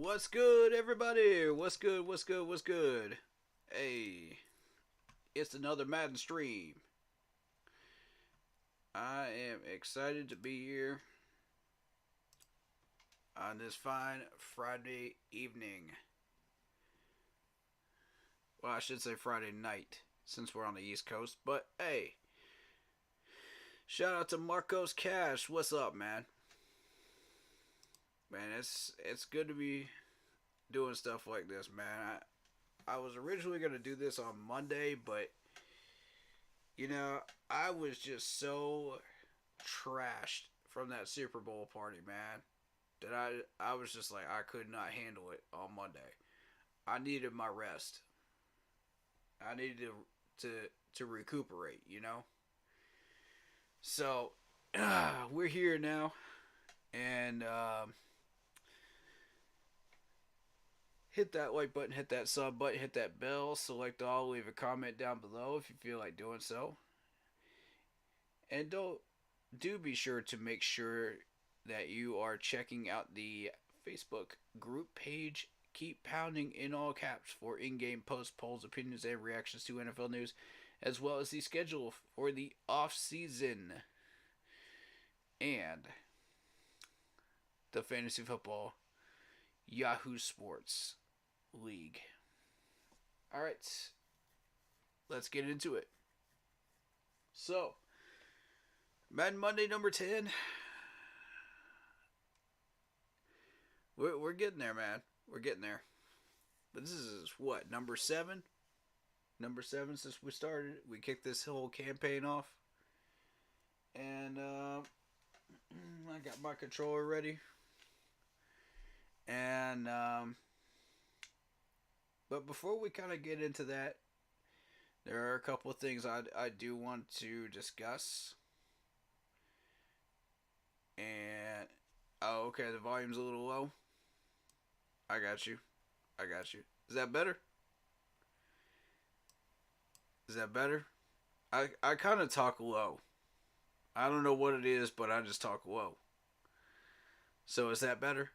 What's good, everybody? What's good? What's good? What's good? Hey, it's another Madden stream. I am excited to be here on this fine Friday evening. Well, I should say Friday night since we're on the East Coast. But hey, shout out to Marcos Cash. What's up, man? Man, it's good to be doing stuff like this, man. I was originally gonna do this on Monday, but I was just so trashed from that Super Bowl party, man, that I was just like I could not handle it on Monday. I needed my rest. I needed to recuperate. So we're here now, and hit that like button, hit that sub button, hit that bell, select all, leave a comment down below if you feel like doing so. And do be sure to make sure that you are checking out the Facebook group page. Keep pounding in all caps for in-game posts, polls, opinions, and reactions to NFL news, as well as the schedule for the off-season and the fantasy football Yahoo Sports League. All right, let's get into it. So, Madden Monday number 10. We're getting there, man. We're getting there. But this is what, number 7? Number 7 since we started. We kicked this whole campaign off. And I got my controller ready. And but before we kind of get into that, there are a couple of things I do want to discuss. And oh, okay, the volume's a little low. I got you. Is that better? Is that better? I kind of talk low. I don't know what it is, but I just talk low. So is that better?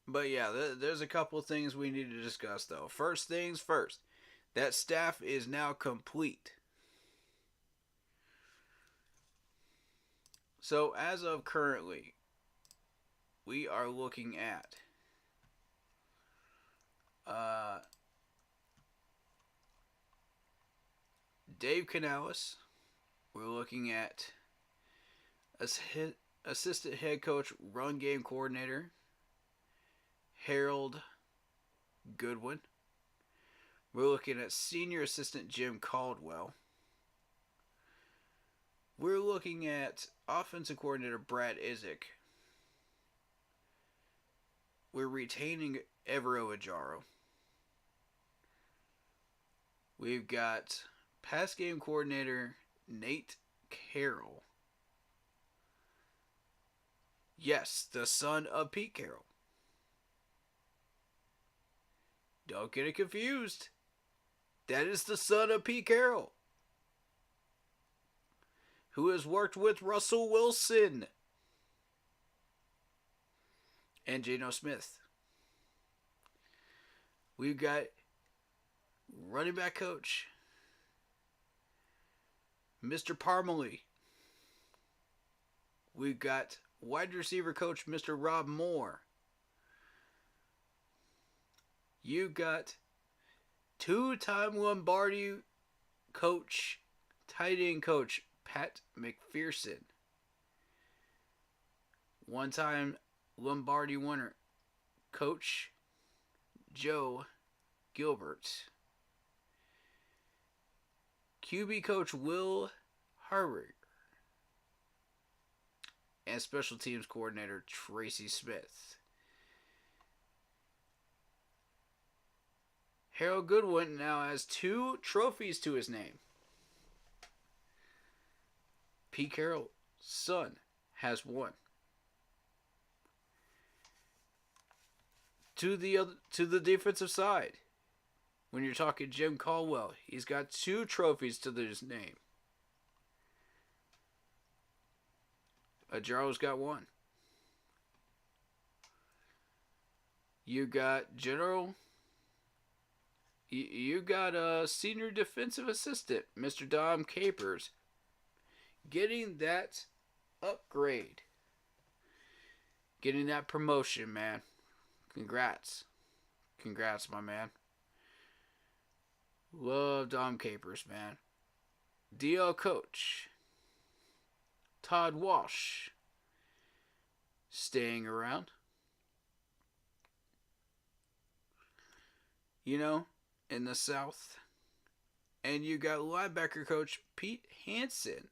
But yeah, there's a couple things we need to discuss though. First things first, that staff is now complete. So as of currently, we are looking at Dave Canales. We're looking at assistant head coach, run game coordinator, Harold Goodwin. We're looking at senior assistant Jim Caldwell. We're looking at offensive coordinator Brad Izek. We're retaining Evero Ajaro. We've got pass game coordinator Nate Carroll. Yes, the son of Pete Carroll. Don't get it confused. That is the son of Pete Carroll, who has worked with Russell Wilson and Geno Smith. We've got running back coach Mr. Parmalee. We've got wide receiver coach Mr. Rob Moore. You got two-time Lombardi coach, tight end coach Pat McPherson. One-time Lombardi winner coach Joe Gilbert. QB coach Will Harvard. And special teams coordinator Tracy Smith. Harold Goodwin now has 2 trophies to his name. Pete Carroll's son has 1. To the defensive side, When you're talking Jim Caldwell, he's got 2 trophies to his name. Ajaro's got 1. You got General. You got a senior defensive assistant, Mr. Dom Capers, getting that upgrade, getting that promotion, man. Congrats, my man. Love Dom Capers, man. DL coach Todd Walsh staying around. You know, in the South. And you got linebacker coach Pete Hansen.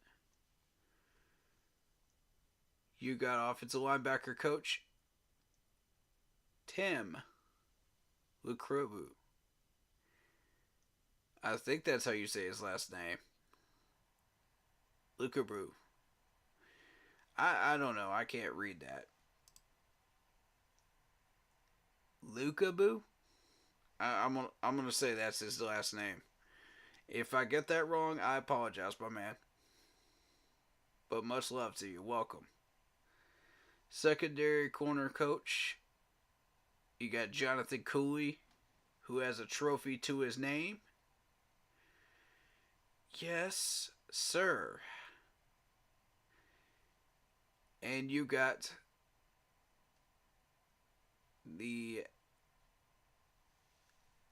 You got offensive linebacker coach Tim Lucrobu. I think that's how you say his last name. Lucrobu. I don't know. I can't read that. Lucrobu? I'm gonna say that's his last name. If I get that wrong, I apologize, my man. But much love to you. Welcome. Secondary corner coach. You got Jonathan Cooley, who has a trophy to his name. Yes, sir. And you got the...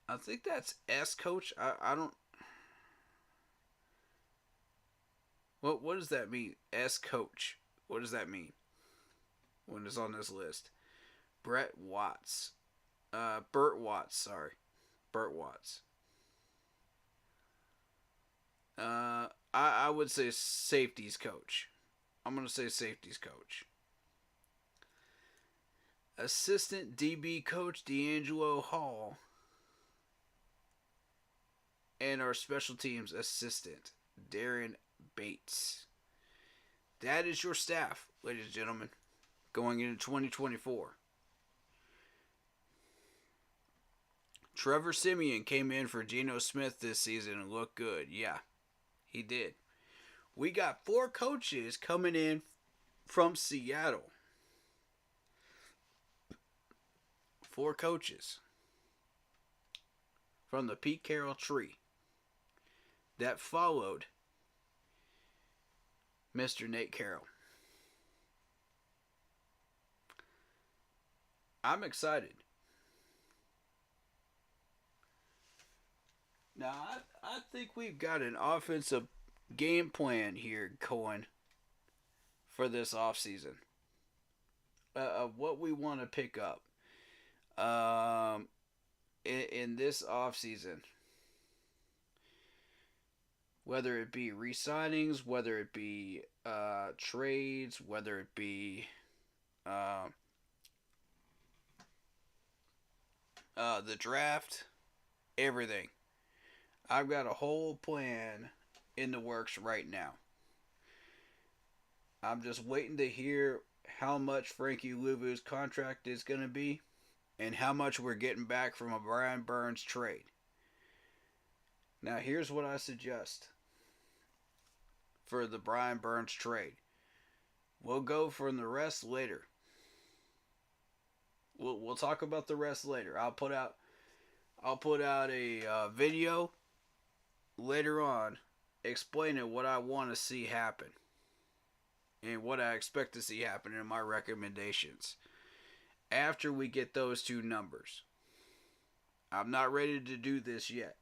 I think that's S coach. I don't... What does that mean? S coach. What does that mean? When it's on this list. Burt Watts. Sorry. Burt Watts. I would say safeties coach. I'm going to say safeties coach. Assistant DB coach D'Angelo Hall. And our special teams assistant Darren Bates. That is your staff, ladies and gentlemen, going into 2024. Trevor Siemian came in for Geno Smith this season and looked good. Yeah, he did. We got 4 coaches coming in from Seattle. 4 coaches from the Pete Carroll tree that followed Mr. Nate Carroll. I'm excited. Now, I think we've got an offensive game plan here going for this offseason. Of what we want to pick up in this offseason. Whether it be re-signings, whether it be trades, whether it be the draft, everything. I've got a whole plan in the works right now. I'm just waiting to hear how much Frankie Louvu's contract is going to be and how much we're getting back from a Brian Burns trade. Now, here's what I suggest for the Brian Burns trade. We'll go from the rest later. We'll talk about the rest later. I'll put out a video later on explaining what I want to see happen and what I expect to see happen in my recommendations after we get those 2 numbers. I'm not ready to do this yet,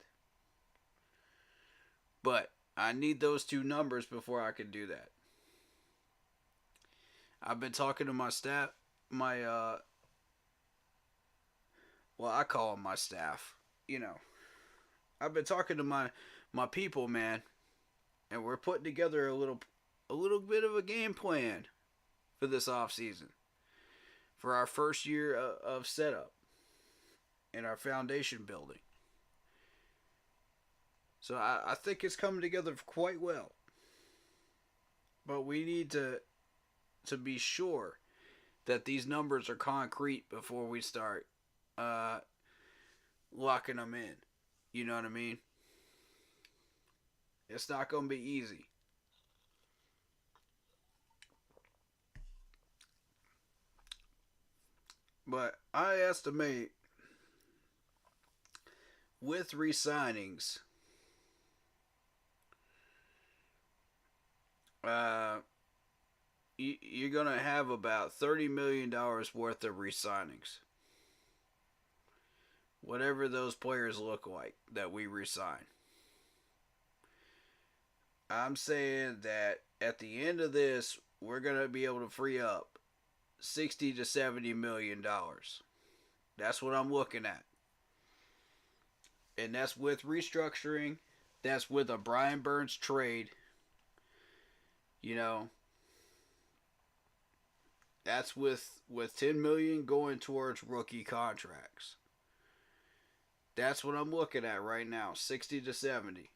but I need those 2 numbers before I can do that. I've been talking to my staff, I call them my staff, I've been talking to my people, man, and we're putting together a little bit of a game plan for this off season, for our first year of setup and our foundation building. So I think it's coming together quite well, but we need to be sure that these numbers are concrete before we start locking them in. You know what I mean? It's not going to be easy. But I estimate with re-signings, uh, you're going to have about $30 million worth of re-signings. Whatever those players look like that we re-sign. I'm saying that at the end of this, we're going to be able to free up 60 to $70 million. That's what I'm looking at. And that's with restructuring. That's with a Brian Burns trade. You know, that's with 10 million going towards rookie contracts. That's what I'm looking at right now, 60 to 70.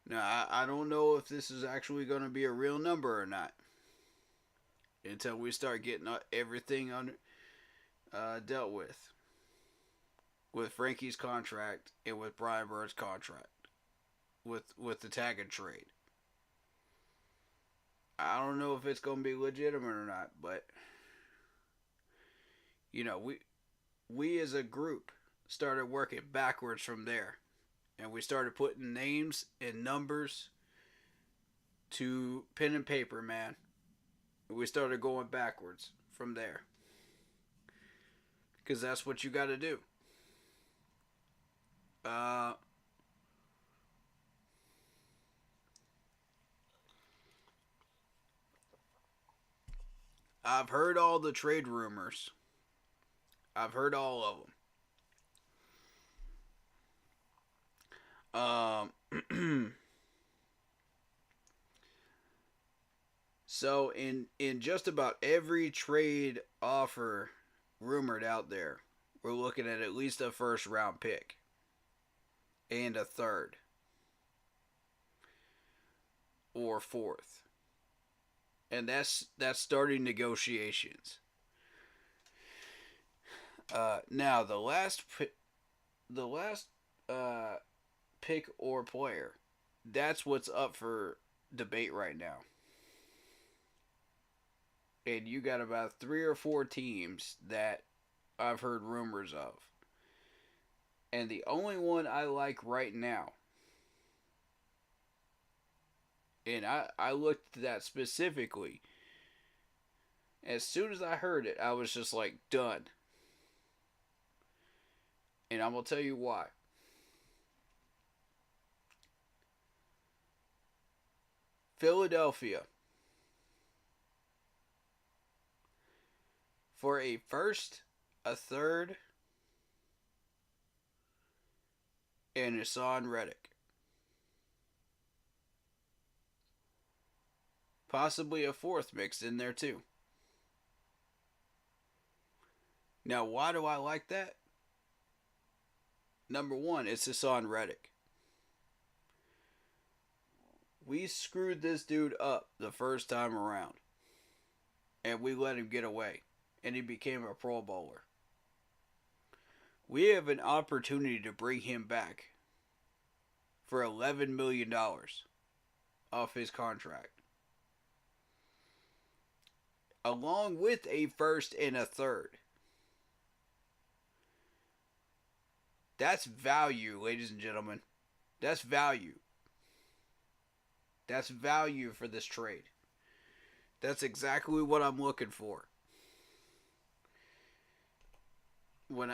Now, I don't know if this is actually going to be a real number or not until we start getting everything dealt with Frankie's contract and with Brian Burns' contract, with the tag and trade. I don't know if it's going to be legitimate or not, but you know, we as a group started working backwards from there, and we started putting names and numbers to pen and paper, man. We started going backwards from there because that's what you got to do. Uh, I've heard all the trade rumors. I've heard all of them. So in just about every trade offer rumored out there, we're looking at least a first round pick and a third or fourth, and that's starting negotiations. Now the last uh, pick or player, that's what's up for debate right now. And you got about three or four teams that I've heard rumors of. And the only one I like right now, and I looked at that specifically, as soon as I heard it, I was just like, done. And I'm going to tell you why. Philadelphia, for a first, a third, and Hassan Reddick. Possibly a fourth mixed in there too. Now, why do I like that? Number one, it's Hassan Reddick. We screwed this dude up the first time around, and we let him get away, and he became a Pro Bowler. We have an opportunity to bring him back for $11 million off his contract, along with a first and a third. That's value, ladies and gentlemen. That's value. That's value for this trade. That's exactly what I'm looking for. When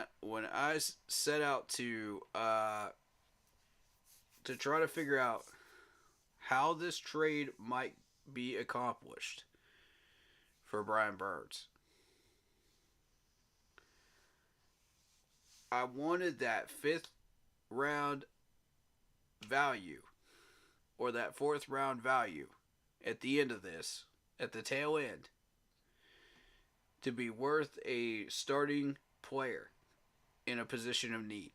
I set out to try to figure out how this trade might be accomplished for Brian Burns, I wanted that fifth round value or that fourth round value at the end of this, at the tail end, to be worth a starting player in a position of need.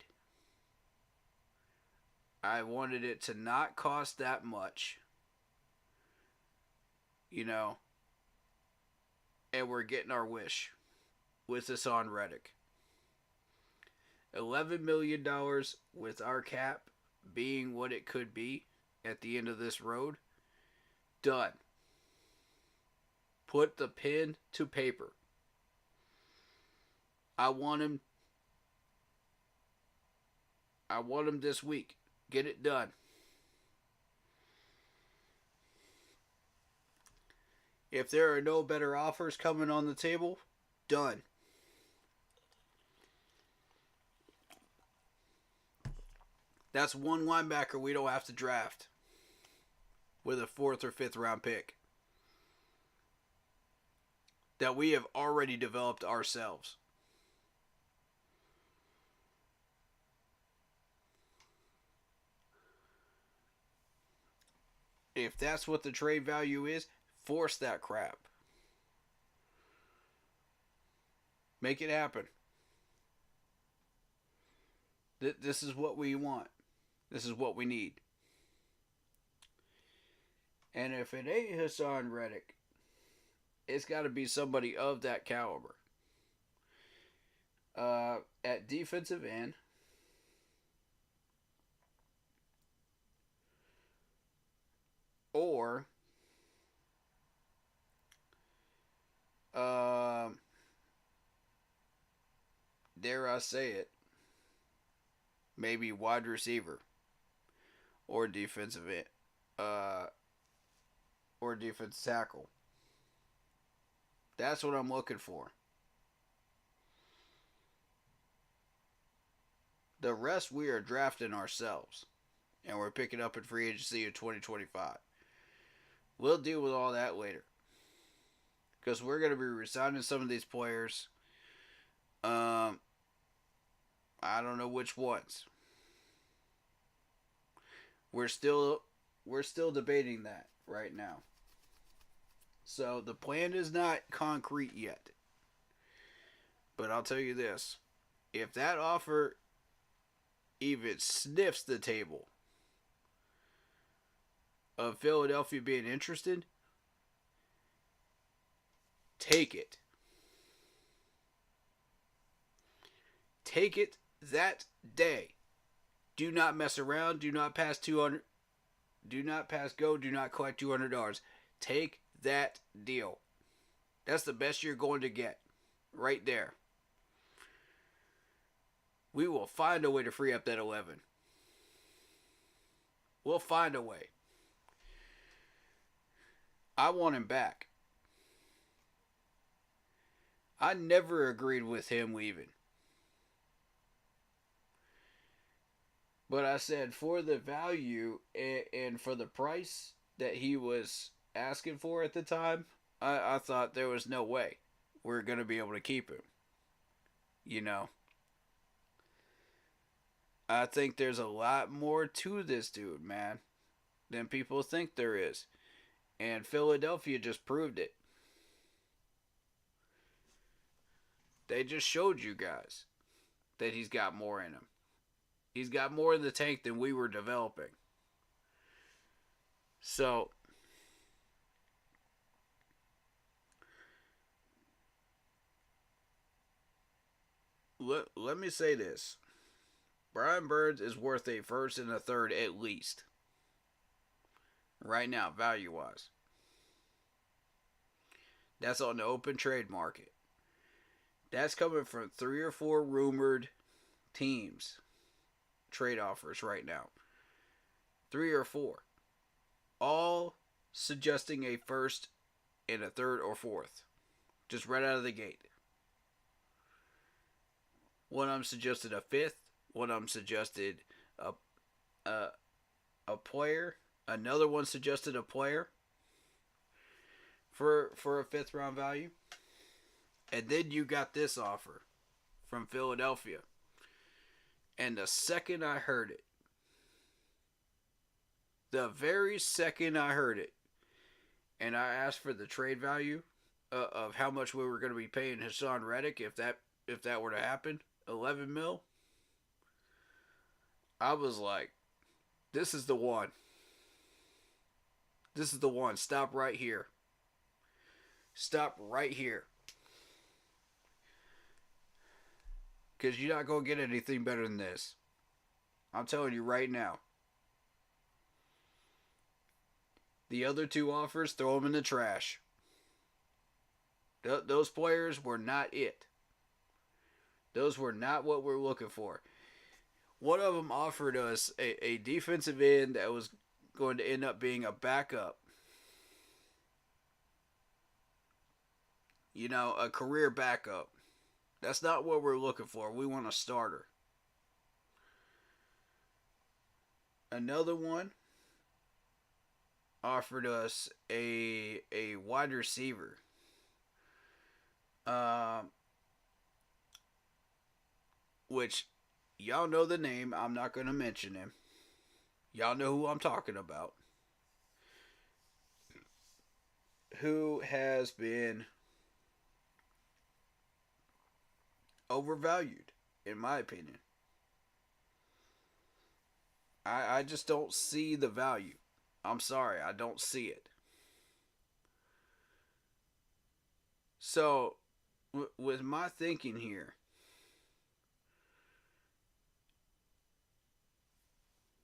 I wanted it to not cost that much, you know, and we're getting our wish with this on Reddick. $11 million with our cap being what it could be at the end of this road. Done. Put the pen to paper. I want him. I want him this week. Get it done. If there are no better offers coming on the table, done. That's one linebacker we don't have to draft with a fourth or fifth round pick that we have already developed ourselves. If that's what the trade value is, force that crap. Make it happen. This is what we want. This is what we need. And if it ain't Hassan Reddick, it's got to be somebody of that caliber. At defensive end, or dare I say it, maybe wide receiver or defensive end, or defensive tackle. That's what I'm looking for. The rest we are drafting ourselves, and we're picking up in free agency in 2025. We'll deal with all that later, because we're going to be resigning some of these players. I don't know which ones. We're still debating that right now. So the plan is not concrete yet. But I'll tell you this. If that offer even sniffs the table of Philadelphia being interested, take it. Take it that day. Do not mess around. Do not pass 200. Do not pass go. Do not collect $200. Take that deal. That's the best you're going to get. Right there. We will find a way to free up that 11. We'll find a way. I want him back. I never agreed with him leaving. But I said for the value and for the price that he was asking for at the time, I thought there was no way we're going to be able to keep him. You know. I think there's a lot more to this dude, man, than people think there is. And Philadelphia just proved it. They just showed you guys that he's got more in him. He's got more in the tank than we were developing. So, let me say this. Brian Burns is worth a first and a third at least. Right now, value-wise. That's on the open trade market. That's coming from 3 or 4 rumored teams. Trade offers right now. 3 or 4. All suggesting a first and a third or fourth. Just right out of the gate. One of them suggested a fifth. One of them suggested a player. Another one suggested a player for a fifth round value. And then you got this offer from Philadelphia. And the second I heard it, the very second I heard it, and I asked for the trade value of how much we were going to be paying Hassan Reddick if that were to happen, 11 mil, I was like, this is the one. This is the one. Stop right here. Stop right here. Because you're not going to get anything better than this. I'm telling you right now. The other two offers, throw them in the trash. Those players were not it. Those were not what we're looking for. One of them offered us a defensive end that was going to end up being a backup. You know, a career backup. That's not what we're looking for. We want a starter. Another one offered us a wide receiver. Which y'all know the name. I'm not going to mention him. Y'all know who I'm talking about. Who has been overvalued, in my opinion. I just don't see the value. I'm sorry, I don't see it. So, with my thinking here,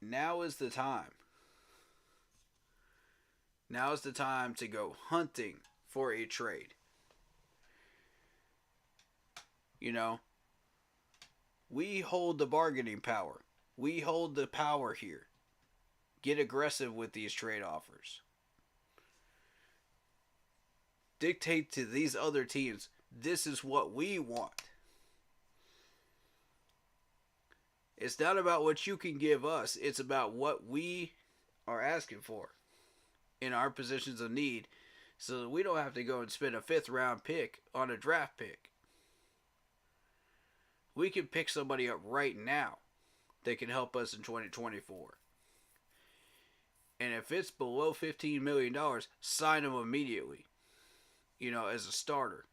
now is the time. Now is the time to go hunting for a trade. You know, we hold the bargaining power. We hold the power here. Get aggressive with these trade offers. Dictate to these other teams, this is what we want. It's not about what you can give us. It's about what we are asking for in our positions of need, so that we don't have to go and spend a 5th round pick on a draft pick. We can pick somebody up right now that can help us in 2024. And if it's below $15 million, sign them immediately. You know, as a starter.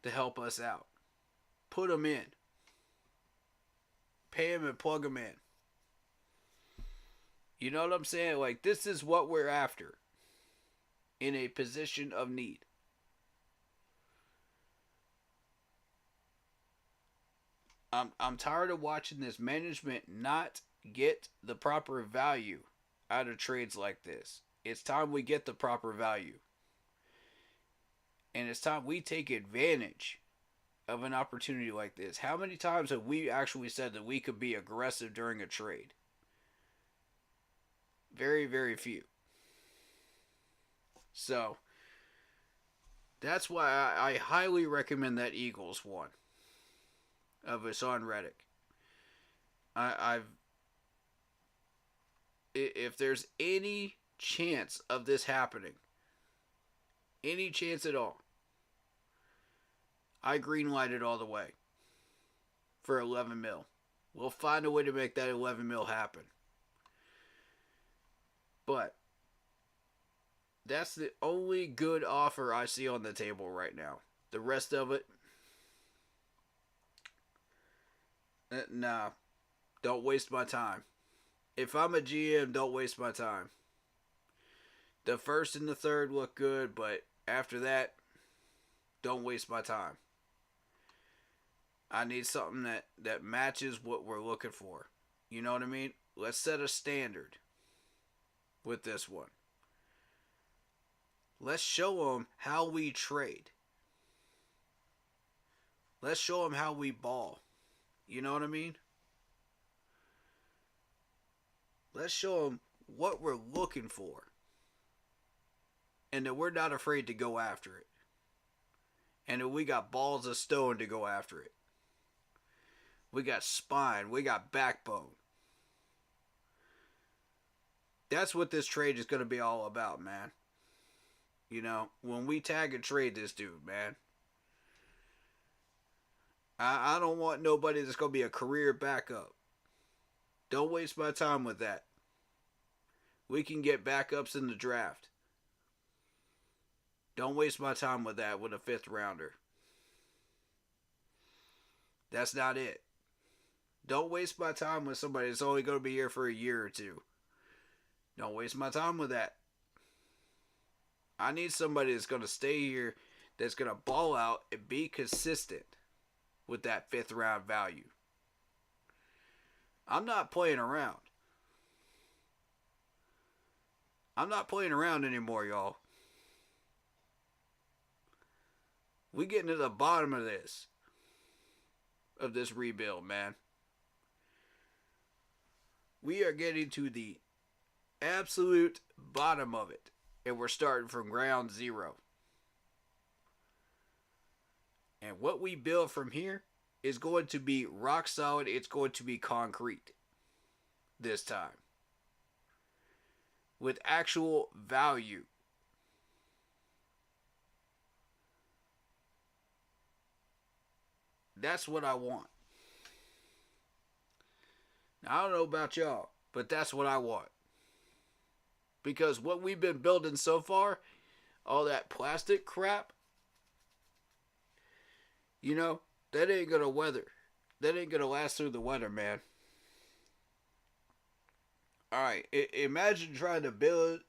To help us out. Put them in. Pay them and plug them in. You know what I'm saying? Like, this is what we're after. In a position of need. I'm tired of watching this management not get the proper value out of trades like this. It's time we get the proper value. And it's time we take advantage of an opportunity like this. How many times have we actually said that we could be aggressive during a trade? Very, very few. So, that's why I highly recommend that Eagles one. Of Hassan Reddick. If there's any chance of this happening, any chance at all, I greenlight it all the way for 11 mil. We'll find a way to make that 11 mil happen. But that's the only good offer I see on the table right now. The rest of it, nah, don't waste my time. If I'm a GM, don't waste my time. The first and the third look good, but after that, don't waste my time. I need something that matches what we're looking for. You know what I mean? Let's set a standard with this one. Let's show them how we trade. Let's show them how we ball. You know what I mean? Let's show them what we're looking for. And that we're not afraid to go after it. And that we got balls of stone to go after it. We got spine. We got backbone. That's what this trade is going to be all about, man. You know, when we tag and trade this dude, man. I don't want nobody that's going to be a career backup. Don't waste my time with that. We can get backups in the draft. Don't waste my time with that with a 5th rounder. That's not it. Don't waste my time with somebody that's only going to be here for a year or two. Don't waste my time with that. I need somebody that's going to stay here, that's going to ball out and be consistent. with that 5th round value. I'm not playing around. I'm not playing around anymore, y'all. We getting to the bottom of this rebuild, man. We are getting to the absolute bottom of it, and we're starting from ground zero. And what we build from here is going to be rock solid. It's going to be concrete this time, with actual value. That's what I want. Now, I don't know about y'all, but that's what I want. Because what we've been building so far, all that plastic crap, you know, that ain't gonna weather. That ain't gonna last through the weather, man. Alright, imagine trying to build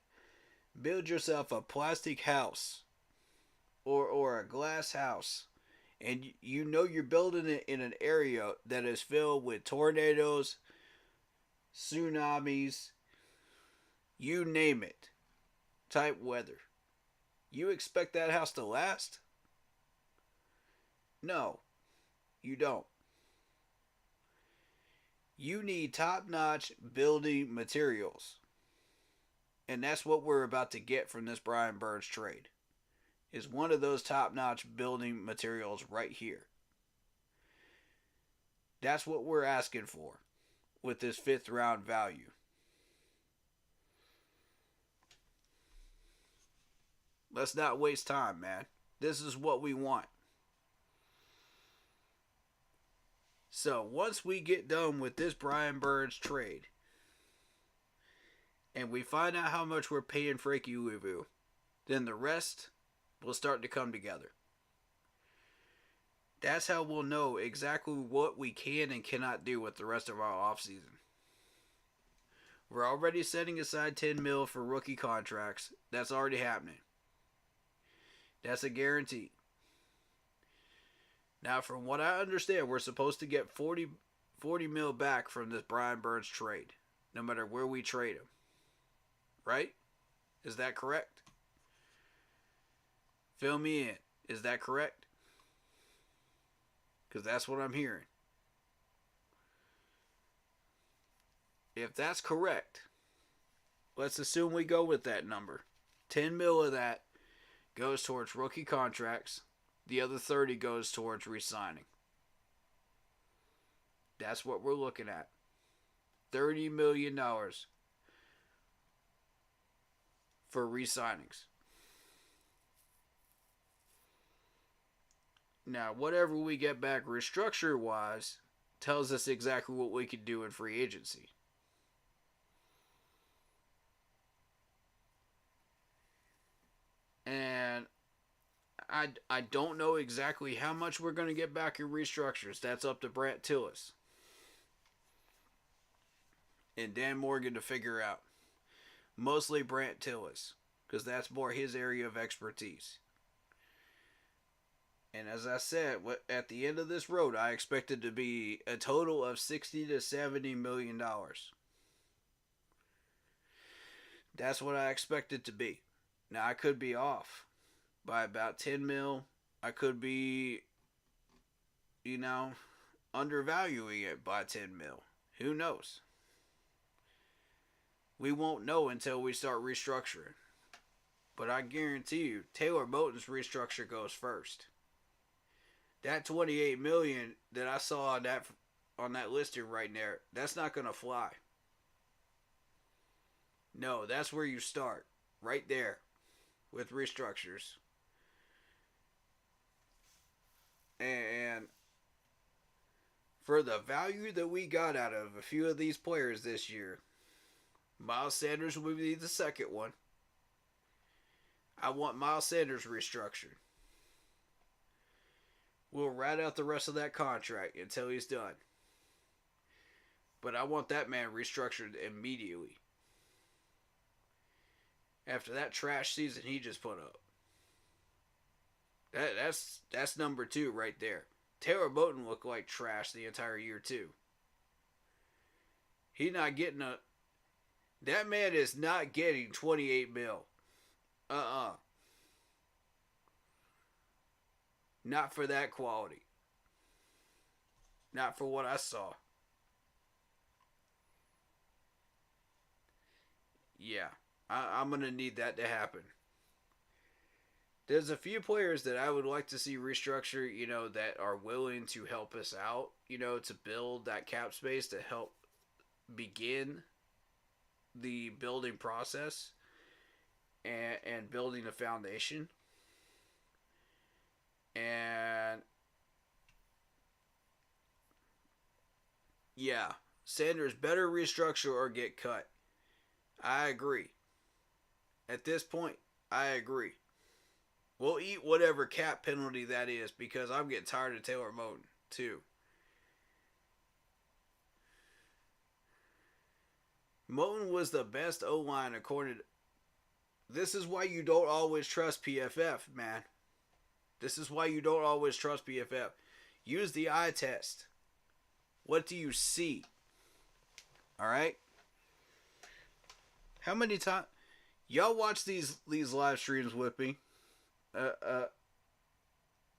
yourself a plastic house or a glass house, and you know you're building it in an area that is filled with tornadoes, tsunamis, you name it, type weather. You expect that house to last? No, you don't. You need top-notch building materials. And that's what we're about to get from this Brian Burns trade. Is one of those top-notch building materials right here. That's what we're asking for with this 5th round value. Let's not waste time, man. This is what we want. So once we get done with this Brian Burns trade, and we find out how much we're paying Frankie Louvu, then the rest will start to come together. That's how we'll know exactly what we can and cannot do with the rest of our offseason. We're already setting aside $10 million for rookie contracts. That's already happening. That's a guarantee. Now, from what I understand, we're supposed to get 40 mil back from this Brian Burns trade, no matter where we trade him. Right? Is that correct? Fill me in. Is that correct? Because that's what I'm hearing. If that's correct, let's assume we go with that number. 10 mil of that goes towards rookie contracts. The other 30 goes towards re-signing. That's what we're looking at. $30 million for re-signings. Now, whatever we get back restructure-wise tells us exactly what we can do in free agency. And I don't know exactly how much we're going to get back in restructures. That's up to Brant Tillis and Dan Morgan to figure out. Mostly Brant Tillis, because that's more his area of expertise. And as I said, at the end of this road, I expect it to be a total of $60 to $70 million. That's what I expect it to be. Now, I could be off by about 10 mil. I could be, undervaluing it by 10 mil. Who knows? We won't know until we start restructuring. But I guarantee you, Taylor Moton's restructure goes first. That $28 million that I saw on that listing right there, that's not going to fly. No, that's where you start. Right there. With restructures. And for the value that we got out of a few of these players this year, Miles Sanders will be the second one. I want Miles Sanders restructured. We'll ride out the rest of that contract until he's done. But I want that man restructured immediately. After that trash season he just put up. That's number 2 right there. Taylor Moton looked like trash the entire year too. He not getting a. That man is not getting 28 mil. Uh. Not for that quality. Not for what I saw. Yeah. I'm going to need that to happen. There's a few players that I would like to see restructure, that are willing to help us out, to build that cap space to help begin the building process and building a foundation. And yeah, Sanders better restructure or get cut. I agree. At this point, I agree. We'll eat whatever cap penalty that is because I'm getting tired of Taylor Moton, too. Moton was the best O-line according to... This is why you don't always trust PFF, man. This is why you don't always trust PFF. Use the eye test. What do you see? All right? How many times... Y'all watch these live streams with me?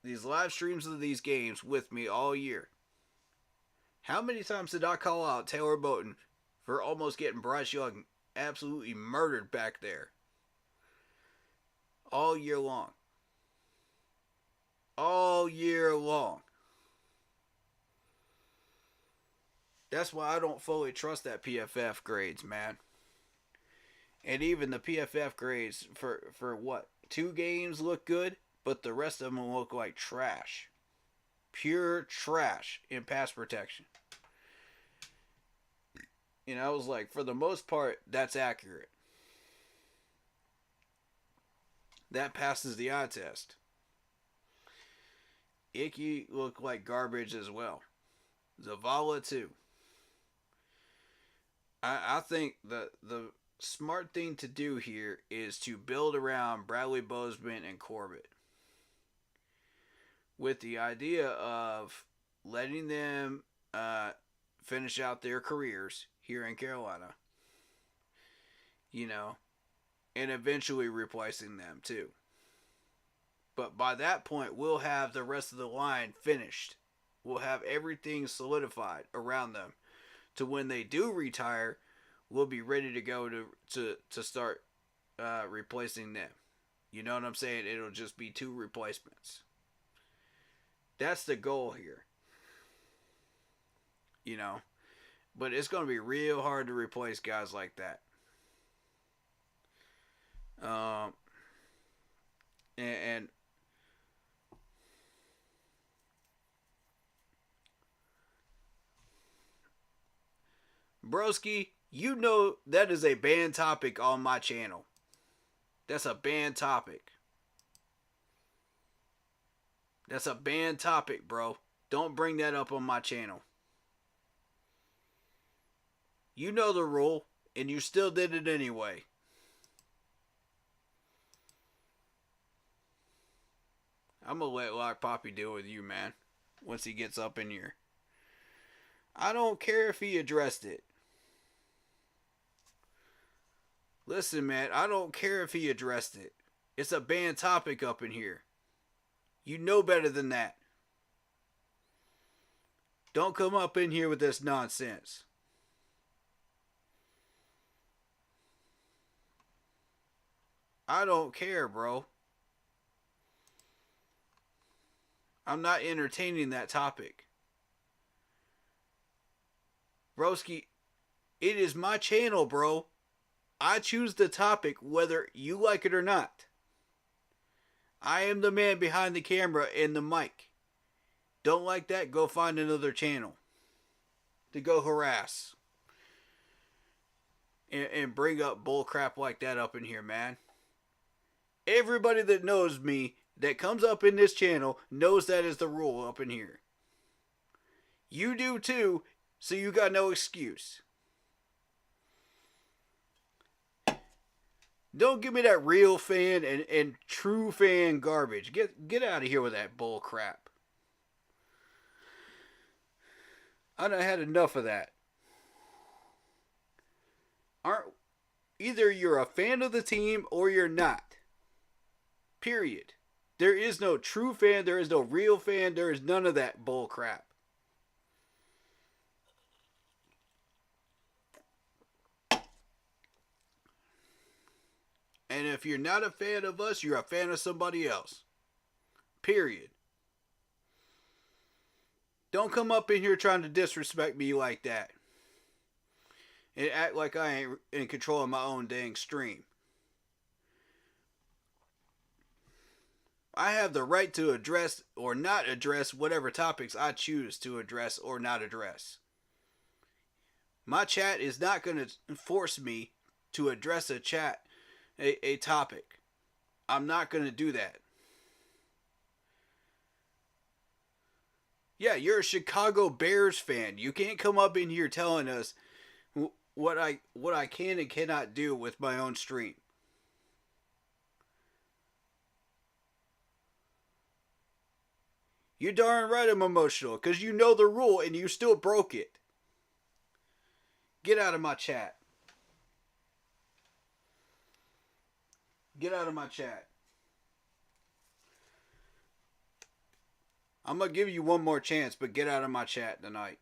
These live streams of these games with me all year. How many times did I call out Taylor Moton for almost getting Bryce Young absolutely murdered back there? All year long. All year long. That's why I don't fully trust that PFF grades, man. And even the PFF grades for what? 2 games look good, but the rest of them look like trash. Pure trash in pass protection. I was like, for the most part, that's accurate. That passes the eye test. Icky looked like garbage as well. Zavala too. I think the smart thing to do here is to build around Bradley Bozeman and Corbett, with the idea of letting them finish out their careers here in Carolina, and eventually replacing them too. But by that point, we'll have the rest of the line finished. We'll have everything solidified around them. To when they do retire, we'll be ready to go to start replacing them. You know what I'm saying? It'll just be 2 replacements. That's the goal here. But it's going to be real hard to replace guys like that. And Broski, that is a banned topic on my channel. That's a banned topic. That's a banned topic, bro. Don't bring that up on my channel. You know the rule, and you still did it anyway. I'm going to let Lock Poppy deal with you, man, once he gets up in here. I don't care if he addressed it. Listen, man, I don't care if he addressed it. It's a banned topic up in here. You know better than that. Don't come up in here with this nonsense. I don't care, bro. I'm not entertaining that topic. Broski, it is my channel, bro. I choose the topic whether you like it or not. I am the man behind the camera and the mic. Don't like that? Go find another channel to go harass. And bring up bull crap like that up in here, man. Everybody that knows me that comes up in this channel knows that is the rule up in here. You do too, so you got no excuse. Don't give me that real fan and true fan garbage. Get out of here with that bull crap. I done had enough of that. Aren't Either you're a fan of the team or you're not. Period. There is no true fan, there is no real fan, there is none of that bull crap. And if you're not a fan of us, you're a fan of somebody else. Period. Don't come up in here trying to disrespect me like that. And act like I ain't in control of my own dang stream. I have the right to address or not address whatever topics I choose to address or not address. My chat is not going to force me to address a topic. I'm not going to do that. Yeah, you're a Chicago Bears fan. You can't come up in here telling us what I can and cannot do with my own stream. You darn right I'm emotional, because you know the rule and you still broke it. Get out of my chat. Get out of my chat. I'm going to give you one more chance, but get out of my chat tonight.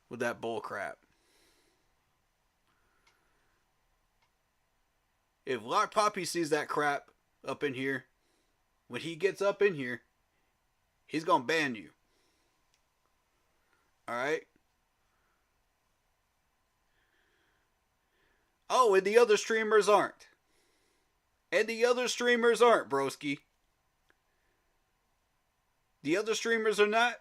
With that bull crap. If Lock Poppy sees that crap up in here, when he gets up in here, he's going to ban you. Alright? Oh, and the other streamers aren't. And the other streamers aren't, broski. The other streamers are not.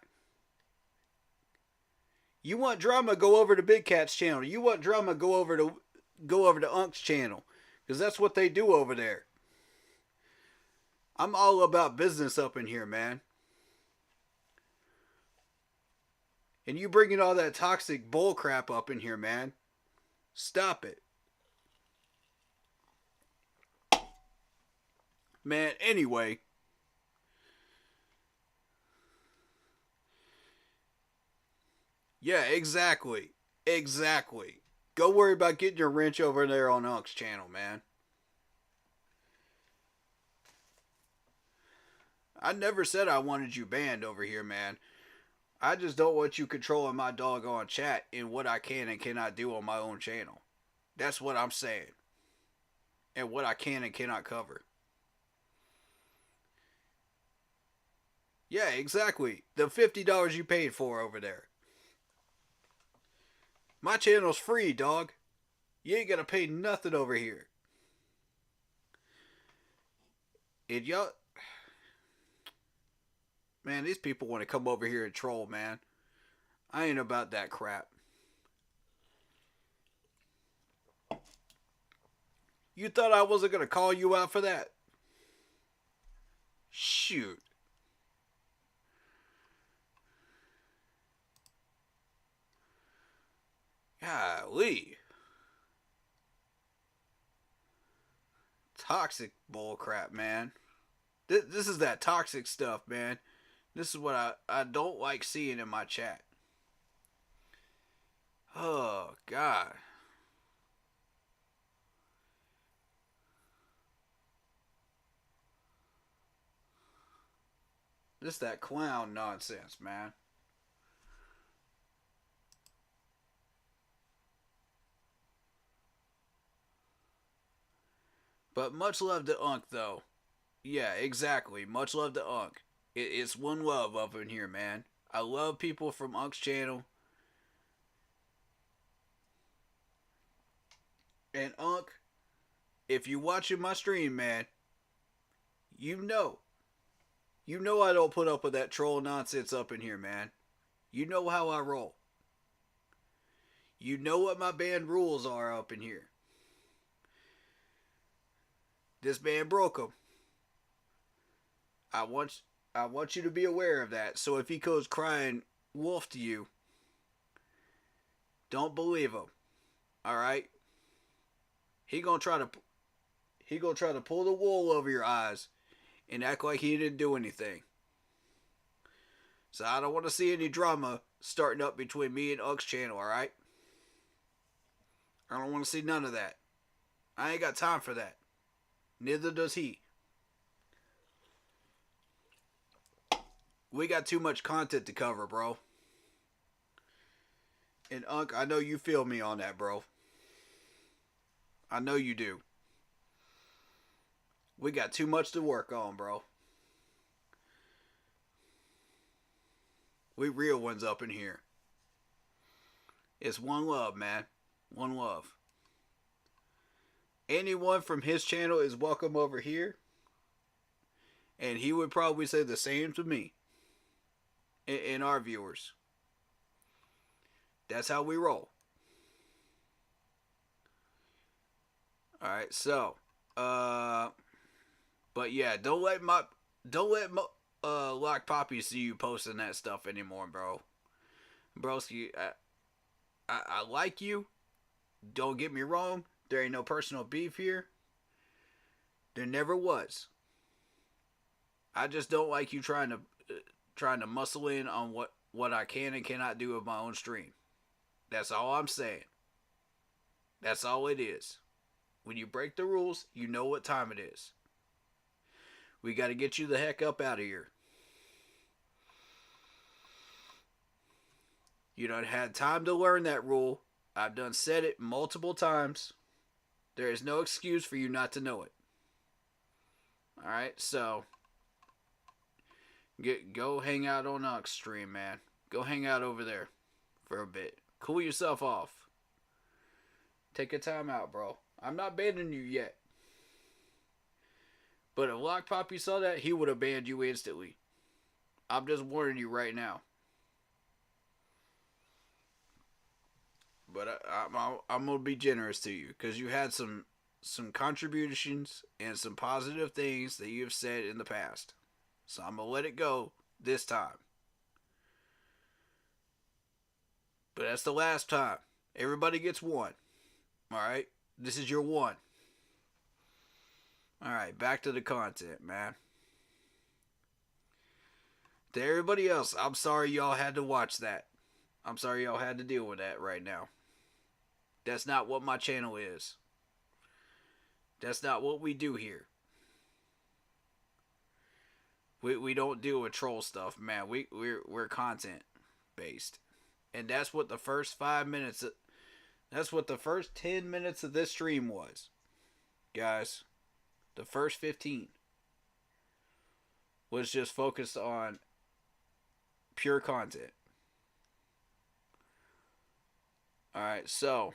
You want drama, go over to Big Cat's channel. You want drama, go over to Unk's channel. Because that's what they do over there. I'm all about business up in here, man. And you bringing all that toxic bull crap up in here, man. Stop it. Man, anyway. Yeah, exactly. Exactly. Go worry about getting your wrench over there on Unk's channel, man. I never said I wanted you banned over here, man. I just don't want you controlling my doggone chat in what I can and cannot do on my own channel. That's what I'm saying. And what I can and cannot cover. Yeah, exactly. The $50 you paid for over there. My channel's free, dog. You ain't gotta pay nothing over here. And y'all... Man, these people want to come over here and troll, man. I ain't about that crap. You thought I wasn't gonna call you out for that? Shoot. Golly. Toxic bullcrap, man. This is that toxic stuff, man. This is what I don't like seeing in my chat. Oh, God. This that clown nonsense, man. But much love to Unk, though. Yeah, exactly. Much love to Unk. It's one love up in here, man. I love people from Unk's channel. And Unk, if you're watching my stream, man, you know. You know I don't put up with that troll nonsense up in here, man. You know how I roll. You know what my band rules are up in here. This man broke them. I want you to be aware of that. So if he goes crying wolf to you, don't believe him. All right? He gonna try to pull the wool over your eyes and act like he didn't do anything. So I don't want to see any drama starting up between me and Uck's channel, alright? I don't want to see none of that. I ain't got time for that. Neither does he. We got too much content to cover, bro. And Unc, I know you feel me on that, bro. I know you do. We got too much to work on, bro. We real ones up in here. It's one love, man. One love. Anyone from his channel is welcome over here. And he would probably say the same to me. And our viewers. That's how we roll. Alright, so. But yeah, don't let Lock Poppy see you posting that stuff anymore, bro. Broski, I like you. Don't get me wrong. There ain't no personal beef here. There never was. I just don't like you trying to muscle in on what I can and cannot do with my own stream. That's all I'm saying. That's all it is. When you break the rules, you know what time it is. We got to get you the heck up out of here. You done had time to learn that rule. I've done said it multiple times. There is no excuse for you not to know it. Alright, so go hang out on Uck's stream, man. Go hang out over there for a bit. Cool yourself off. Take a time out, bro. I'm not banning you yet. But if Lock Poppy saw that, he would have banned you instantly. I'm just warning you right now. But I'm going to be generous to you. Because you had some contributions and some positive things that you have said in the past. So I'm going to let it go this time. But that's the last time. Everybody gets one. Alright? This is your one. Alright, back to the content, man. To everybody else, I'm sorry y'all had to watch that. I'm sorry y'all had to deal with that right now. That's not what my channel is. That's not what we do here. We don't deal with troll stuff, man. We're content based. And that's what the first 5 minutes that's what the first 10 minutes of this stream was. Guys, the first 15 was just focused on pure content. Alright, so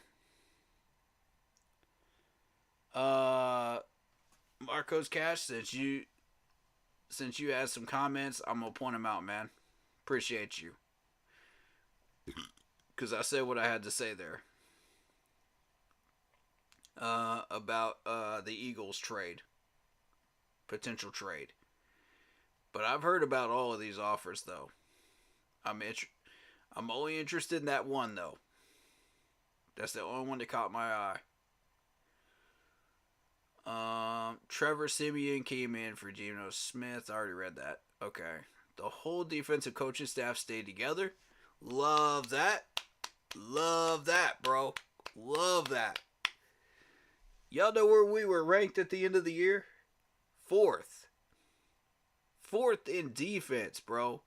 Marcos Cash, since you had some comments, I'm gonna point them out, man. Appreciate you. Because I said what I had to say there. About the Eagles trade. Potential trade. But I've heard about all of these offers, though. I'm only interested in that one, though. That's the only one that caught my eye. Trevor Simeon came in for Geno Smith. I already read that. Okay. The whole defensive coaching staff stayed together. Love that. Love that, bro. Love that. Y'all know where we were ranked at the end of the year? 4th. 4th in defense, bro.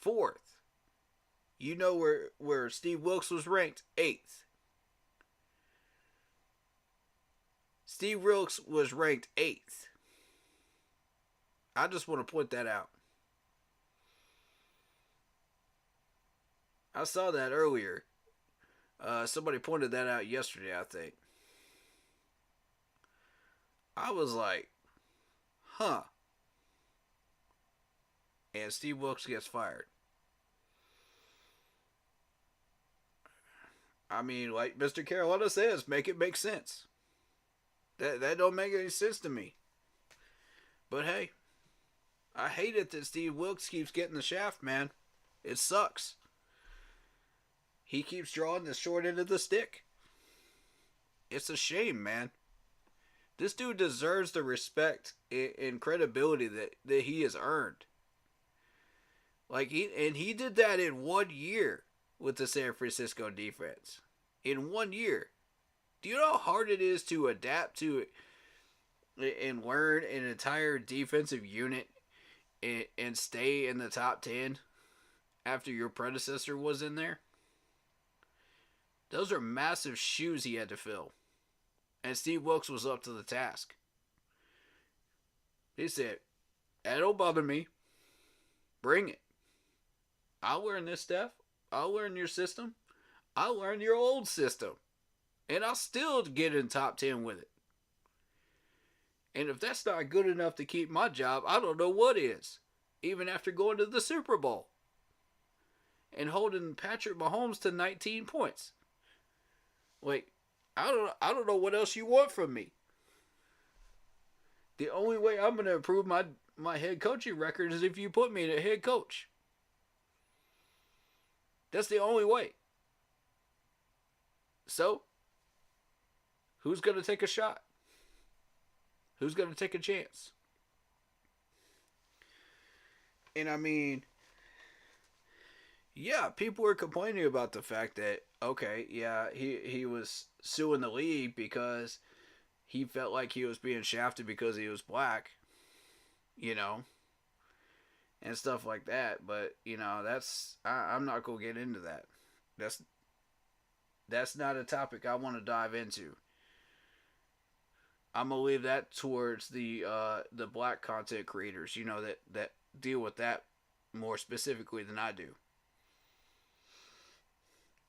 4th. You know where Steve Wilkes was ranked? 8th. Steve Wilkes was ranked 8th. I just want to point that out. I saw that earlier. Somebody pointed that out yesterday, I think. I was like, huh. And Steve Wilkes gets fired. I mean, like Mr. Carolina says, make it make sense. That don't make any sense to me. But hey, I hate it that Steve Wilkes keeps getting the shaft, man. It sucks. He keeps drawing the short end of the stick. It's a shame, man. This dude deserves the respect and credibility that he has earned. Like he did that in 1 year with the San Francisco defense. In 1 year. Do you know how hard it is to adapt to and learn an entire defensive unit and stay in the top 10 after your predecessor was in there? Those are massive shoes he had to fill. And Steve Wilkes was up to the task. He said, that don't bother me. Bring it. I'll learn this stuff. I'll learn your system. I'll learn your old system. And I'll still get in top 10 with it. And if that's not good enough to keep my job, I don't know what is. Even after going to the Super Bowl. And holding Patrick Mahomes to 19 points. Like, I don't know what else you want from me. The only way I'm going to improve my head coaching record is if you put me in a head coach. That's the only way. So, who's going to take a shot? Who's going to take a chance? And I mean, yeah, people were complaining about the fact that, okay, yeah, he was suing the league because he felt like he was being shafted because he was black, you know, and stuff like that. But, you know, I'm not going to get into that. That's not a topic I want to dive into. I'm going to leave that towards the black content creators, you know, that deal with that more specifically than I do.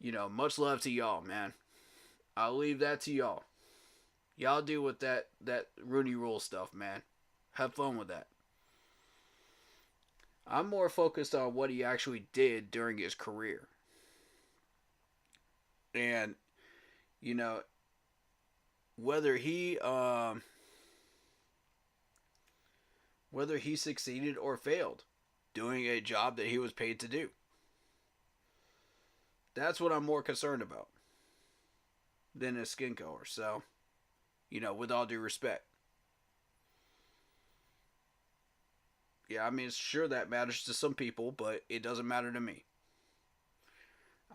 You know, much love to y'all, man. I'll leave that to y'all. Y'all deal with that Rooney Rule stuff, man. Have fun with that. I'm more focused on what he actually did during his career. And, you know, whether he succeeded or failed doing a job that he was paid to do. That's what I'm more concerned about than his skin color. So, you know, with all due respect. Yeah, I mean, sure that matters to some people, but it doesn't matter to me.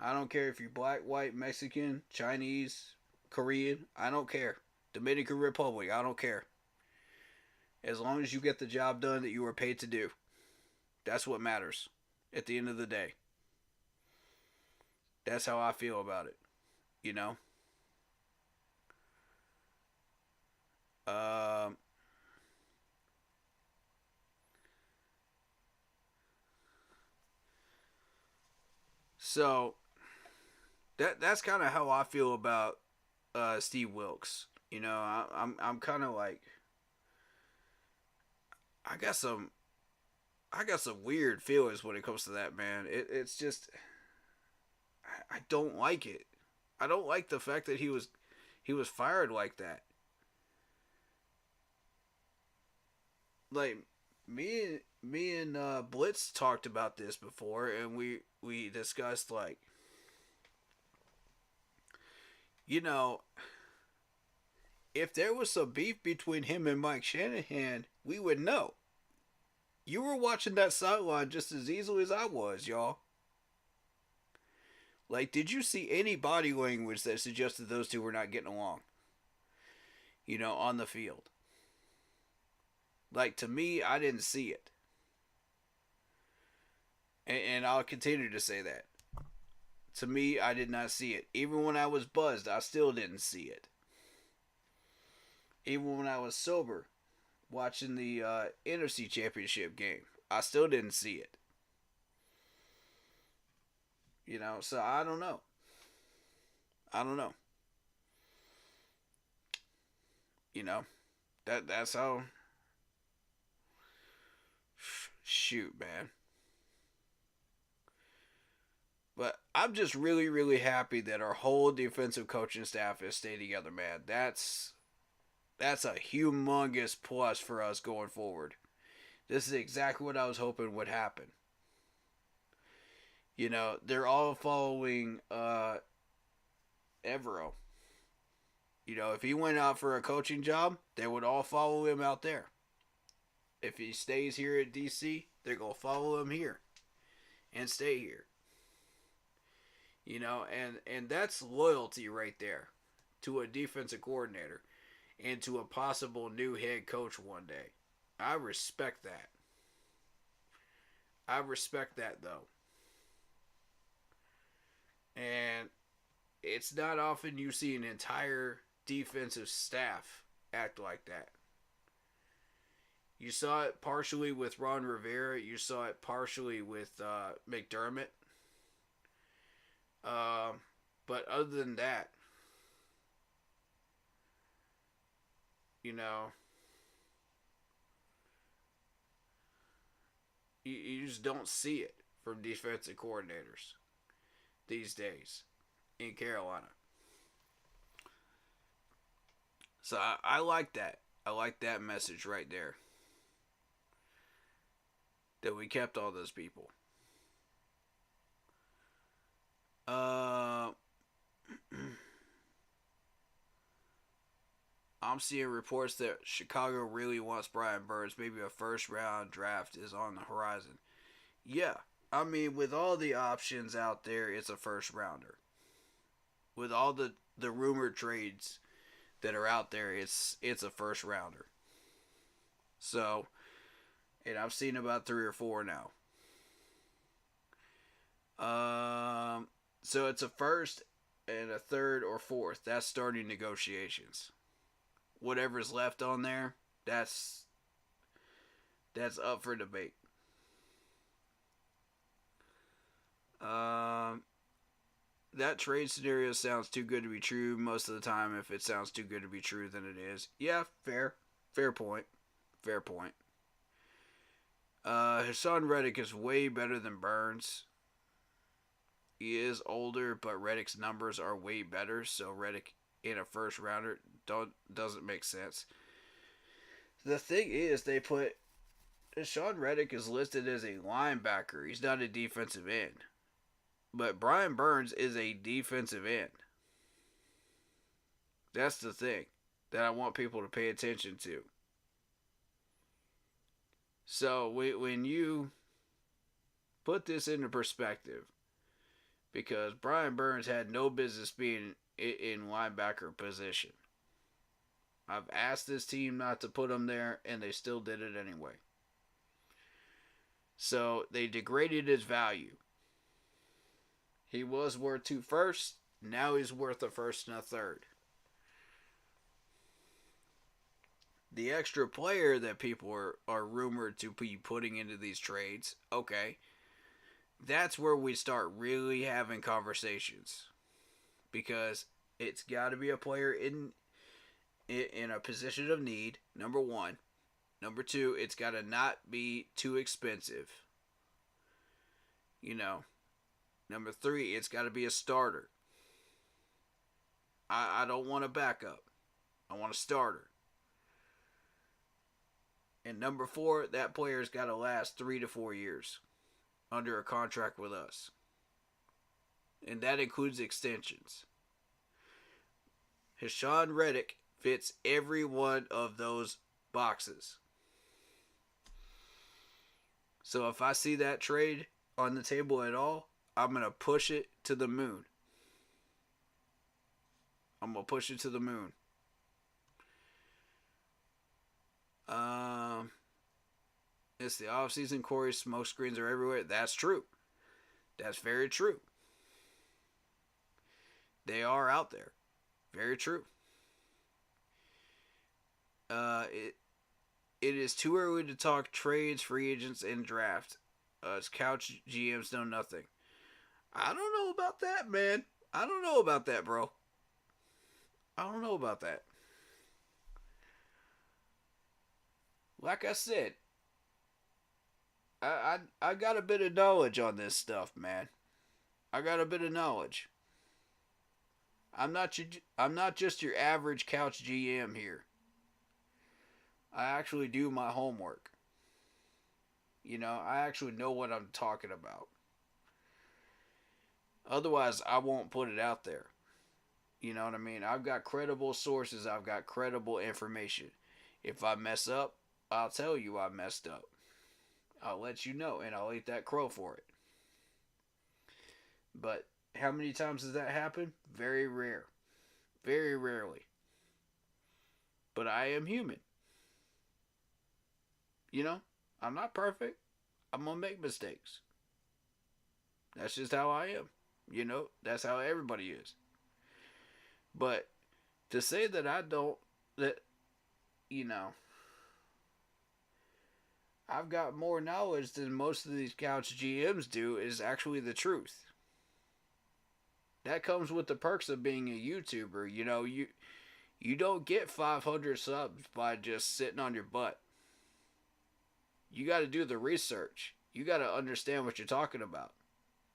I don't care if you're black, white, Mexican, Chinese, Korean. I don't care. Dominican Republic. I don't care. As long as you get the job done that you were paid to do. That's what matters at the end of the day. That's how I feel about it. You know? So that's kind of how I feel about Steve Wilkes. You know, I'm kind of like I got some weird feelings when it comes to that, man. It's just I don't like it. I don't like the fact that he was fired like that. Like me and Blitz talked about this before, and we discussed, like, you know, if there was some beef between him and Mike Shanahan, we would know. You were watching that sideline just as easily as I was, y'all. Like, did you see any body language that suggested those two were not getting along? You know, on the field. Like, to me, I didn't see it. And I'll continue to say that. To me, I did not see it. Even when I was buzzed, I still didn't see it. Even when I was sober, watching the NFC Championship game, I still didn't see it. You know, so I don't know. I don't know. You know, that's how. Shoot, man. But I'm just really, really happy that our whole defensive coaching staff has stayed together, man. That's a humongous plus for us going forward. This is exactly what I was hoping would happen. You know, they're all following Evero. You know, if he went out for a coaching job, they would all follow him out there. If he stays here at DC, they're going to follow him here. and stay here. And that's loyalty right there to a defensive coordinator and to a possible new head coach one day. I respect that. I respect that though. And it's not often you see an entire defensive staff act like that. You saw it partially with Ron Rivera. You saw it partially with McDermott. But other than that, you know, you just don't see it from defensive coordinators these days in Carolina. So I like that. I like that message right there. That we kept all those people. Uh, I'm seeing reports that Chicago really wants Brian Burns. Maybe a first round draft is on the horizon. Yeah, I mean, with all the options out there, it's a first rounder. With all the rumored trades that are out there, it's a first rounder. So, and I've seen about 3 or 4 now. So it's a first and a third or fourth. That's starting negotiations. Whatever's left on there, that's up for debate. Um, that trade scenario sounds too good to be true. Most of the time, if it sounds too good to be true, then it is. Yeah, fair point, fair point. Hassan Reddick is way better than Burns. He is older, but Reddick's numbers are way better. So Reddick in a first rounder doesn't make sense. The thing is, they put Sean Reddick is listed as a linebacker. He's not a defensive end. But Brian Burns is a defensive end. That's the thing that I want people to pay attention to. So when you put this into perspective, because Brian Burns had no business being in linebacker position. I've asked this team not to put him there, and they still did it anyway. So they degraded his value. He was worth 2 firsts. Now he's worth a first and a third. The extra player that people are rumored to be putting into these trades, okay, that's where we start really having conversations. Because it's got to be a player in a position of need, number one. Number two, it's got to not be too expensive. Number three, it's got to be a starter. I don't want a backup. I want a starter. And number four, that player's got to last 3 to 4 years under a contract with us. And that includes extensions. Hashan Reddick fits every one of those boxes. So if I see that trade on the table at all, I'm going to push it to the moon. I'm going to push it to the moon. It's the offseason. Corey, smoke screens are everywhere. That's true. That's very true. They are out there. Very true. It is too early to talk trades, free agents, and draft. As couch GMs know nothing. I don't know about that, man. I don't know about that, bro. I don't know about that. Like I said, I got a bit of knowledge on this stuff, man. I got a bit of knowledge. I'm not just your average couch GM here. I actually do my homework. I actually know what I'm talking about. Otherwise, I won't put it out there. You know what I mean? I've got credible sources. I've got credible information. If I mess up, I'll tell you I messed up. I'll let you know, and I'll eat that crow for it. But how many times does that happen? Very rare. Very rarely. But I am human. You know, I'm not perfect. I'm going to make mistakes. That's just how I am. You know, that's how everybody is. But to say that I don't, that, you know, I've got more knowledge than most of these couch GMs do is actually the truth. That comes with the perks of being a YouTuber. You know, you don't get 500 subs by just sitting on your butt. You got to do the research. You got to understand what you're talking about.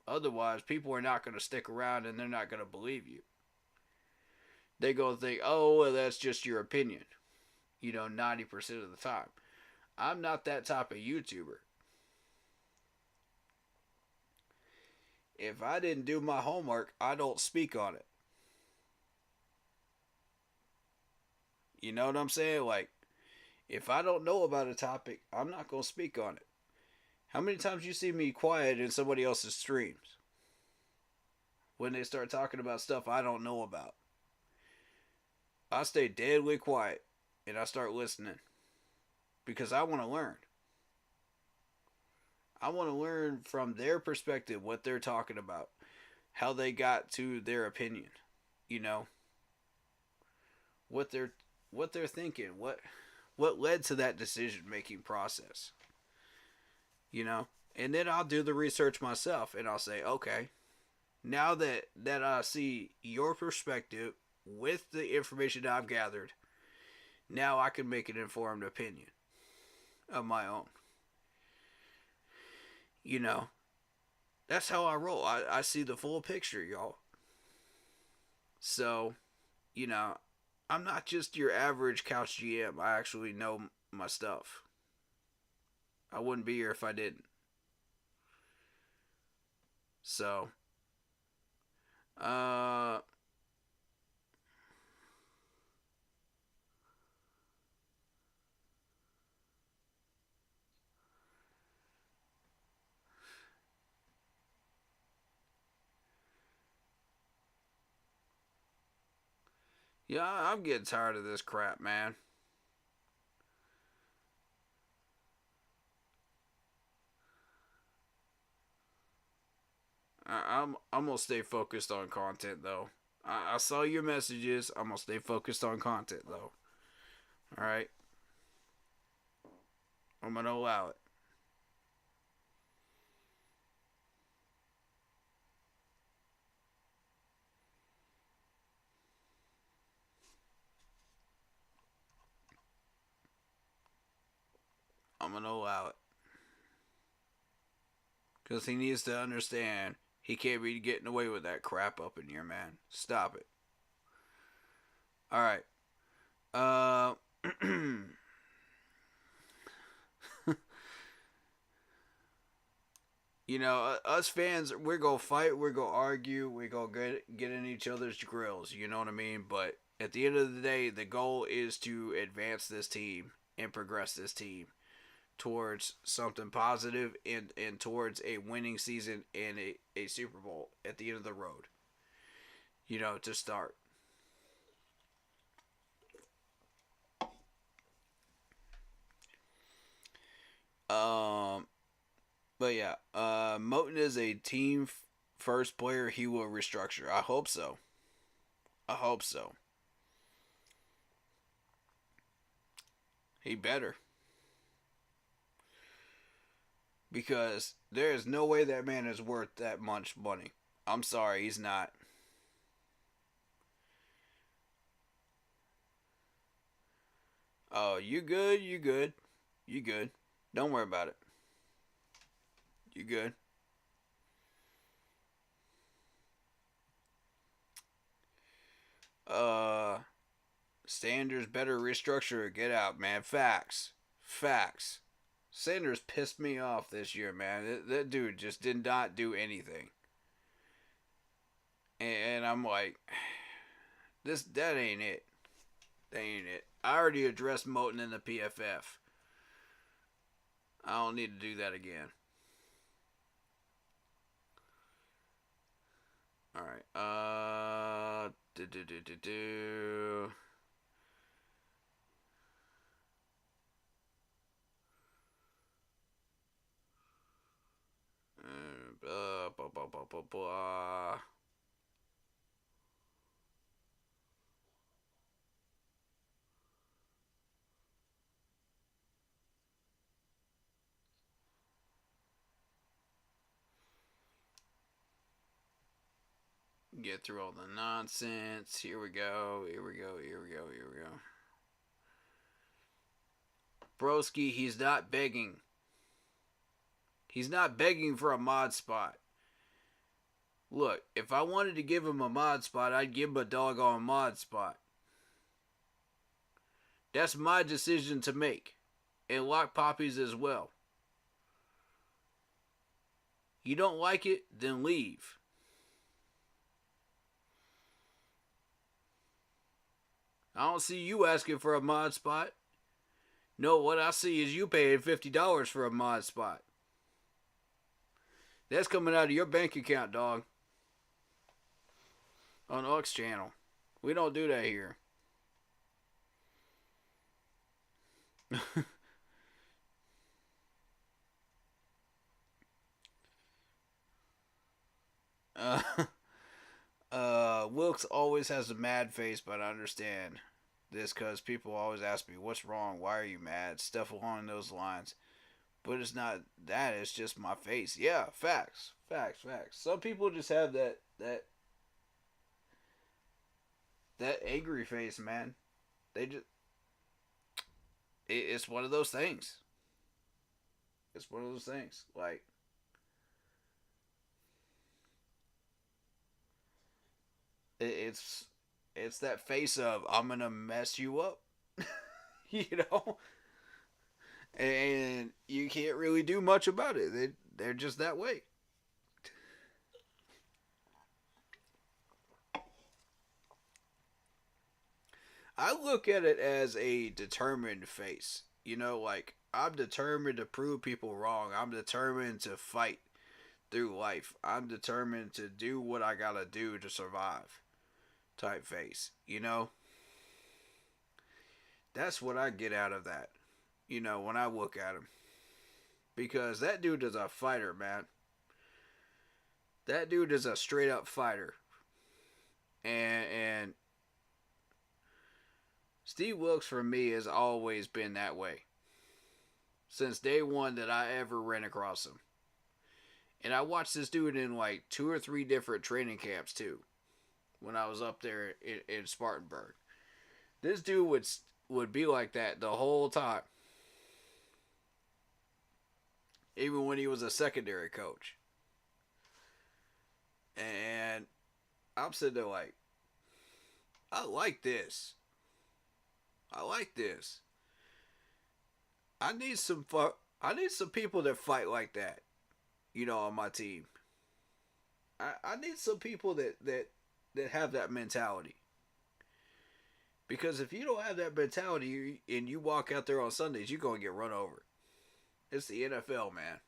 Otherwise, people are not going to stick around and they're not going to believe you. They go think, oh, well, that's just your opinion. 90% of the time. I'm not that type of YouTuber. If I didn't do my homework, I don't speak on it. You know what I'm saying? Like, if I don't know about a topic, I'm not going to speak on it. How many times you see me quiet in somebody else's streams when they start talking about stuff I don't know about? I stay deadly quiet and I start listening because I want to learn. I want to learn from their perspective what they're talking about, how they got to their opinion, you know, what they're thinking, what led to that decision making process, you know. And then I'll do the research myself and I'll say, okay, now that I see your perspective with the information I've gathered, now I can make an informed opinion of my own. You know, that's how I roll. I see the full picture, y'all. So, you know, I'm not just your average couch GM. I actually know my stuff. I wouldn't be here if I didn't. So, uh, yeah, I'm getting tired of this crap, man. I'm gonna stay focused on content though. I saw your messages. I'm gonna stay focused on content though. All right, I'm gonna allow it. I'm gonna allow it because he needs to understand he can't be getting away with that crap up in here, man. Stop it. All right. Uh, us fans, we're gonna fight, we're gonna argue, we're gonna get in each other's grills. You know what I mean? But at the end of the day, the goal is to advance this team and progress this team towards something positive and towards a winning season and a Super Bowl at the end of the road. To start. Um, but yeah, Moten is a team first player. He will restructure. I hope so. I hope so. He better. Because there is no way that man is worth that much money. I'm sorry, he's not. Oh, you good? You good? You good? Don't worry about it. You good? Uh, Sanders better restructure or get out, man. Facts. Facts. Sanders pissed me off this year, man. That dude just did not do anything. And I'm like, that ain't it. That ain't it. I already addressed Moten in the PFF. I don't need to do that again. All right. Do do do do do. Blah, blah, blah, blah, blah. Get through all the nonsense. Here we go. Here we go. Here we go. Here we go. Broski, he's not begging. He's not begging for a mod spot. Look, if I wanted to give him a mod spot, I'd give him a doggone mod spot. That's my decision to make. And Lock Poppies as well. You don't like it, then leave. I don't see you asking for a mod spot. No, what I see is you paying $50 for a mod spot. That's coming out of your bank account, dog. On Ux channel. We don't do that here. uh, Wilkes always has a mad face, but I understand this because people always ask me, what's wrong? Why are you mad? Stuff along those lines. But it's not that, it's just my face. Yeah, facts. Facts, facts. Some people just have that angry face, man. They just it's one of those things. It's one of those things. Like it's it's that face of I'm gonna mess you up, you know, and you can't really do much about it. They're just that way. I look at it as a determined face. You know, like I'm determined to prove people wrong. I'm determined to fight through life. I'm determined to do what I gotta do to survive. Type face. You know, that's what I get out of that. You know, when I look at him, because that dude is a fighter, man. That dude is a straight up fighter, and Steve Wilkes for me has always been that way since day one that I ever ran across him. And I watched this dude in like 2 or 3 different training camps too. When I was up there in Spartanburg, this dude would be like that the whole time, even when he was a secondary coach. And I'm sitting there like, I like this. I like this. I need some I need some people that fight like that. You know, on my team. I need some people that have that mentality. Because if you don't have that mentality and you walk out there on Sundays, you're going to get run over. It's the NFL, man.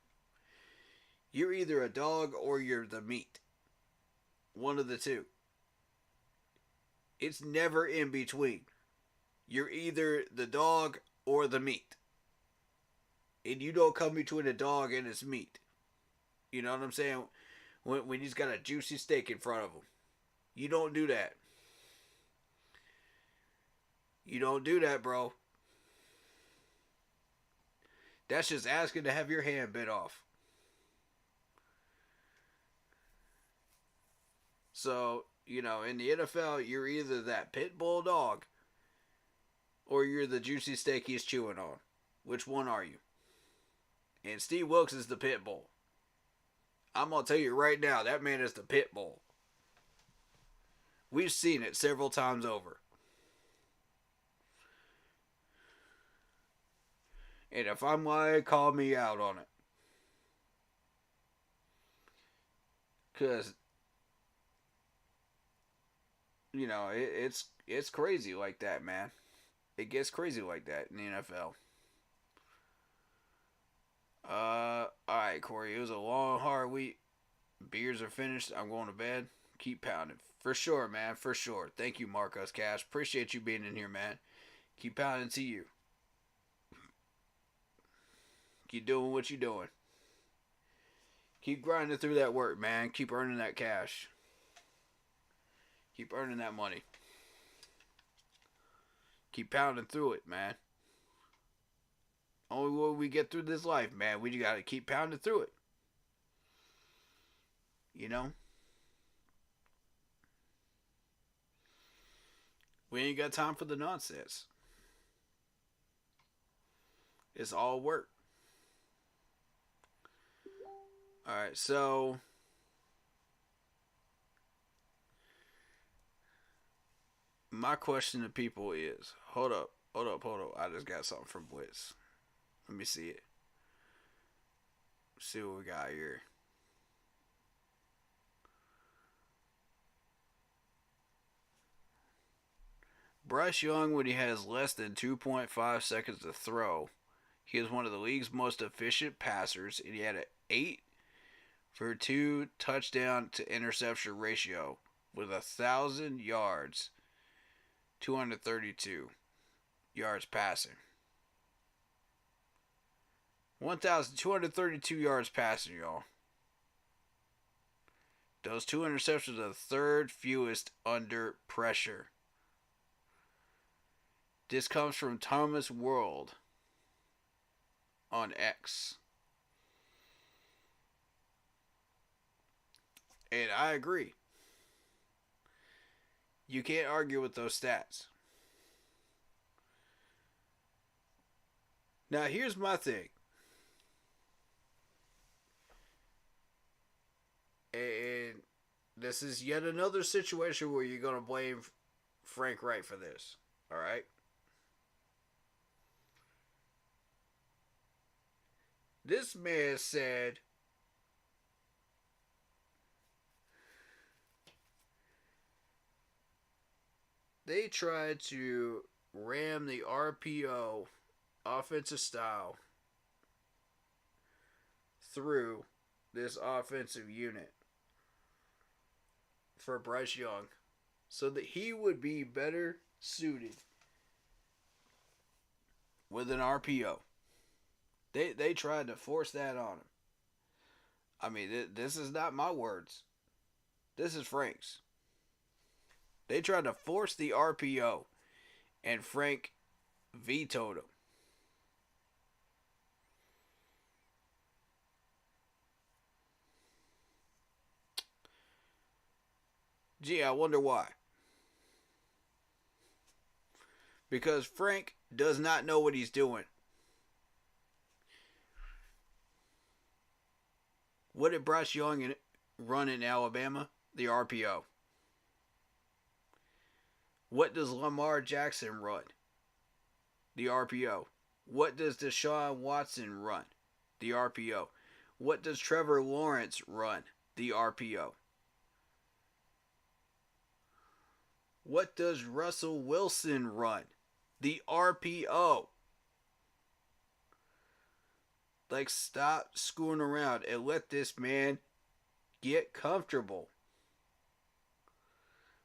You're either a dog or you're the meat. One of the two. It's never in between. You're either the dog or the meat. And you don't come between a dog and its meat. You know what I'm saying? When he's got a juicy steak in front of him. You don't do that. You don't do that, bro. That's just asking to have your hand bit off. So, you know, in the NFL, you're either that pit bull dog or you're the juicy steak he's chewing on. Which one are you? And Steve Wilkes is the pit bull. I'm going to tell you right now, that man is the pit bull. We've seen it several times over. And if I'm lying, call me out on it. Because, you know, it's crazy like that, man. It gets crazy like that in the NFL. Alright, Corey. It was a long, hard week. Beers are finished. I'm going to bed. Keep pounding. For sure, man. For sure. Thank you, Marcos Cash. Appreciate you being in here, man. Keep pounding to you. Keep doing what you're doing. Keep grinding through that work, man. Keep earning that cash. Keep earning that money. Keep pounding through it, man. Only way we get through this life, man. We just gotta keep pounding through it. You know? We ain't got time for the nonsense. It's all work. Alright, so my question to people is, hold up. I just got something from Blitz. Let me see it. See what we got here. Bryce Young, when he has less than 2.5 seconds to throw, he is one of the league's most efficient passers, and he had an 8 for 2 touchdown to interception ratio with 1,000 yards, 232 yards passing. 1,232 yards passing, y'all. Those 2 interceptions are the third fewest under pressure. This comes from Thomas World on X. And I agree. You can't argue with those stats. Now, here's my thing. And this is yet another situation where you're going to blame Frank Wright for this. All right? This man said they tried to ram the RPO offensive style through this offensive unit for Bryce Young so that he would be better suited with an RPO. They tried to force that on him. I mean, this is not my words. This is Frank's. They tried to force the RPO, and Frank vetoed him. Gee, I wonder why. Because Frank does not know what he's doing. What did Bryce Young run in Alabama? The RPO. What does Lamar Jackson run? The RPO. What does Deshaun Watson run? The RPO. What does Trevor Lawrence run? The RPO. What does Russell Wilson run? The RPO. Like, stop screwing around and let this man get comfortable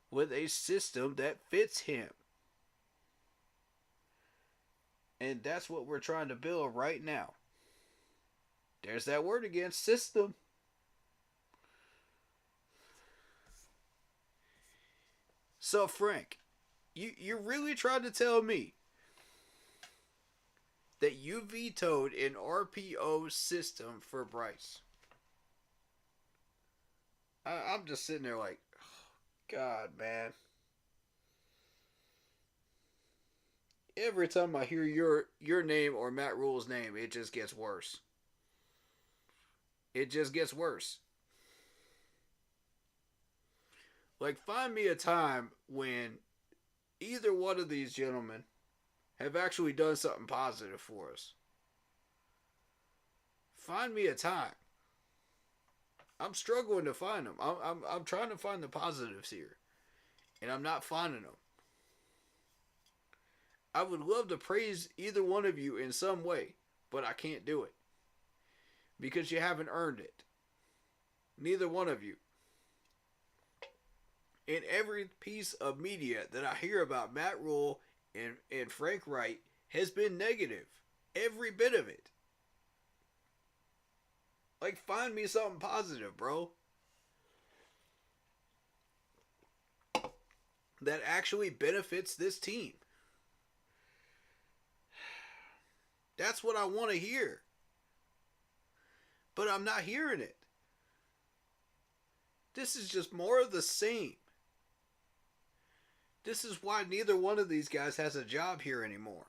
with a system that fits him. And that's what we're trying to build right now. There's that word again, system. So, Frank, you really tried to tell me that you vetoed an RPO system for Bryce. I'm just sitting there like, oh, God, man. Every time I hear your name or Matt Rule's name, it just gets worse. It just gets worse. Like, find me a time when either one of these gentlemen have actually done something positive for us. Find me a time. I'm struggling to find them. I'm trying to find the positives here, and I'm not finding them. I would love to praise either one of you in some way, but I can't do it because you haven't earned it. Neither one of you. In every piece of media that I hear about Matt Rule and Frank Wright has been negative. Every bit of it. Like, find me something positive, bro. That actually benefits this team. That's what I want to hear. But I'm not hearing it. This is just more of the same. This is why neither one of these guys has a job here anymore.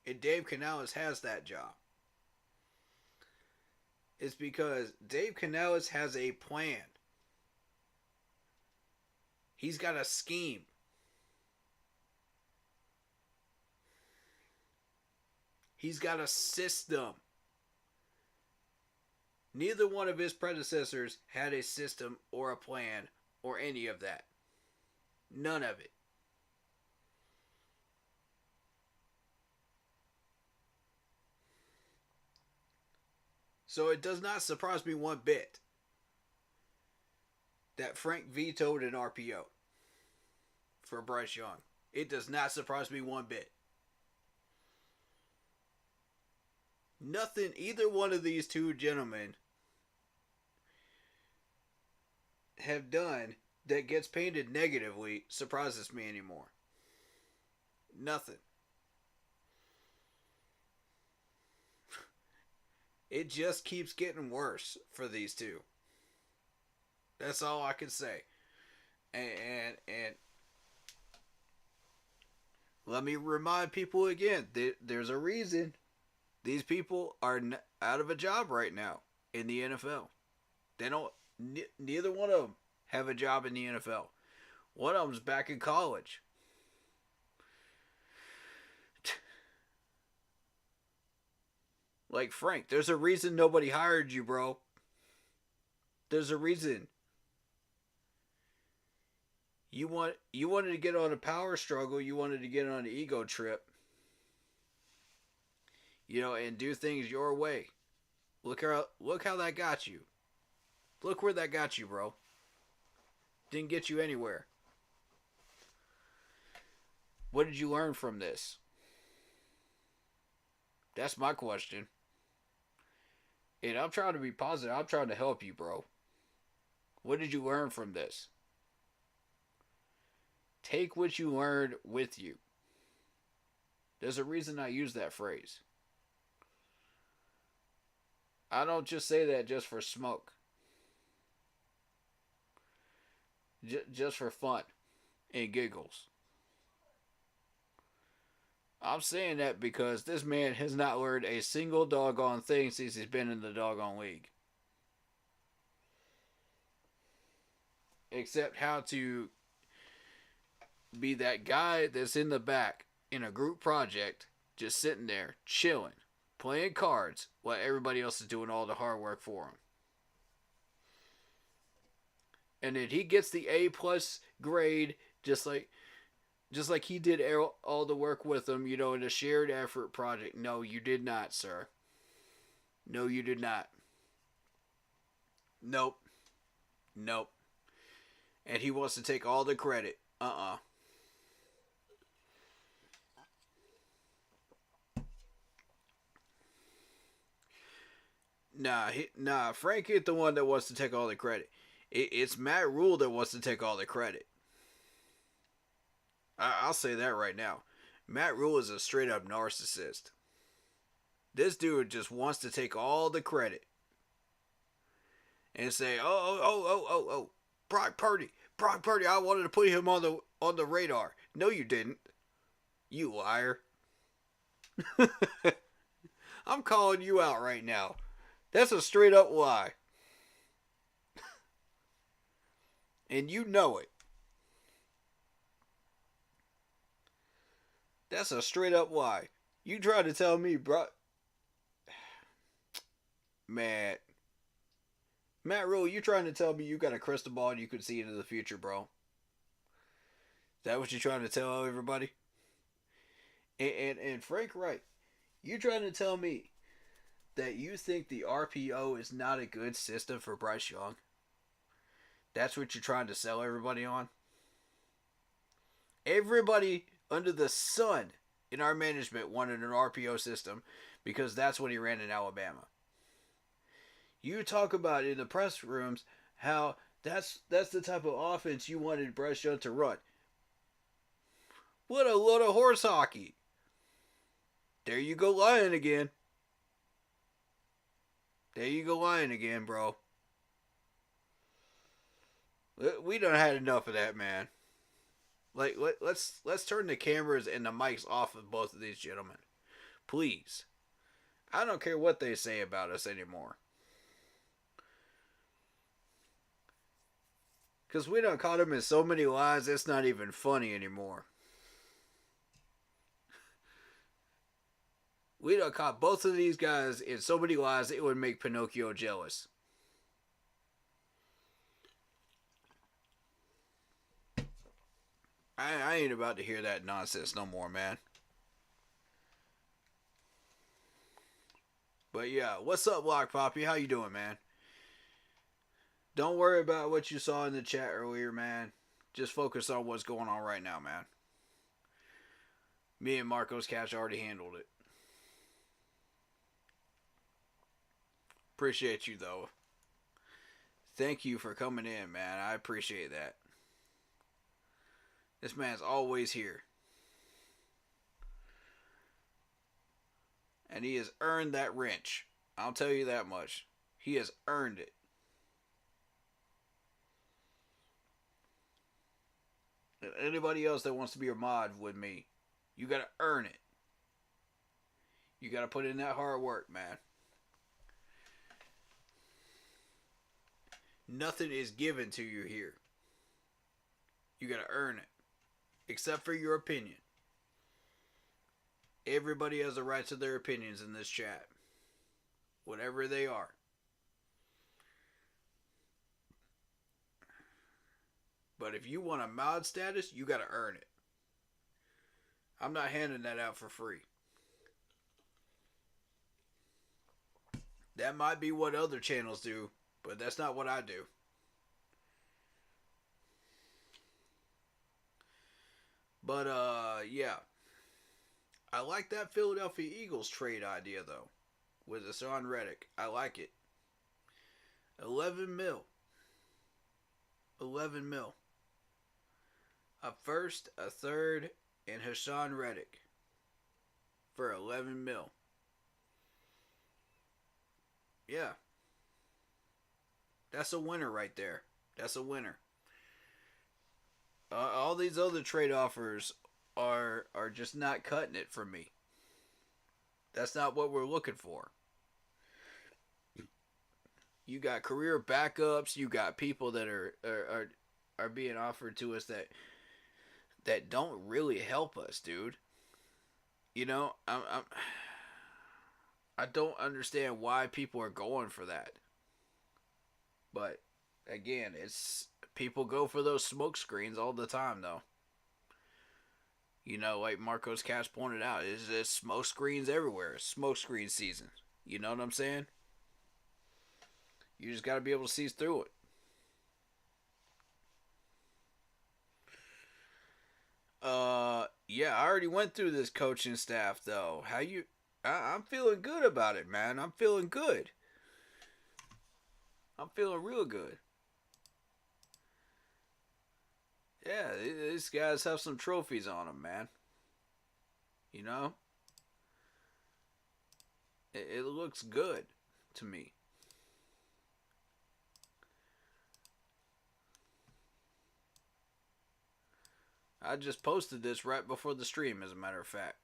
And Dave Canales has that job. It's because Dave Canales has a plan. He's got a scheme. He's got a system. Neither one of his predecessors had a system or a plan or any of that. None of it. So it does not surprise me one bit that Frank vetoed an RPO for Bryce Young. It does not surprise me one bit. Nothing either one of these two gentlemen have done that gets painted negatively surprises me anymore. Nothing. It just keeps getting worse for these two. That's all I can say. And let me remind people again, there's a reason these people are out of a job right now in the NFL. They don't. Neither one of them have a job in the NFL. One of them's back in college. Like Frank, there's a reason nobody hired you, bro. There's a reason. You wanted to get on a power struggle. You wanted to get on an ego trip. And do things your way. Look how that got you. Look where that got you, bro. Didn't get you anywhere. What did you learn from this? That's my question. And I'm trying to be positive. I'm trying to help you, bro. What did you learn from this? Take what you learned with you. There's a reason I use that phrase. I don't just say that just for smoke. Just for fun and giggles. I'm saying that because this man has not learned a single doggone thing since he's been in the doggone league. Except how to be that guy that's in the back in a group project, just sitting there, chilling, playing cards, while everybody else is doing all the hard work for him. And then he gets the A+ grade, just like he did all the work with them, in a shared effort project. No, you did not, sir. No, you did not. Nope. And he wants to take all the credit. Nah. Frank ain't the one that wants to take all the credit. It's Matt Rule that wants to take all the credit. I'll say that right now. Matt Rule is a straight up narcissist. This dude just wants to take all the credit and say, oh, Brock Purdy, I wanted to put him on the radar. No, you didn't. You liar. I'm calling you out right now. That's a straight up lie. And you know it. That's a straight up lie. You tried to tell me, bro. Matt Rule, you trying to tell me you got a crystal ball and you could see into the future, bro? Is that what you're trying to tell everybody? And Frank Wright, you trying to tell me that you think the RPO is not a good system for Bryce Young? That's what you're trying to sell everybody on? Everybody under the sun in our management wanted an RPO system because that's what he ran in Alabama. You talk about in the press rooms how that's the type of offense you wanted Bryce Young to run. What a load of horse hockey. There you go lying again. There you go lying again, bro. We done had enough of that, man. Like let's turn the cameras and the mics off of both of these gentlemen, please. I don't care what they say about us anymore, cause we done caught them in so many lies. It's not even funny anymore. We done caught both of these guys in so many lies it would make Pinocchio jealous. I ain't about to hear that nonsense no more, man. But yeah, what's up, Lock Poppy? How you doing, man? Don't worry about what you saw in the chat earlier, man. Just focus on what's going on right now, man. Me and Marco's Cash already handled it. Appreciate you, though. Thank you for coming in, man. I appreciate that. This man's always here. And he has earned that wrench. I'll tell you that much. He has earned it. Anybody else that wants to be a mod with me, you gotta earn it. You gotta put in that hard work, man. Nothing is given to you here. You gotta earn it. Except for your opinion. Everybody has a right to their opinions in this chat. Whatever they are. But if you want a mod status, you gotta earn it. I'm not handing that out for free. That might be what other channels do, but that's not what I do. But, yeah. I like that Philadelphia Eagles trade idea, though. With Hassan Reddick. I like it. 11 mil. 11 mil. A first, a third, and Hassan Reddick. For 11 mil. Yeah. That's a winner right there. That's a winner. All these other trade offers are just not cutting it for me. That's not what we're looking for. You got career backups. You got people that are being offered to us that don't really help us, dude. You know, I don't understand why people are going for that. But again, it's people go for those smoke screens all the time, though. You know, like Marcos Cash pointed out, it's smoke screens everywhere. It's smoke screen season. You know what I'm saying? You just got to be able to see through it. Yeah, I already went through this coaching staff though. How you? I'm feeling good about it, man. I'm feeling good. I'm feeling real good. Yeah, these guys have some trophies on them, man. You know, it looks good to me. I just posted this right before the stream, as a matter of fact.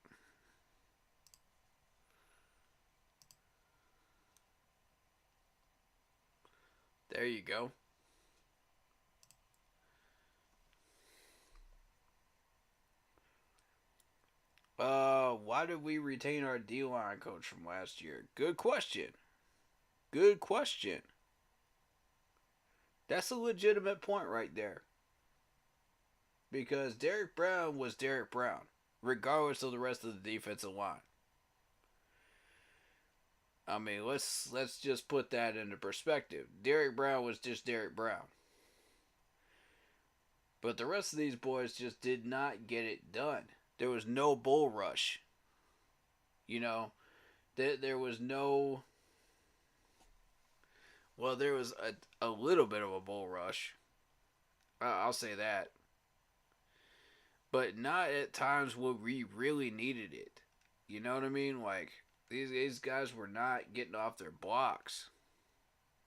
There you go. Why did we retain our D-line coach from last year? Good question. Good question. That's a legitimate point right there. Because Derek Brown was Derek Brown, regardless of the rest of the defensive line. I mean, let's just put that into perspective. Derek Brown was just Derek Brown. But the rest of these boys just did not get it done. There was no bull rush. You know, there was no. Well, there was a little bit of a bull rush. I'll say that. But not at times when we really needed it. You know what I mean? Like, these guys were not getting off their blocks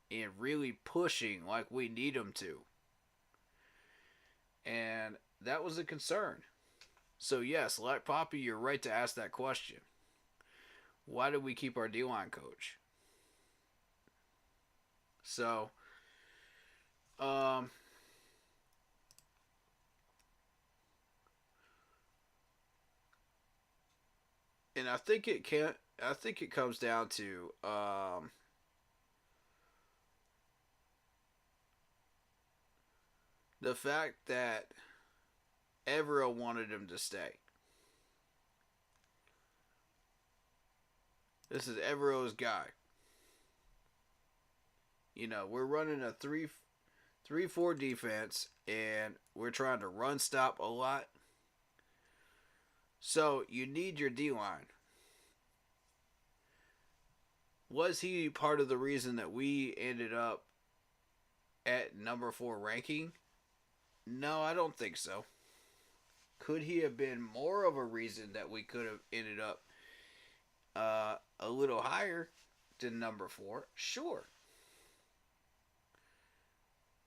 and really pushing like we need them to. And that was a concern. So, yes, like Poppy, you're right to ask that question. Why did we keep our D line coach? So, um, and I think it can. I think it comes down to the fact that Evero wanted him to stay. This is Evero's guy. You know, we're running a 3-4 defense, and we're trying to run stop a lot. So you need your D line. Was he part of the reason that we ended up at number 4 ranking? No, I don't think so. Could he have been more of a reason that we could have ended up a little higher than number 4? Sure.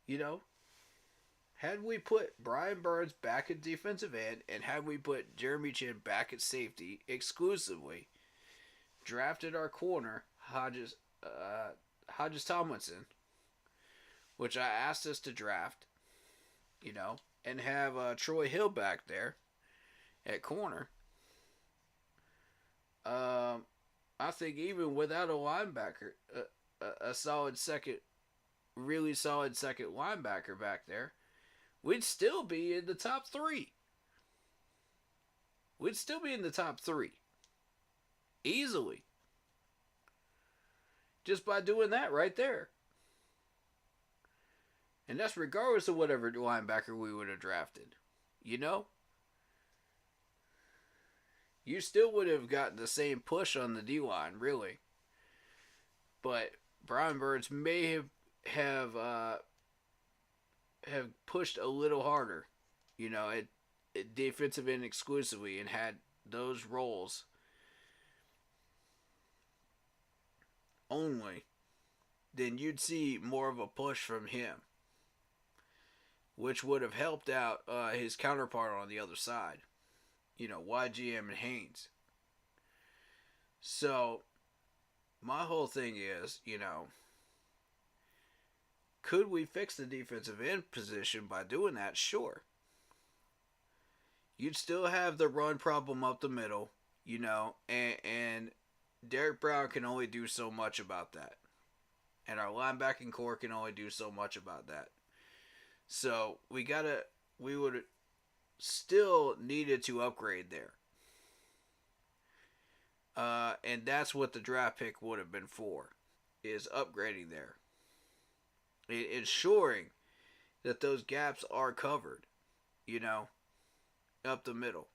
You know, had we put Brian Burns back at defensive end and had we put Jeremy Chin back at safety exclusively, drafted our corner, Hodges Tomlinson, which I asked us to draft, you know, and have Troy Hill back there at corner. I think even without a linebacker, a solid second, really solid second linebacker back there, we'd still be in the top 3. We'd still be in the top 3 easily, just by doing that right there. And that's regardless of whatever linebacker we would have drafted. You know? You still would have gotten the same push on the D line, really. But Brian Burns may have pushed a little harder, you know, at defensive end exclusively, and had those roles only, then you'd see more of a push from him, which would have helped out his counterpart on the other side, you know, YGM and Haynes. So, my whole thing is, you know, could we fix the defensive end position by doing that? Sure. You'd still have the run problem up the middle, you know, and Derek Brown can only do so much about that. And our linebacking core can only do so much about that. So we would still needed to upgrade there. And that's what the draft pick would have been for, is upgrading there. Ensuring that those gaps are covered, you know, up the middle.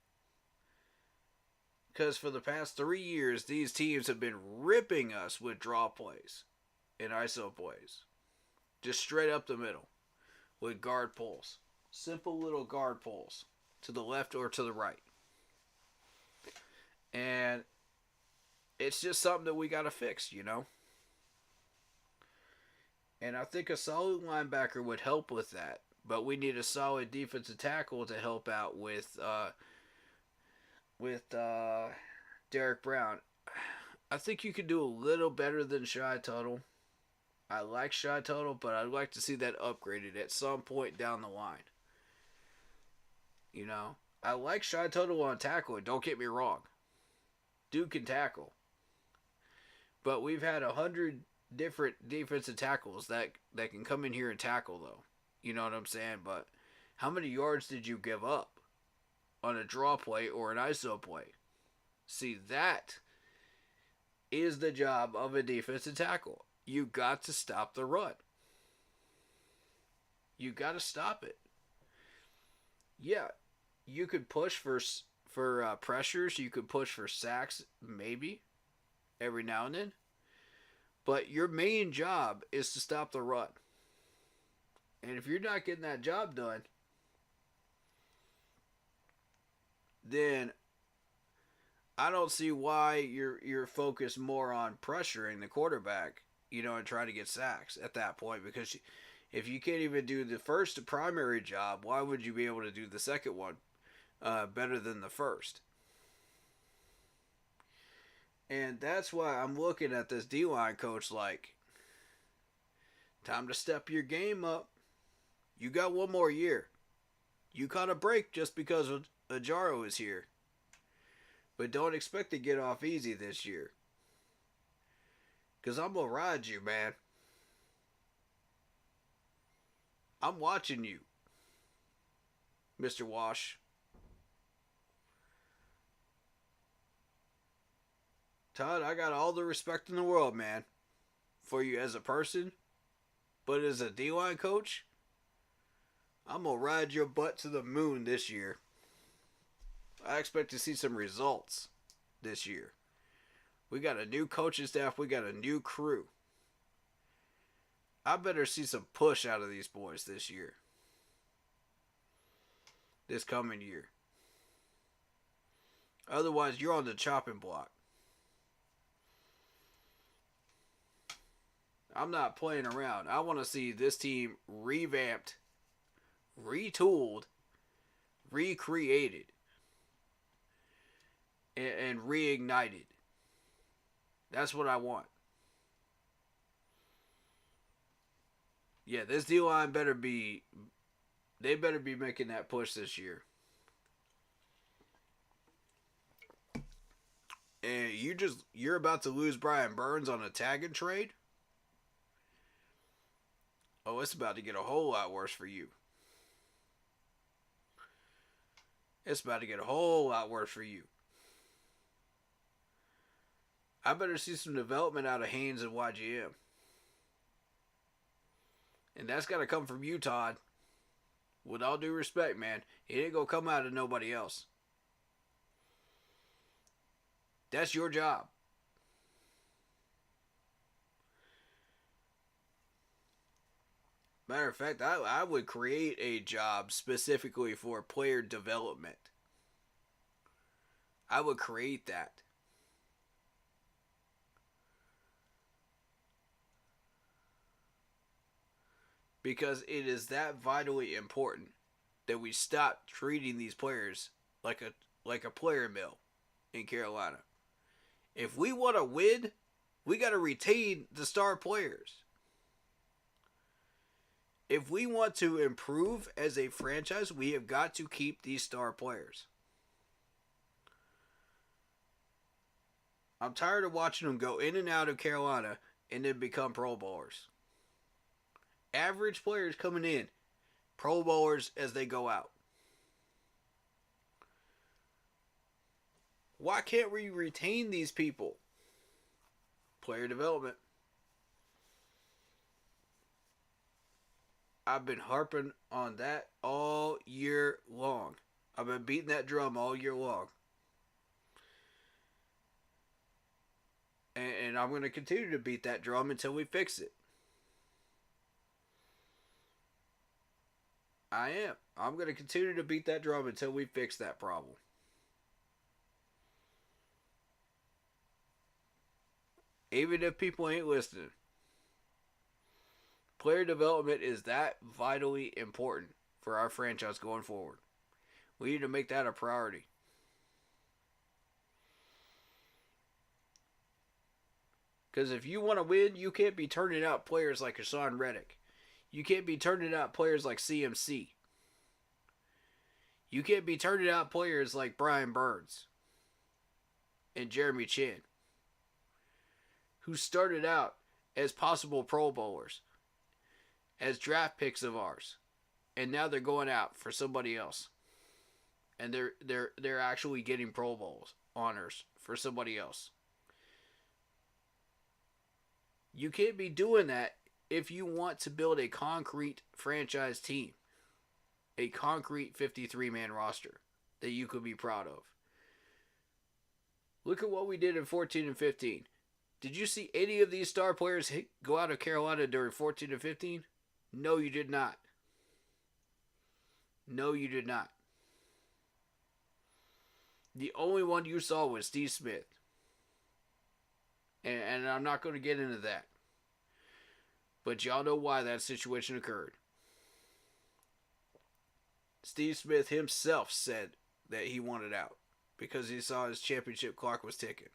Because for the past 3 years, these teams have been ripping us with draw plays and ISO plays. Just straight up the middle with guard pulls. Simple little guard pulls to the left or to the right. And it's just something that we got to fix, you know. And I think a solid linebacker would help with that. But we need a solid defensive tackle to help out with Derek Brown. I think you could do a little better than Shy Tuttle. I like Shy Tuttle, but I'd like to see that upgraded at some point down the line. You know, I like Shy Tuttle on tackling. Don't get me wrong. Dude can tackle. But we've had 100 different defensive tackles that can come in here and tackle, though. You know what I'm saying? But how many yards did you give up on a draw play or an ISO play? See, that is the job of a defensive tackle. You got to stop the run. You got to stop it. Yeah, you could push for pressures. You could push for sacks, maybe every now and then. But your main job is to stop the run. And if you're not getting that job done, then I don't see why you're focused more on pressuring the quarterback, and trying to get sacks at that point. Because if you can't even do the first primary job, why would you be able to do the second one better than the first? And that's why I'm looking at this D line coach like, time to step your game up. You got one more year. You caught a break just because Ajaro is here. But don't expect to get off easy this year. Because I'm going to ride you, man. I'm watching you, Mr. Wash. Todd, I got all the respect in the world, man, for you as a person. But as a D-line coach, I'm going to ride your butt to the moon this year. I expect to see some results this year. We got a new coaching staff. We got a new crew. I better see some push out of these boys this year. This coming year. Otherwise, you're on the chopping block. I'm not playing around. I want to see this team revamped, retooled, recreated, and reignited. That's what I want. Yeah, this D line better be. They better be making that push this year. And you're about to lose Brian Burns on a tag and trade. Oh, it's about to get a whole lot worse for you. It's about to get a whole lot worse for you. I better see some development out of Haynes and YGM. And that's got to come from you, Todd. With all due respect, man, it ain't going to come out of nobody else. That's your job. Matter of fact, I would create a job specifically for player development. I would create that. Because it is that vitally important that we stop treating these players like a player mill in Carolina. If we want to win, we got to retain the star players. If we want to improve as a franchise, we have got to keep these star players. I'm tired of watching them go in and out of Carolina and then become Pro Bowlers. Average players coming in, Pro Bowlers as they go out. Why can't we retain these people? Player development. I've been harping on that all year long. I've been beating that drum all year long. And I'm going to continue to beat that drum until we fix it. I am. I'm going to continue to beat that drum until we fix that problem. Even if people ain't listening. Player development is that vitally important for our franchise going forward. We need to make that a priority. Because if you want to win, you can't be turning out players like Hassan Reddick. You can't be turning out players like CMC. You can't be turning out players like Brian Burns and Jeremy Chin, who started out as possible Pro Bowlers, as draft picks of ours, and now they're going out for somebody else, and they're actually getting Pro Bowls honors for somebody else. You can't be doing that if you want to build a concrete franchise team. a concrete 53-man roster that you could be proud of. Look at what we did in 14 and 15. Did you see any of these star players go out of Carolina during 14 and 15? No, you did not. No, you did not. The only one you saw was Steve Smith. And I'm not going to get into that. But y'all know why that situation occurred. Steve Smith himself said that he wanted out because he saw his championship clock was ticking.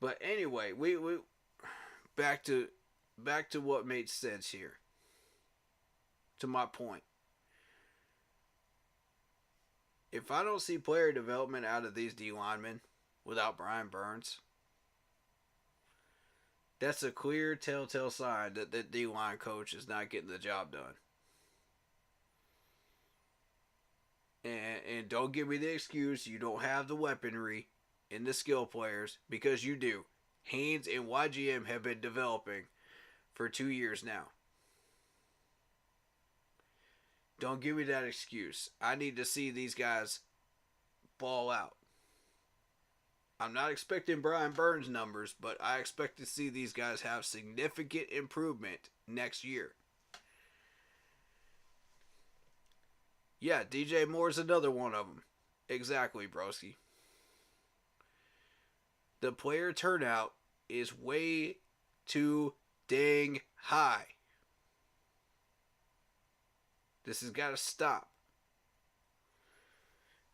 But anyway, we back to what made sense here. To my point. If I don't see player development out of these D linemen without Brian Burns, that's a clear telltale sign that the D line coach is not getting the job done. And don't give me the excuse you don't have the weaponry in the skill players, because you do. Haynes and YGM have been developing for 2 years now. Don't give me that excuse. I need to see these guys ball out. I'm not expecting Brian Burns numbers, but I expect to see these guys have significant improvement next year. Yeah, DJ Moore's another one of them. Exactly, broski. The player turnout is way too dang high. This has got to stop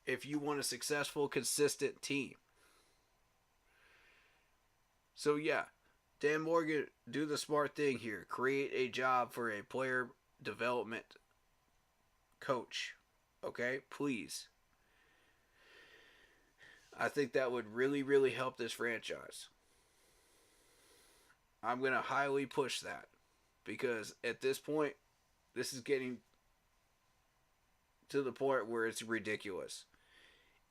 if you want a successful, consistent team. So yeah, Dan Morgan, do the smart thing here. Create a job for a player development coach. Okay? Please. I think that would really, really help this franchise. I'm going to highly push that. Because at this point, this is getting to the point where it's ridiculous.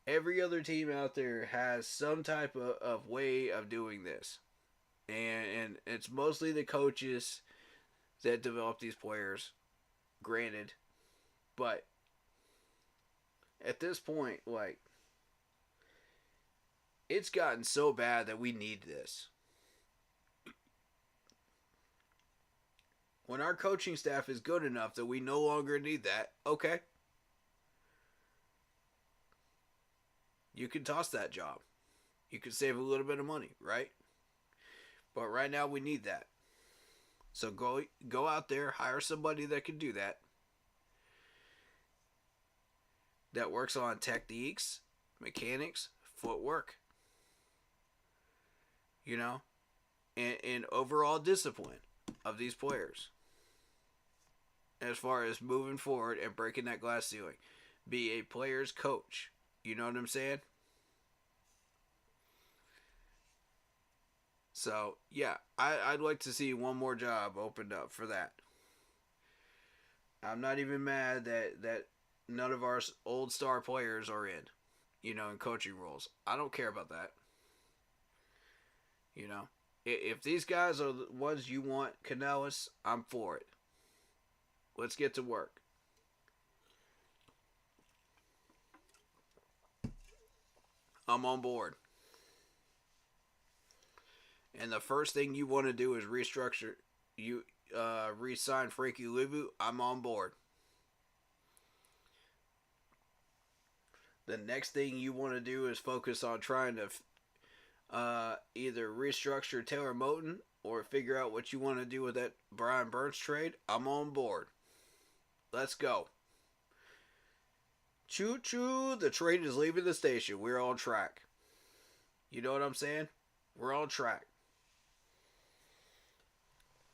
Every other team out there has some type of way of doing this. And it's mostly the coaches that develop these players. Granted. But at this point, like, it's gotten so bad that we need this. When our coaching staff is good enough that we no longer need that, okay. You can toss that job. You can save a little bit of money, right? But right now we need that. So go out there, hire somebody that can do that. That works on techniques, mechanics, footwork. You know? And overall discipline of these players. As far as moving forward and breaking that glass ceiling. Be a player's coach. You know what I'm saying? So, yeah, I'd like to see one more job opened up for that. I'm not even mad that none of our old star players are in coaching roles. I don't care about that. You know, if these guys are the ones you want, Canellis, I'm for it. Let's get to work. I'm on board. And the first thing you want to do is restructure. You re-sign Frankie Luvu. I'm on board. The next thing you want to do is focus on trying to either restructure Taylor Moton or figure out what you want to do with that Brian Burns trade. I'm on board. Let's go. Choo choo, the train is leaving the station. We're on track. You know what I'm saying? We're on track.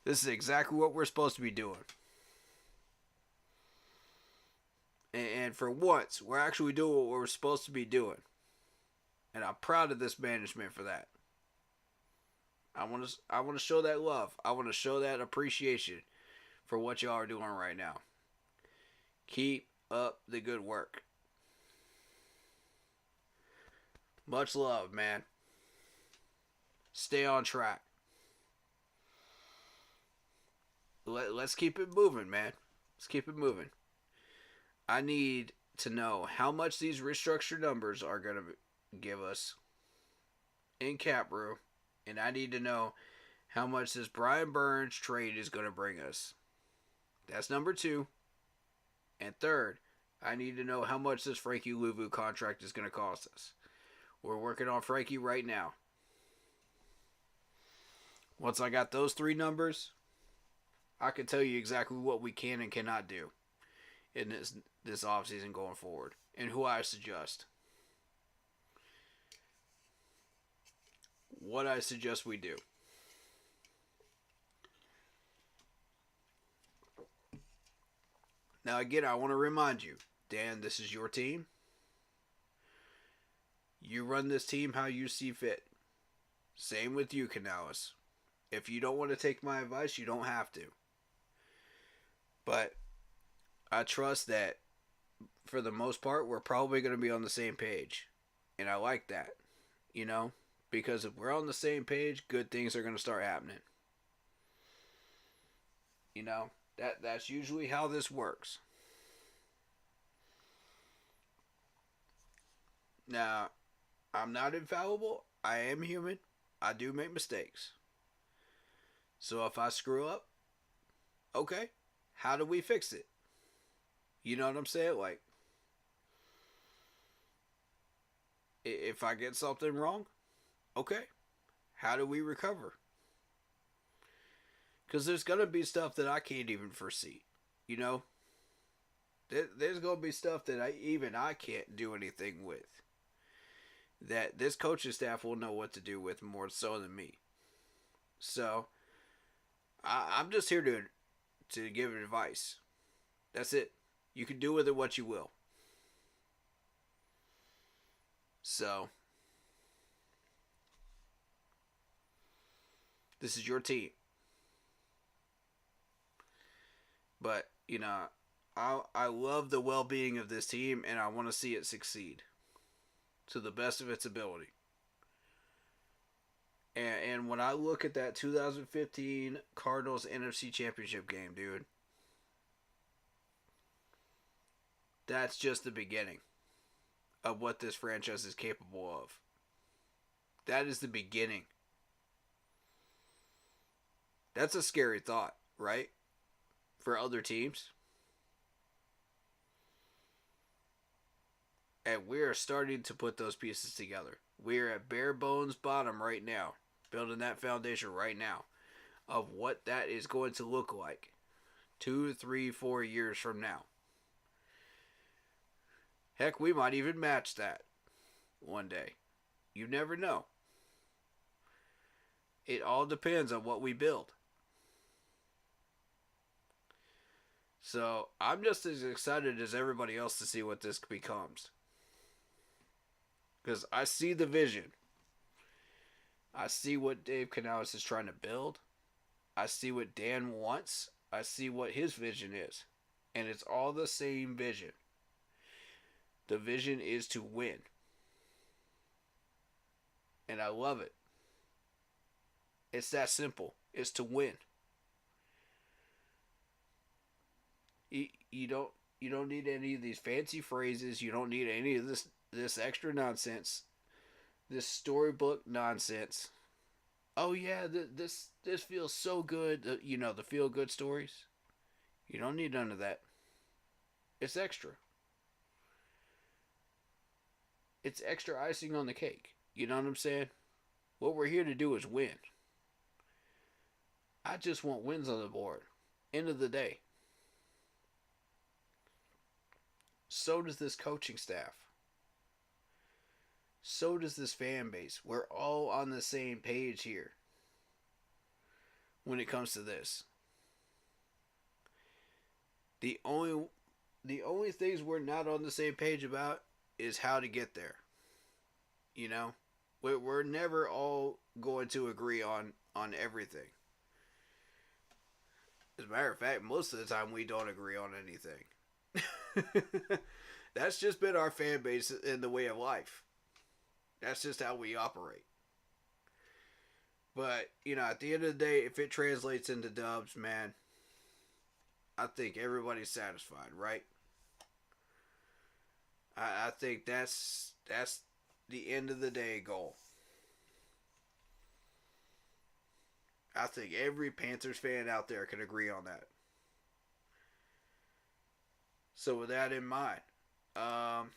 This is exactly what we're supposed to be doing. And for once, we're actually doing what we're supposed to be doing. And I'm proud of this management for that. I want to show that love. I want to show that appreciation for what y'all are doing right now. Keep up the good work. Much love, man. Stay on track. Let's keep it moving, man. Let's keep it moving. I need to know how much these restructured numbers are going to give us in cap room, and I need to know how much this Brian Burns trade is going to bring us. That's number two. And third, I need to know how much this Frankie Louvu contract is going to cost us. We're working on Frankie right now. Once I got those three numbers, I can tell you exactly what we can and cannot do in this offseason going forward and who I suggest. What I suggest we do. Now, again, I want to remind you, Dan, this is your team. You run this team how you see fit. Same with you, Canales. If you don't want to take my advice, you don't have to. But I trust that for the most part, we're probably going to be on the same page. And I like that, you know, because if we're on the same page, good things are going to start happening. You know, that's usually how this works. Now, I'm not infallible. I am human. I do make mistakes. So if I screw up, okay, how do we fix it? You know what I'm saying? Like, if I get something wrong, okay, how do we recover? Because there's going to be stuff that I can't even foresee. You know? There's going to be stuff that I can't do anything with. That this coaching staff will know what to do with more so than me. So, I'm just here to give advice. That's it. You can do with it what you will. So, this is your team. But, you know, I love the well-being of this team, and I want to see it succeed to the best of its ability. And when I look at that 2015 Cardinals NFC Championship game, dude, that's just the beginning of what this franchise is capable of. That is the beginning. That's a scary thought, right? For other teams. And we are starting to put those pieces together. We are at bare bones bottom right now. Building that foundation right now. Of what that is going to look like 2, 3, 4 years from now. Heck, we might even match that one day. You never know. It all depends on what we build. So, I'm just as excited as everybody else to see what this becomes. Because I see the vision. I see what Dave Canales is trying to build. I see what Dan wants. I see what his vision is. And it's all the same vision. The vision is to win. And I love it. It's that simple. It's to win. You don't need any of these fancy phrases. You don't need any of this extra nonsense. This storybook nonsense. Oh yeah, this feels so good. You know, the feel good stories. You don't need none of that. It's extra. It's extra icing on the cake. You know what I'm saying? What we're here to do is win. I just want wins on the board. End of the day. So does this coaching staff. So does this fan base. We're all on the same page here when it comes to this. The only things we're not on the same page about is how to get there. You know? We're never all going to agree on everything. As a matter of fact, most of the time we don't agree on anything. That's just been our fan base in the way of life. That's just how we operate. But, you know, at the end of the day, if it translates into dubs, man, I think everybody's satisfied, right? I think that's the end of the day goal. I think every Panthers fan out there can agree on that. So with that in mind, um,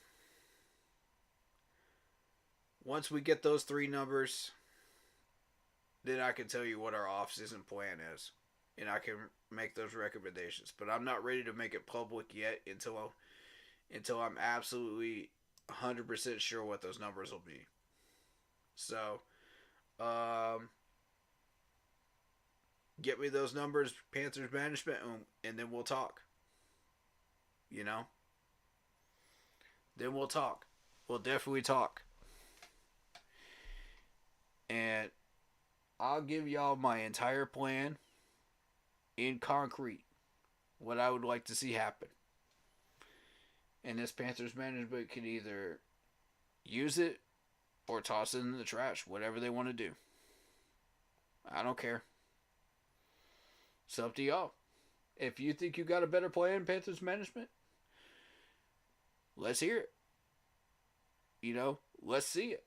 once we get those three numbers, then I can tell you what our off-season plan is, and I can make those recommendations. But I'm not ready to make it public yet until I'm absolutely 100% sure what those numbers will be. So, um, get me those numbers, Panthers management, and then we'll talk. You know, then we'll talk. We'll definitely talk. And I'll give y'all my entire plan in concrete, what I would like to see happen. And this Panthers management can either use it or toss it in the trash, whatever they want to do. I don't care. It's up to y'all. If you think you got a better plan, Panthers management, let's hear it. Let's see it.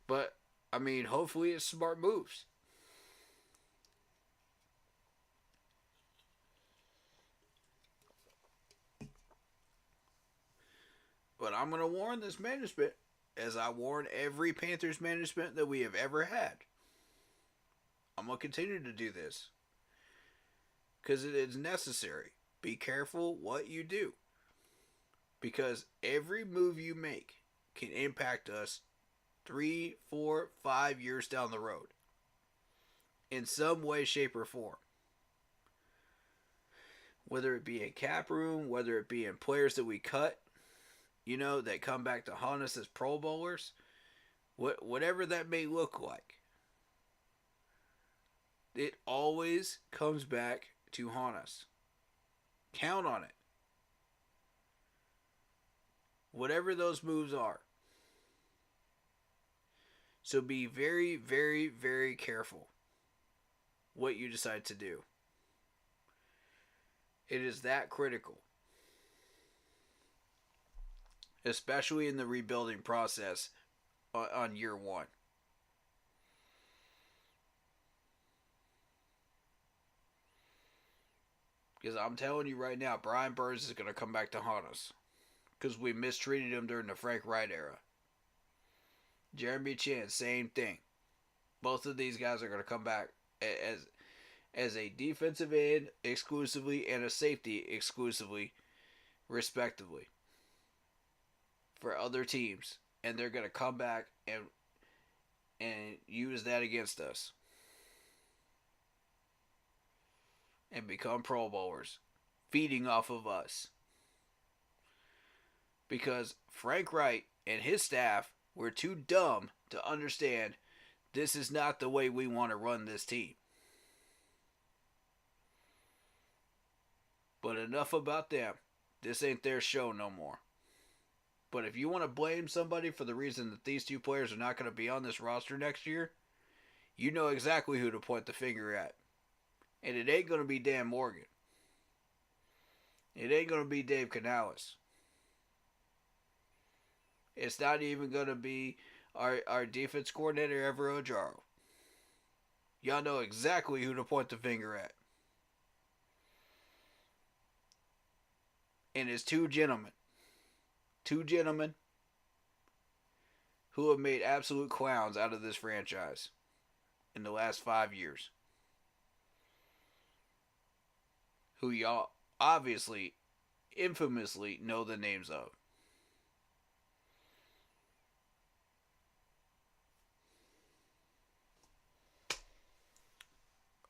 But, I mean, hopefully it's smart moves. But I'm going to warn this management, as I warn every Panthers management that we have ever had. I'm going to continue to do this. Because it is necessary. Be careful what you do. Because every move you make can impact us 3, 4, 5 years down the road. In some way, shape, or form. Whether it be in cap room, whether it be in players that we cut, that come back to haunt us as Pro Bowlers, whatever that may look like, it always comes back to haunt us. Count on it. Whatever those moves are. So be very, very, very careful what you decide to do. It is that critical. Especially in the rebuilding process on year one. Because I'm telling you right now, Brian Burns is going to come back to haunt us. Because we mistreated him during the Frank Wright era. Jeremy Chin, same thing. Both of these guys are going to come back as a defensive end exclusively and a safety exclusively, respectively, for other teams. And they're going to come back and use that against us. And become Pro Bowlers, feeding off of us. Because Frank Wright and his staff were too dumb to understand this is not the way we want to run this team. But enough about them. This ain't their show no more. But if you want to blame somebody for the reason that these two players are not going to be on this roster next year, you know exactly who to point the finger at. And it ain't going to be Dan Morgan. It ain't going to be Dave Canales. It's not even going to be our defense coordinator, Ever Ojaro. Y'all know exactly who to point the finger at. And it's two gentlemen. Two gentlemen who have made absolute clowns out of this franchise in the last 5 years. Who y'all obviously, infamously know the names of.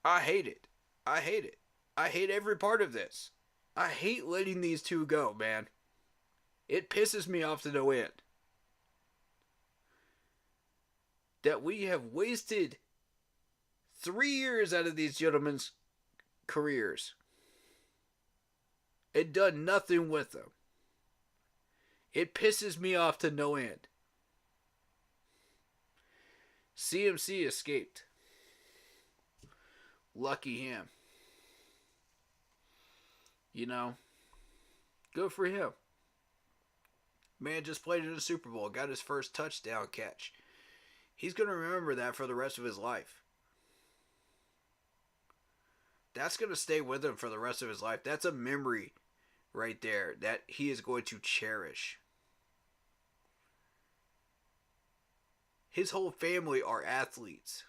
I hate it. I hate it. I hate every part of this. I hate letting these two go, man. It pisses me off to no end. That we have wasted 3 years out of these gentlemen's careers. And done nothing with them. It pisses me off to no end. CMC escaped. Lucky him. You know, good for him. Man just played in the Super Bowl, got his first touchdown catch. He's going to remember that for the rest of his life. That's going to stay with him for the rest of his life. That's a memory right there that he is going to cherish. His whole family are athletes.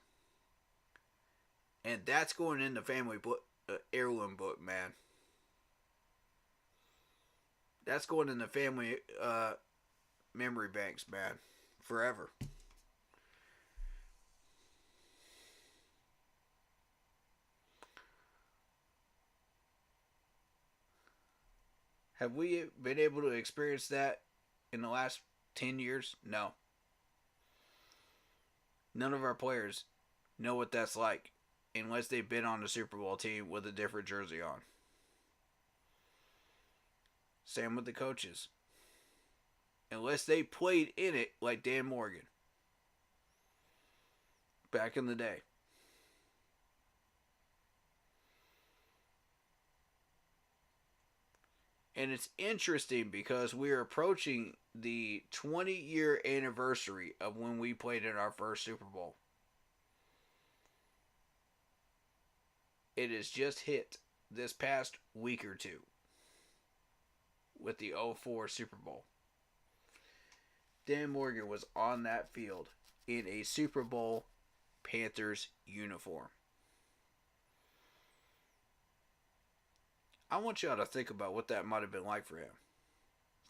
And that's going in the family book, heirloom book, man. That's going in the family memory banks, man. Forever. Have we been able to experience that in the last 10 years? No. None of our players know what that's like unless they've been on the Super Bowl team with a different jersey on. Same with the coaches. Unless they played in it like Dan Morgan back in the day. And it's interesting because we are approaching the 20-year anniversary of when we played in our first Super Bowl. It has just hit this past week or two with the 04 Super Bowl. Dan Morgan was on that field in a Super Bowl Panthers uniform. I want y'all to think about what that might have been like for him.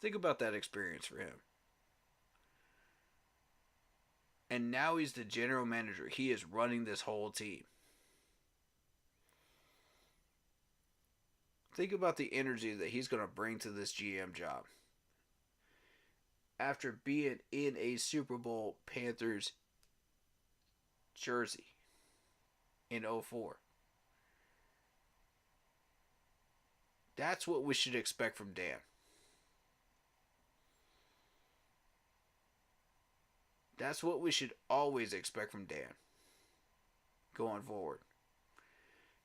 Think about that experience for him. And now he's the general manager. He is running this whole team. Think about the energy that he's going to bring to this GM job. After being in a Super Bowl Panthers jersey in 04. That's what we should expect from Dan. That's what we should always expect from Dan going forward.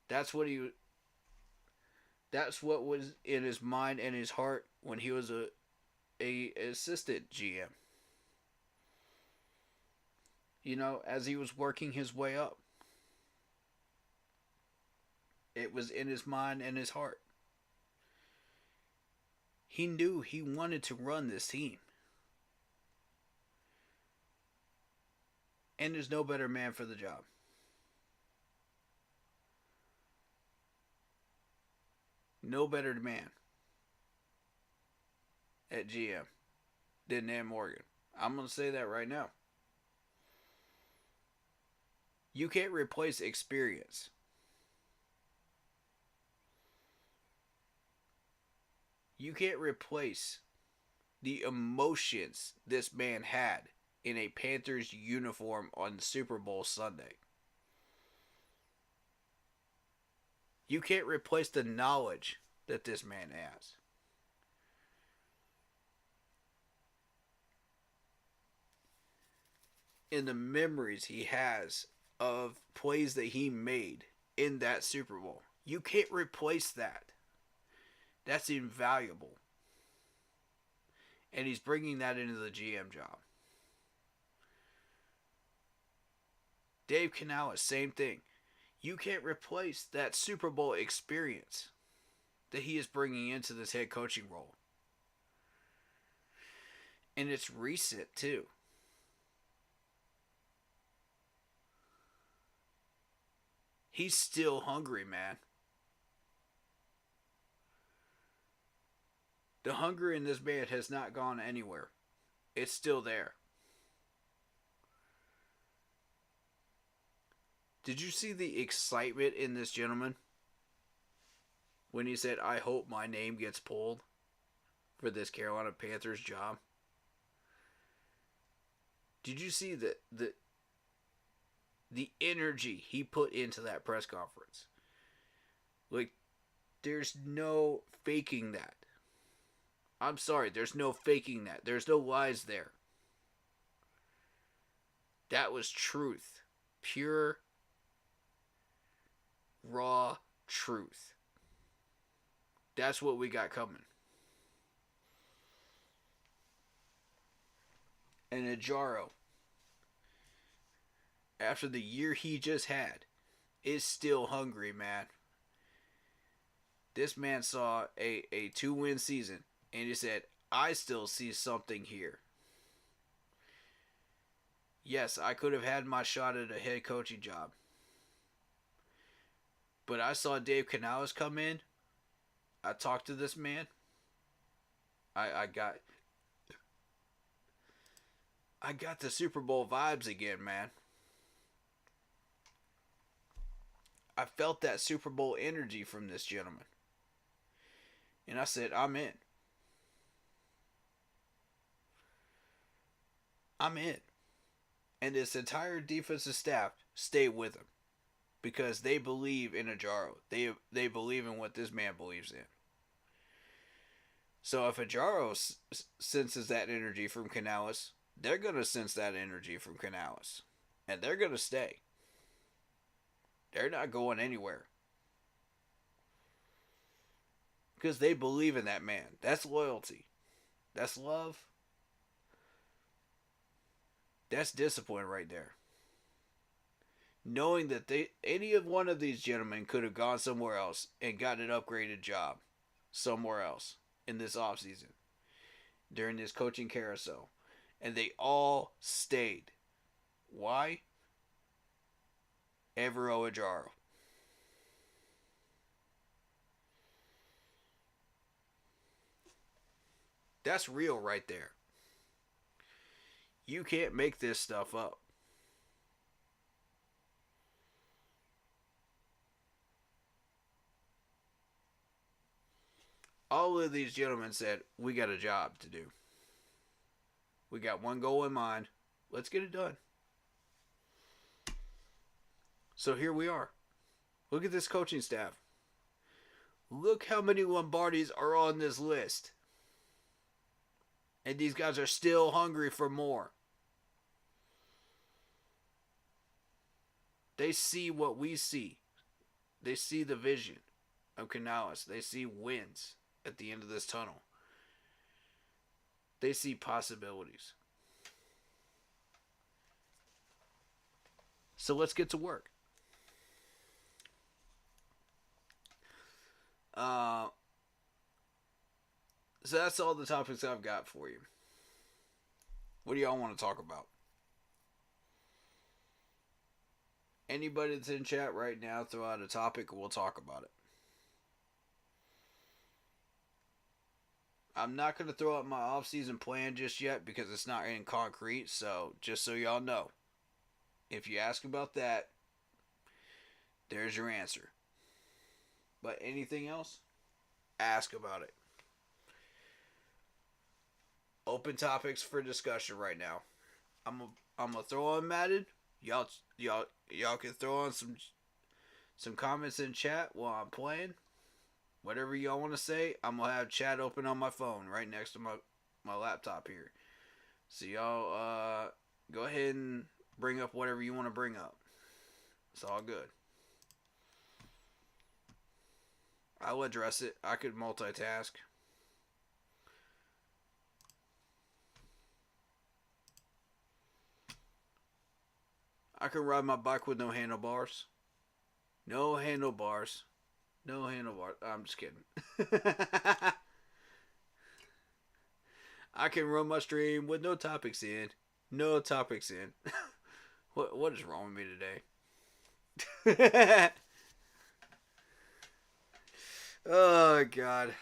That's what was in his mind and his heart when he was a assistant GM. You know, as he was working his way up. It was in his mind and his heart. He knew he wanted to run this team. And there's no better man for the job. No better man at GM than Dan Morgan. I'm going to say that right now. You can't replace experience. You can't replace the emotions this man had in a Panthers uniform on Super Bowl Sunday. You can't replace the knowledge that this man has. And the memories he has of plays that he made in that Super Bowl. You can't replace that. That's invaluable. And he's bringing that into the GM job. Dave Canales, same thing. You can't replace that Super Bowl experience that he is bringing into this head coaching role. And it's recent, too. He's still hungry, man. The hunger in this man has not gone anywhere. It's still there. Did you see the excitement in this gentleman when he said, I hope my name gets pulled for this Carolina Panthers job? Did you see the energy he put into that press conference? Like, there's no faking that. I'm sorry, there's no faking that. There's no lies there. That was truth. Pure Raw truth. That's what we got coming. And Ajaro, after the year he just had, is still hungry, man. This man saw a 2-win season and he said, I still see something here. Yes, I could have had my shot at a head coaching job. But I saw Dave Canales come in. I talked to this man. I got the Super Bowl vibes again, man. I felt that Super Bowl energy from this gentleman. And I said, I'm in. I'm in. And this entire defensive staff stayed with him because they believe in Ajaro. They believe in what this man believes in. So if Ajaro senses that energy from Canales, they're going to sense that energy from Canales. And they're going to stay. They're not going anywhere. Because they believe in that man. That's loyalty. That's love. That's discipline right there. Knowing that any of one of these gentlemen could have gone somewhere else and gotten an upgraded job somewhere else in this offseason during this coaching carousel. And they all stayed. Why? Evero Ajaro. That's real right there. You can't make this stuff up. All of these gentlemen said, we got a job to do. We got one goal in mind. Let's get it done. So here we are. Look at this coaching staff. Look how many Lombardis are on this list. And these guys are still hungry for more. They see what we see. They see the vision of Canales. They see wins at the end of this tunnel. They see possibilities. So let's get to work. So that's all the topics I've got for you. What do y'all want to talk about? Anybody that's in chat right now, throw out a topic and we'll talk about it. I'm not going to throw out my off-season plan just yet because it's not in concrete. So just so y'all know, if you ask about that, there's your answer. But anything else, ask about it. Open topics for discussion right now. I'm gonna throw on Madden. Y'all can throw on some comments in chat while I'm playing. Whatever y'all want to say, I'm gonna have chat open on my phone right next to my laptop here. So y'all go ahead and bring up whatever you want to bring up. It's all good. I'll address it. I could multitask. I can ride my bike with no handlebars. No handlebars. No handlebars. I'm just kidding. I can run my stream with no topics in. No topics in. What is wrong with me today? Oh, God.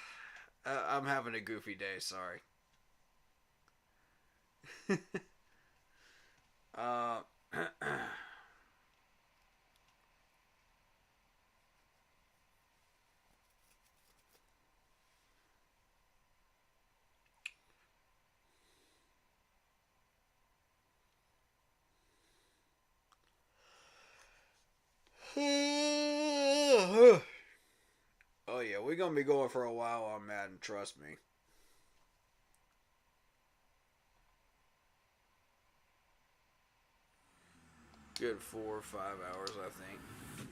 I'm having a goofy day. Sorry. Oh yeah, we're gonna be going for a while on Madden, trust me. Good 4 or 5 hours, I think.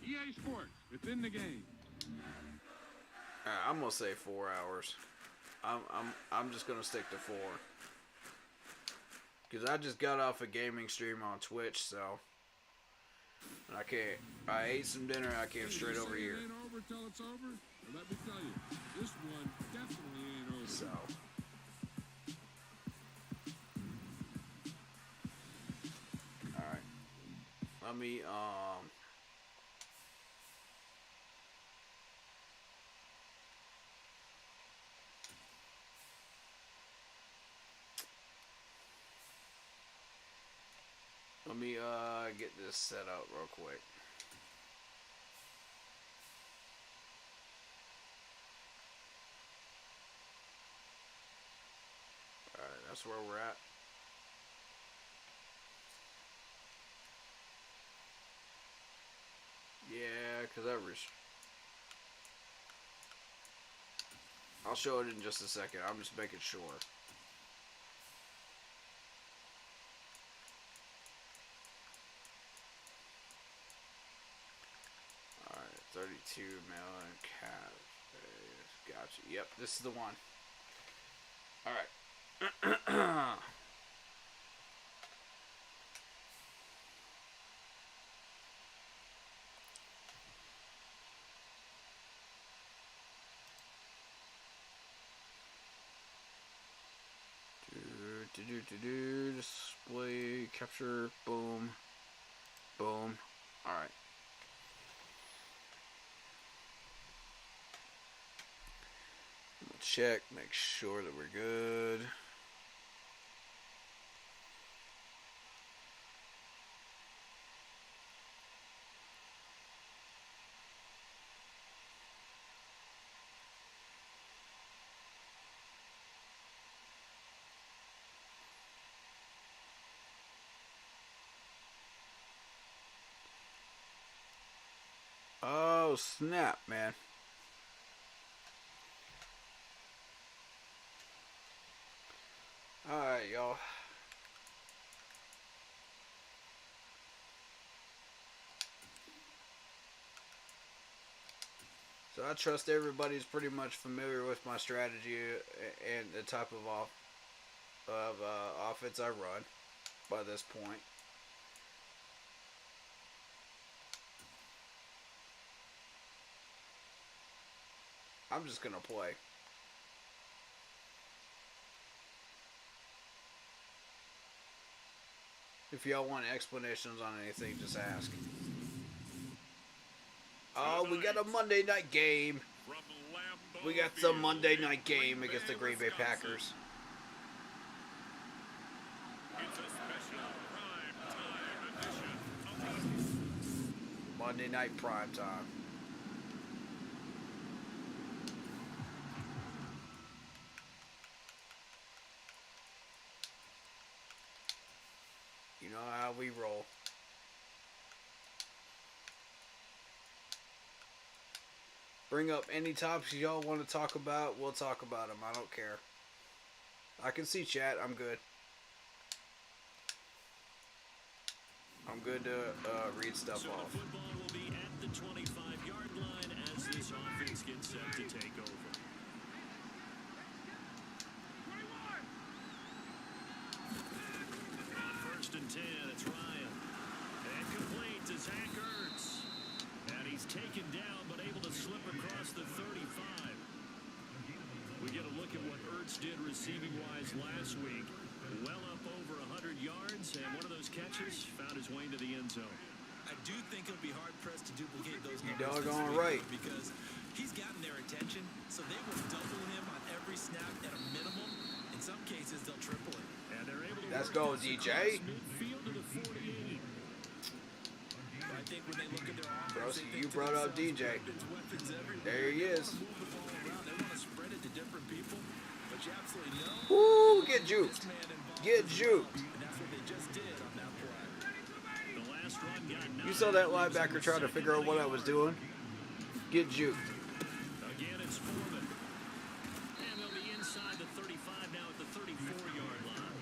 EA Sports, it's in the game. I'm gonna say 4 hours. I'm just gonna stick to 4. Cause I just got off a gaming stream on Twitch, so I can't. I ate some dinner. I came straight over here. It ain't over till it's over. Well, let me tell you, this one definitely ain't over. So. Alright. Let me, get this set up real quick. Alright, that's where we're at. Yeah, because I'll show it in just a second. I'm just making sure. Alright, 32 million cat. Gotcha. Yep, this is the one. Alright. Display, capture, boom, boom. Alright. Check, make sure that we're good. Oh, snap, man. Alright, y'all. So I trust everybody's pretty much familiar with my strategy and the type of offense I run by this point. I'm just gonna play. If y'all want explanations on anything, just ask. Oh, we got a Monday night game. We got some Monday night game against the Green Bay Packers. Monday night prime time. You know how we roll. Bring up any topics y'all want to talk about. We'll talk about them. I don't care. I can see chat. I'm good. I'm good to read stuff so off. The football will be at the 25-yard line as this offense gets set to take over. On 1st and 10, it's Ryan. And complete to Zach Ertz. And he's taken down, but able to slip across the 35. We get a look at what Ertz did receiving-wise last week. Well up over 100 yards, and one of those catches found his way into the end zone. I do think it'll be hard-pressed to duplicate those You numbers doggone right. because he's gotten their attention, so they will double him on every snap at a minimum. In some cases, they'll triple it. And they're able to Let's go, DJ. Midfield to the 48. I think when they look at their offense, Bro, they you think to brought up themselves, DJ. weapons everywhere. There he is. They want to move the ball around. They want to spread it to different people, but you absolutely know. Woo, get juked. Get juked. And that's what they just did on that play. The last run got You saw that linebacker trying to figure out what I was doing? Get juked. Again, it's Foreman. And they'll be inside the 35 now at the 34-yard line.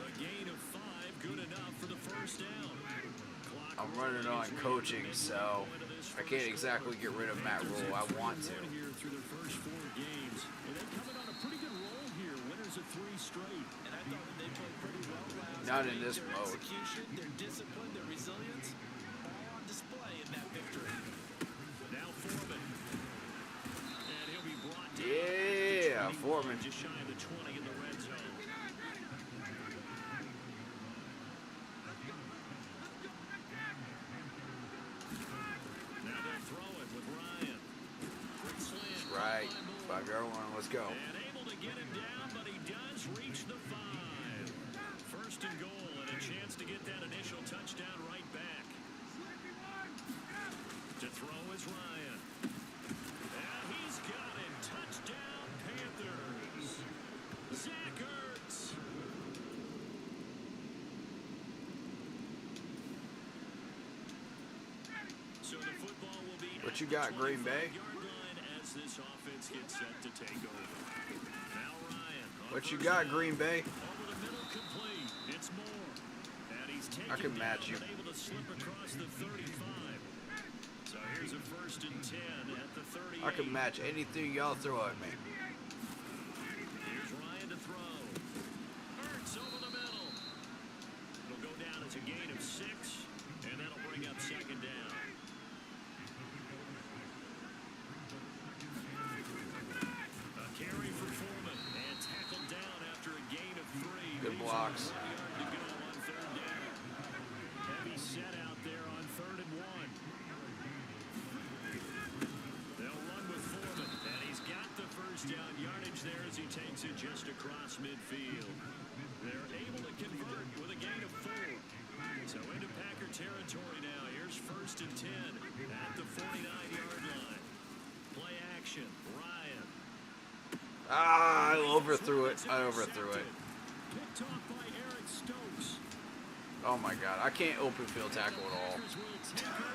A gain of 5, good enough for the first down. Clock I'm running on coaching, so I can't exactly get rid of Matt Rule. I want to. Here through their first 4 games, and they're coming on a pretty good roll here. Winners of 3 straight. And I thought that they played pretty well last Not in week. this Their mode. execution, their discipline, their resilience, all on display in that victory. Now Foreman. And he'll be brought down. Yeah, Foreman. Just shy of the 20 in the red zone. Now they'll throw it with Ryan. Quick slant. Right. 5-yard line. Let's go. And able to get him down, but he does reach the 5. First and goal, and a chance to get that initial touchdown right back. To throw is Ryan. And he's got it. Touchdown, Panthers. Zach Ertz. So the football will be What at you the got, Green Bay? 25-yard line as this offense gets set to take over. Now Ryan. on What you first got, down. Green Bay? Over the middle, complete. It's Moore. And he's taken I can down, match you. but able to slip across the 35. So here's a first and 10 at the 38. I can match anything y'all throw at me. Here's Ryan to throw. Ertz over the middle. It'll go down as a gain of 6, and that'll bring up second down. A carry for Foreman, and tackled down after a gain of 3. Good blocks. 1 yard to go on third down. Heavy set out there on 3rd and 1. They'll run with Foreman, and he's got the first down yardage there as he takes it just across midfield. They're able to convert with a gain of 4. So into Packer territory now. Here's first and 10 at the 49-yard line. Play action. Ryan. Ah, I overthrew it. I overthrew it. Picked off by Eric Stokes. Oh my god, I can't open field tackle at all. Packers will take over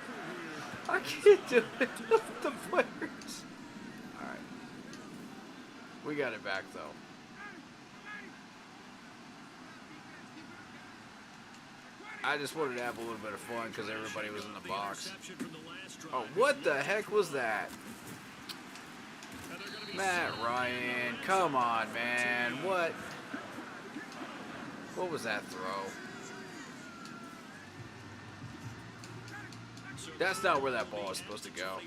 here. I can't do it with the players. Alright. We got it back though. I just wanted to have a little bit of fun because everybody was in the box. Interception from the last drive. Oh, what the heck was that? Matt Ryan, come on, man. What? What was that throw? That's not where that ball is supposed to go.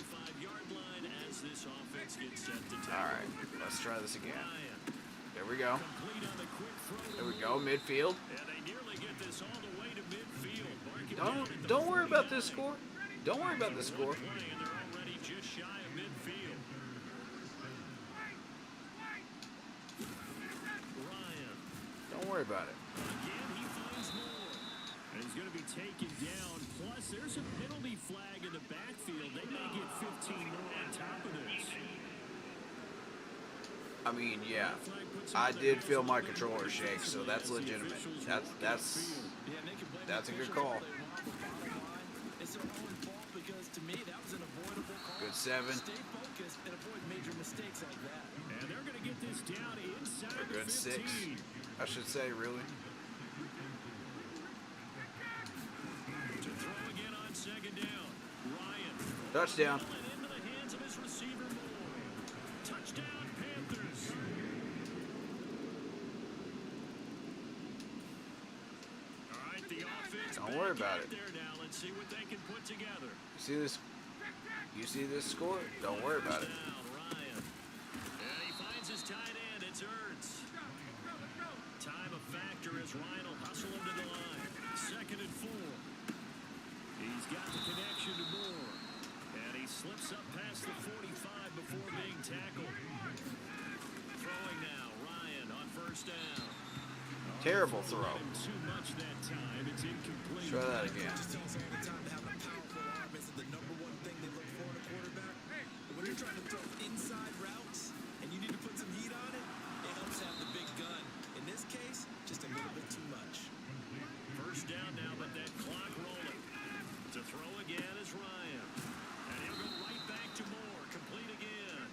Alright, let's try this again. There we go. There we go, midfield. Don't worry about this score. Don't worry about the score. Don't worry about it. And he's going to be taken down. Plus, there's a penalty flag in the backfield. They may get 15 more on top of this. I mean, yeah, I did feel my controller shake, so that's legitimate. That's a good call. It's their own fault because to me that was an avoidable call. Good 7. Stay focused and avoid major mistakes like that. And they're going to get this down inside A good the 6. 15. I should say, really. To throw again on second down. Ryan. Touchdown. And into the hands of his receiver Moore. Touchdown Panthers. All right, the offense. Don't worry about it. There now. Let's see what they can put together. You see this? You see this score? Don't worry about it. Down, Ryan. And he finds his tight end. It's Ertz. Time a factor as Ryan will hustle him to the line. 2nd and 4. He's got the connection to Moore. And he slips up past the 45 before being tackled. Throwing now. Ryan on first down. Terrible throw. Too much that time. It's incomplete. Try that again. Just tells all the time to have a powerful arm isn't the number one thing they look for in a quarterback. But when you're trying to throw inside routes and you need to put some heat on it, it helps have the big gun. In this case, just a little bit too much. First down now, but that clock rolling. To throw again is Ryan. And he'll go right back to Moore. Complete again.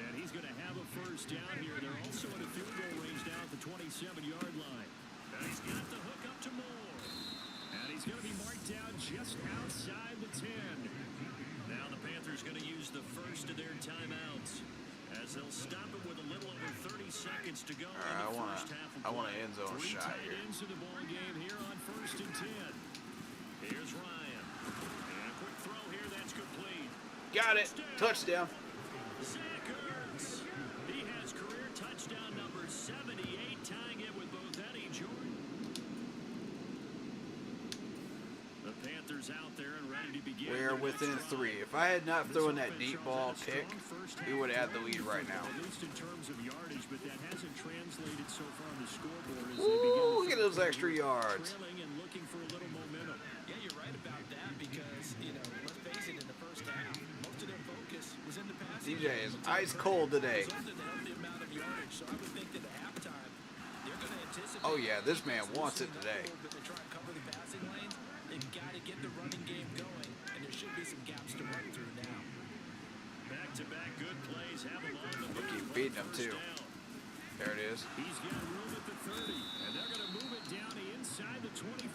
And he's going to have a first down here. They're also in a field goal range now at the 27-yard line. And he's got the hook up to Moore. And he's going to be marked down just outside the 10. Now the Panthers going to use the first of their timeouts as they'll stop it with a little over 30 seconds to go in the first half of play. I want an end zone Three shot tight here. ends in the ball game here on 1st and 10. Here's Ryan. And a quick throw here that's complete. Got it. Touchdown. Zach Ertz. He has career touchdown number 78, tying it with both Eddie Jordan. The Panthers out there and ready to begin. We're within 3. If I had not thrown that deep ball pick, we would have had the lead right now. At least in terms of yardage, but that hasn't translated so far on the scoreboard as Ooh, look at those extra yards. trailing and looking for a little momentum. Yeah, you're right about that because, let's face it, in the first half, most of their focus was in the passing DJ is ice cold today. resulted in a healthy amount of yardage. So I would think that at halftime, they're going to anticipate. Oh yeah, this man wants it today. But they try and cover the passing lanes. They've got to get the running game going, and there should be some gaps to run through now. Back-to-back good plays have him on the move. Keep beating him First too. down. There it is. He's got room at the 30, and they're going to move it down to inside the 25.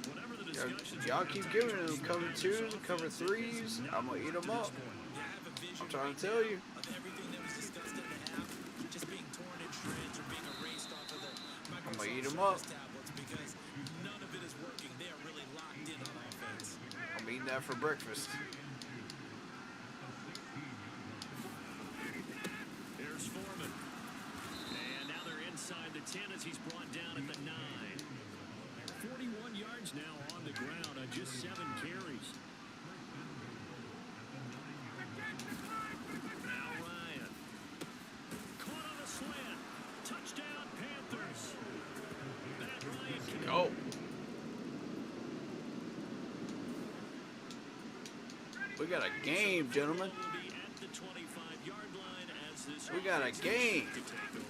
Whatever the discussions Y'all are, keep giving them cover 2s, cover 3s. I'm gonna eat them up. I have a vision I'm trying to right tell you. now of everything that was discussed in the half just being torn in shreds or being erased off of the I'm gonna eat Microsoft 'em up. Surface tablets because none of it is working. They are really locked in on offense. I'm eating that for breakfast. Here's Foreman. And now they're inside the 10 as he's brought down at the 9. 41 yards now on the ground on just 7 carries. Now Ryan. Caught on a slant. Touchdown Panthers. Matt Ryan can Go. We got a game, gentlemen. will be at the 25-yard line as this We got a offense game. to take over.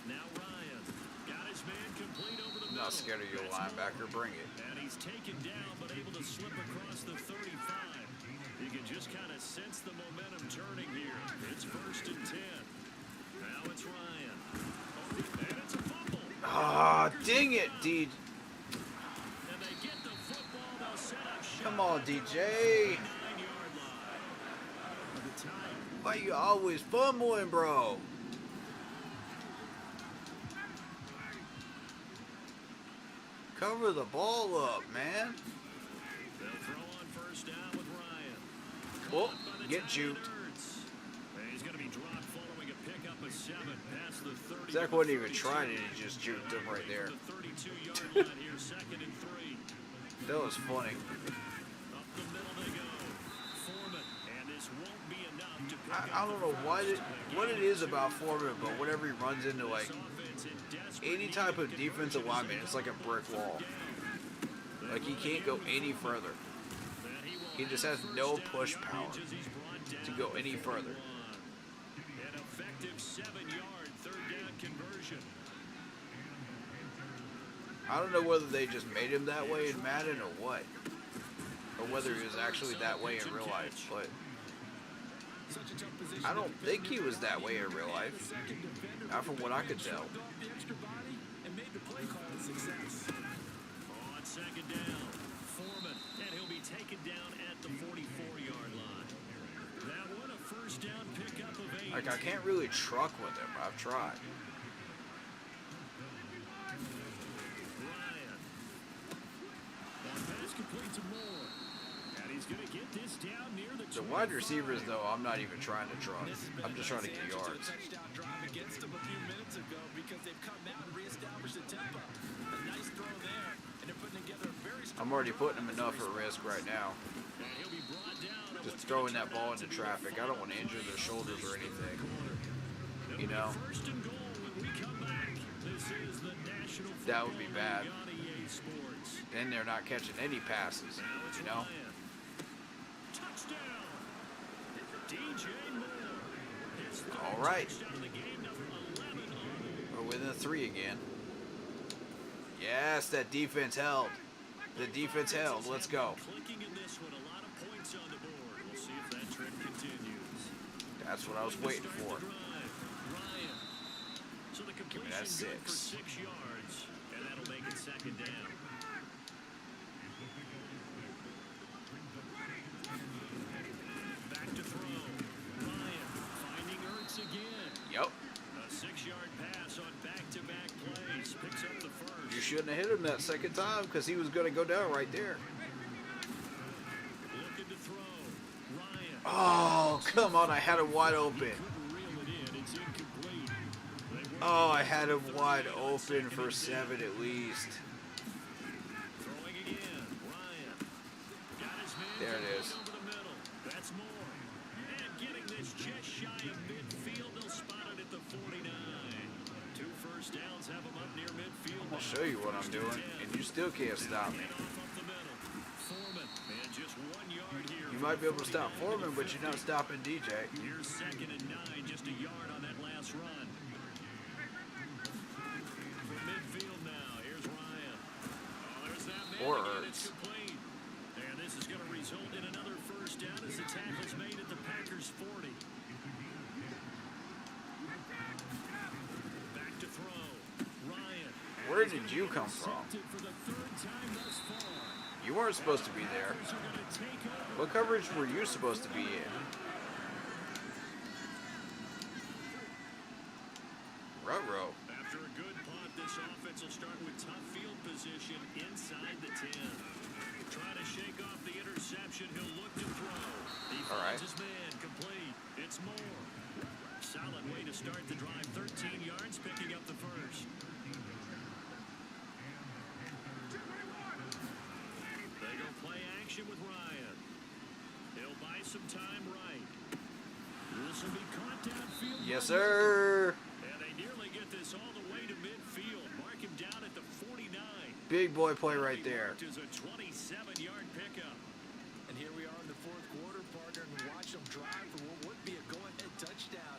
Now Ryan got his man complete over the I'm not scared of your linebacker. Bring it. and he's taken down, but able to slip across the 35. You can just kind of sense the momentum turning here. It's 1st and 10. Now it's Ryan. And it's a fumble. Ah, dang it, D. And they get the football. They'll set up shop Come on, DJ. at the 9-yard line. The time. Why you always fumbling, bro? Cover the ball up, man. They'll throw on 1st down with Ryan. Oh, Caught by the get tight end juked. Ertz. And he's going to be dropped following a pickup of 7 past the 30. Zach to the wasn't even 32. trying it. He just juked him right there. The 32-yard line here, 2nd and 3. That was funny. Up the middle they go. Foreman, and this won't be enough to pick I don't know what it is about Foreman, but whenever he runs into like any type of defensive lineman, it's like a brick wall. Like he can't go any further. He just has no push power to go any further. An effective 7-yard 3rd down conversion. I don't know whether they just made him that way in Madden or what, or whether he was actually that way in real life. But Such a tough position. I don't think he was that way in real life. Not from what I could tell. Shrugged off the extra body and made the play call a success. On 2nd down, Foreman, and he'll be taken down at the 44-yard line. That one a 1st down pickup of 8. Like I can't really truck with him. I've tried. Ryan. On pass complete to Moore. And he's going to get this down near the The wide receivers, though, I'm not even trying to truck. I'm just trying to get Answer to yards. a touchdown drive against them a few minutes ago because they've come out and reestablished the tempo. A nice throw there, and they're putting together a very strong. I'm already putting him enough at risk right now. And he'll be brought down. at Just what's throwing gonna that turn ball out into to be a traffic. I don't want to injure their shoulders or anything. You know? 1st and goal when we come back. This is the National That would be Football bad. League on EA Sports. Then they're not catching any passes. Now it's You know? Ryan. Touchdown. DJ Moore. His 3rd All right. touchdown of the game, number 11 on We're within 3 again. Yes, that defense held. The defense held. Let's go. Clicking in this one, a lot of points on the board. We'll see if that trend continues. That's what I was waiting for. Ryan. So the Give me that completion good for 6. 6 yards, and that'll make it second down. Back to throw. Ryan finding Ertz again. Yep. A 6-yard pass on back-to-back plays. Picks up the first. You shouldn't have hit him that second time because he was going to go down right there. Looking to throw. Ryan. Oh, come on. I had him wide open. Couldn't reel it in. It's incomplete. Oh, I had him wide open for 7 at least. Throwing again. Ryan. Got his man There it is. over the middle. That's more. And getting this just shy of midfield. They'll spot it at the 49. 2 first downs have him up near midfield. I'll show you what I'm doing, and you still can't stop me. Off up the middle. Foreman. And just 1 yard here. You might be able to stop Foreman, but you're not stopping DJ. Here's 2nd and 9. Just a yard on that last run. From midfield now. Here's Ryan. Oh, there's that man Or again. It's Ertz. complete. And this is going to result in another first down as the tackle's made at the Packers' 40. Back to throw. Ryan. Where did you come from? Intercepted for the 3rd time thus far. You weren't supposed to be there. Packers are going to take over. What coverage were you supposed to be in? Ruh-roh. After a good punt, this offense will start with tough field position inside the 10. Trying to shake off the interception, he'll look to throw. He All right. finds his man, complete. It's more. Solid way to start the drive, 13 yards, picking up the first. They go play action with Ryan. He'll buy some time right. This will be caught downfield. Yes, sir. And they nearly get this all the way to midfield. Mark him down at the 49. Big boy play right there. Is a 27-yard pickup. And here we are in the 4th quarter, partner, and watch them drive for what would be a go-ahead touchdown.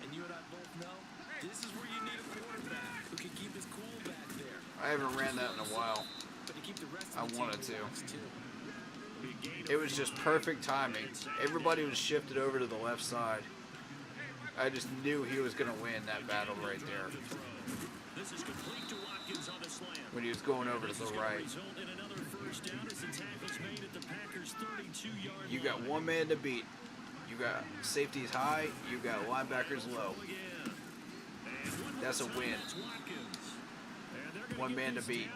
And you and I both know this is where you need a quarterback who can keep his cool back there. I haven't ran that in a while. But to keep the rest I of the wanted team to. relaxed, too. It was just perfect timing. Everybody was shifted over to the left side. I just knew he was going to win that battle right there This is complete to Watkins on the slant. when he was going over to This the is gonna right. result in another first down as the tackle's made at the Packers' 32-yard You got one man to beat. You got safeties high. You got linebackers low. That's a win. One man to beat.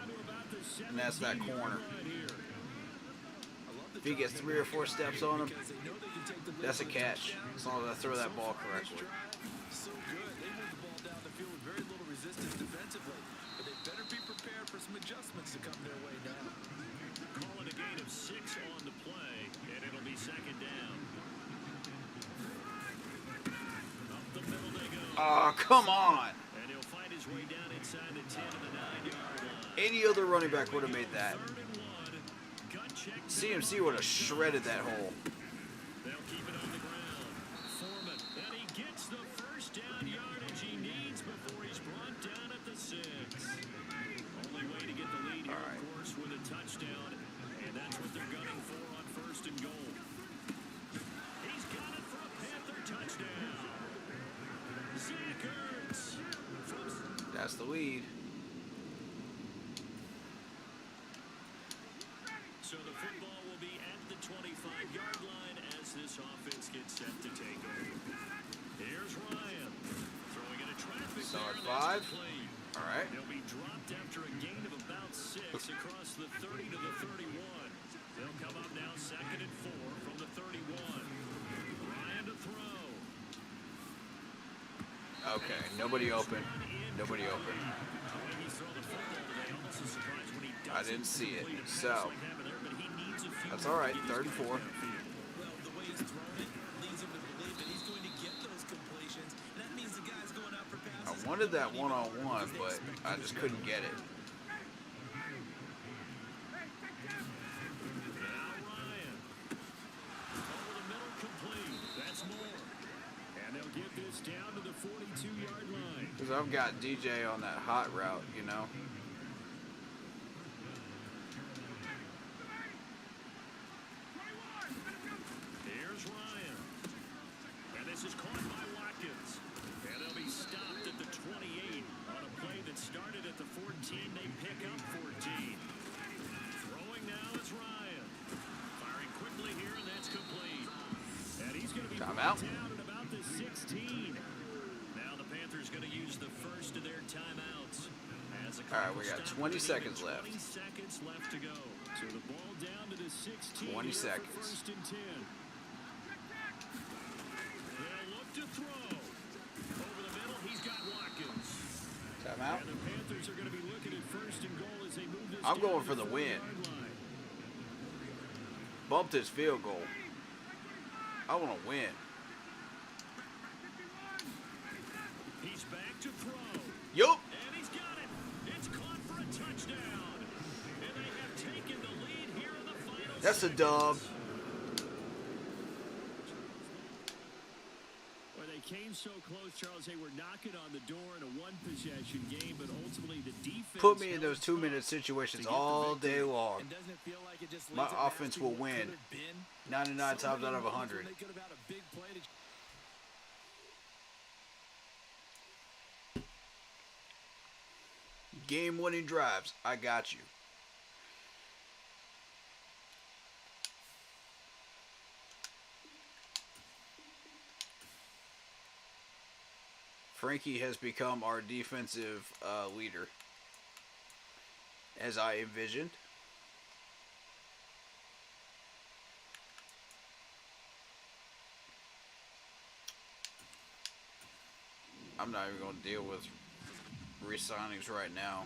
And that's that corner. If he gets 3 or 4 steps on him, that's a catch. As long as I throw that ball correctly. So good. They moved the ball down the field with very little resistance defensively. But they better be prepared for some adjustments to come their way now. Call it a gain of 6 on the play, and it'll be 2nd down. Up the middle they go. Oh, come on. And he'll find his way down inside the 10 and the 9-yard line. Any other running back would have made that. 3rd and 1. Gut check. CMC would have shredded that hole. They'll keep it on the ground. Foreman, and he gets the first down yardage he needs before he's brought down at the 6. Only way to get the lead here, All right. of course, with a touchdown, and that's what they're gunning for on 1st and goal. He's got it for a Panther touchdown. Zach Ertz from That's the lead. So the football will be at the 25-yard line as this offense gets set to take over. Here's Ryan throwing in a traffic Start there, and 5. that's complete. All right. They'll be dropped after a gain of about 6 across the 30 to the 31. They'll come up now 2nd and 4 from the 31. Ryan to throw. Okay. Nobody open. Nobody open. The way he's thrown the football today, almost a surprise when he I doesn't didn't see it. complete a pass So, like that, but he needs a few that's more all right. to get 3rd his and 4. man downfield. Well, the way he's thrown it leads him to believe that he's going to get those completions. And that means the guy's going out for I passes. wanted that one-on-one, but I just couldn't get it. Now Ryan. Over the middle, complete. That's more. And they'll get this down to the 42-yard line. Because I've got DJ on that hot route, you know. Here's Ryan. And this is caught by Watkins. And they'll be stopped at the 28 on a play that started at the 14. They pick up Timeout. Down at about the 16. Now the Panthers going to use the first of their timeouts. As the All right, clock we got will stop 20 with seconds even left. 20 seconds left to go. So the ball down to the 16. 20 here for seconds. First and 10. They'll look to throw. Over the middle, he's got Watkins. Timeout. And the Panthers are going to be looking at first and goal as they move this I'm down going to for the win. 40-yard line. Bumped his field goal. I want to win. He's back to throw. Yup. And he's got it. It's caught for a touchdown. And they have taken the lead here in the final That's a dub. Well, they came so close, Charles. They were knocking on the door in a one-possession game, but ultimately the defense Put me in held those 2-minute tough situations to get the all victory. day long. And doesn't it feel like it just My leads them offense asking will what win could have been? 99 times out of Something 100. when they could have had a big play to Game-winning drives. I got you. Frankie has become our defensive leader, as I envisioned. I'm not even going to deal with re-signings right now.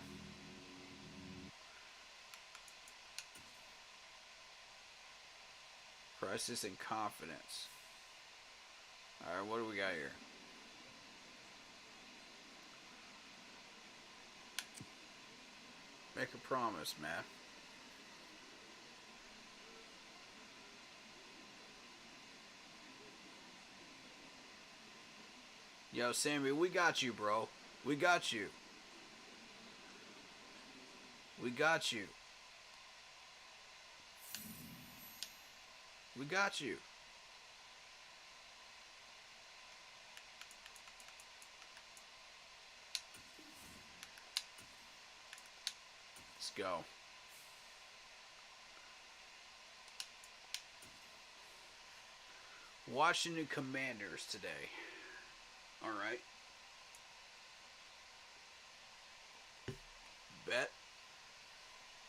Crisis in confidence. Alright, what do we got here? Make a promise, man. Yo, Sammy, we got you, bro. We got you. We got you. We got you. Let's go. Washington Commanders today. All right. Bet.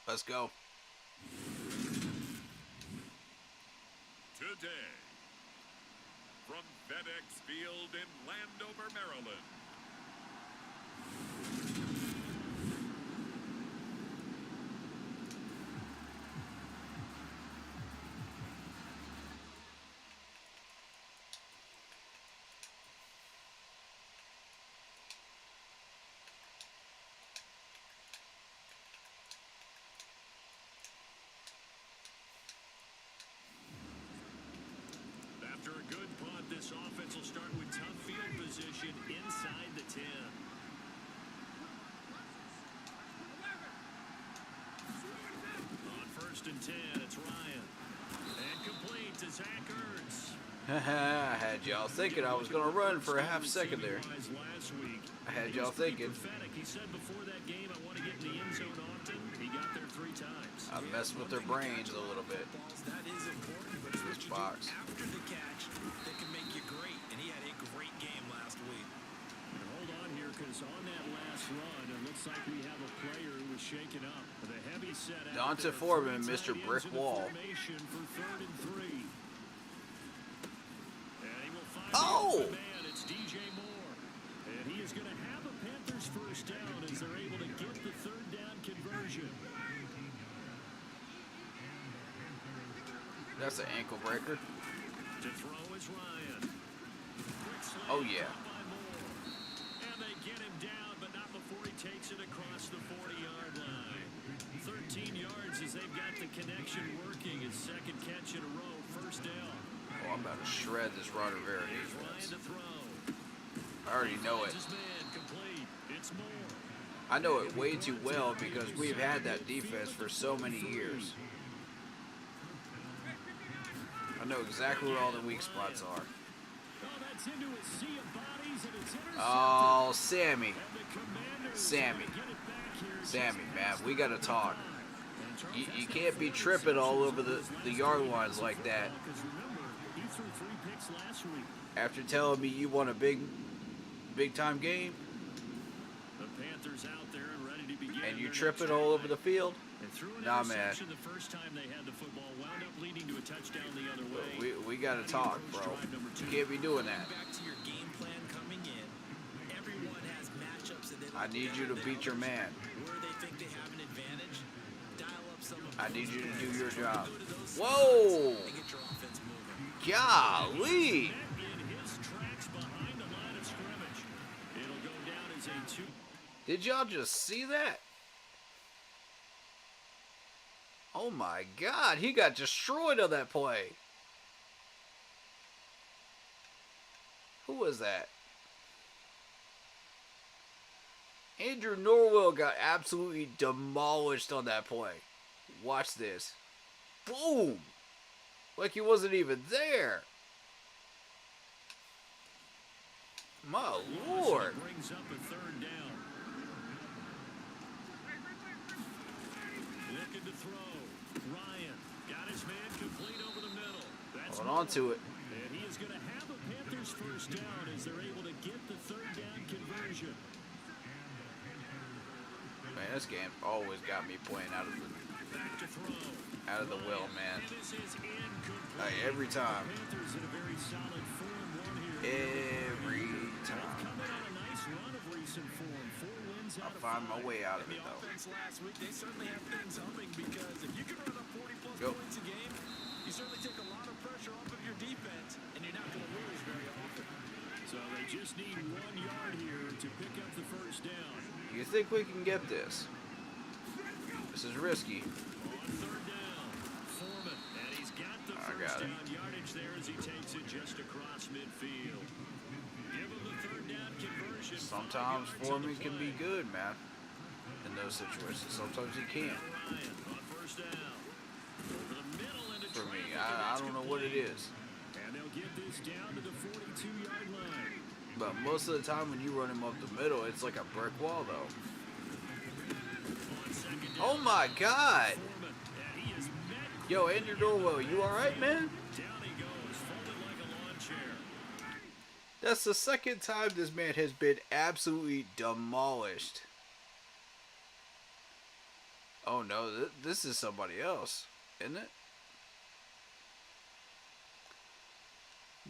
Let's go. Today, from FedEx Field in Landover, Maryland. After a good punt, this offense will start with tough field position inside the 10. On first and 10, it's Ryan. And complete to Zach Ertz. I had y'all thinking I was going to run for a half second there. Last week. I had He y'all was pretty thinking. prophetic. He said before that game, I want to get in the end zone often. He got there 3 times. I messed with their brains a little bit. That is important, but it's what This you box. do after the catch that can make you great. And he had a great game last week. And hold on here, because on that last run, it looks like we have a player who was shaken up. With a heavy set out Donta there, Foreman, three Mr. tight ends Brick in the Wall. formation for 3rd and 3. And he will find Oh! the open man. It's DJ Moore. And he is going to have a Panthers first down as they're able to get the 3rd down conversion. That's an ankle breaker. To throw is Ryan. Quick slant Oh, yeah. by Moore. And they get him down, but not before he takes it across the 40-yard line. 13 yards as they've got the connection working. His second catch in a row, first down. Oh, I'm about to shred this Ron Rivera Here's Ryan defense. to throw. I already know it. Finds his man, complete. It's Moore. I know it way too well because we've had that defense for so many years. I know exactly where all the weak spots are. Oh, that's into a sea of bodies, and it's intercepted. Oh, Sammy. And the Commanders Sammy. get it back here. Sammy, man, we got to talk. You can't be tripping all over the yard lines like that. Because remember, he threw 3 picks points last week. After telling me you won a big time game, The Panthers out there and ready to begin. and you their trip next it all over drive. the field, And threw an nah, man. interception the first time they had the football, wound up leading to a touchdown the other way. We gotta talk, bro. You can't be doing that. Back to your game plan coming in. Everyone has matchups that they I need you to beat your man. where they think they have an advantage. Dial up some of I need you to do your So job. go to those Whoa! and get your offense moving. Golly! In his tracks behind the line of scrimmage. It'll go down as a 2. Did y'all just see that? Oh my God, he got destroyed on that play. Who was that? Andrew Norwell got absolutely demolished on that play. Watch this. Boom! Like he wasn't even there. My Lord. Brings up a third down. Looking to throw. Ryan got his man complete over the middle. That's Hold on to it. And he is going to have a Panthers first down as they're able to get the third down conversion. Man, this game always got me playing out of Back to throw. the will, man. And this is incomplete. Like every time. Panthers in a very solid form run here. Every They've time. come in on a nice run of recent form. 4 wins I out of find my 5. way out of The it though. offense last week, they certainly have things humming because if you can run up 40-plus Go. points a game, you certainly take a lot of pressure off of your defense, and you're not going to lose very often. So they just need 1 yard here to pick up the first down. You think we can get this? This is risky. On third down, Foreman, and he's got the I first got it. down yardage there as he takes it just across midfield. Give him the third down conversion. Sometimes 5 yards on the Foreman can be play. good, man. In those situations, sometimes he can't. Ryan on first down. Over the middle into For me, traffic, and I that's don't know what it complete. is. And they'll get this down to the 42-yard line. But most of the time when you run him up the middle, it's like a brick wall, though. On second down, Oh my God! Foreman, and he is met. Yo, Andrew Norwell, you all right, man? Down he goes, folded like a lawn chair. That's the second time this man has been absolutely demolished. Oh no, this is somebody else, isn't it?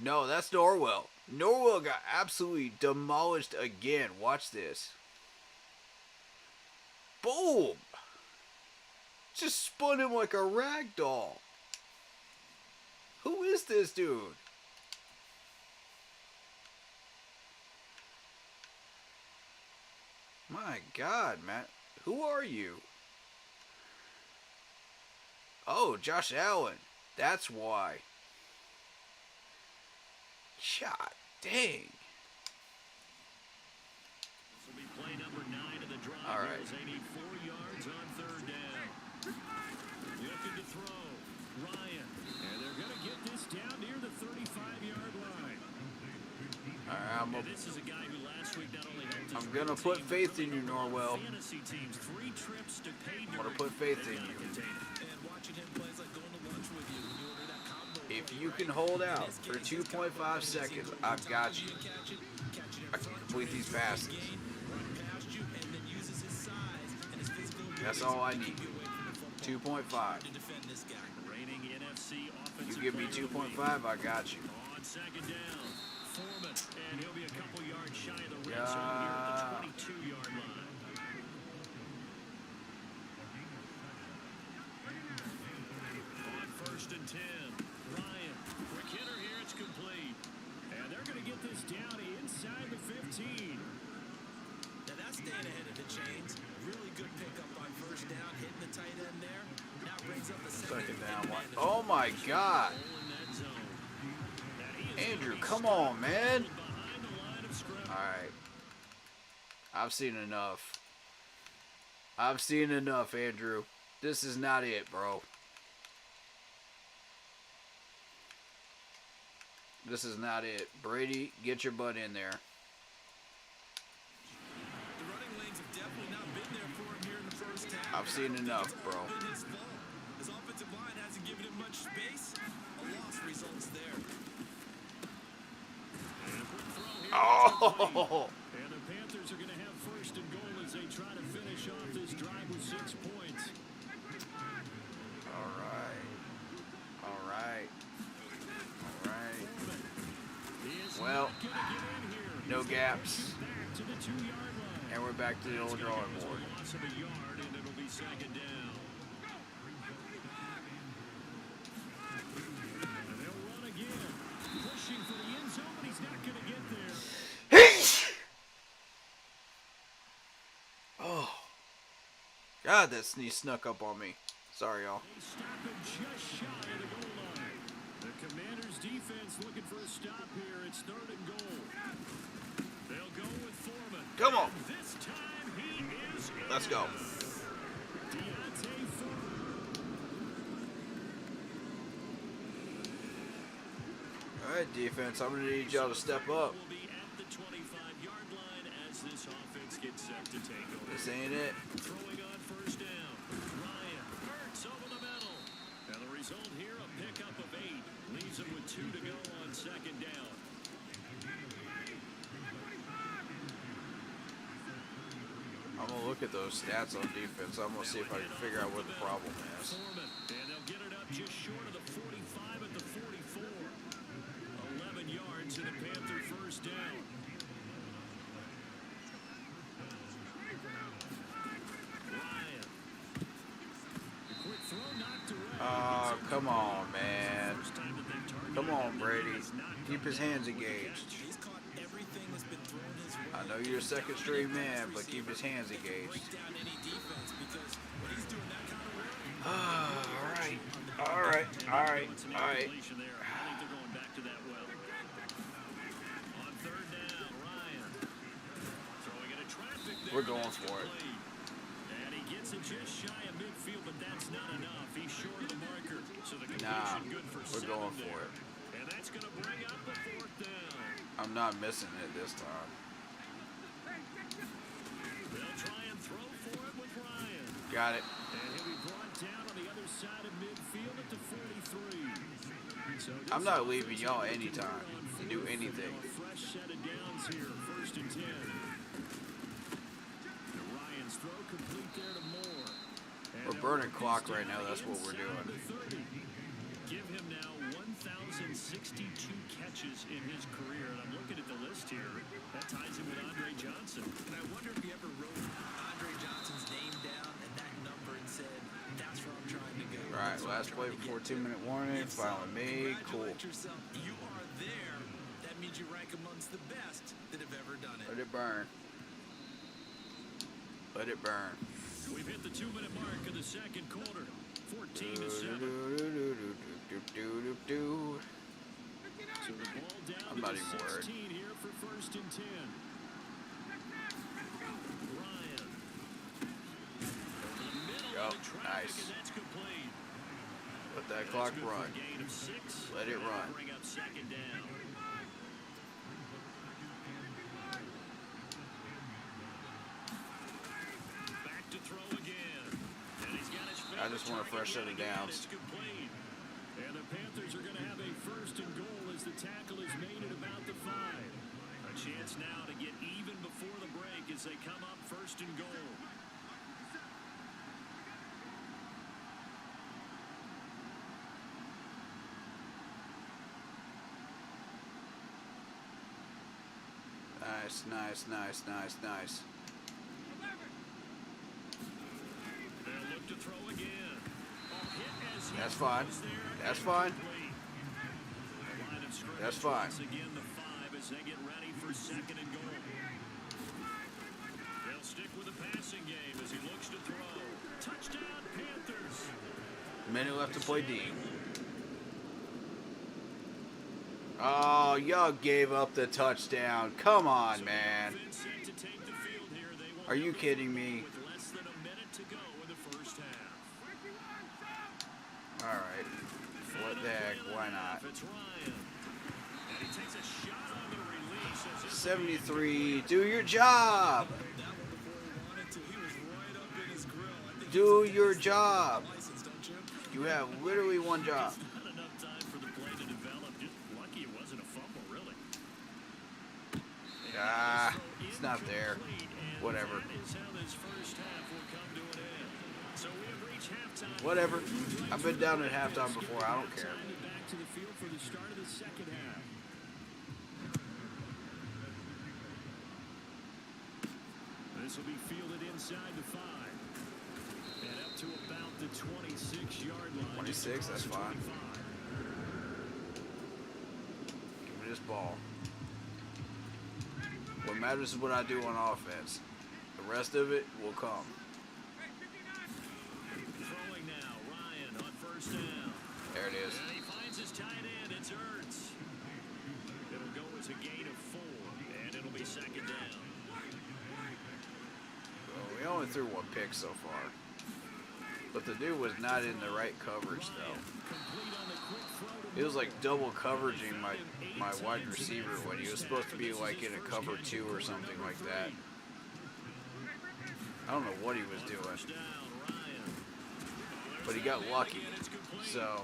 No, that's Norwell. Norwell got absolutely demolished again. Watch this. Boom! Just spun him like a rag doll. Who is this dude? My God, man. Who are you? Oh, Josh Allen. That's why. God dang. This will be play number 9 of the drive. All right. As they need 4 yards on third down. Looking to throw. Ryan. And they're going to get this down near the 35-yard line. All right, And this is a guy who last week not only helped his I'm gonna team, put but faith in really you, a lot of Norwell. Fantasy teams, 3 trips to pay I'm gonna put faith in you. And watching him play is like going to lunch with you when you order that combo. If plate, you right? can hold In out this for case, it's 2.5 combo seconds, plate. I've got you. Catch it in I can front, complete these try to passes. gain, run past you, and then uses his size and his physical That's abilities all I to need. keep you away from the football. 2.5. To defend this guy. Reigning NFC You offensive give me player of the 2.5, week. I got you. On second down, Foreman, and he'll be a couple yards shy of the red Yeah. zone here at the 22-yard line. On first and 10, Ryan, quick hitter here, it's complete. And they're going to get this down inside the 15. Now that's staying ahead of the chains. Really good pickup on first down, hitting the tight end there. Now brings up the Second down, and one. man. Oh my God. Hole in that zone. And he is Andrew, gonna be come on, stopped man. behind the line of scrimmage. Alright. I've seen enough. I've seen enough, Andrew. This is not it, bro. This is not it. Brady, get your butt in there. The running lanes have definitely not been there for him here in the first half. I've seen enough, bro. Been his fault. His offensive line hasn't given him much space. A loss results there. Oh! And the Panthers are going to have first and goal as they try to finish off this drive with 6 points. All right. All right. All right. Well, no gaps. To the 2-yard line. And we're back to the old drawing board. Loss of a yard, and it'll be second down. And they'll run again. Pushing for the end zone, but he's not going to get there. Oh. God, that sneeze snuck up on me. Sorry, y'all. They stop him just shy of the goal line. The Commanders' defense looking for a stop here. It's 3rd and goal. They'll go with Foreman. Come on. This time he is in. Let's go. Deontay Foreman. All right, defense. I'm going to need y'all to step up. Will be at the 25-yard line as this offense gets set to take over. This ain't it. Throwing on first down. Ryan Hurts over the middle. And the result here, a pickup of 8. Leaves him with 2 to go on second down. I'm going to look at those stats on defense. I'm going to see if I can figure out what the problem is. Foreman, and they'll get it up just short of the 45 at the 44. 11 yards and a Panther first down. Ryan. The quick throw knocked away. Oh, come on, man. First time that they've targeted Come on, him, Brady. he's not Keep his hands engaged. He's caught everything that's been thrown his way. I know you're a second string man, but keep his hands engaged. Break down any defense because when he's doing that kind of work, All right. All right. All right. It's an All right. incompletion there. I think they're going back to that well. On 3rd down, Ryan. Throwing it a traffic there. We're going That's for it. complete. And he gets it just shy of midfield, but that's not enough. He's short of the marker. So the completion Nah, good for we're 7 going for there. it. And that's going to bring up the 4th down. I'm not missing it this time. They'll try and throw for it with Ryan. Got it. And he'll be brought down on the other side of midfield at the 43. So I'm not leaving y'all anytime to do anything. A fresh set of downs here, 1st and 10. Ryan's throw complete there to Moore. And We're burning clock right now. That's what we're inside doing. the 30. Give him now 1,062 catches in his career. And I'm looking at the list here. That ties him with Andre Johnson. and I wonder if he ever wrote Andre Johnson's name down and that number and said, that's where I'm trying to go. All right, That's where I'm last play trying to before get 2-minute warning. If Final so, me. Cool. congratulate yourself. You are there. That means you rank amongst the best that have ever done it. Let it burn. Let it burn. We've hit the 2-minute mark of the second quarter. 14-7. Do-do-do-do-do-do-do-do. So the ball down I'm to not the even worried. 16 here for 1st and 10. Ryan. Over the middle Go. of the traffic, Nice. and that's complete. Let that That's clock good for a run. gain of 6. Let it That'll run. Bring up second down. Back to throw again. And he's got his I just want a fresh set of downs. It's complete. And the Panthers are going to have a 1st and goal as the tackle is made at about the 5. A chance now to get even before the break as they come up 1st and goal. Nice, nice, nice, nice, nice. They'll look to throw again. Hit as he That's fine. throws there. That's fine. Incomplete. The line of scrimmage That's fine. once again the 5 as they get ready for 2nd and goal. They'll stick with the passing game as he looks to throw. Touchdown Panthers. Minute left to play D. Oh, y'all gave up the touchdown. Come on, man. Offense set to take the field here. They will Are you have the kidding football me? With less than a minute to go in the 1st half. All right. What the heck? Why not? It's Ryan. And he takes a shot on the release as it 73. Do your job. That one before he wanted to. He was right up in his grill. I think Do he's your job. license, don't you? You have literally one job. Not enough time for the play to develop. Just lucky it wasn't a fumble, really. Ah, it's not there. Whatever. Whatever. I've been down at halftime before. I don't care. Back to the field for the start of the second half. This will be fielded inside the 5. And up to about the 26-yard line. 26, that's fine. 25. Give me this ball. What matters is what I do on offense. The rest of it will come. Throwing now, Ryan on first down. There it is. And he finds his tight end. It's Ertz. It'll go as a gain of 4, and it'll be second down. Well, we only threw one pick so far. But the dude was not in the right coverage, though. It was like double coveraging my wide receiver when he was supposed to be like in a cover 2 or something like that. I don't know what he was doing. But he got lucky. So,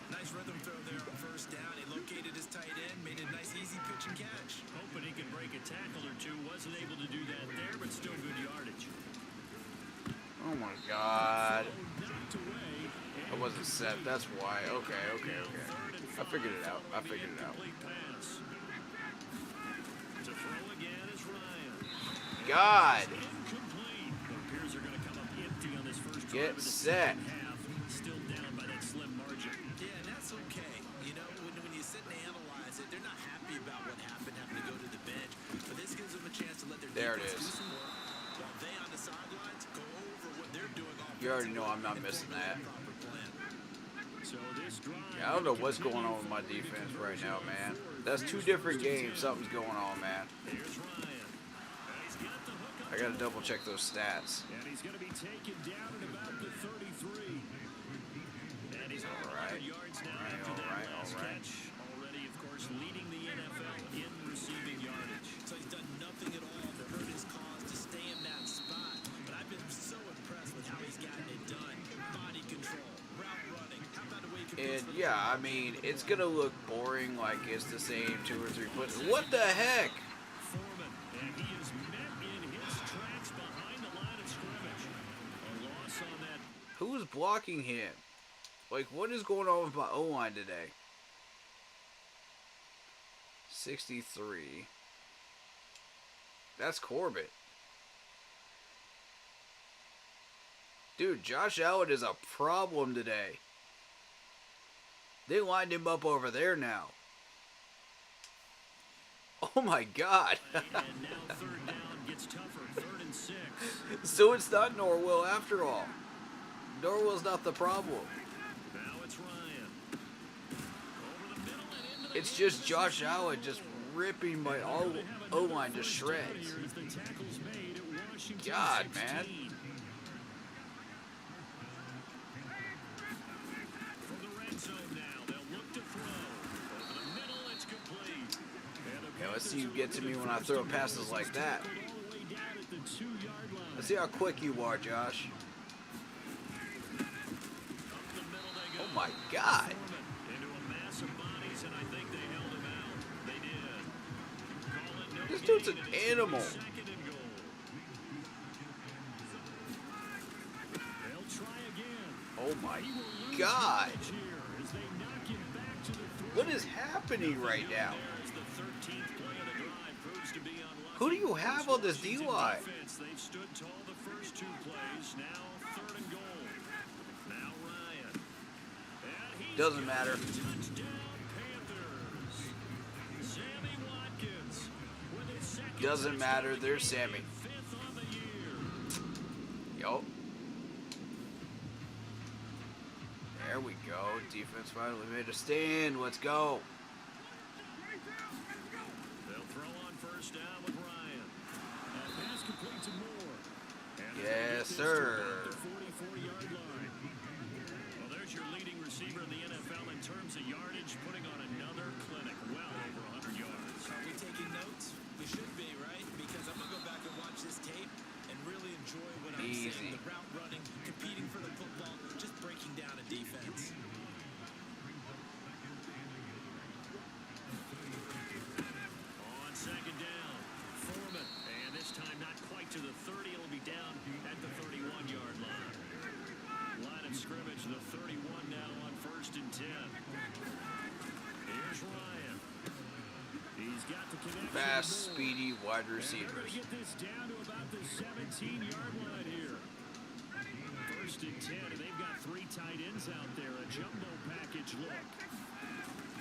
Nice rhythm throw there on first down. He located his tight end, made a nice easy pitch and catch. Hoping he can break a tackle or two. Wasn't able to do that there, but still good yardage. oh my God. I wasn't set. That's why. Okay. I figured it out. To throw again is Ryan. God. Incomplete. It appears they're going to come up empty on this first Get drive of the set. second half. Still down by that slim margin. Yeah, and that's okay. You know, when you sit and analyze it, they're not happy about what happened, having to go to the bench. But this gives them a chance to let their There it defense is. do some work, while they on the sidelines go over what they're doing offensively. You already know I'm not and missing formulate that. a proper plan. So this drive Yeah, I don't know what's going on with my defense right now, man. That's 2 different games. Something's going on, man. Here's Ryan. And he's got the hook up. I gotta double check those stats. And he's going to be taken down at about the 33. And he's over 100 yards now after that last catch. Already, of course, leading the NFL in receiving yardage. So he's done nothing at all to hurt his cause, to stay in that spot. But I've been so impressed with how he's gotten it done. Body control, route running. How about the way he And competes for the yeah, I mean, it's gonna look boring, like it's the same 2 or 3 plays. What the heck? Foreman, and he is met in his tracks behind the line of scrimmage. A loss on that. Who's blocking him? Like, what is going on with my O-line today? 63. That's Corbett. Dude, Josh Allen is a problem today. They lined him up over there now. Oh my God. And now third down gets tougher. 3rd and 6. So it's not Norwell after all. Norwell's not the problem. Now it's Ryan. Over the middle and into the It's just Josh Allen just ripping my O-line to shreds. As the tackle's made at Washington God, 16. man. From the red zone now, they'll look to throw. Over the middle, it's complete. Yeah, let's see you get to me when I throw passes like that. All the way down at the 2-yard line. Let's see how quick you are, Josh. Up the middle they go. Oh my God. Into a mass of bodies, and I think they held him out. They did. Call it no This dude's an gain. animal. 2nd and goal. They'll try again. Oh my He will lose God. yardage here as they knock him back to the 3. What is happening right now? There's the 13th play of the drive. Proves to be unlucky. Who do you have on this Washington D-line? defense, they've stood tall the first 2 plays. Now 3rd and goal. Now Ryan. And he's Doesn't got matter. it. Touchdown Panthers. Sammy Watkins with his 2nd Doesn't matter. touchdown There's game, Sammy. 5th on the year. Yup. There we go. Defense finally made a stand. Let's go. They'll throw on first down with Ryan. Pass complete to Moore. And Yes, they'll get this to sir. about the 44-yard line. Well, there's your leading receiver in the NFL in terms of yardage, putting on another clinic, well over 100 yards. Are we taking notes? We should be, right? Because I'm going to go back and watch this tape and really enjoy what I'm Easy. seeing. The route running, competing for the football, just breaking down a defense. On 2nd fast, speedy wide And they're receivers. going to get this down to about the 17-yard line here. First and 10, and they've got 3 tight ends out there. A jumbo package look.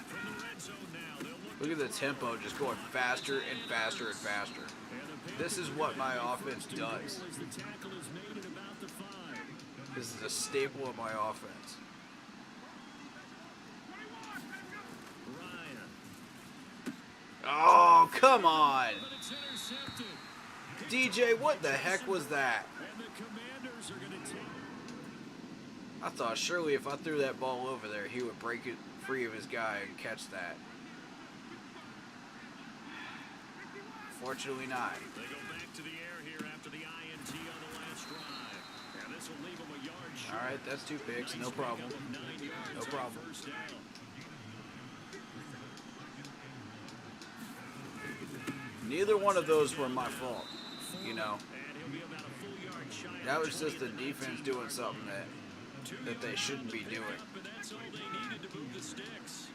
From the red zone now, they'll Look at the tempo just going faster and faster and faster. This is what my offense does. as the tackle is made at about the 5. This is a staple of my offense. Ryan. Oh, come on. But it's intercepted. DJ, what the heck was that? And the Commanders are going to take. I thought surely if I threw that ball over there, he would break it free of his guy and catch that. Fortunately not. They go back to the air here after the INT on the last drive. And this will leave them a yard short. All right, that's 2 picks. No problem. No problem. First down. Neither one of those were my fault. You know, And he'll be about a full yard shy of that the was just the 20 defense doing something that they shouldn't be doing. But that's all they needed to move the sticks.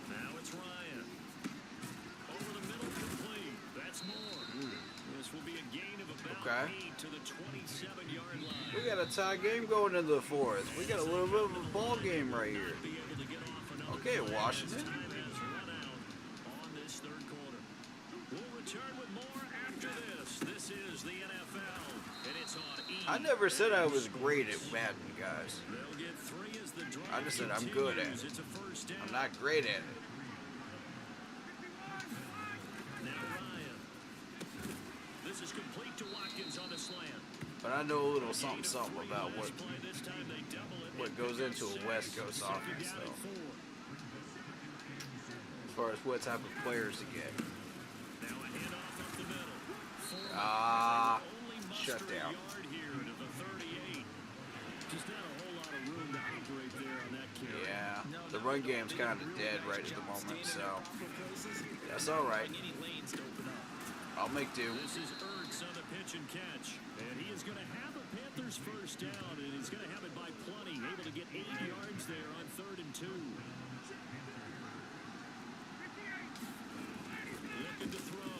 Now it's Ryan. Over the middle complete. That's more. This will be a gain of about Okay. 8 to the 27-yard line. We got a tie game going into the 4th. We got a little bit of a ball game right here. Be able to get off another Okay, drive as Washington. time has run out on this third quarter. We'll return with more after this. This is the NFL, and it's on E! I never said I was great at Madden, guys. They'll get 3 as the drive I just said I'm good at continues. it. It's a first down. I'm not great at it. Now Ryan. This is complete to Watkins on the slant. But I know a little something about Last play, this time they double it. what goes into a West Coast Second offense, down though, and 4. as far as what type of players to get. Now a handoff up the middle. Foreman Ah, only shut muster a down. yard here to the 38. Just not a whole lot of room to operate there on that carry. Yeah, the run game's kind of dead right at the moment, so that's all right. Any lanes to open up. I'll make do. This is Ertz on the pitch and catch. And he is going to have a Panthers first down, and he's going to have it by plenty. Able to get 8 yards there on 3rd and 2. Looking to throw.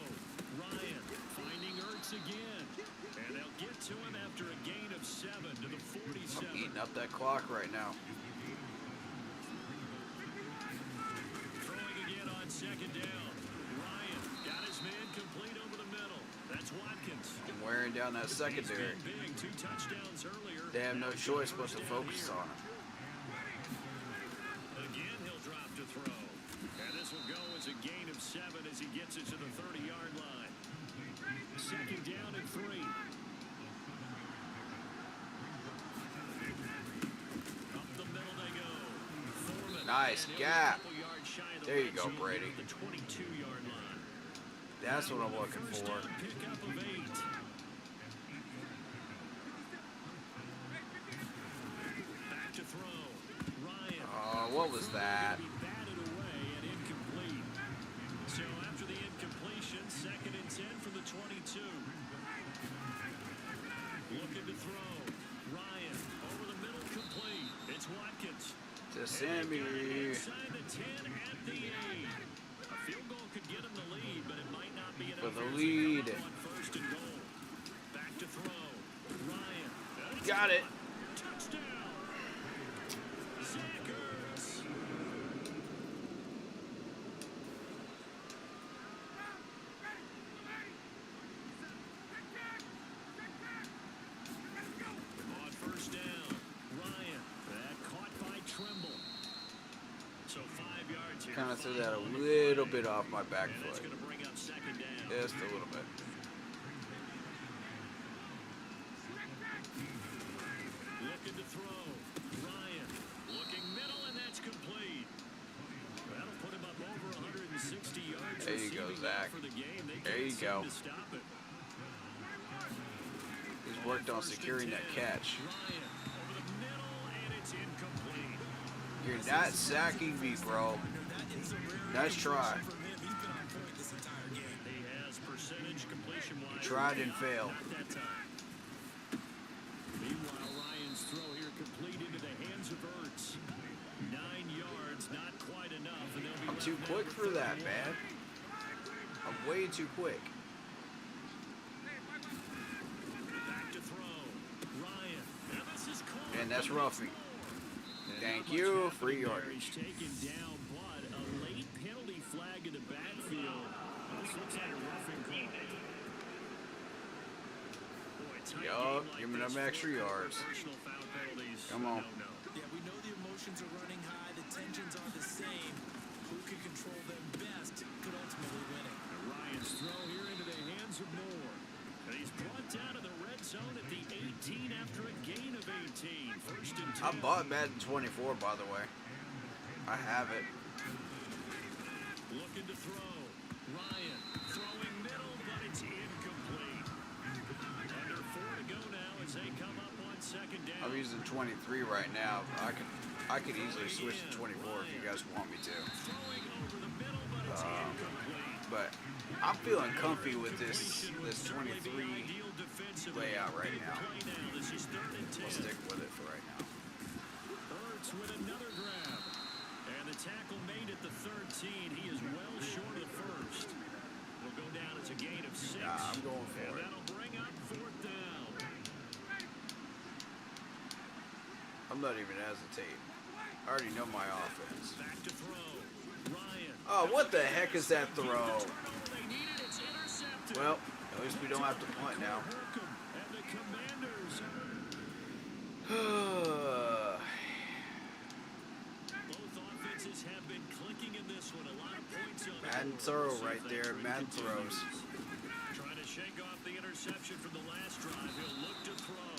Ryan finding Ertz again. And they'll get to him after a gain of 7 to the 47. I'm eating up that clock right now. Throwing again on 2nd down. Ryan got his man complete over the middle. That's Watkins. I'm wearing down that secondary. He's been big, 2 touchdowns earlier. They have no choice but to focus on it. Again, he'll drop to throw. And this will go as a gain of 7 as he gets it to the 30-yard line. 2nd down and 3. Up the middle they go. Foreman. Nice And he'll be a gap. couple yards shy of the There you red go, zone Brady. at The 22-yard line. That's what I'm looking First for. down pickup of 8. Back to throw. Ryan. What was that? Be batted away and incomplete. So after the incompletion, 2nd and 10 from the 22. Looking to throw. Ryan over the middle, complete. It's Watkins. To Sammy. Inside the 10 at the 8. A field goal could get him the lead, but it might not be enough. For the as they come lead. up on 1st and goal. Back to throw. Ryan. That's Got it. touchdown. Zach Ertz. On 1st down, Ryan. That caught by Trimble. So 5 yards here. Kind of threw that a little bit off my back And that's foot. going to bring up 2nd down. Just a little bit. Looking to throw. Ryan looking middle, and that's complete. That'll put him up over 160 yards. There you go, receiving Zach. for the game. They There can't you seem go. to stop it. He's worked on securing that catch. Ryan over the middle, and it's incomplete. You're not sacking me, bro. Nice try. From him, he's been on point this entire game. He has percentage completion-wise. Tried and failed. Not that time. Meanwhile, Ryan's throw here complete into the hands of Ertz. 9 yards, not quite enough, and they'll be too quick for that, man. I'm way too quick. Back to throw. Ryan. Now this is caught. And that's roughing. And Thank not much you, happening free there. yardage. He's taken down, but a late penalty flag in the backfield. This looks like a roughing call. Boy, tight Yup, game like give me this, them extra 4 yards. personal foul penalties. Come on. No. Yeah, we know the emotions are running high, the tensions are the same. Who can control them best could ultimately win it. And Ryan's throw here into the hands of Moore. And he's brought down to the red zone at the 18 after a gain of 18. First and 10. I bought Madden 24, by the way. I have it. Looking to throw. Ryan throwing middle, but it's incomplete. Under 4 to go now as they come up on second down. I'm using 23 right now. I could easily switch to 24 if you guys want me to. Throwing over the middle, but it's incomplete. But I'm feeling comfy with this 23 layout right now. This is 3rd and 10. I'll stick with it for right now. Ertz with another grab. And the tackle made at the 13. He is well short of the first. Will go down as a gain of 6. Nah, I'm going for and it. that'll bring up 4th down. I'm not even hesitating. I already know my offense. Back to throw. Ryan. Oh, what the heck is that throw? They need it. It's intercepted. Well, at least we don't have to punt now. And the Commanders. Both offenses have been clicking in this one. A lot of points on the Madden board. throw We'll see right if that there. trend Madden continues. throws. Trying to shake off the interception from the last drive. He'll look to throw.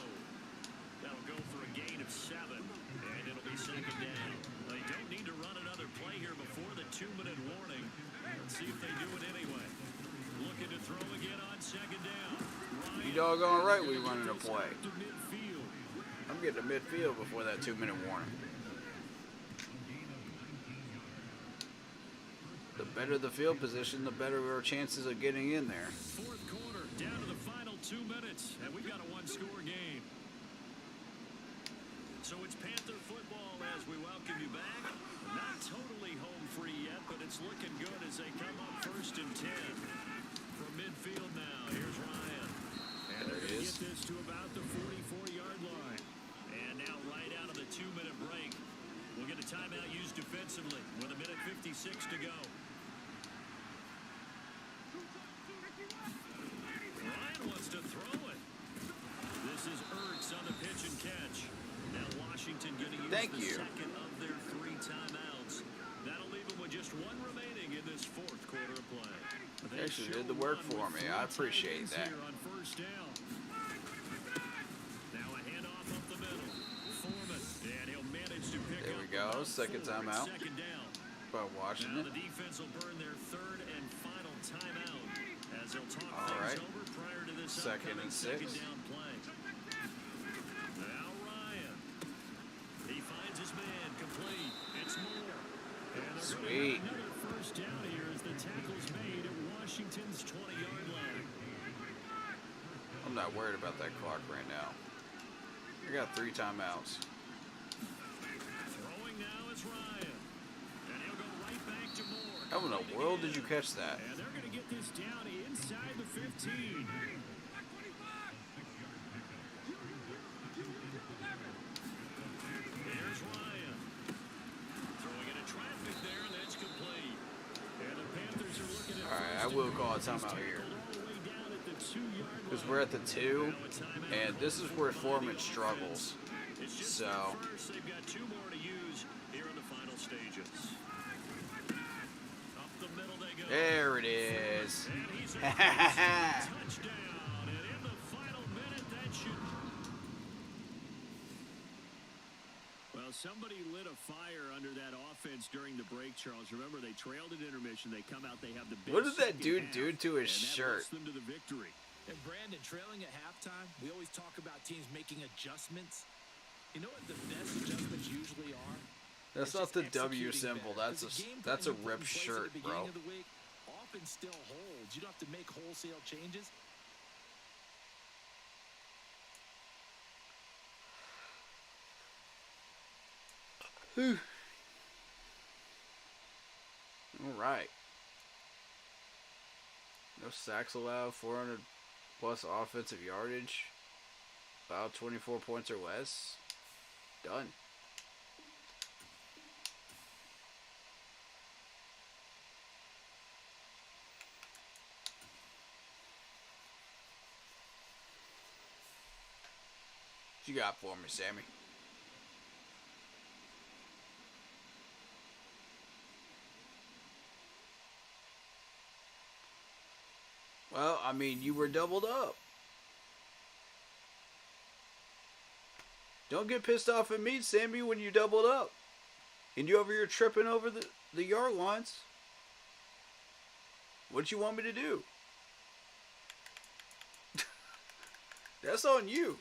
That'll go for a gain of 7. And it'll be second down. They don't need to run another play here before the 2-minute warning. Let's see if they do it anyway. Looking to throw again on second down. Ryan, You doggone right we running a play. to midfield. I'm getting to midfield before that 2-minute warning. The better the field position, the better our chances of getting in there. 4th quarter, down to the final 2 minutes, and we've got a 1-score game. So it's Panther football as we welcome you back. Not totally home free yet, but it's looking good as they come up 1st and 10. From midfield now, here's Ryan. And There they're he going to is. get this to about the 44-yard line. And now right out of the 2-minute break, we'll get a timeout used defensively with 1:56 to go. Ryan wants to throw it. This is Ertz on the pitch and catch. Now Washington going to use Thank the you. second of their 3 timeouts. That'll leave them with just 1 remaining in this 4th quarter of play. They actually did the work for me. I appreciate that. Here on 1st down. Now a handoff up the middle. Foreman, and he'll manage to pick There up we go. about Second 4. timeout. Second down. By Now Washington. the defense will burn their 3rd and final timeout as they'll talk All things right. over prior to this Second upcoming and 6. second down play. Now Ryan. He finds his man complete. It's Moore. And they're Sweet. gonna have another 1st down here as the tackle's made at Washington's 20-yard line. I'm not worried about that clock right now. I got 3 timeouts. Throwing now is Ryan. And he'll go right back to Moore. How in the world did you catch that? And they're going to get this down inside the 15. Here's Ryan. Throwing into traffic there, and that's complete. And the Panthers are looking at All right, I will call a timeout here. Because we're at the 2, and this is where Foreman struggles. So, First, they've got 2 more to use here in the final stages. Up the middle they go. there it is. And he's a touchdown. And in the final minute, that should... Well, somebody lit a fire under that offense during the break, Charles. Remember, they trailed at intermission. They come out, they have the big What did that second dude half, do to his and that shirt? lets them to the victory. And Brandon, trailing at halftime, we always talk about teams making adjustments. You know what the best adjustments usually are? That's It's not just the W executing symbol. better. That's 'Cause the game that's plan a you put in ripped place at shirt, the bro. beginning of the week often still holds. You don't have to make wholesale changes. right. No sacks allowed, 400 plus offensive yardage, about 24 points or less. Done. What you got for me, Sammy? Well, I mean, you were doubled up. Don't get pissed off at me, Sammy, when you doubled up. And you over here tripping over the yard lines. What you want me to do? That's on you.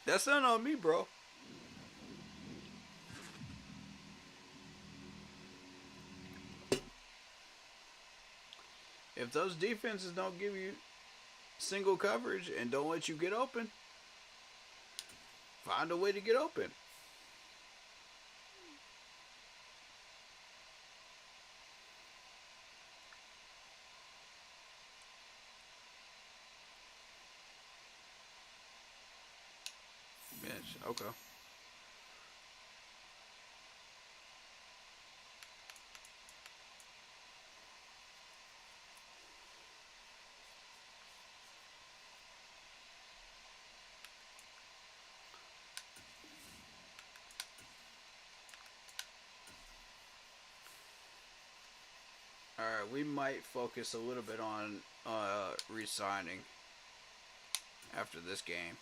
That's not on me, bro. If those defenses don't give you single coverage and don't let you get open, find a way to get open. Bench, okay. Alright, we might focus a little bit on re-signing after this game.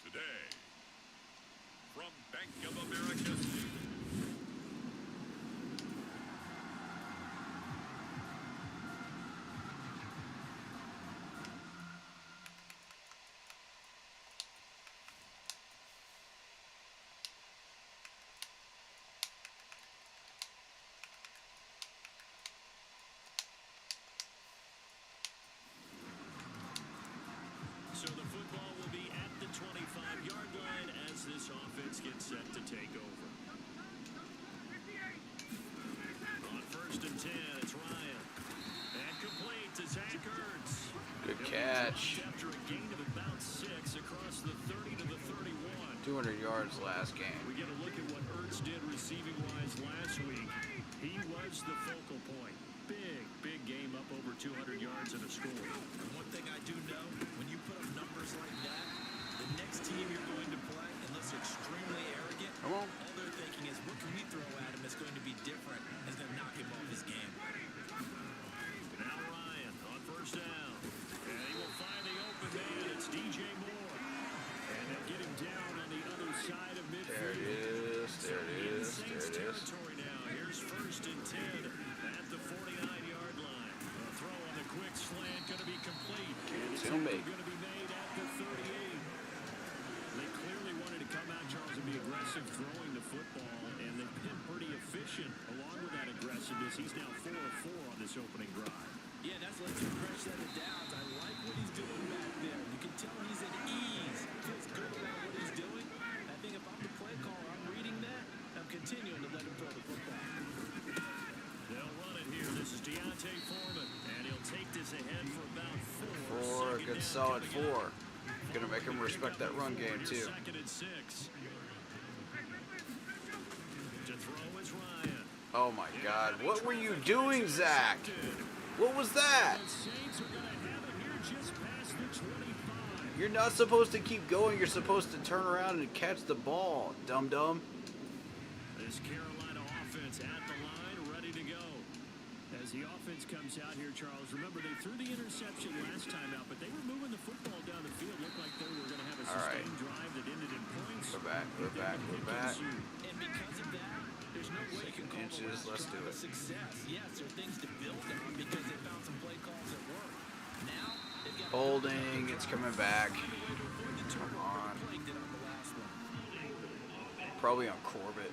Today, from Bank of America. So the football will be at the 25-yard line as this offense gets set to take over. On 1st and 10, it's Ryan. And complete to Zach Ertz. Good catch. After a gain of about 6 across the 30 to the 31. 200 yards last game. We get a look at what Ertz did receiving-wise last week. He was the focal point. Big game up over 200 yards and a score. And one thing I do know, when you put up numbers like that, the next team you're going to play, unless they're extremely arrogant, Come on. all they're thinking is, what can we throw at him that's going to be different, that's going to knock him off his game? Now Ryan on 1st down. And he will find the open man. It's DJ Moore. And they'll get him down on the other side of midfield. There it is. Saints territory now. Here's 1st and 10 at the 49-yard line. A throw on the quick slant going to be complete. And it's going to be made at the 38. They clearly wanted to come out, Charles, and be aggressive throwing the football, and they've been pretty efficient along with that aggressiveness. He's now 4 of 4 on this opening drive. Yeah, that's led to a fresh set of downs. I like what he's doing back there. You can tell he's at ease. Feels good about what he's doing. I think if I'm the play caller, I'm reading that. I'm continuing to let him throw the football. They'll run it here. This is Deontay Foreman, and he'll take this ahead for about 4. A good solid 4. Gonna make him respect that run game too. 2nd and 6. To throw is Ryan. Oh my God! What were you doing, Zach? What was that? The Saints are going to have it here just past the 25. You're not supposed to keep going. You're supposed to turn around and catch the ball, dum-dum. This Carolina offense at the line, ready to go. As the offense comes out here, Charles, remember they threw the interception last time out, but they were moving the football down the field. Looked like they were going to have a sustained drive that ended in points. We're back. And because of that, there's no way you can call the Inches, let's last do drive a it. success. Yes, there are things to build on because they found some play calls that work. Now, they've got Holding, it's coming back. Come on. Did on the last one. Probably on Corbett.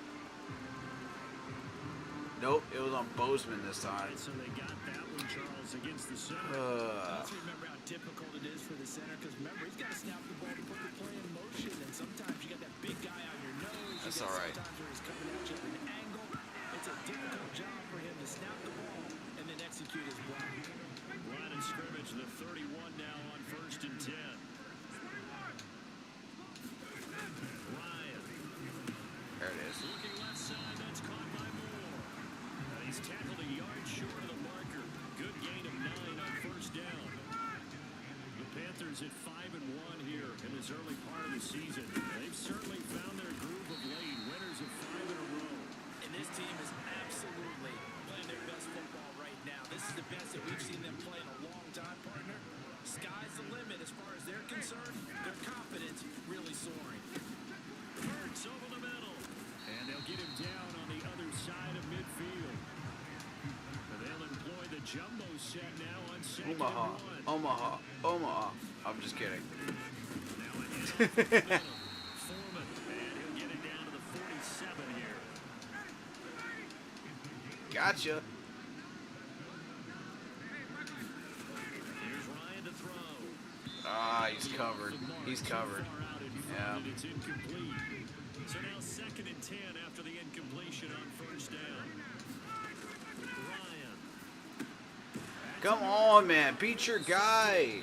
Nope, it was on Bozeman this time. So they got that one, Charles, against the center. Uh, Let's remember how difficult it is for the center because remember, he's got to snap the ball to put the play in motion, and sometimes you got that big guy on your nose. That's you got all right. Sometimes where he's coming at you at an angle. It's a difficult job for him to snap the ball and then execute his block. Line of scrimmage, the 31 now on 1st and 10. Ryan. There it is. Looking left side, that's caught by Moore. He's tackled a yard short of the marker. Good gain of 9 on 1st down. The Panthers at 5-1 here in this early part of the season. They've certainly found their groove of late. Winners of 5 in a row. And this team is absolutely playing their best football right now. This is the best that we've seen them play in a long time, partner. Sky's the limit as far as they're concerned. Their confidence really soaring. Hurts over the middle. And they'll get him down on the other side of midfield. And they'll employ the jumbo set now on 2nd and 1. Omaha. I'm just kidding. Now a hit off the middle. Foreman, and he'll get it down to the 47 here. Gotcha. Here's Ryan to throw. Ah, he's covered. He's covered. Yeah. It's incomplete. So now 2nd and 10 after the incompletion on 1st down. Ryan. Come on, man. Beat your guy.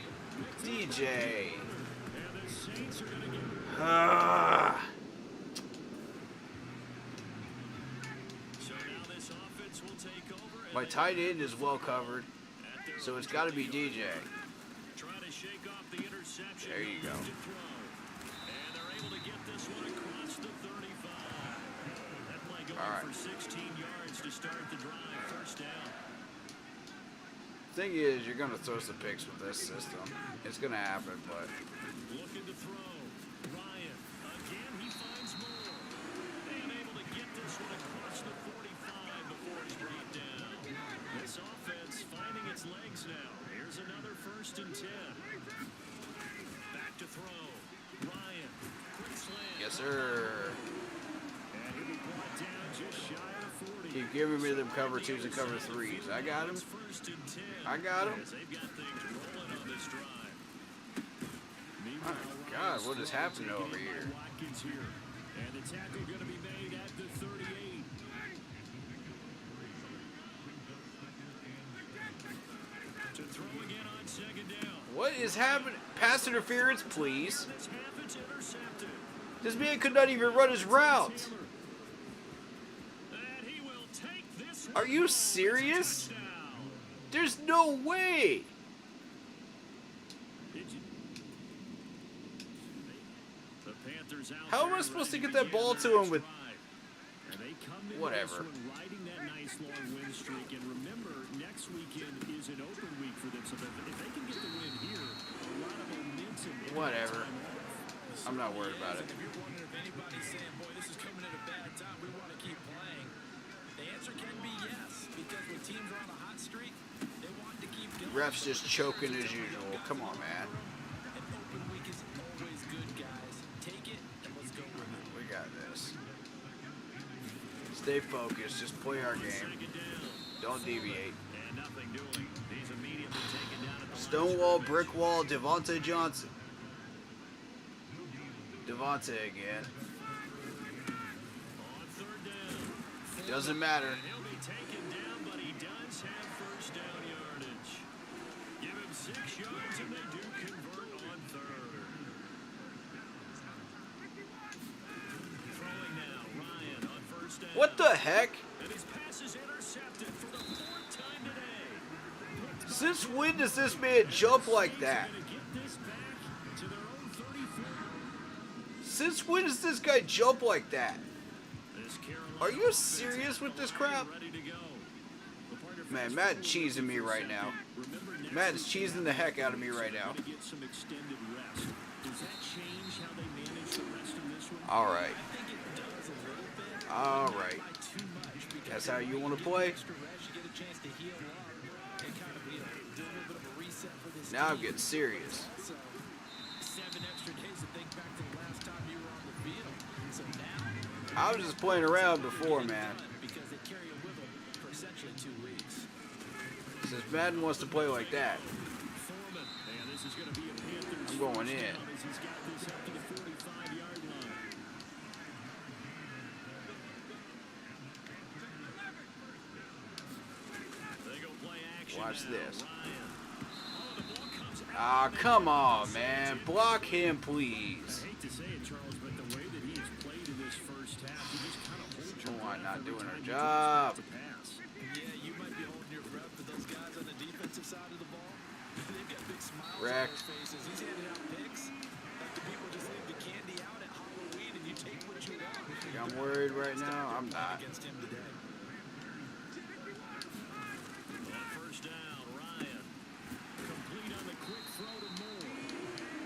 DJ. And the Saints are going to get Ah. So now this offense will take over. And My they tight end is well covered, at their so it's got to be DJ. trying to shake off the interception. There you go. To throw. And they're able to get this one across the 35. That play going All right. for 16 yards to start the drive. 1st down. Thing is, you're gonna throw some picks with this system. It's gonna happen, but Looking to throw. Ryan. Again, he finds Moore. And able to get this one across the 45 before he's brought down. This offense finding its legs now. Here's another 1st and 10. Back to throw. Ryan. Quick slant. yes, sir. And he'll be brought down just shy of 40. Keep giving me them cover 2s and cover 3s. I got him. It's 1st and 10. I got him. As they've got things rolling on this drive. Oh my God, what is happening over here? Watkins here. And the tackle going to be made at the 38. To throw again on 2nd down. What is happening? Pass interference, please. This half it's intercepted. This man could not even run his route. And he will take this Are one you home. serious? Touchdown. There's no way. Did you? The Panthers out How am I there supposed to ready get that begin ball the to next him with- drive. And they come into Whatever. this one riding that nice long win streak. And remember, next weekend is an open week for them. So if they can get the win here, a lot of momentum. in Whatever. that time off. I'm not worried about it. If you're wondering if anybody's saying, boy, this is coming at a bad time, we want to keep playing, the answer can be yes. Because when teams are on a hot streak, they want to keep going. Ref's just choking as usual. Come on, man. An open week is always good, guys. Take it and let's go with it. We got this. Stay focused. Just play our game. 2nd down. Don't deviate. And nothing doing. He's immediately taken down at the line of Stonewall, scrimmage. brick wall, Devontae Johnson. Devontae again. On 3rd down. Doesn't matter. And he'll be taken down, but he does have 1st down yardage. Give him 6 yards, and they do convert on 3rd. Throwing now, Ryan on 1st down. What the heck? And his pass is intercepted for the 4th time today. Since when does this man jump like that? Gonna get this back to their own 34. Since when does this guy jump like that? This Carolina Are you serious with this crap? ready to go. The partner Man, fast Madden's forward cheesing me to right now. Remember, next Madden's week, cheesing the heck out of me right now. gonna get some extended rest. Does that change how they manage the rest of this one? All right. I think it does a little bit. All right. Not too much. Because That's how you want to give play? extra rest, you get a chance to heal up and kind of, do a little bit of a reset for this Now I'm team. getting serious. So, 7 extra days to think back to the last time you were on the field. So now, I was just playing around before, man. because they carry it with them for essentially 2 weeks. Since Madden wants to play like that. Foreman, and this going in. As he's got this up to the 45-yard line. They go play action Watch now. this. Ryan. Oh, the ball comes out. Ah, come on, man. Block him, please. I hate to say it, Charles, but the way that he has played in this first half, he just kind of holds your Come on, breath not every doing time her he job. tries to pass. Yeah, you might be holding your breath for those guys on the defensive side of the ball. They've got big smiles on Wrecked. their faces. He's handing out picks. Like the people just leave the candy out at Halloween and you take what you want. Think I'm worried right now? I'm not. Against him today. On first down, Ryan. Complete on the quick throw to Moore.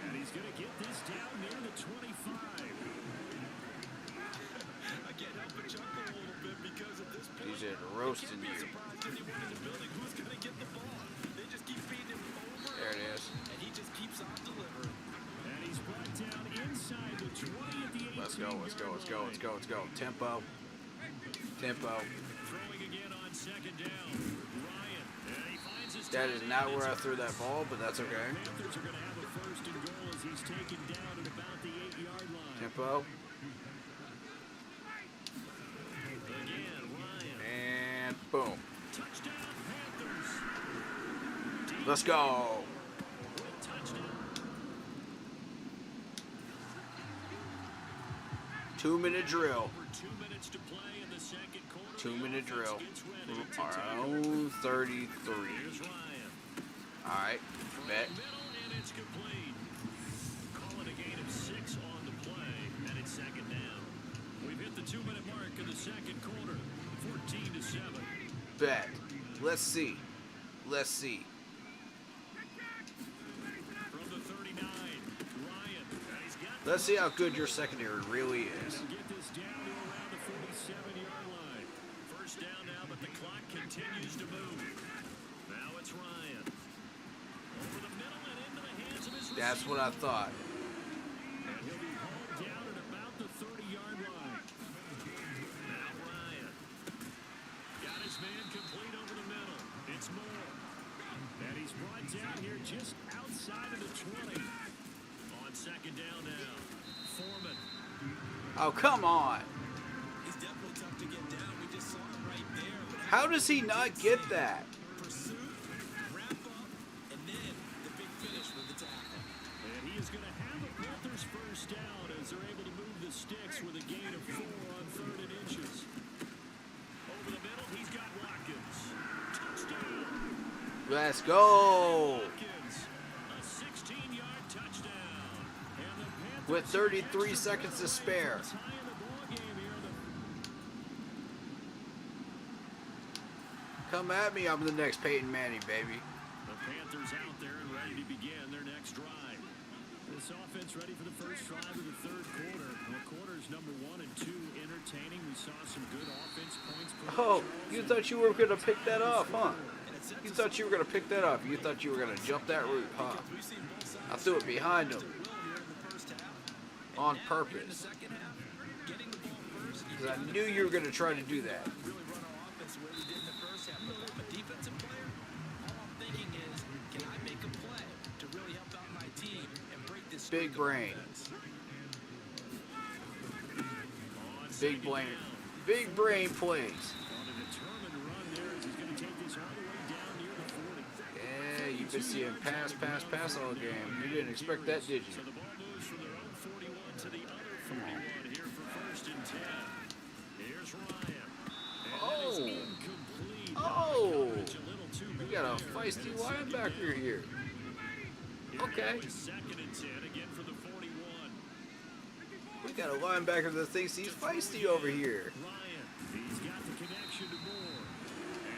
And he's going to get this down near the 25. I can't help but chuckle a little bit because at this point, He's just roasting can't be you. surprised anyone in the building who's going to get the ball. They just keep feeding him over. There it is. And he just keeps on delivering. And he's brought down inside the 20 at the 18. Let's go, let's go, let's go, let's go, let's go. Tempo. Tempo. Throwing again on second down. Ryan. And he finds his That is tight not end. where I threw that ball, but that's okay. Panthers are going to have a first and goal as he's taken down at about the 8-yard line. Tempo. Again, Ryan. And boom. Touchdown, Panthers. Let's go. Touchdown. 2-minute drill. Over 2 minutes to play in the second quarter. 2-minute The drill. offense gets ready to Our take own 33. Here's Ryan. Alright. From Bet. the middle, and it's complete. Call it a gain of 6 on the play, and it's second down. We've hit the 2-minute mark of the second quarter. 14-7. Bet. Let's see. Let's see. From the 39, Ryan. And he's got Let's see how good your secondary really is. He'll get this down to around the 47-yard line. First down now, but the clock continues to move. Now it's Ryan. Over the middle and into the hands of his That's what I thought. And he'll be hauled down at about the 30-yard line. Now Ryan. Got his man complete over the middle. It's Moore. And he's brought down here just outside of the 20. On second down now. Foreman. Oh, come on. He's definitely tough to get down. We just saw him right there. But How does he not get that? pursuit, wrap up, and then the big finish with the tackle. And he is going to have a Panthers first down as they're able to move the sticks with a gain of 4 on 3rd and inches. Over the middle, he's got Watkins. Touchdown. Let's go. Watkins, a 16-yard touchdown. And the Panthers With 33 seconds to spare. are high in the ballgame here. Come at me. I'm the next Peyton Manning, baby. The Panthers out there and ready to begin their next drive. This offense ready for the first drive of the third quarter. Well, quarters number 1 and 2 entertaining. We saw some good offense points. put up, Oh, Charles, you and thought you were going to pick that off, huh? And it sets You us thought you were going to pick that off. You thought you were going to jump that route, huh? We've seen both sides I threw it behind him will here in the first half. And on now, here in the purpose. second half, getting the ball first, you Because I gotta knew you were going to try to do that. really run our offense the way we did in the first half. But if I'm a defensive player, all I'm thinking is, can I make a play to really help out my team and break this Big streak of brain. offense? on Big second brain. down. Big brain plays. On a determined run there as he's going to take this all the way down near the 40. Yeah, you've been seeing pass all game. You didn't expect that, did So you? the ball moves from their own 41 to the other 41 here for first and 10. Here's Ryan. And that is Oh. incomplete. Oh. Coverage a little too We good got a there. feisty And it's second linebacker down. here. Here Okay. now is second and 10 again for the 41. We got a linebacker that thinks he's feisty over here. Ryan, he's got the connection to Moore.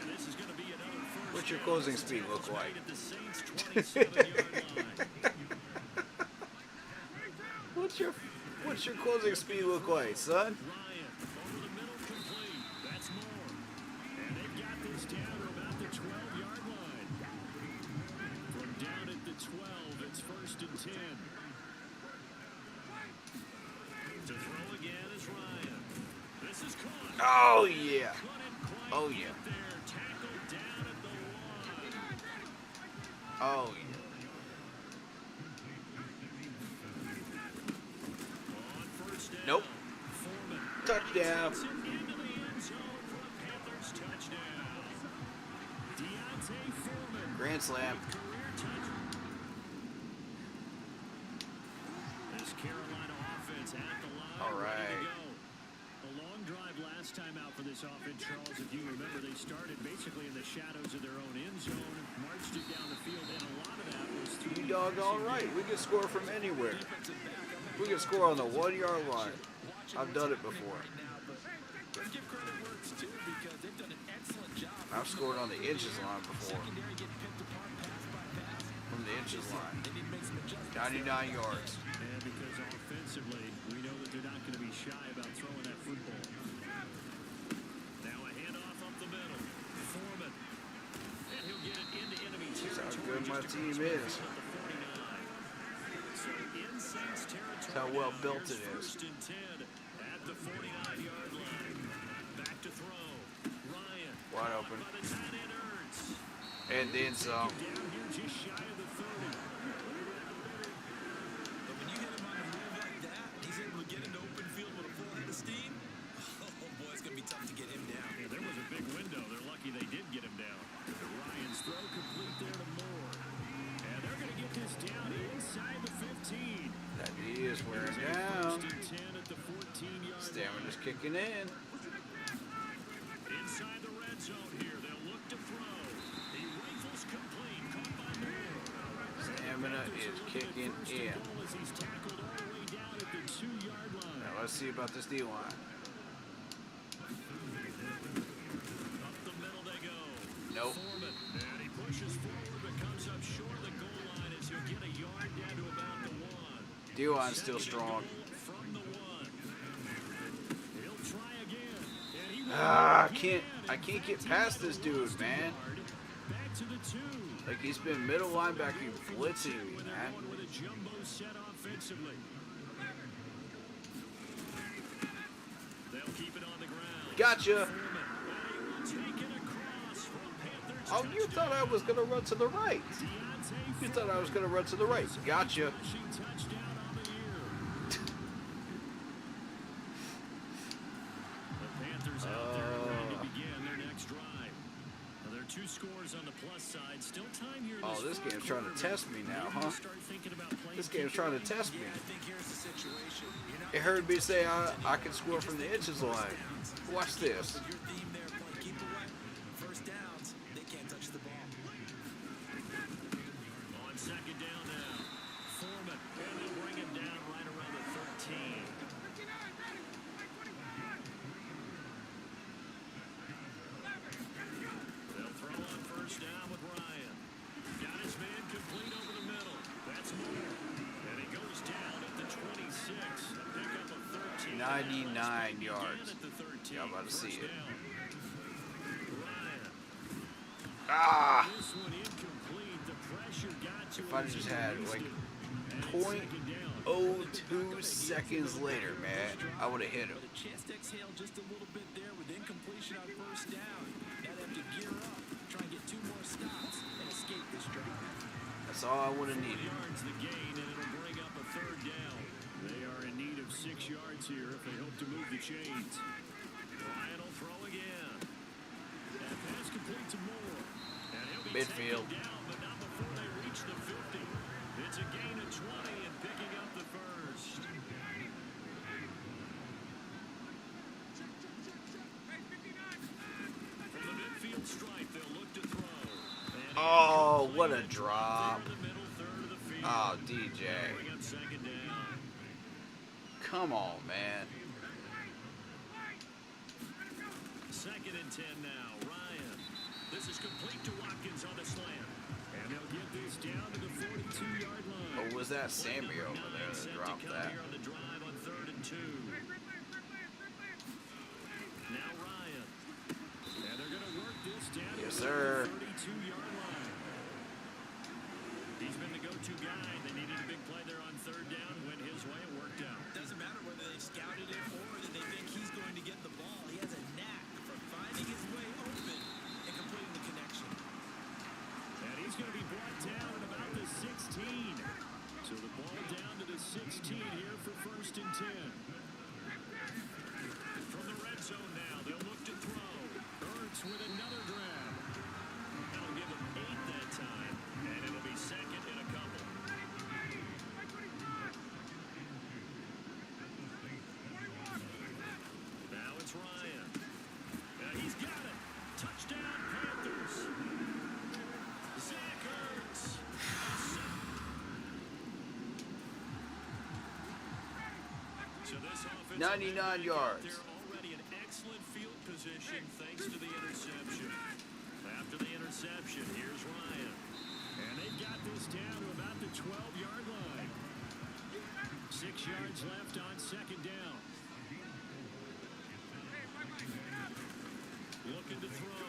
And this is going to be another first What's your down. closing This speed look tackle's like? made at the Saints' 27-yard line. What's your closing speed look like, son? Ryan, over the middle, complete. That's Moore. And they've got this down to about the 12-yard line. From down at the 12, it's first and 10. To throw again is Ryan. This is caught. Oh yeah. Couldn't quite Oh, get yeah. there. Tackled down at the line. Oh yeah. down. Takes it into the end zone for a Panthers touchdown. Deontay Foreman. Grand slam. Career touchdown. This Carolina offense at the line. All right. Ready to go. A long drive last time out for this offense, Charles. If you remember, they started basically in the shadows of their own end zone, marched it down the field, and a lot of that was through. You doggone right. We can score from anywhere. We can score on the 1 yard line. I've done it before. Give credit where it's due because they've done an excellent job. I've scored on the inches line before. Secondary getting picked apart pass by pass. From the inches line. They need to make some adjustments. 99 yards. And because offensively, we know that they're not going to be shy about throwing that football. Now a handoff up the middle. Foreman. And he'll get it into enemy That's how territory. good my just team across is. the 49. So in Saints territory. That's how well now. built Here's it is. 1st and 10 at the 49-yard line. Back to throw. Ryan. Wide open. By the tight end Ertz. And then some. Down here just shy of the 30. But when you hit him on the move like that, he's able to get into open field with a full head of steam. Oh boy, it's going to be tough to get him down. Yeah, there was a big window. They're lucky they did get him down. Ryan's throw complete there to Moore. And they're going to get this down inside the 15. That knee is wearing down. 1st and 10 at the 14-yard Stamina's kicking in. Inside the red zone here. They'll look to throw. He rifles complete. Caught by Moore. Stamina is kicking in. As he's tackled all the way down at the 2-yard line. Now let's see about this D line. Up the middle they go. Nope. Foreman. And he pushes forward but comes up short of the goal line as he'll get a yard down to about the 1. D line's still strong. From the 1. He'll try again. And he will I can't get past this dude, man. back to the 2. Like he's been middle linebacker blitzing me, When they're man. going with a jumbo set offensively. They'll keep it on the ground. Gotcha. Foreman. And he will take it across from Panthers. Oh, you thought I was gonna run to the right. Deontay You thought I was gonna run to the right. Gotcha. rushing touchdown on the year. The Panthers out there ready to begin their next drive. Now, there are 2 scores on the plus side. Still time here in Oh, this fourth game's trying to quarter. test me now, Maybe huh? start thinking about playing This game's trying to test me. Yeah, I think here's the situation. You're not It heard me say I can score from the inches line. Watch this. your theme there, play keep away. First downs, they can't touch the ball. On 2nd down now. Foreman. And they'll bring him down right around the 13. They'll throw on 1st down with Ryan. Got his man complete over the middle. That's Moore. And he goes down at the 26. A pickup of 13. 99 yards. Again at the 13. Yeah, I'm about to see First it. down. Ryan. Ah! This one incomplete. The pressure got to If him I as just he had released like it. And it's 2nd down. 0.02 seconds later, man, I would have hit him. But a chance to exhale just a little bit there with incompletion on 1st down. Now they have to gear up, try and get 2 more stops, and escape this drive. That's all I would have needed. Yards the gain, and it'll bring up a 3rd down. They are in need of 6 yards here if they hope to move the chains. Ryan will throw again. That pass complete to Moore. And he'll be Midfield. taken down, but not before they reach the 50. It's a gain of 20 and picking up the 1st. From the midfield stripe, they'll look to throw. And Oh, what a drop. in the middle third of the field. Oh, DJ. Bring up 2nd down. Come on, man. 2nd and 10 now. Ryan. This is complete to Watkins on the slant. And they'll get this down to the 42-yard line. Or was that Sammy over there that dropped that? Here on the drive on 3rd and 2. Now Ryan. And they're going to work this down Yes, to sir. the 32-yard line. He's been the go-to guy. They needed a big play there on 3rd down. Went his way. It worked out. Doesn't matter whether they scouted it or that they think he's going to get the ball. He has a knack for finding his way open and completing the connection. And he's going to be brought down at about the 16. So the ball down to the 16 here for 1st and 10. 99 yards. They're already in excellent field position thanks to the interception. After the interception, here's Ryan. And they've got this down to about the 12-yard line. 6 yards left on second down. Looking to throw.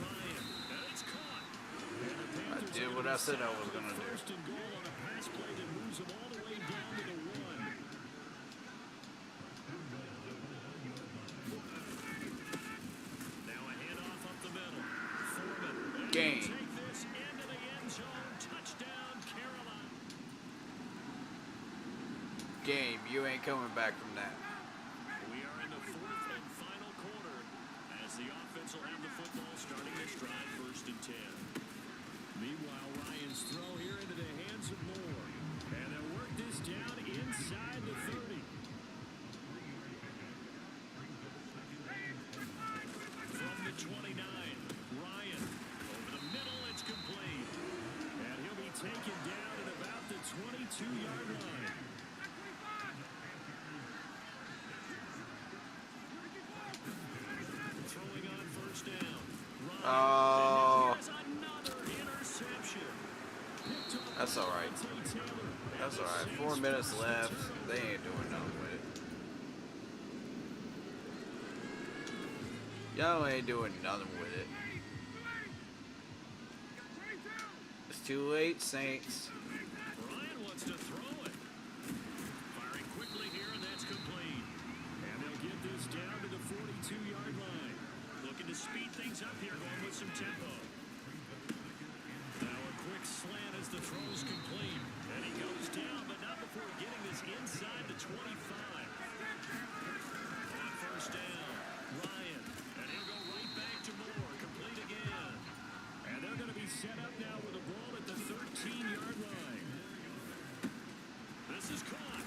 Ryan. And it's caught. And the I Panthers did are what I said I was going gonna to do. first and goal on a pass play that moves them all the way down to the 1. Now a handoff up the middle. Foreman. And Game. take this into the end zone. Touchdown, Carolina. Game, you ain't coming back from that. We are in the 4th and final quarter as the offense will have the football starting this drive, 1st and 10. Meanwhile, Ryan's throw here into the hands of Moore. And they'll work this down inside the 30. From the 29, Ryan. Over the middle, it's complete. And he'll be taken down at about the 22-yard line. Throwing on 1st down. Ryan. Oh, And here's another interception. Picked up that's all right. Dante Taylor. That's And the alright. Saints 4 minutes force the left. turnover. They ain't doing nothing with it. Y'all ain't doing nothing with it. It's too late, Saints. Ryan wants to throw it. Firing quickly here, and that's complete. And they'll get this down to the 42-yard line. Looking to speed things up here, going with some tempo. Now a quick slant as the throw's complete. And he goes down, but not before getting this inside the 25. On 1st down, Ryan. And he'll go right back to Moore. Complete again. And they're going to be set up now with a ball at the 13-yard line. This is caught.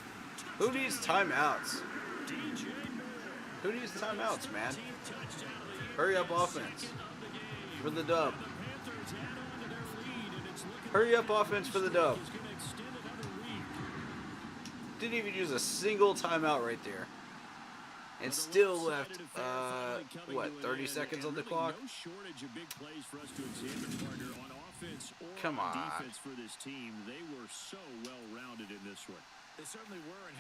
Who needs timeouts? DJ Moore. Who needs timeouts, man? 13th touchdown of the year. Hurry up offense. Second of the game. For the dub. The Panthers add on to their lead, and it's looking Hurry like up offense for the dub. is going to extend another week. Didn't even use a single timeout right there. And still left, what, 30 seconds on the clock? No shortage of big plays for us to examine, partner, on offense or Come on on. defense for this team. They were so well-rounded in this one. They certainly were, and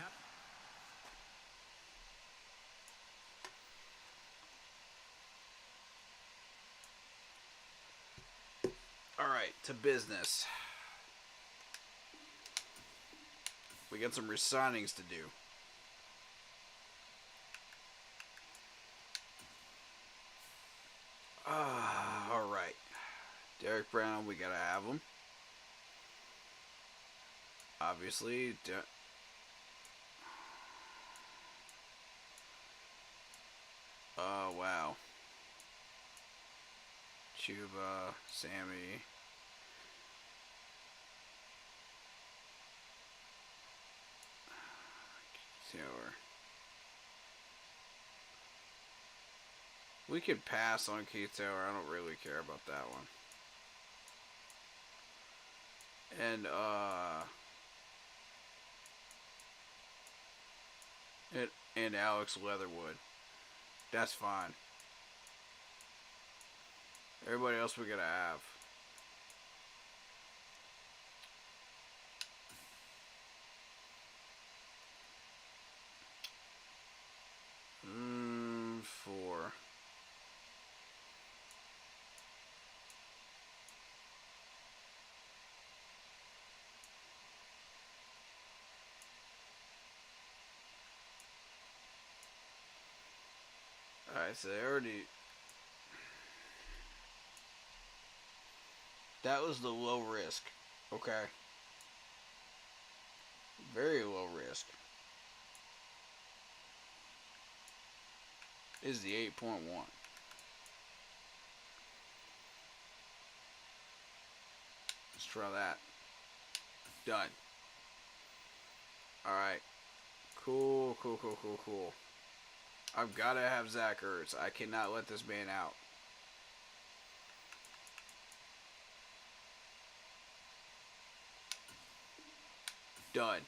Alright, to business. We got some resignings to do. Alright. Derek Brown, we gotta have him. Obviously. Oh, wow. Chuba, Sammy. Taylor. We could pass on Keith Taylor. I don't really care about that one. And Alex Leatherwood. That's fine. Everybody else we gotta have. Four. Alright, so they already... That was the low risk. Okay. Very low risk. Is the 8.1. Let's try that. Done. Alright. Cool. I've got to have Zach Ertz. I cannot let this man out. Done.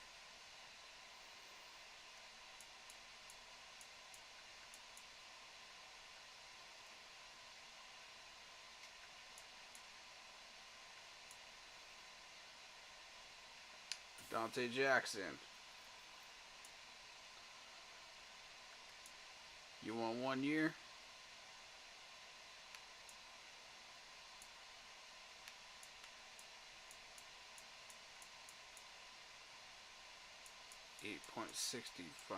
Dante Jackson. You want 1 year? $8.65.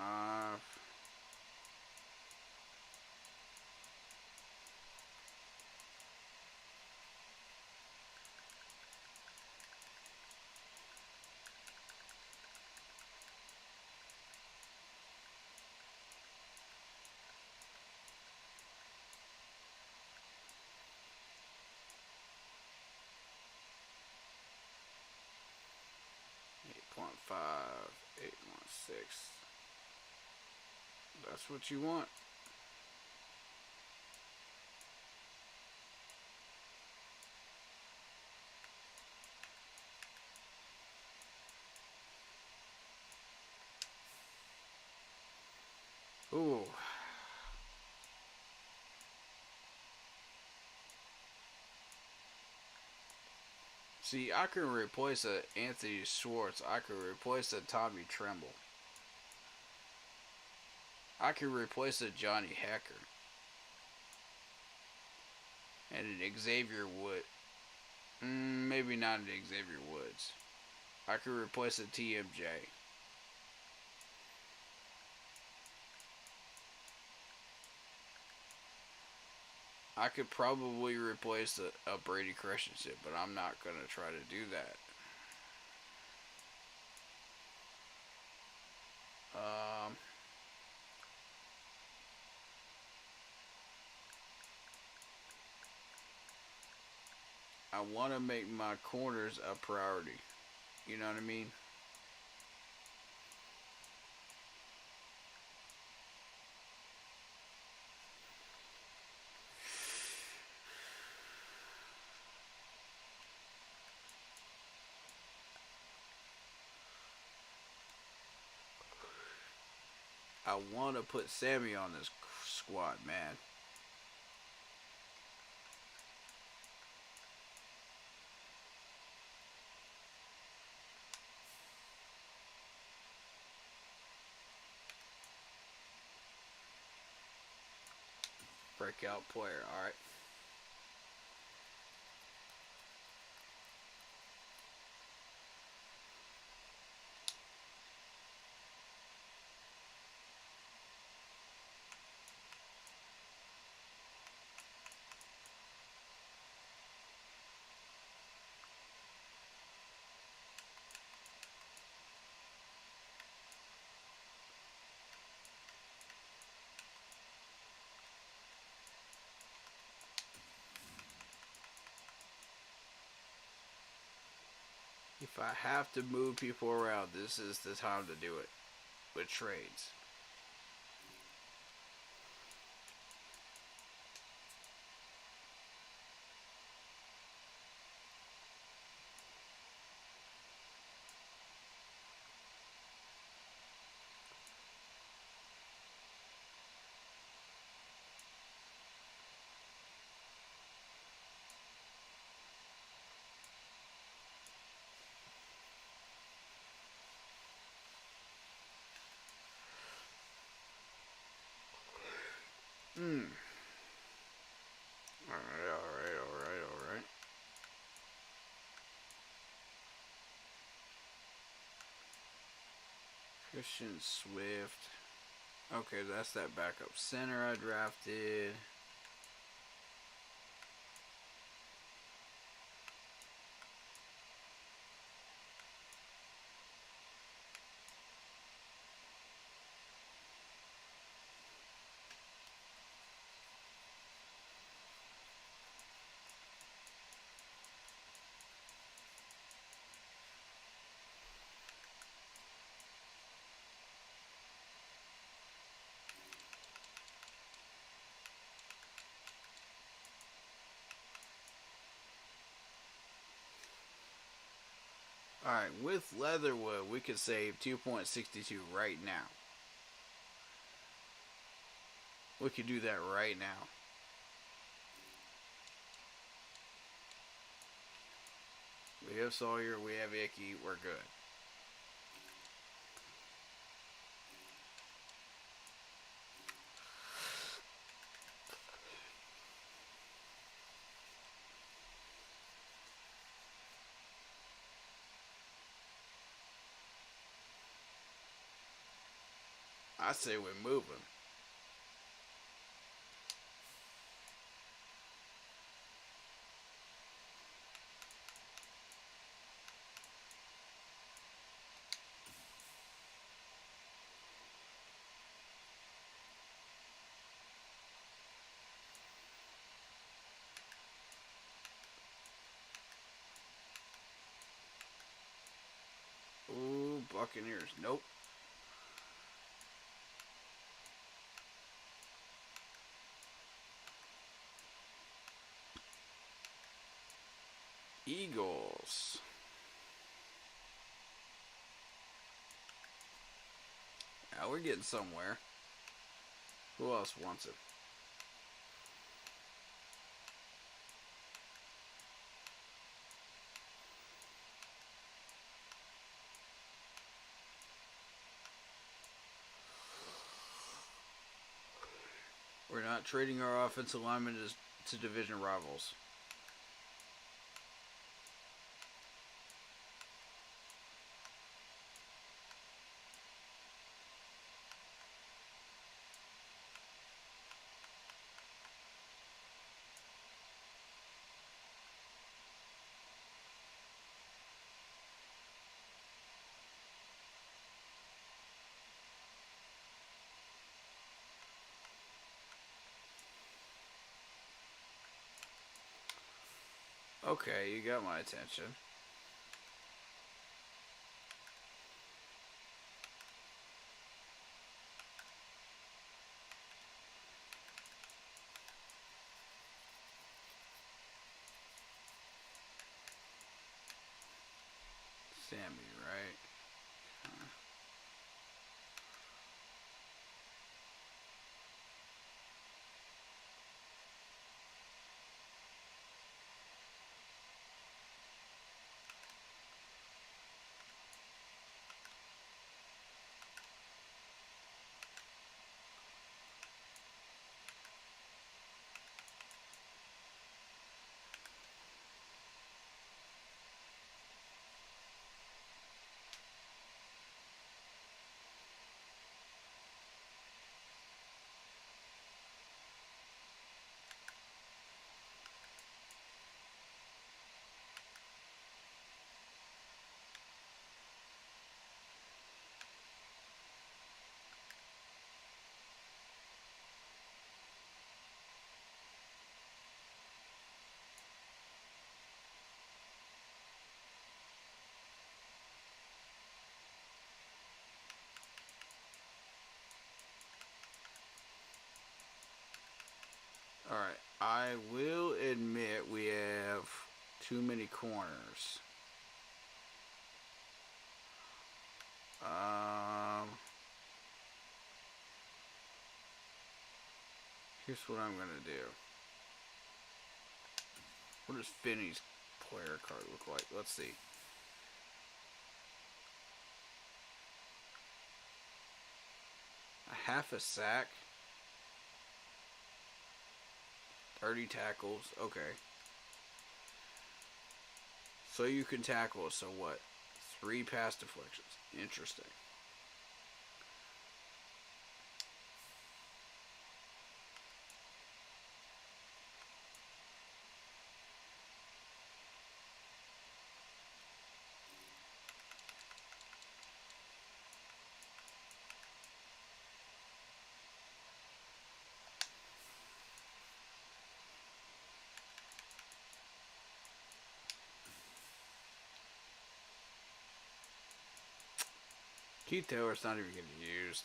.5, 816. That's what you want. Ooh. See, I can replace a Anthony Schwartz. I could replace a Tommy Tremble. I could replace a Johnny Hacker. And an Xavier Wood. Maybe not an Xavier Woods. I could replace a TMJ. I could probably replace a Brady Christensen, but I'm not going to try to do that. I want to make my corners a priority. You know what I mean? I want to put Sammy on this squad, man. Breakout player, alright. If I have to move people around, this is the time to do it with trades. Alright. Christian Swift. Okay, that's that backup center I drafted. Alright, with Leatherwood, we could save 2.62 right now. We could do that right now. We have Sawyer, we have Icky, we're good. I say we move him. Ooh, Buccaneers. Nope. Eagles. Now we're getting somewhere. Who else wants it? We're not trading our offensive linemen to division rivals. Okay, you got my attention. Sammy, right? Alright, I will admit we have too many corners. Here's what I'm gonna do. What does Finney's player card look like? Let's see. A half a sack. 30 tackles. Okay. So you can tackle, so what? 3 pass deflections. Interesting. Keith Taylor's not even getting used.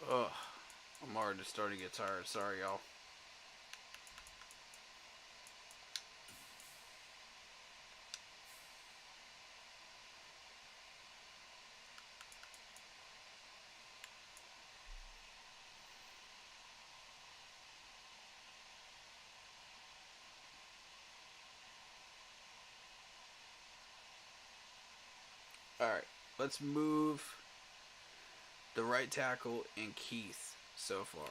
Ugh. I'm already starting to get tired. Sorry, y'all. Alright, let's move the right tackle and Keith so far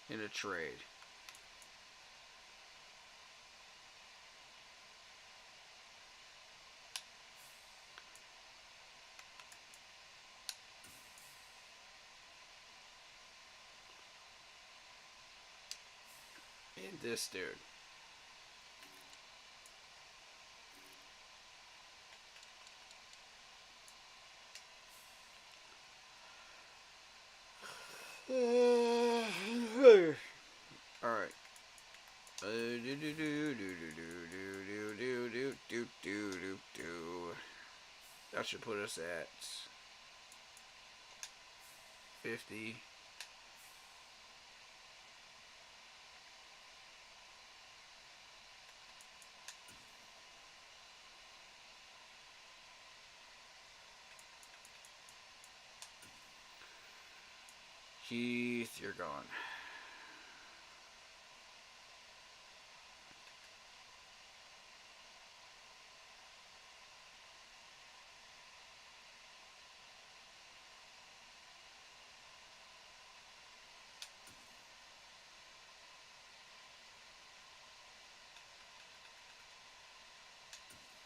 in a trade. And this dude. Alright. That should put us at 50. Keith, you're gone.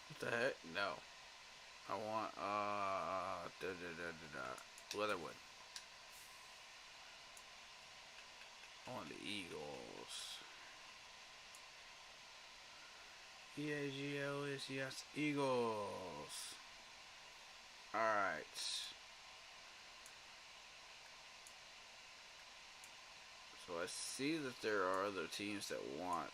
What the heck? No. I want Leatherwood. I want the Eagles. EAGLS, yes, Eagles. Alright. So I see that there are other teams that want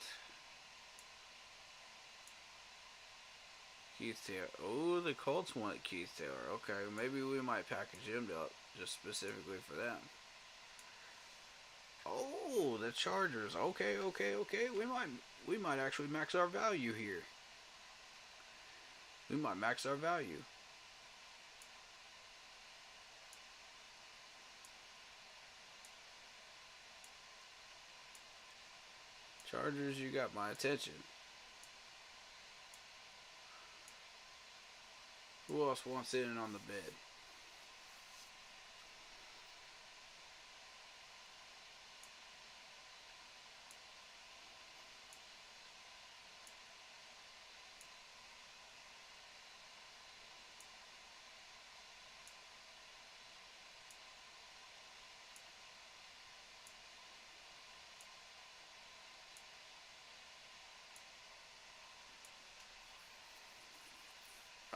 Keith Taylor. Oh, the Colts want Keith Taylor. Okay, maybe we might package him up just specifically for them. Oh, the Chargers. Okay. We might actually max our value here. We might max our value. Chargers, you got my attention. Who else wants in on the bed?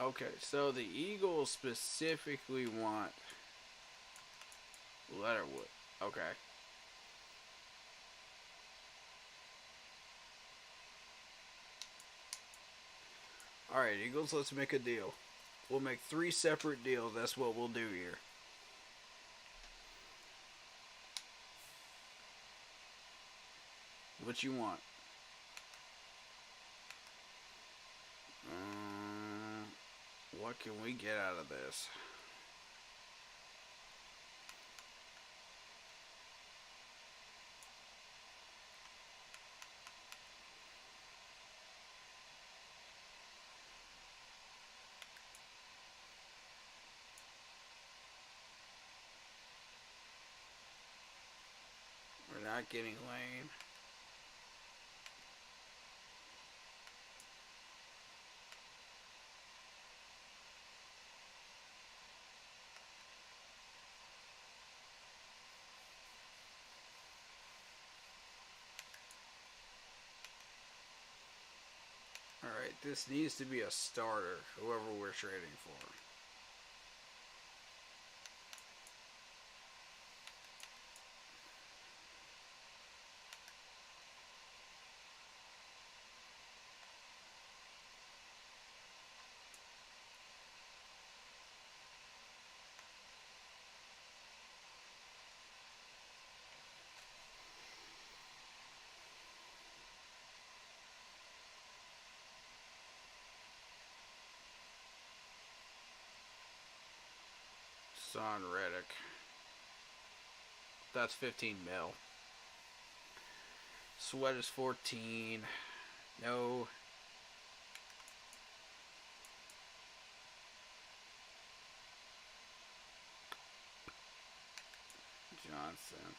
Okay, so the Eagles specifically want Letterwood. Okay. Alright, Eagles, let's make a deal. We'll make 3 separate deals. That's what we'll do here. What you want? What can we get out of this? We're not getting Lane. Alright, this needs to be a starter, whoever we're trading for. Son Reddick. That's 15 mil. Sweat is 14. No. month then.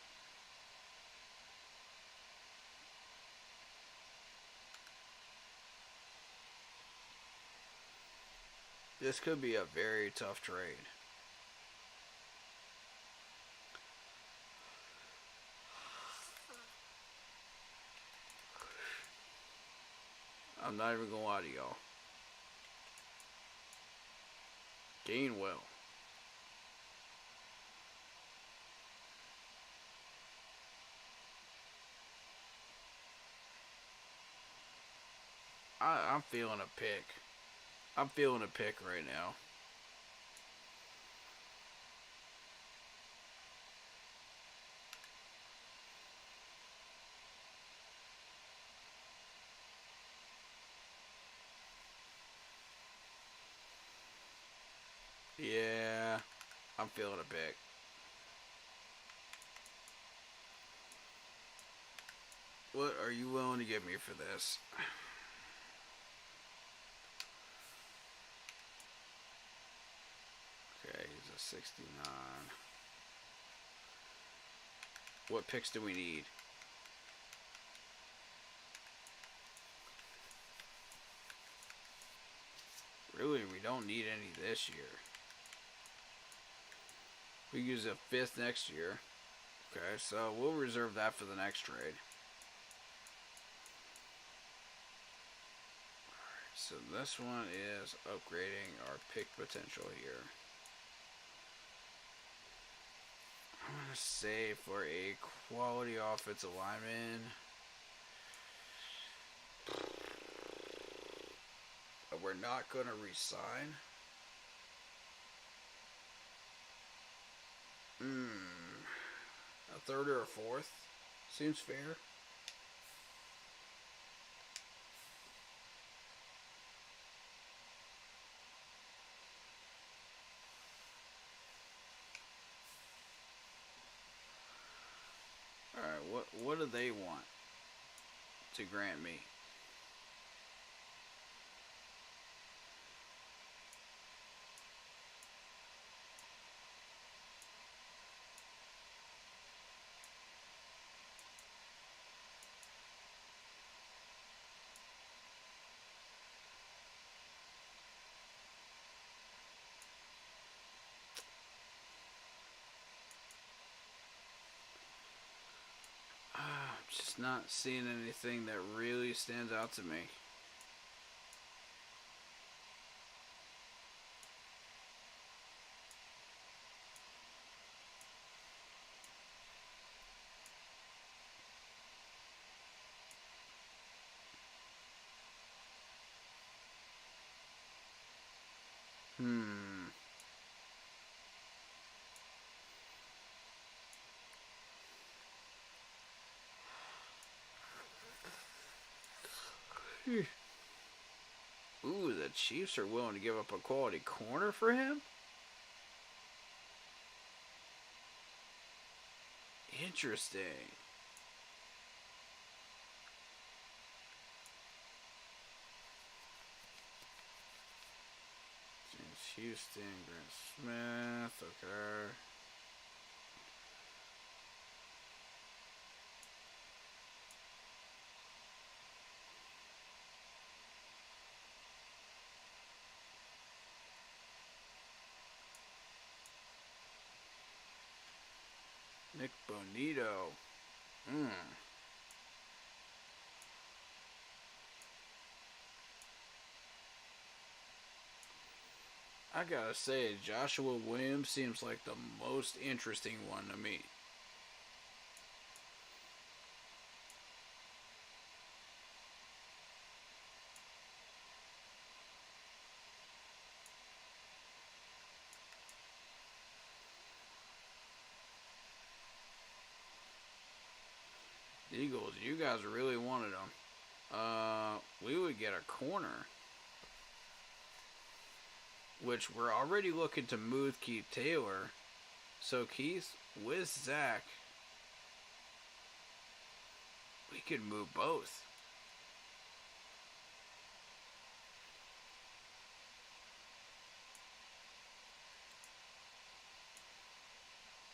This could be a very tough trade. I'm not even gonna lie to y'all. Gainwell. I'm feeling a pick. I'm feeling a pick right now. Yeah, I'm feeling a pick. What are you willing to give me for this? Okay, he's a 69. What picks do we need? Really, we don't need any this year. We use a fifth next year. Okay, so we'll reserve that for the next trade. Alright, so this one is upgrading our pick potential here. I'm going to say for a quality offensive lineman, we're not going to resign. A third or a fourth seems fair. Alright, what do they want to grant me? I'm just not seeing anything that really stands out to me. Hmm. Ooh, the Chiefs are willing to give up a quality corner for him? Interesting. James Houston, Grant Smith, okay. Nick Bonito. Hmm. I gotta say, Joshua Williams seems like the most interesting one to me. Eagles, you guys really wanted him. We would get a corner, which we're already looking to move Keith Taylor. So Keith with Zach, we could move both.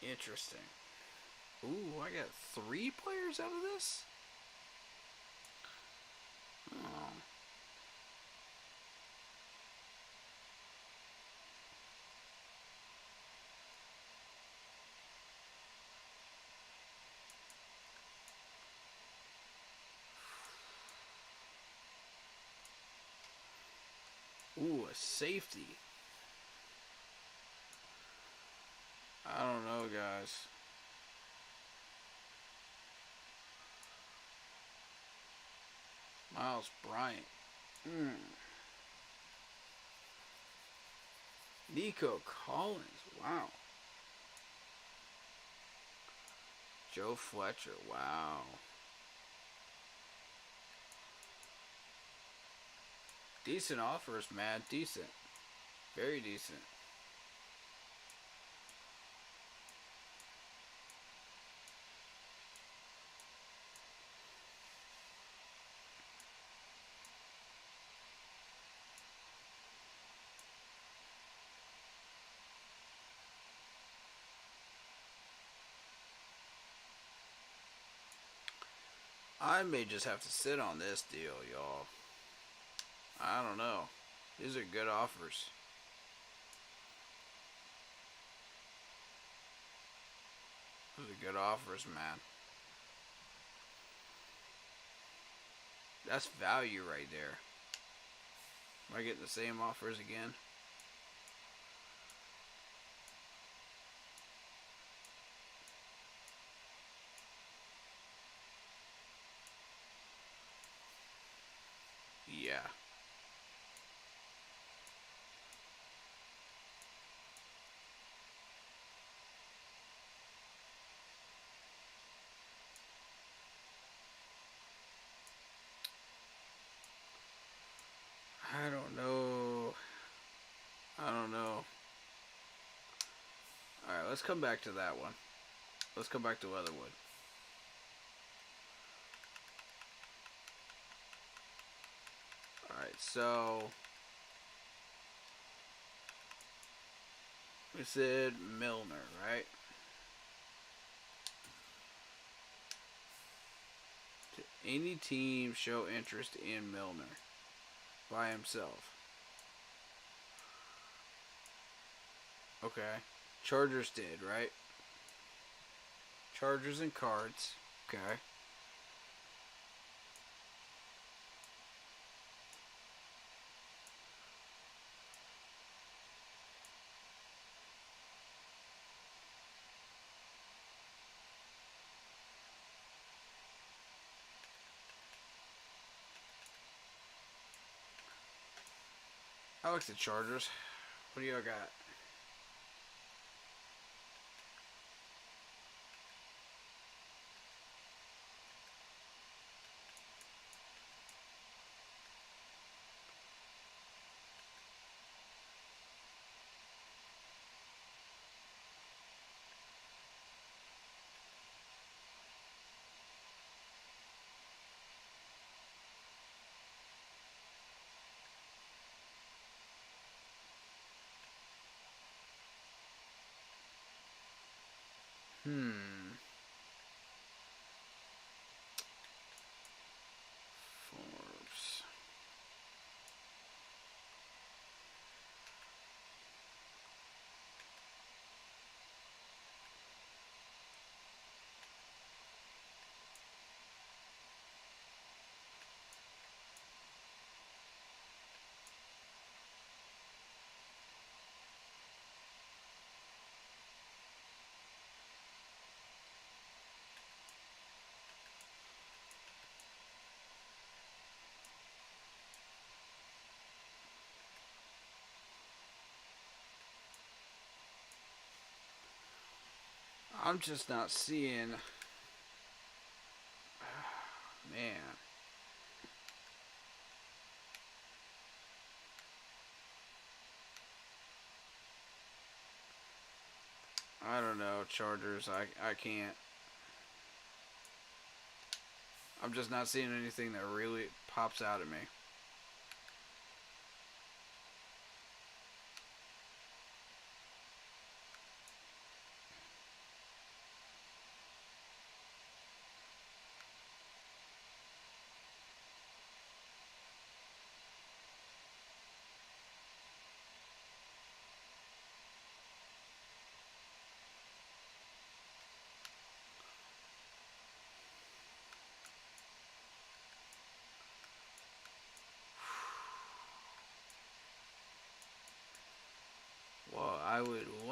Interesting. Ooh, I got 3 players out of this? Oh. Ooh, a safety. I don't know, guys. Miles Bryant. Nico Collins. Wow. Joe Fletcher. Wow. Decent offers, man. Decent. Very decent. I may just have to sit on this deal, y'all. I don't know. These are good offers. Those are good offers, man. That's value right there. Am I getting the same offers again? Yeah. I don't know. I don't know. Alright, let's come back to that one. Let's come back to Leatherwood. Alright, so we said Milner, right? Did any team show interest in Milner by himself? Okay. Chargers did, right? Chargers and Cards. Okay. I like the Chargers. What do y'all got? Hmm. Forbes. I'm just not seeing. Man. I don't know, Chargers. I can't. I'm just not seeing anything that really pops out at me.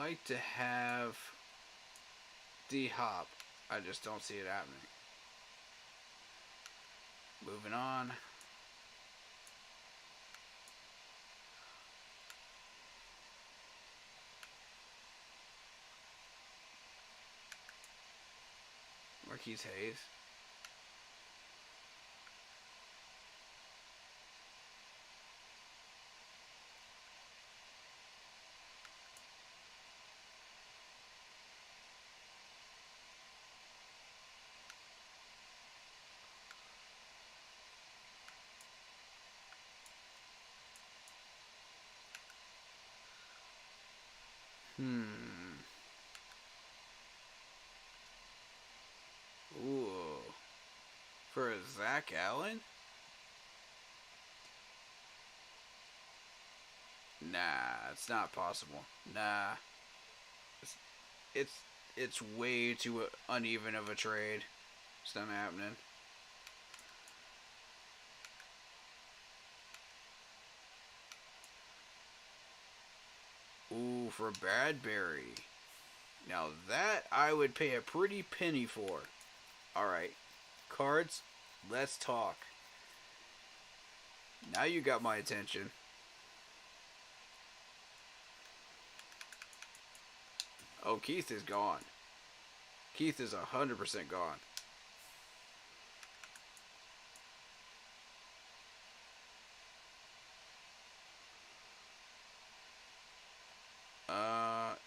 like to have D-Hop. I just don't see it happening. Moving on. Marquise Hayes. Ooh. For Zach Allen? Nah, it's not possible. Nah. It's it's, it's way too uneven of a trade. It's not happening. Ooh, for Bradbury. Now that I would pay a pretty penny for. Alright. Cards, let's talk. Now you got my attention. Oh, Keith is gone. Keith is 100% gone.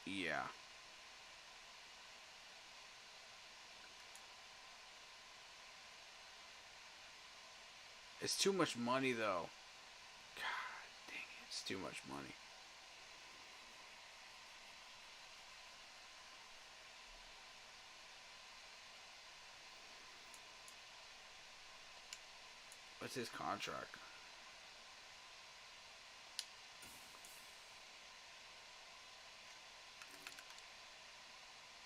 Yeah. It's too much money, though. God dang it, it's too much money. What's his contract?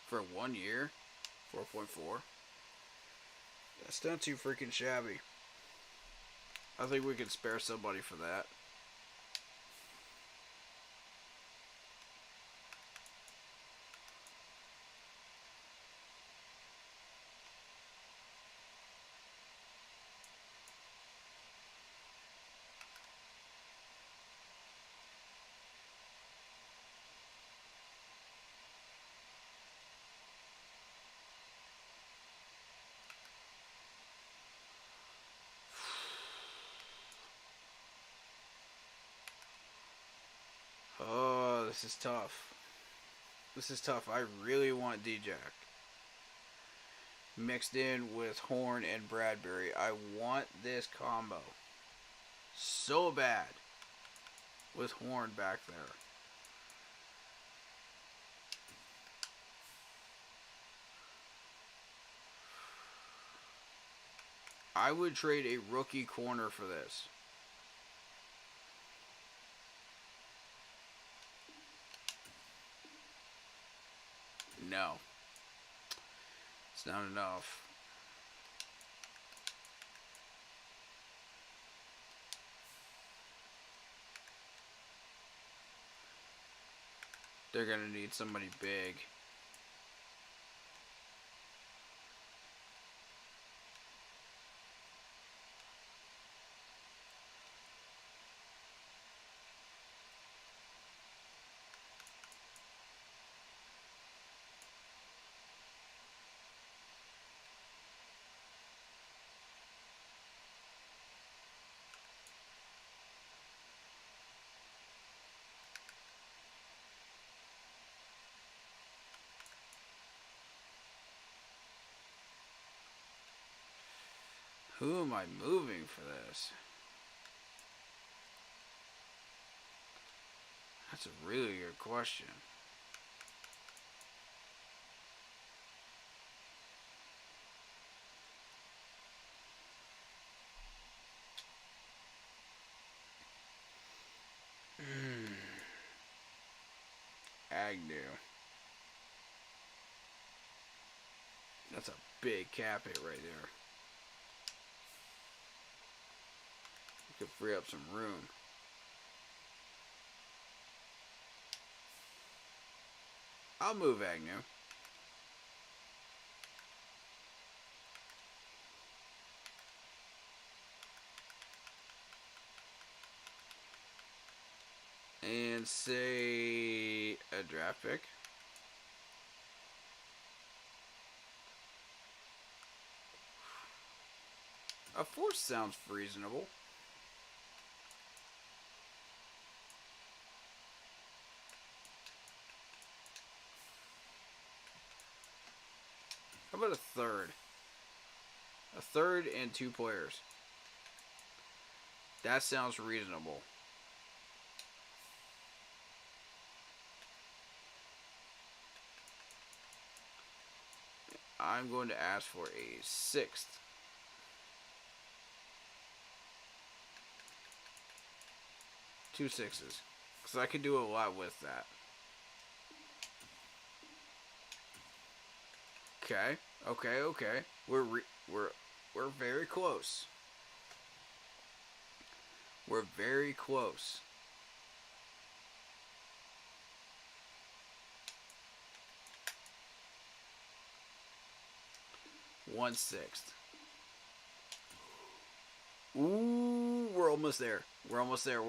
For 1 year? 4.4? That's not too freaking shabby. I think we could spare somebody for that. Oh, this is tough. This is tough. I really want D-Jack. Mixed in with Horn and Bradbury. I want this combo so bad with Horn back there. I would trade a rookie corner for this. No. It's not enough. They're going to need somebody big. Who am I moving for this? That's a really good question. Agnew. That's a big cap hit right there. You could free up some room. I'll move Agnew. And say a draft pick. A fourth sounds reasonable. How about a third? A third and 2 players. That sounds reasonable. I'm going to ask for a sixth. Two sixes. Because I can do a lot with that. Okay. Okay. We're very close. We're very close. One sixth. Ooh, we're almost there. We're almost there.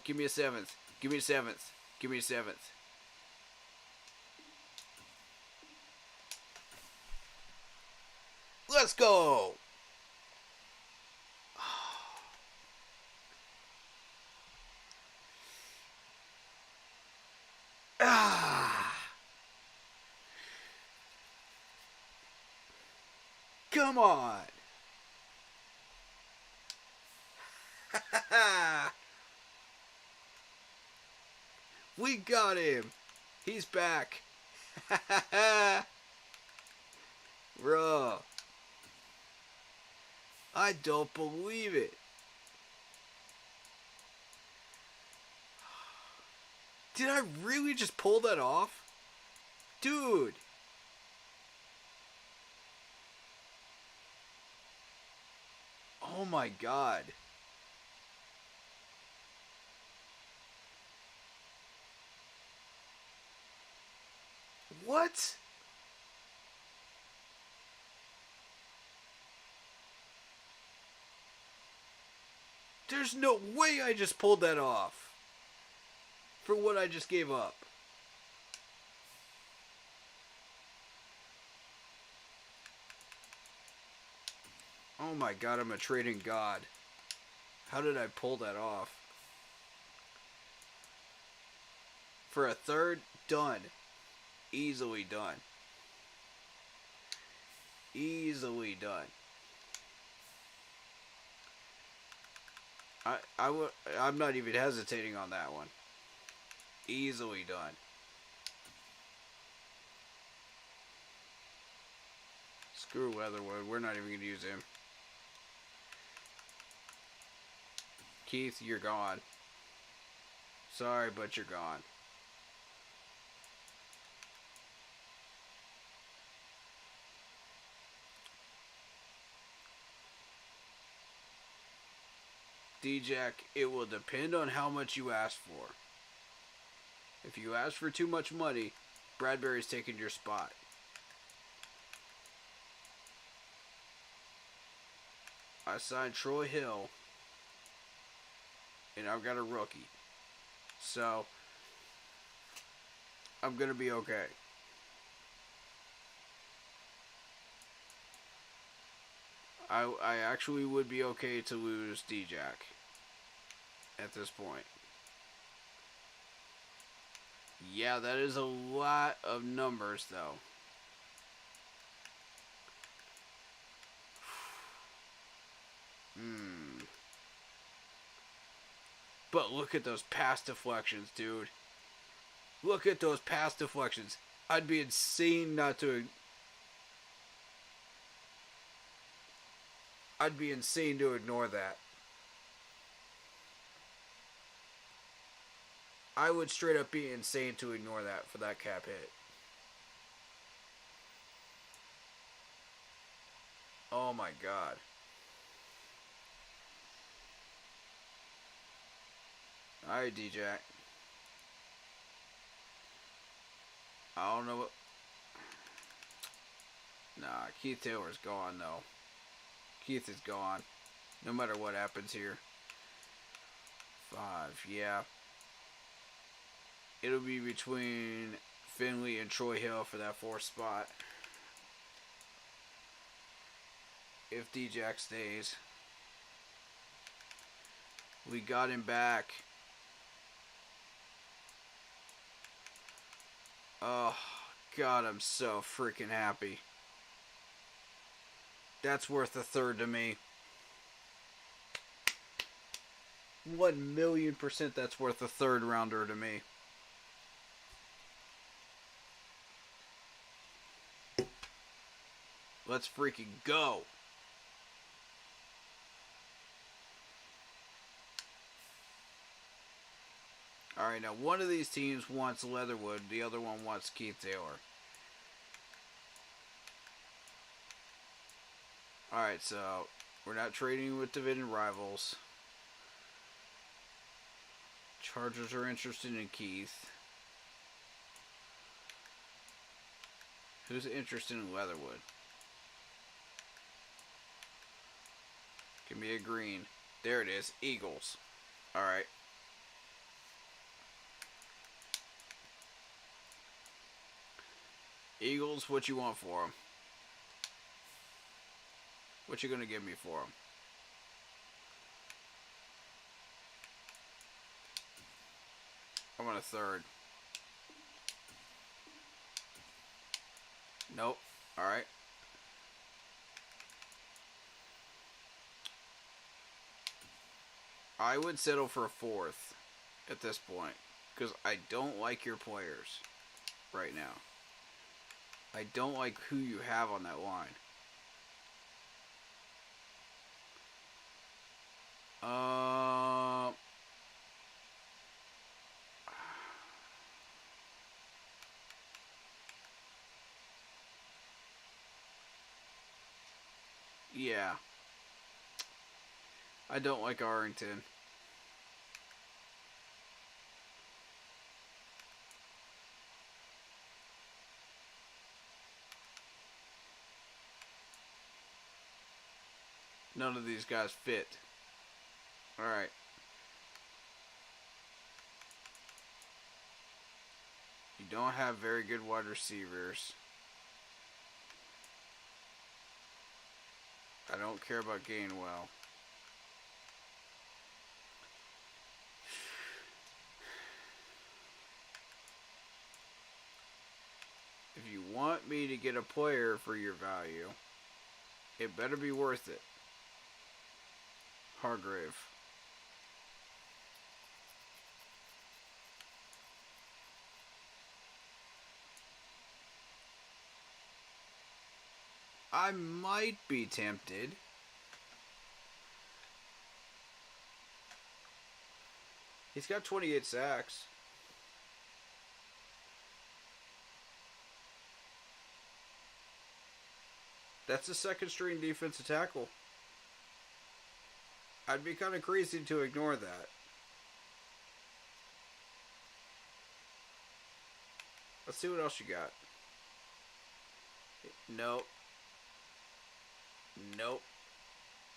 Give me a seventh. Give me a seventh. Let's go! Ah! Come on! We got him! He's back! Bruh. I don't believe it. Did I really just pull that off? Dude. Oh my god. What? There's no way I just pulled that off. For what I just gave up. Oh my god, I'm a trading god. How did I pull that off? For a third, done. Easily done. Easily done. I'm not even hesitating on that one. Easily done. Screw Leatherwood. We're not even going to use him. Keith, you're gone. Sorry, but you're gone. D-Jack, it will depend on how much you ask for. If you ask for too much money, Bradbury's taking your spot. I signed Troy Hill, and I've got a rookie. So, I'm going to be okay. I actually would be okay to lose D-Jack at this point. Yeah, that is a lot of numbers, though. But look at those pass deflections, dude. Look at those pass deflections. I'd be insane not to... I'd be insane to ignore that. I would straight up be insane to ignore that for that cap hit. Oh my god. Alright, DJ. I don't know what. Nah, Keith Taylor's gone, though. Keith is gone. No matter what happens here. 5, yeah. It'll be between Finley and Troy Hill for that 4th spot. If D-Jack stays. We got him back. Oh, God, I'm so freaking happy. That's worth a third to me. 1,000,000% that's worth a third rounder to me. Let's freaking go. Alright, now one of these teams wants Leatherwood, the other one wants Keith Taylor. Alright, so we're not trading with division rivals. Chargers are interested in Keith. Who's interested in Leatherwood? Give me a green. There it is. Eagles. Alright. Eagles, what you want for them? What you gonna give me for them? I want a third. Nope. Alright. I would settle for a 4th at this point. Because I don't like your players right now. I don't like who you have on that line. Yeah. I don't like Arlington. None of these guys fit. Alright. You don't have very good wide receivers. I don't care about Gainwell. If you want me to get a player for your value, it better be worth it. Hargrave. I might be tempted. He's got 28 sacks. That's a second string defensive tackle. I'd be kind of crazy to ignore that. Let's see what else you got. Nope. Nope.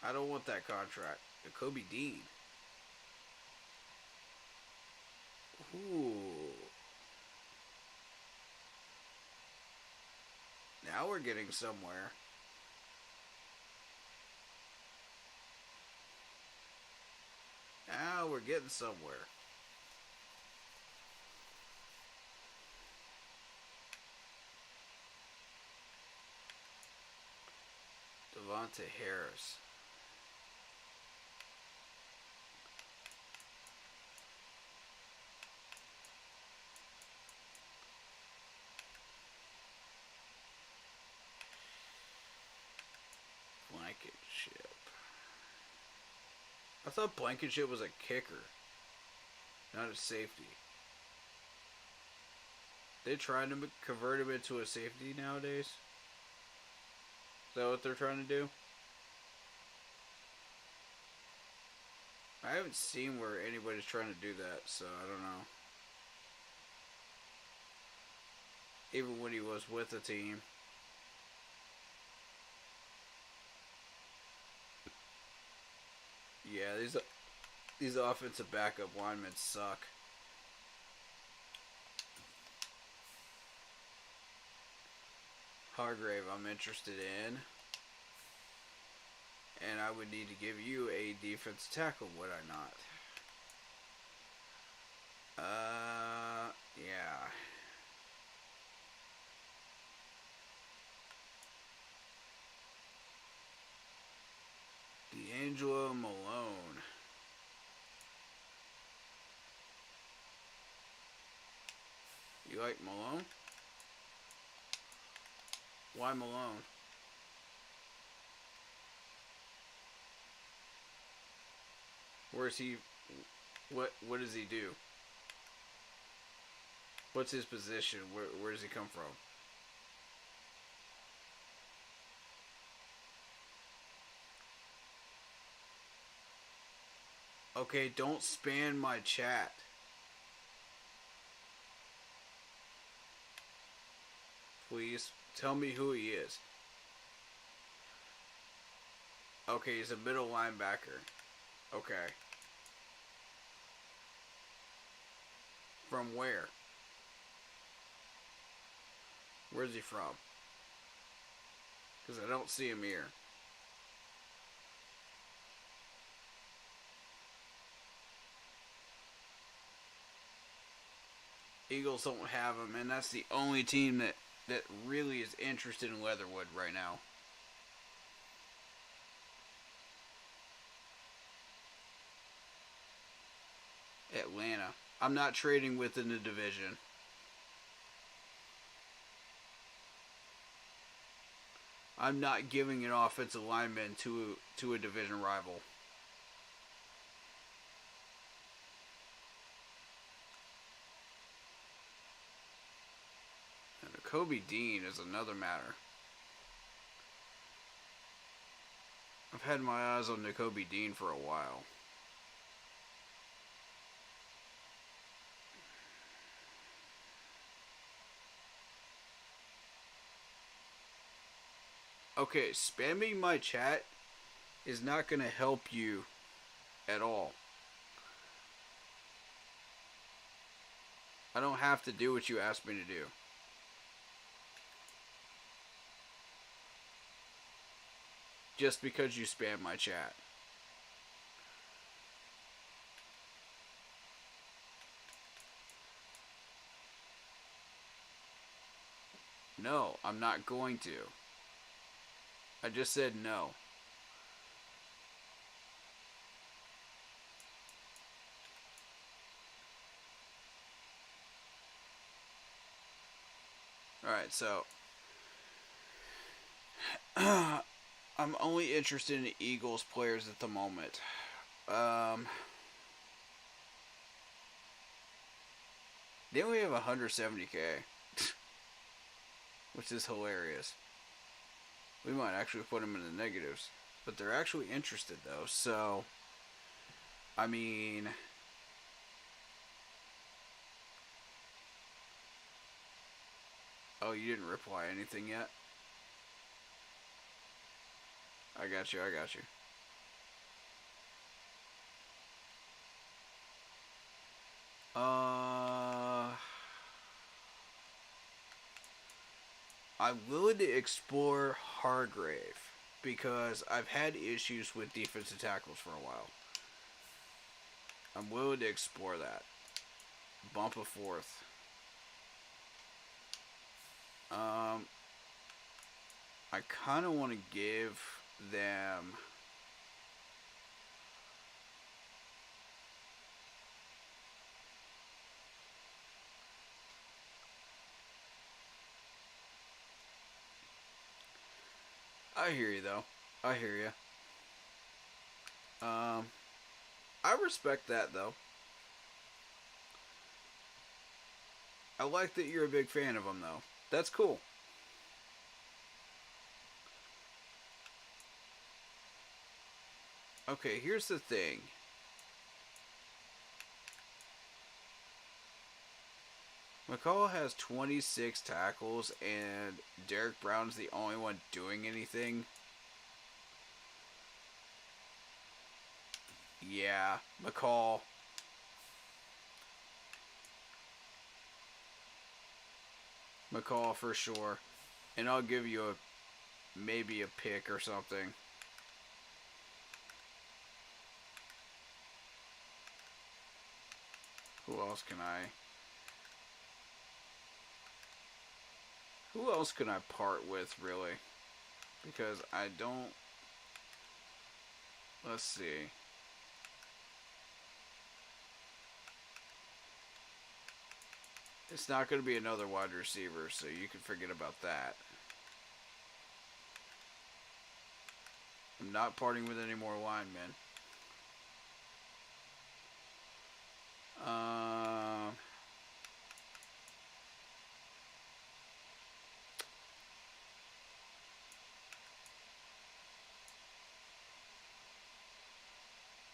I don't want that contract. Kobe Dean. Ooh. Now we're getting somewhere. Now we're getting somewhere. Devontae Harris. Blankenship. I thought Blankenship was a kicker, not a safety. They trying to convert him into a safety nowadays? Is that what they're trying to do? I haven't seen where anybody's trying to do that, so I don't know. Even when he was with the team. Yeah, these offensive backup linemen suck. Hargrave, I'm interested in. And I would need to give you a defensive tackle, would I not? Yeah. D'Angelo Malone. You like Malone? Why Malone? Where's he? What does he do? What's his position? Where does he come from? Okay, don't spam my chat. Please tell me who he is. Okay, he's a middle linebacker. Okay. From where? Where's he from? Because I don't see him here. Eagles don't have him, and that's the only team that really is interested in Leatherwood right now. Atlanta. I'm not trading within the division. I'm not giving an offensive lineman to a division rival. And Kobe Dean is another matter. I've had my eyes on Kobe Dean for a while. Okay, spamming my chat is not going to help you at all. I don't have to do what you asked me to do. Just because you spam my chat. No, I'm not going to. I just said no. Alright, so I'm only interested in Eagles players at the moment. They only have 170K, which is hilarious. We might actually put them in the negatives, but they're actually interested though. So, I mean, oh, you didn't reply anything yet? I got you. I'm willing to explore Hargrave because I've had issues with defensive tackles for a while. I'm willing to explore that. Bump a fourth. I kind of want to give them. I hear you though. I hear you. I respect that though. I like that you're a big fan of them though. That's cool. Okay, here's the thing. McCall has 26 tackles, and Derek Brown's the only one doing anything. Yeah, McCall. McCall for sure. And I'll give you maybe a pick or something. Who else can I? Who else can I part with, really? Because I don't... Let's see. It's not going to be another wide receiver, so you can forget about that. I'm not parting with any more linemen.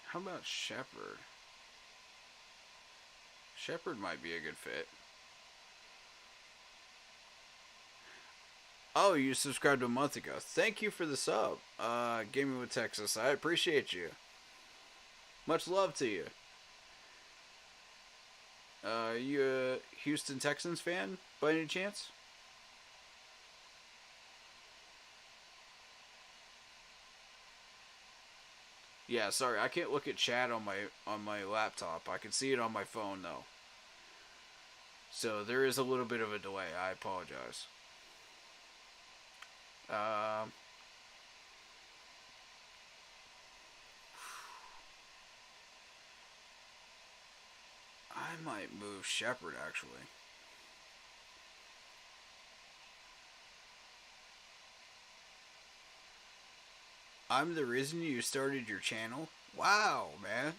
How about Shepard? Shepard might be a good fit. Oh, you subscribed a month ago. Thank you for the sub. Gaming with Texas. I appreciate you. Much love to you. You a Houston Texans fan by any chance? Yeah, sorry, I can't look at chat on my laptop. I can see it on my phone though. So there is a little bit of a delay. I apologize. I might move Shepard actually. I'm the reason you started your channel? Wow, man.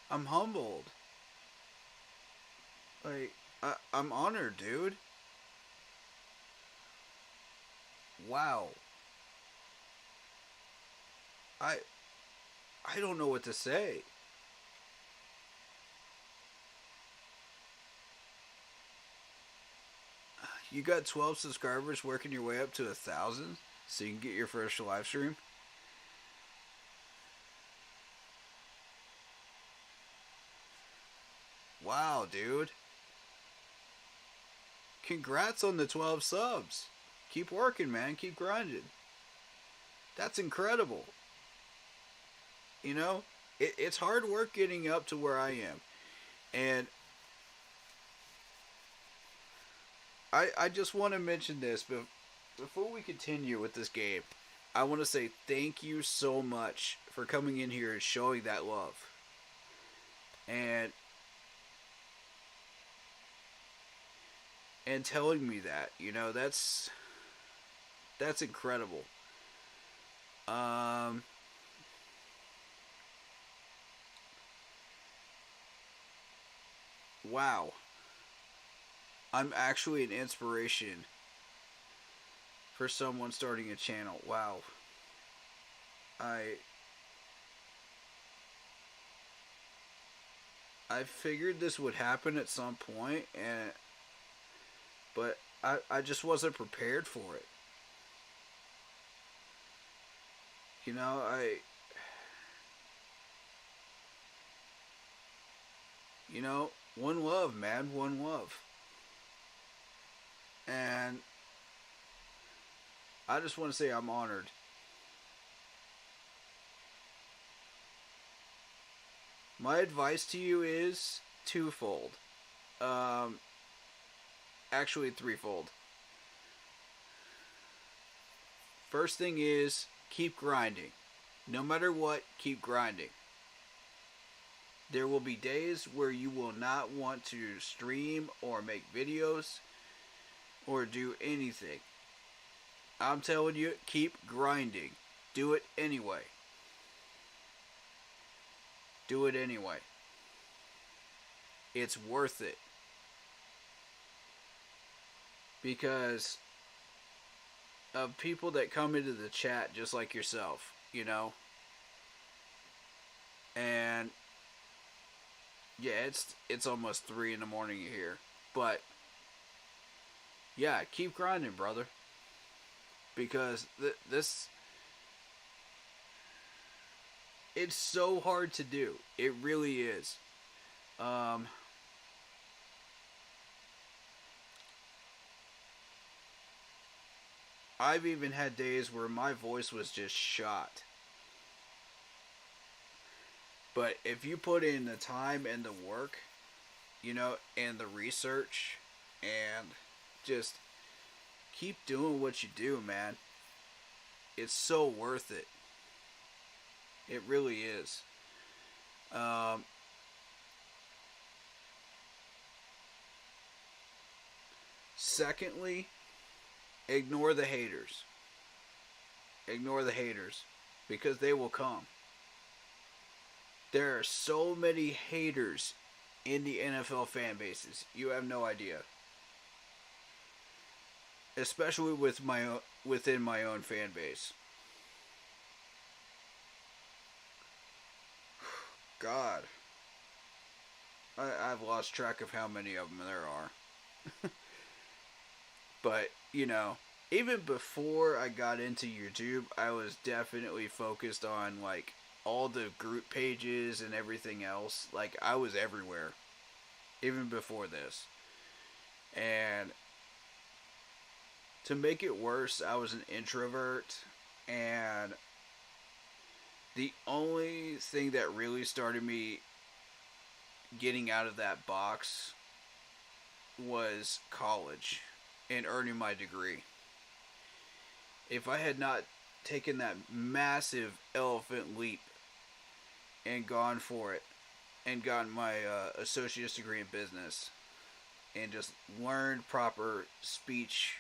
I'm humbled. Like, I'm honored, dude. Wow. I I don't know what to say. You got 12 subscribers working your way up to 1,000 so you can get your first live stream? Wow, dude. Congrats on the 12 subs. Keep working, man. Keep grinding. That's incredible. You know, it's hard work getting up to where I am. And I just want to mention this, but before we continue with this game, I want to say thank you so much for coming in here and showing that love. And telling me that, you know, that's incredible. Wow. I'm actually an inspiration for someone starting a channel. Wow. I figured this would happen at some point, but I just wasn't prepared for it. You know, one love, man, one love. And I just want to say I'm honored. My advice to you is twofold. Actually threefold. First thing is keep grinding. No matter what, keep grinding. There will be days where you will not want to stream or make videos or do anything. I'm telling you, keep grinding. Do it anyway. Do it anyway. It's worth it. Because of people that come into the chat just like yourself, you know? And yeah, it's almost 3 in the morning here. But yeah, keep grinding, brother, because this it's so hard to do. It really is. Um, I've even had days where my voice was just shot. But if you put in the time and the work, and the research, and just keep doing what you do, man, it's so worth it. It really is. Um, Secondly, ignore the haters. Ignore the haters because they will come. There are so many haters in the NFL fan bases. You have no idea. Especially within my own fan base. God, I've lost track of how many of them there are. But, even before I got into YouTube, I was definitely focused on, like, all the group pages and everything else. Like, I was everywhere. Even before this. And to make it worse, I was an introvert. And the only thing that really started me getting out of that box was college and earning my degree. If I had not taken that massive elephant leap and gone for it and gotten my associate's degree in business and just learned proper speech,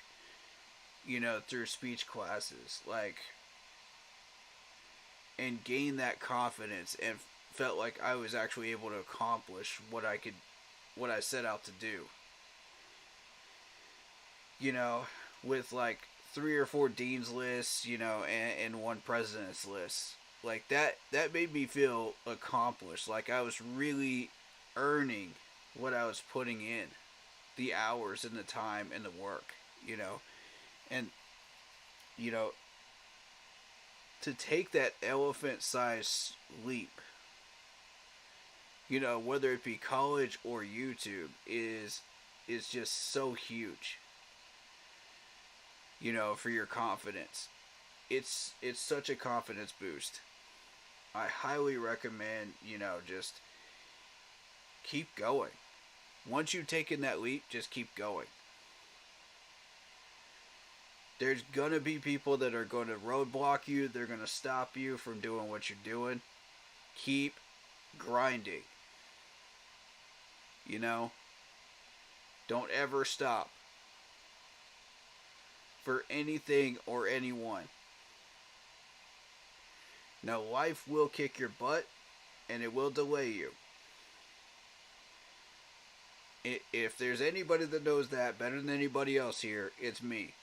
through speech classes, like, and gained that confidence and felt like I was actually able to accomplish what I set out to do. With like 3 or 4 dean's lists, and one president's list. Like that made me feel accomplished. Like I was really earning what I was putting in, the hours and the time and the work, and you know to take that elephant-sized leap, whether it be college or YouTube, is just so huge. For your confidence. It's such a confidence boost. I highly recommend, just keep going. Once you've taken that leap, just keep going. There's gonna be people that are going to roadblock you. They're gonna stop you from doing what you're doing. Keep grinding. Don't ever stop. For anything or anyone. Now, life will kick your butt, and it will delay you. If there's anybody that knows that better than anybody else here, it's me.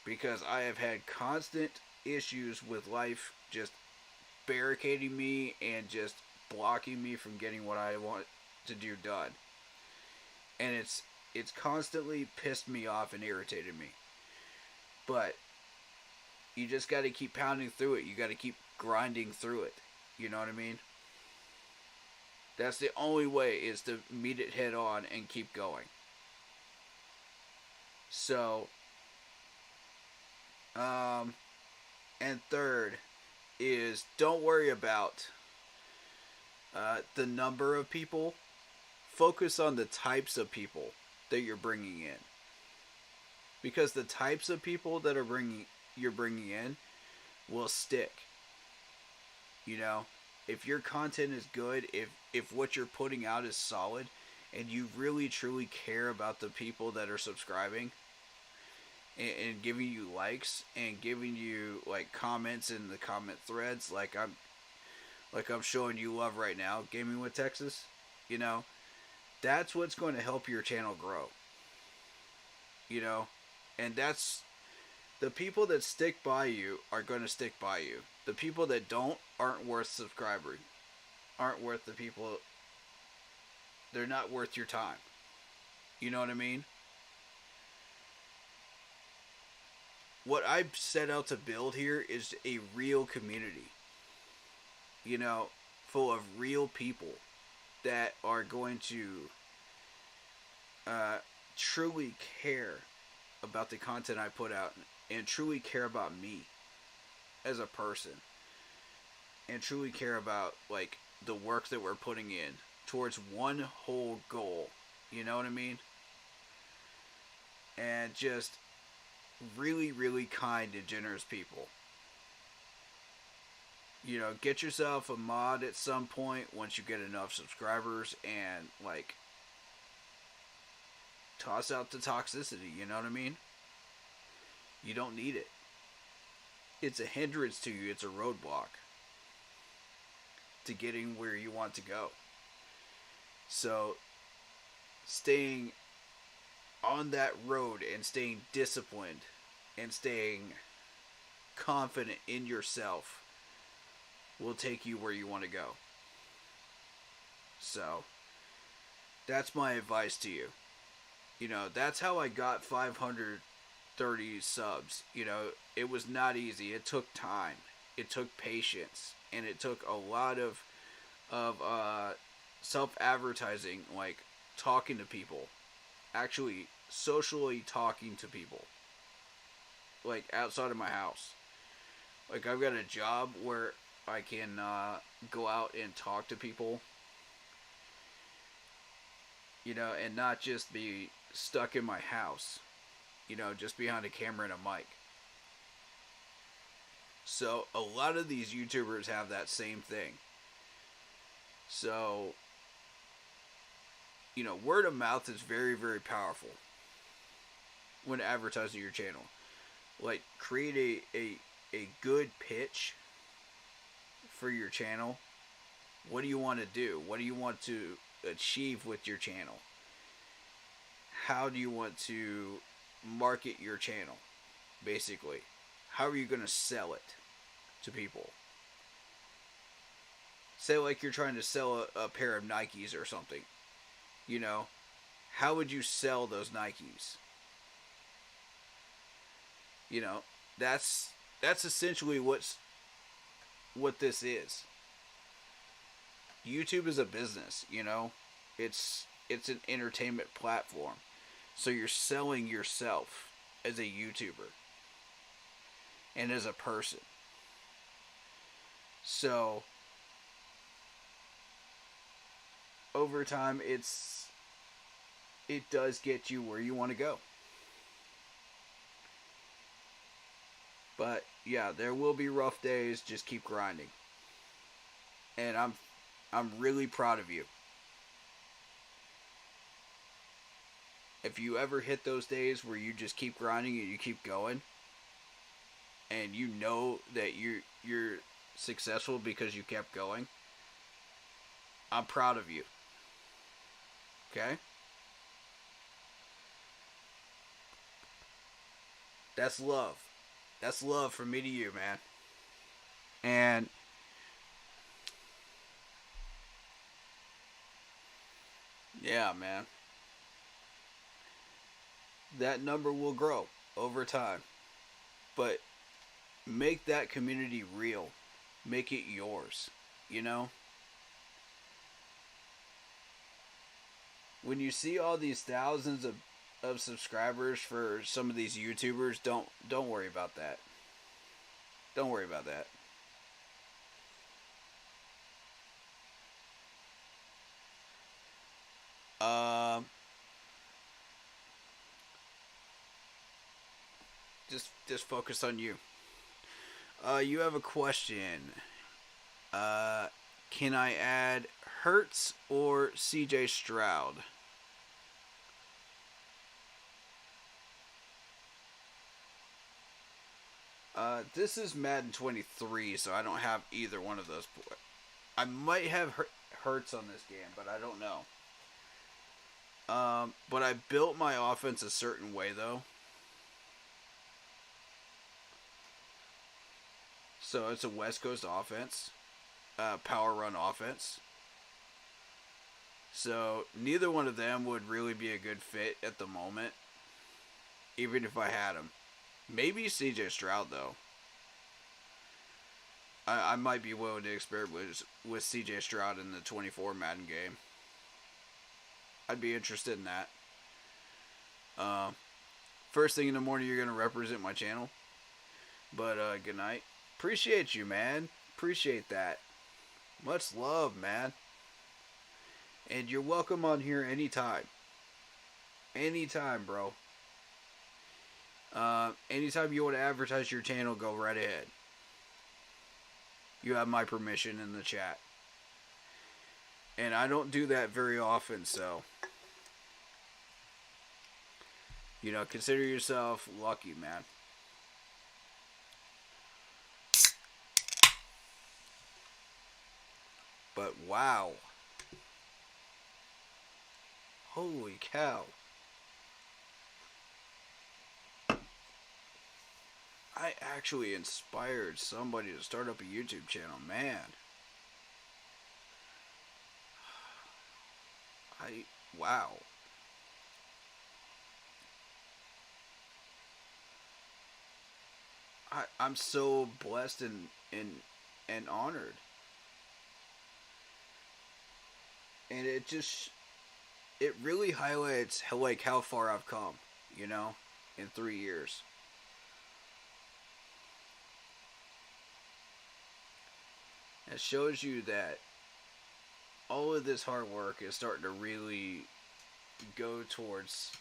Because I have had constant issues with life just barricading me and just blocking me from getting what I want to do done. And it's constantly pissed me off and irritated me. But you just got to keep pounding through it. You got to keep grinding through it. You know what I mean? That's the only way, is to meet it head on and keep going. So, and third is, don't worry about the number of people. Focus on the types of people that you're bringing in. Because the types of people that you're bringing in will stick. If your content is good, if what you're putting out is solid, and you really truly care about the people that are subscribing and giving you likes and giving you like comments in the comment threads, like I'm showing you love right now, Gaming with Texas, that's what's going to help your channel grow. And that's, the people that stick by you are going to stick by you. The people that don't aren't worth subscribing. Aren't worth the people. They're not worth your time. You know what I mean? What I set out to build here is a real community. You know, full of real people that are going to uh, truly care about the content I put out and truly care about me as a person and truly care about like the work that we're putting in towards one whole goal. You know what I mean? And just really, really kind and generous people. You know, get yourself a mod at some point once you get enough subscribers and like toss out the toxicity, you know what I mean? You don't need it. It's a hindrance to you, it's a roadblock to getting where you want to go. So, staying on that road and staying disciplined and staying confident in yourself will take you where you want to go. So, that's my advice to you. You know, that's how I got 530 subs. You know, it was not easy. It took time. It took patience. And it took a lot of self-advertising, like talking to people. Actually, socially talking to people. Like, outside of my house. Like, I've got a job where I can go out and talk to people. You know, and not just be stuck in my house. You know, just behind a camera and a mic. So, a lot of these YouTubers have that same thing. So, you know, word of mouth is very, very powerful when advertising your channel. Like, create a good pitch for your channel. What do you want to do? What do you want to achieve with your channel? How do you want to market your channel, basically? How are you going to sell it to people? Say like you're trying to sell a pair of Nikes or something. You know, how would you sell those Nikes? You know, that's essentially what this is. YouTube is a business, you know? It's an entertainment platform. So you're selling yourself as a YouTuber and as a person. So over time it does get you where you want to go. But yeah, there will be rough days, just keep grinding. And I'm really proud of you. If you ever hit those days where you just keep grinding and you keep going, and you know that you're successful because you kept going, I'm proud of you. Okay? That's love. That's love from me to you, man. And yeah, man. That number will grow over time. But make that community real. Make it yours. You know? When you see all these thousands of subscribers for some of these YouTubers, don't worry about that. Don't worry about that. Just focus on you. You have a question. Can I add Hertz or CJ Stroud? This is Madden 23, so I don't have either one of those. I might have Hertz on this game, but I don't know. But I built my offense a certain way, though. So it's a West Coast offense. Power run offense. So neither one of them would really be a good fit at the moment, even if I had him. Maybe CJ Stroud though. I might be willing to experiment with CJ Stroud in the 24 Madden game. I'd be interested in that. Uh, First thing in the morning, you're gonna represent my channel. But good night. Appreciate you, man. Appreciate that. Much love, man. And you're welcome on here anytime. Anytime, bro. Anytime you want to advertise your channel, go right ahead. You have my permission in the chat. And I don't do that very often, so consider yourself lucky, man. But wow. Holy cow. I actually inspired somebody to start up a YouTube channel, man. Wow. I'm so blessed and honored. And it really highlights how far I've come, in 3 years. It shows you that all of this hard work is starting to really go towards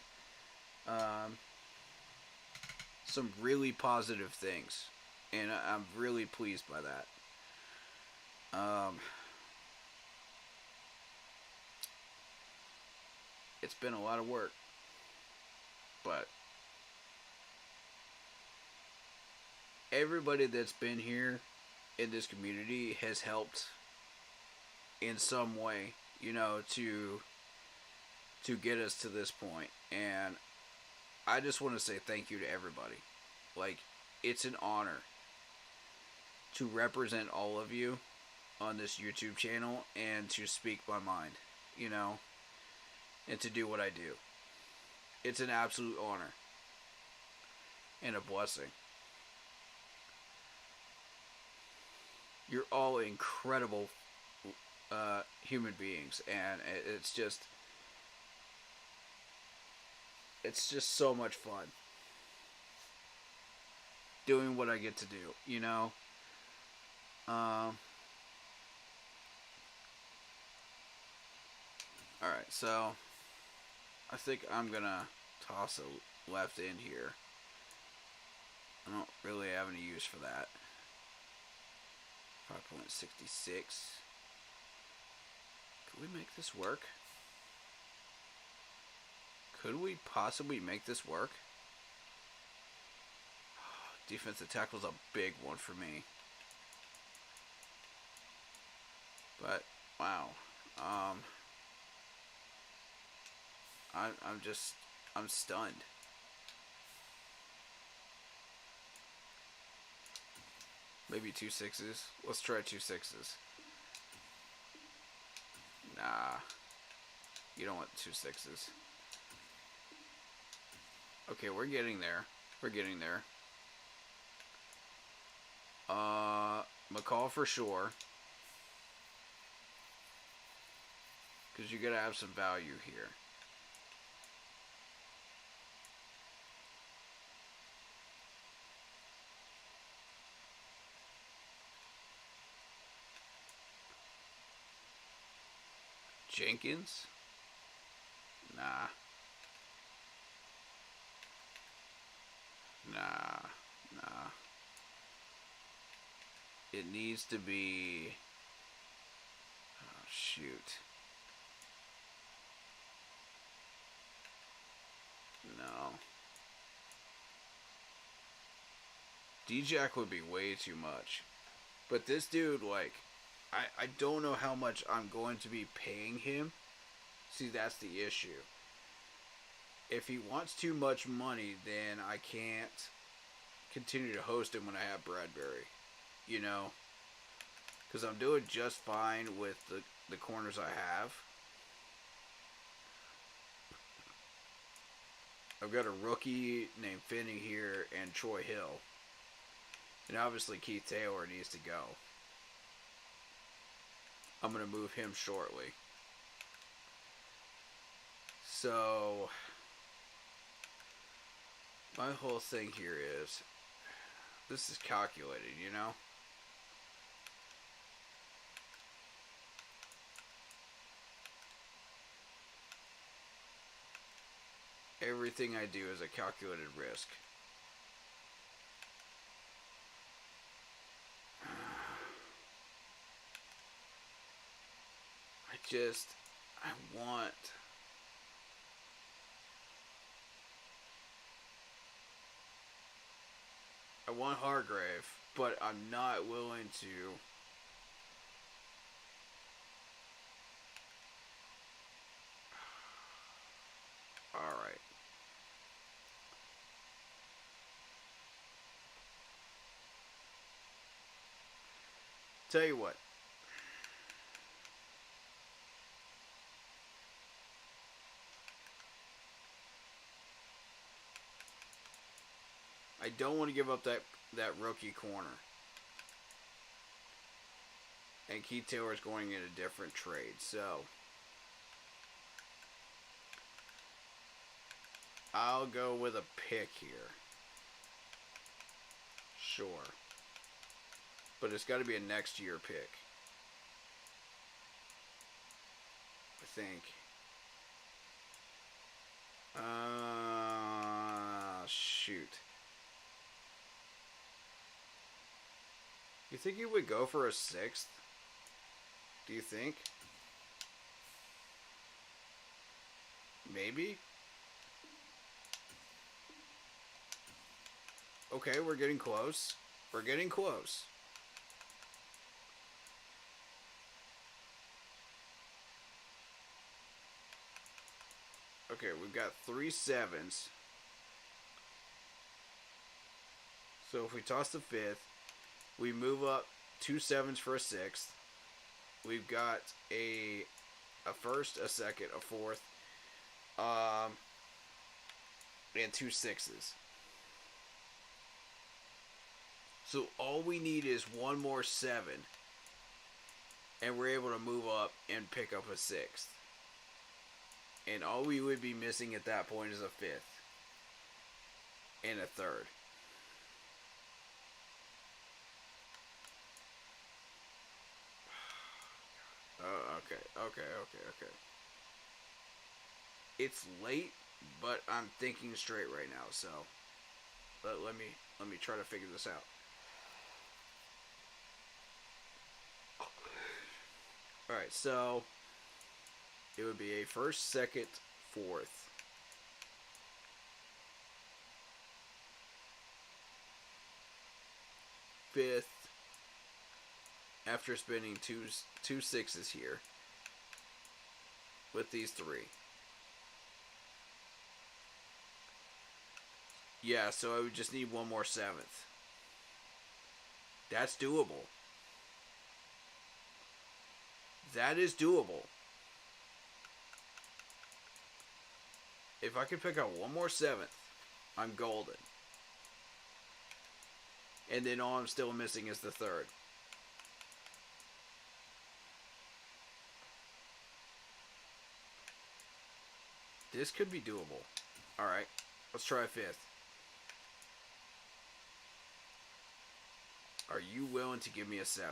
some really positive things, and I'm really pleased by that. It's been a lot of work, but everybody that's been here in this community has helped in some way, to get us to this point. And I just want to say thank you to everybody. It's an honor to represent all of you on this YouTube channel and to speak my mind, and to do what I do. It's an absolute honor and a blessing. You're all incredible human beings, and it's just so much fun doing what I get to do, Alright, so I think I'm gonna toss a left in here. I don't really have any use for that. 5.66. Could we make this work? Could we possibly make this work? Defensive tackle's a big one for me. But wow. I'm stunned. Maybe 2 6s. Let's try 2 6s. Nah. You don't want 2 6s. Okay, we're getting there. We're getting there. McCall for sure. Because you gotta have some value here. Jenkins? Nah. Nah. It needs to be... Oh, shoot. No. D-Jack would be way too much. But this dude, I don't know how much I'm going to be paying him. See, that's the issue. If he wants too much money, then I can't continue to host him when I have Bradbury. Because I'm doing just fine with the corners I have. I've got a rookie named Finney here and Troy Hill. And obviously Keith Taylor needs to go. I'm going to move him shortly. So, my whole thing here is, this is calculated, you know? Everything I do is a calculated risk. I want Hargrave, but I'm not willing to. Alright. Tell you what. I don't want to give up that rookie corner. And Keith Taylor's going in a different trade, so I'll go with a pick here. Sure. But it's got to be a next year pick. I think. Shoot. You think you would go for a sixth? Do you think? Maybe? Okay, we're getting close. We're getting close. Okay, we've got 3 sevens. So if we toss the fifth, we move up 2 sevens for a sixth. We've got a first, a second, a fourth, and 2 sixes. So all we need is one more 7, and we're able to move up and pick up a sixth. And all we would be missing at that point is a fifth and a third. Oh, okay. It's late, but I'm thinking straight right now, so let me try to figure this out. Alright, so it would be a first, second, fourth. Fifth, after spending two sixes here with these 3. Yeah, so I would just need one more 7th. That's doable. That is doable. If I could pick up one more 7th, I'm golden. And then all I'm still missing is the third. This could be doable. Alright, let's try a 5th. Are you willing to give me a 7th?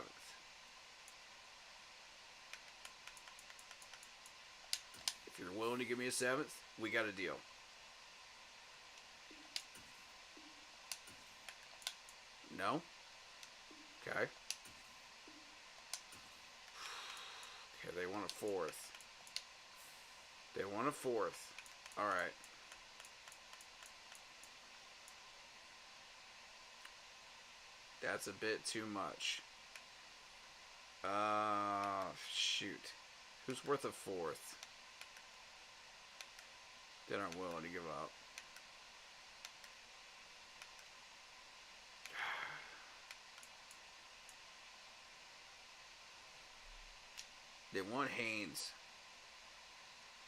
If you're willing to give me a 7th, we got a deal. No? Okay. Okay, they want a 4th. They want a 4th. Alright. That's a bit too much. Shoot. Who's worth a 4th? That I'm willing to give up. They want Haynes.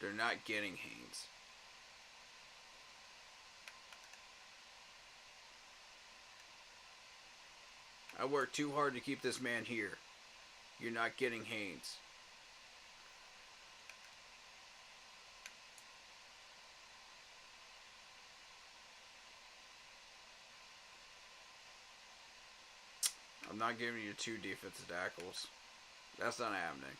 They're not getting Haynes. I worked too hard to keep this man here. You're not getting Haynes. I'm not giving you 2 defensive tackles. That's not happening.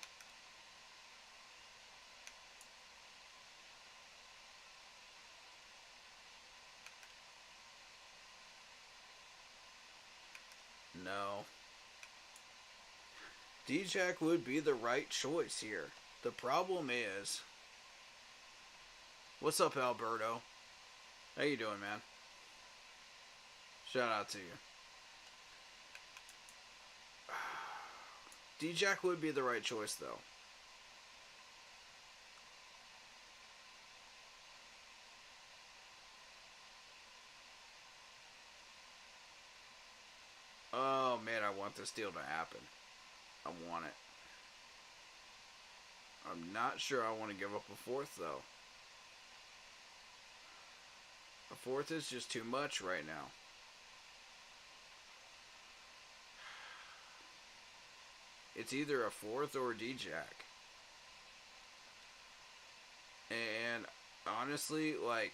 No. D-Jack would be the right choice here. The problem is... What's up, Alberto? How you doing, man? Shout out to you. D-Jack would be the right choice, though. Oh, man, I want this deal to happen. I want it. I'm not sure I want to give up a 4th, though. A 4th is just too much right now. It's either a 4th or a D-Jack. And honestly, like...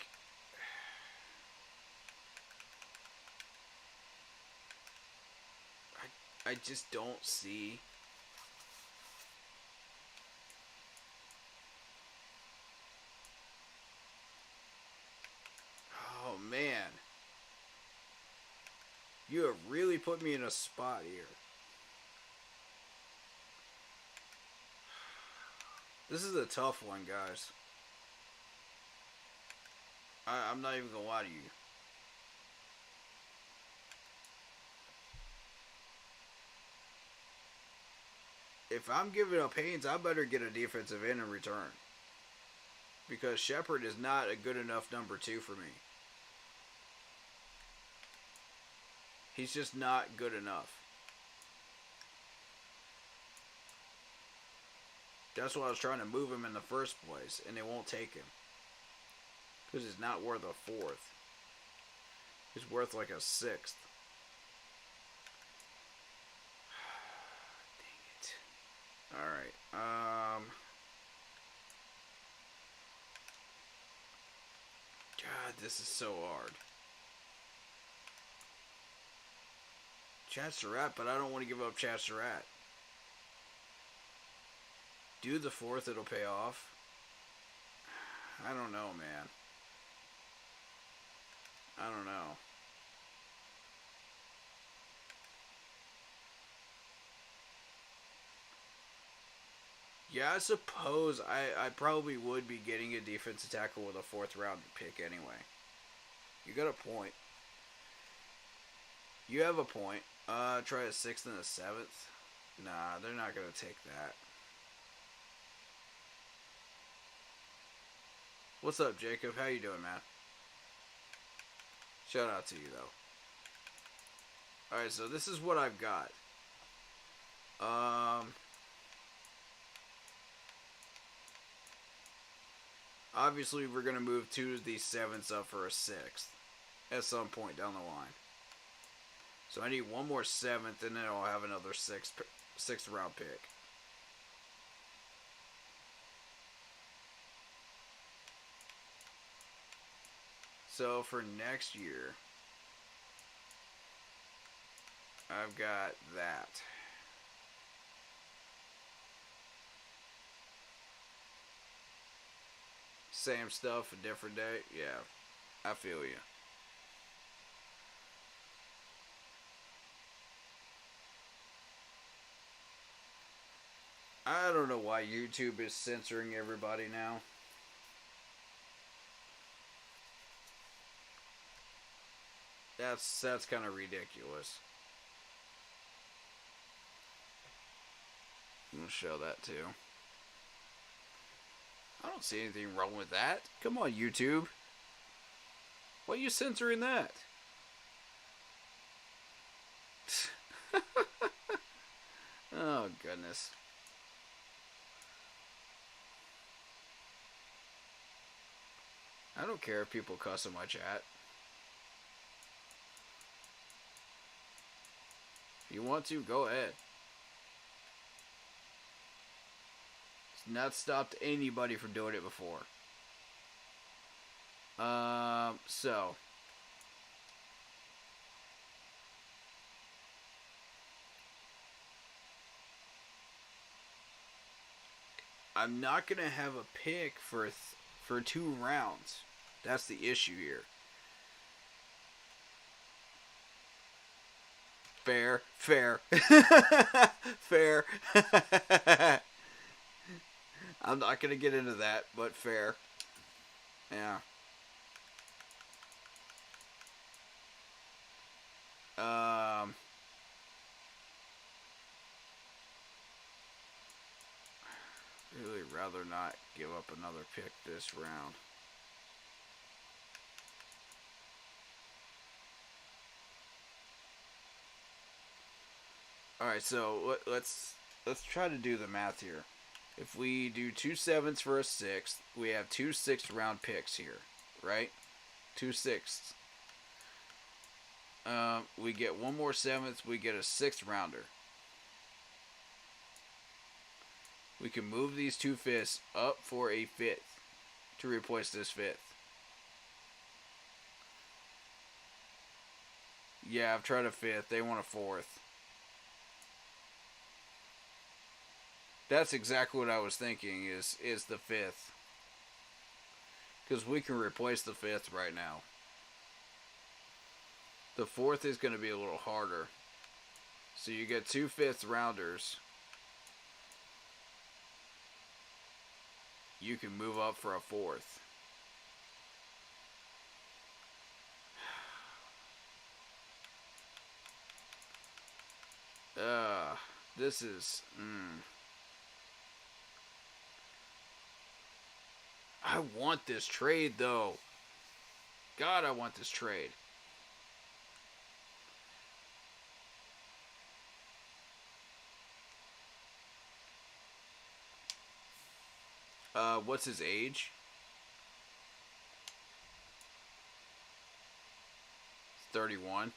I just don't see... Oh, man. You have really put me in a spot here. This is a tough one, guys. I'm not even gonna lie to you. If I'm giving up Haynes, I better get a defensive end in return. Because Shepard is not a good enough number 2 for me. He's just not good enough. That's why I was trying to move him in the first place, and they won't take him. Because he's not worth a 4th. He's worth like a 6th. Dang it. Alright, God, this is so hard. Chad Surratt, but I don't want to give up Chad Surratt. Do the 4th, it'll pay off. I don't know, man. I don't know. Yeah, I suppose I probably would be getting a defensive tackle with a 4th round pick anyway. You got a point. You have a point. Try a 6th and a 7th. Nah, they're not going to take that. What's up, Jacob? How you doing, man? Shout out to you, though. Alright, so this is what I've got. Obviously, we're going to move 2 of these 7ths up for a 6th at some point down the line. So I need one more 7th, and then I'll have another 6th round pick. So for next year, I've got that. Same stuff, a different day. Yeah, I feel you. I don't know why YouTube is censoring everybody now. That's kind of ridiculous. I'm gonna show that too. I don't see anything wrong with that. Come on, YouTube. Why are you censoring that? Oh, goodness. I don't care if people cuss in my chat. If you want to, go ahead. It's not stopped anybody from doing it before. So I'm not gonna have a pick for 2 rounds. That's the issue here. Fair, fair, fair. I'm not gonna get into that, but fair. Yeah. Really rather not give up another pick this round. All right, so let's try to do the math here. If we do 2 7s for a 6th, we have 2 6th round picks here, right? 2 6ths. We get 1 more 7th, we get a 6th rounder. We can move these 2 5ths up for a 5th to replace this 5th. Yeah, I've tried a 5th. They want a 4th. That's exactly what I was thinking is the 5th. Because we can replace the 5th right now. The 4th is going to be a little harder. So you get 2 5th rounders. You can move up for a 4th. This is... I want this trade, though. God, I want this trade. What's his age? 31.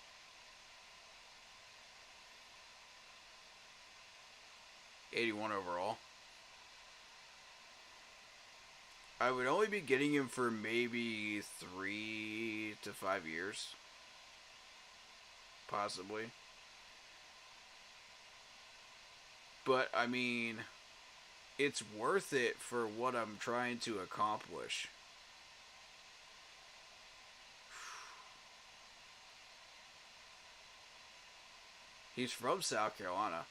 $81 overall. I would only be getting him for maybe 3 to 5 years. Possibly. But, I mean, it's worth it for what I'm trying to accomplish. He's from South Carolina.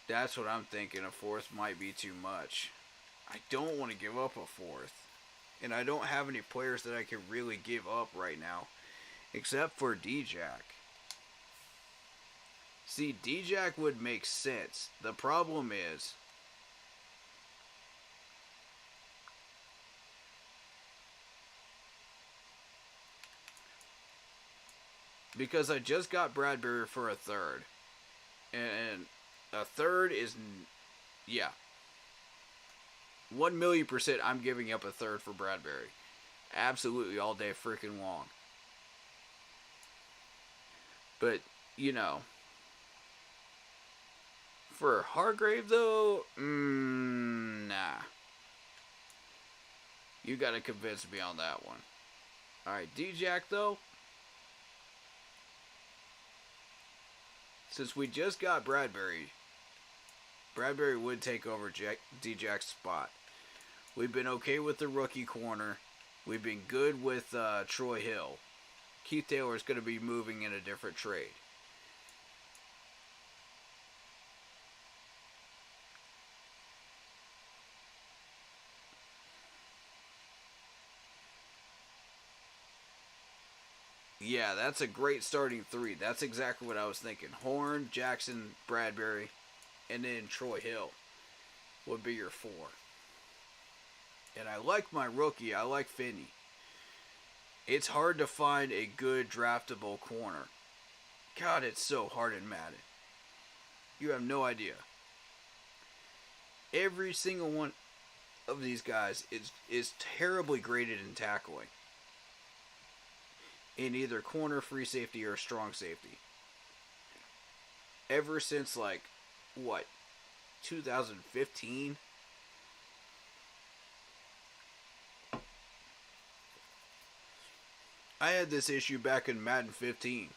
That's what I'm thinking. A 4th might be too much. I don't want to give up a 4th. And I don't have any players that I can really give up right now. Except for D-Jack. See, D-Jack would make sense. The problem is... because I just got Bradbury for a 3rd. And a 3rd is... yeah. 1,000,000% I'm giving up a 3rd for Bradbury. Absolutely all day freaking long. But, you know... for Hargrave, though... nah. You gotta convince me on that one. Alright, D-Jack, though... since we just got Bradbury would take over D-Jack's spot. We've been okay with the rookie corner. We've been good with Troy Hill. Keith Taylor is going to be moving in a different trade. Yeah, that's a great starting 3. That's exactly what I was thinking. Horn, Jackson, Bradbury, and then Troy Hill would be your 4. And I like my rookie. I like Finney. It's hard to find a good draftable corner. God, it's so hard in Madden. You have no idea. Every single one of these guys is terribly graded in tackling. in either corner, free safety, or strong safety. Ever since, like, what, 2015? I had this issue back in Madden 15.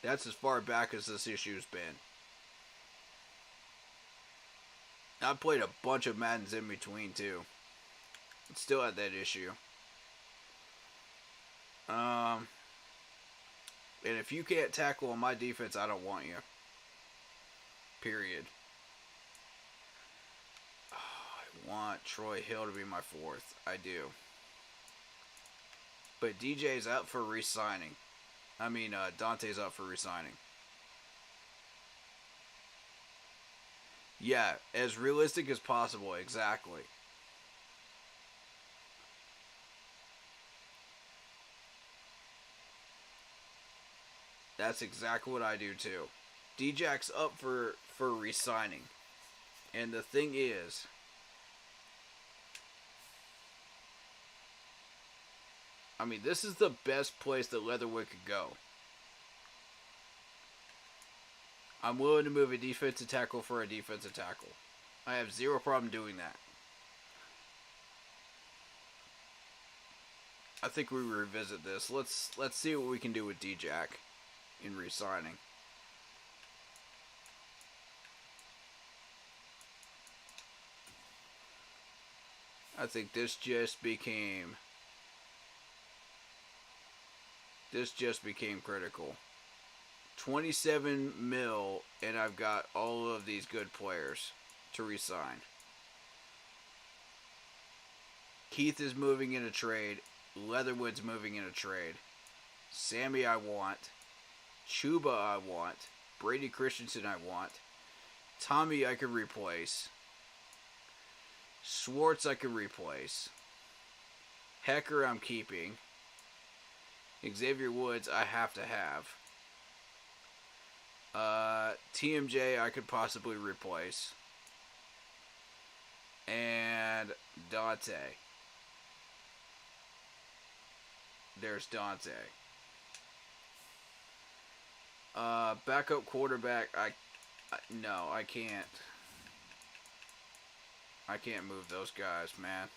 That's as far back as this issue's been. I played a bunch of Maddens in between, too. But still had that issue. And if you can't tackle on my defense, I don't want you. Period. Oh, I want Troy Hill to be my fourth. I do. But DJ's up for re-signing. Dante's up for re-signing. Yeah, as realistic as possible, exactly. That's exactly what I do too. D-Jack's up for re-signing. And the thing is, this is the best place that Leatherwood could go. I'm willing to move a defensive tackle for a defensive tackle. I have zero problem doing that. I think we revisit this. Let's see what we can do with D-Jack in re-signing. I think this just became critical. 27 mil, and I've got all of these good players to re-sign. Keith is moving in a trade. Leatherwood's moving in a trade. Sammy I want. Chuba I want. Brady Christensen I want. Tommy I could replace. Schwartz I could replace. Hecker I'm keeping. Xavier Woods I have to have. TMJ I could possibly replace. And Dante. There's Dante. Backup quarterback, no, I can't. I can't move those guys, man.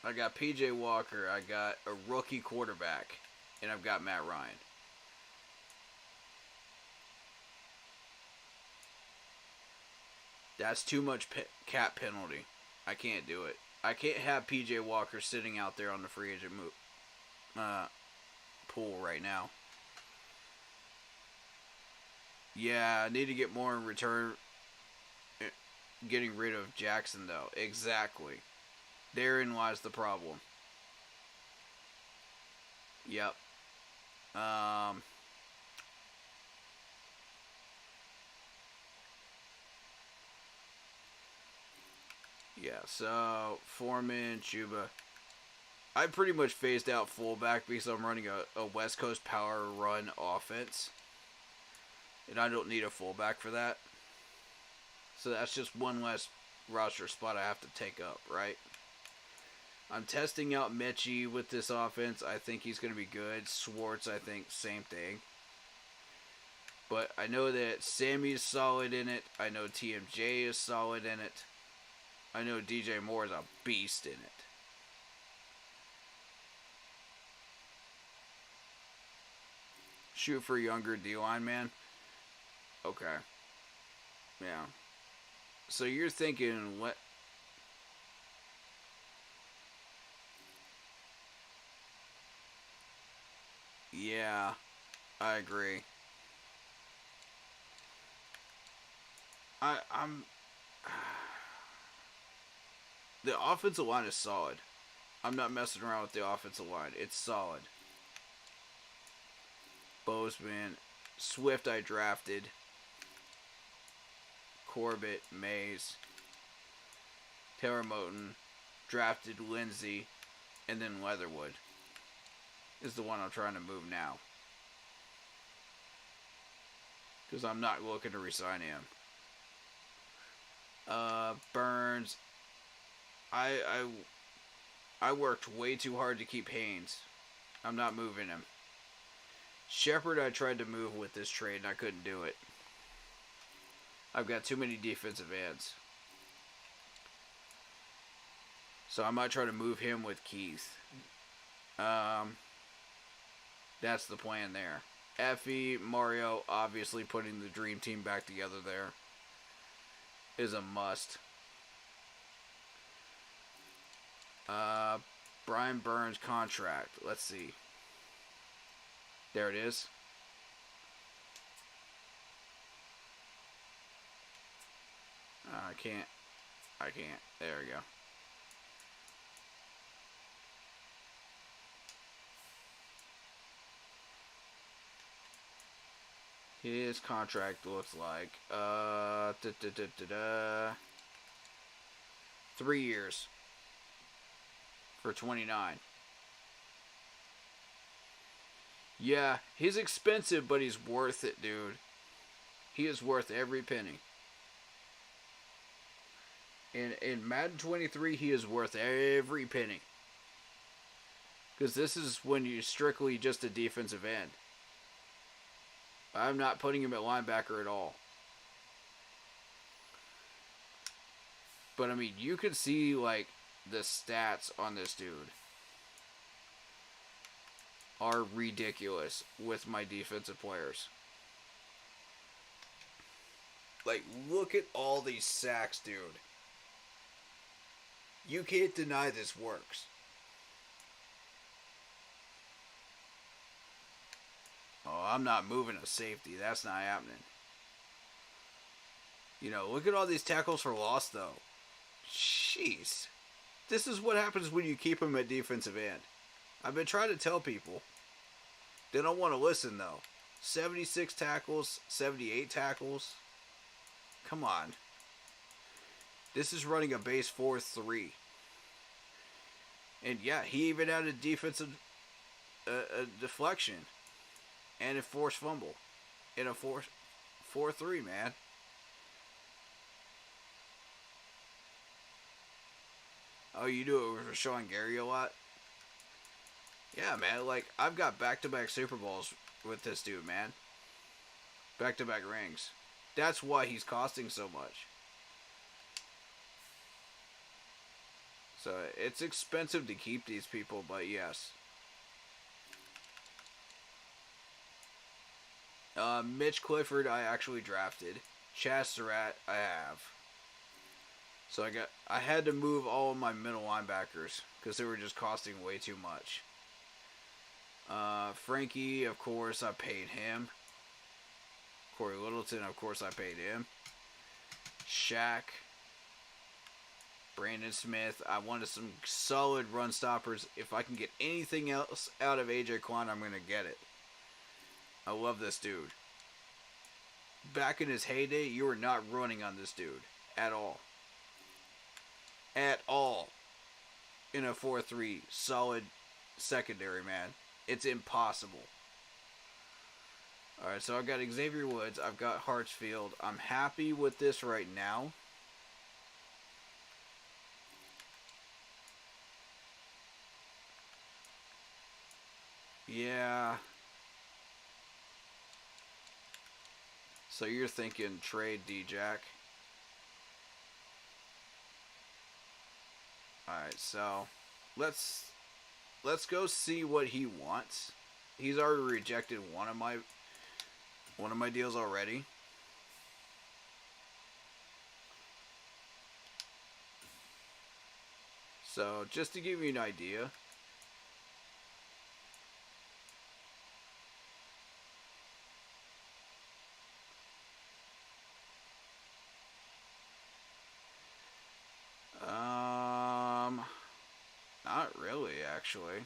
I got PJ Walker, I got a rookie quarterback, and I've got Matt Ryan. That's too much cap penalty. I can't do it. I can't have PJ Walker sitting out there on the free agent pool right now. Yeah, I need to get more in return. Getting rid of Jackson, though. Exactly. Therein lies the problem. Yep. Yeah, so Foreman, Chuba. I pretty much phased out fullback because I'm running a West Coast power run offense. And I don't need a fullback for that. So that's just one less roster spot I have to take up, right? I'm testing out Mechie with this offense. I think he's going to be good. Schwartz, I think, same thing. But I know that Sammy's solid in it. I know TMJ is solid in it. I know DJ Moore is a beast in it. Shoot for younger D-line, man. Okay. Yeah. So you're thinking, what? Yeah, I agree. I'm. The offensive line is solid. I'm not messing around with the offensive line. It's solid. Bozeman, Swift I drafted. Corbett, Mays, Taylor Moton, drafted Lindsey, and then Leatherwood is the one I'm trying to move now. Because I'm not looking to resign him. Burns, I I worked way too hard to keep Haynes. I'm not moving him. Shepard I tried to move with this trade and I couldn't do it. I've got too many defensive ends. So I might try to move him with Keith. That's the plan there. Effie, Mario, obviously putting the dream team back together there is a must. Brian Burns contract. Let's see. There it is. I can't. There we go. His contract looks like 3 years for 29. Yeah, he's expensive, but he's worth it, dude. He is worth every penny. In Madden 23, he is worth every penny. Because this is when you're strictly just a defensive end. I'm not putting him at linebacker at all. But, I mean, you can see, like, the stats on this dude are ridiculous with my defensive players. Like, look at all these sacks, dude. You can't deny this works. Oh, I'm not moving a safety. That's not happening. You know, look at all these tackles for loss, though. Jeez. This is what happens when you keep them at defensive end. I've been trying to tell people. They don't want to listen, though. 76 tackles, 78 tackles. Come on. This is running a base 4-3. And yeah, he even had a defensive a deflection and a forced fumble in a 4-3, man. Oh, you do it with Rashawn Gary a lot? Yeah, man. Like, I've got back-to-back Super Bowls with this dude, man. Back-to-back rings. That's why he's costing so much. So, it's expensive to keep these people, but yes. Mitch Clifford, I actually drafted. Chaz Surratt, I have. So I had to move all of my middle linebackers because they were just costing way too much. Frankie, of course, I paid him. Corey Littleton, of course, I paid him. Shaq. Brandon Smith. I wanted some solid run stoppers. If I can get anything else out of AJ Klein, I'm going to get it. I love this dude. Back in his heyday, you were not running on this dude. At all. At all. In a 4-3 solid secondary, man. It's impossible. Alright, so I've got Xavier Woods. I've got Hartsfield. I'm happy with this right now. Yeah. So you're thinking trade D-Jack. Alright, so let's go see what he wants. He's already rejected one of my deals already. So just to give you an idea, not really, actually.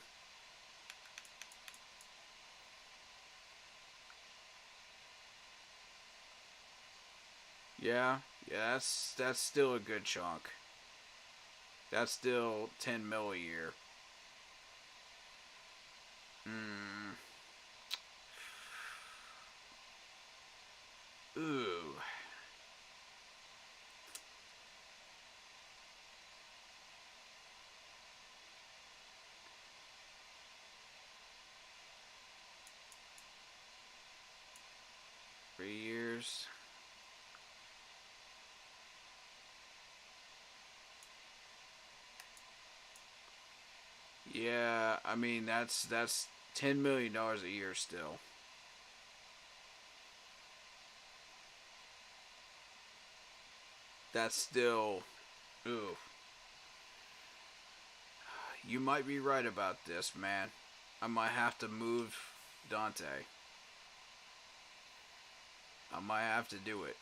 Yeah, that's still a good chunk. That's still 10 mil a year. Ooh. I mean, that's $10 million a year still. That's still, ooh. You might be right about this, man. I might have to move Dante. I might have to do it.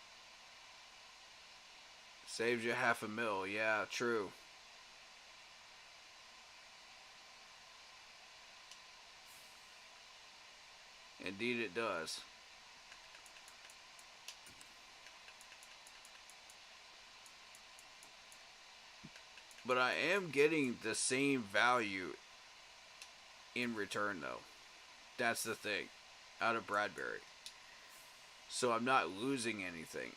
Saves you half a mil. Yeah, true. Indeed it does. But I am getting the same value in return, though. That's the thing. Out of Bradbury. So I'm not losing anything.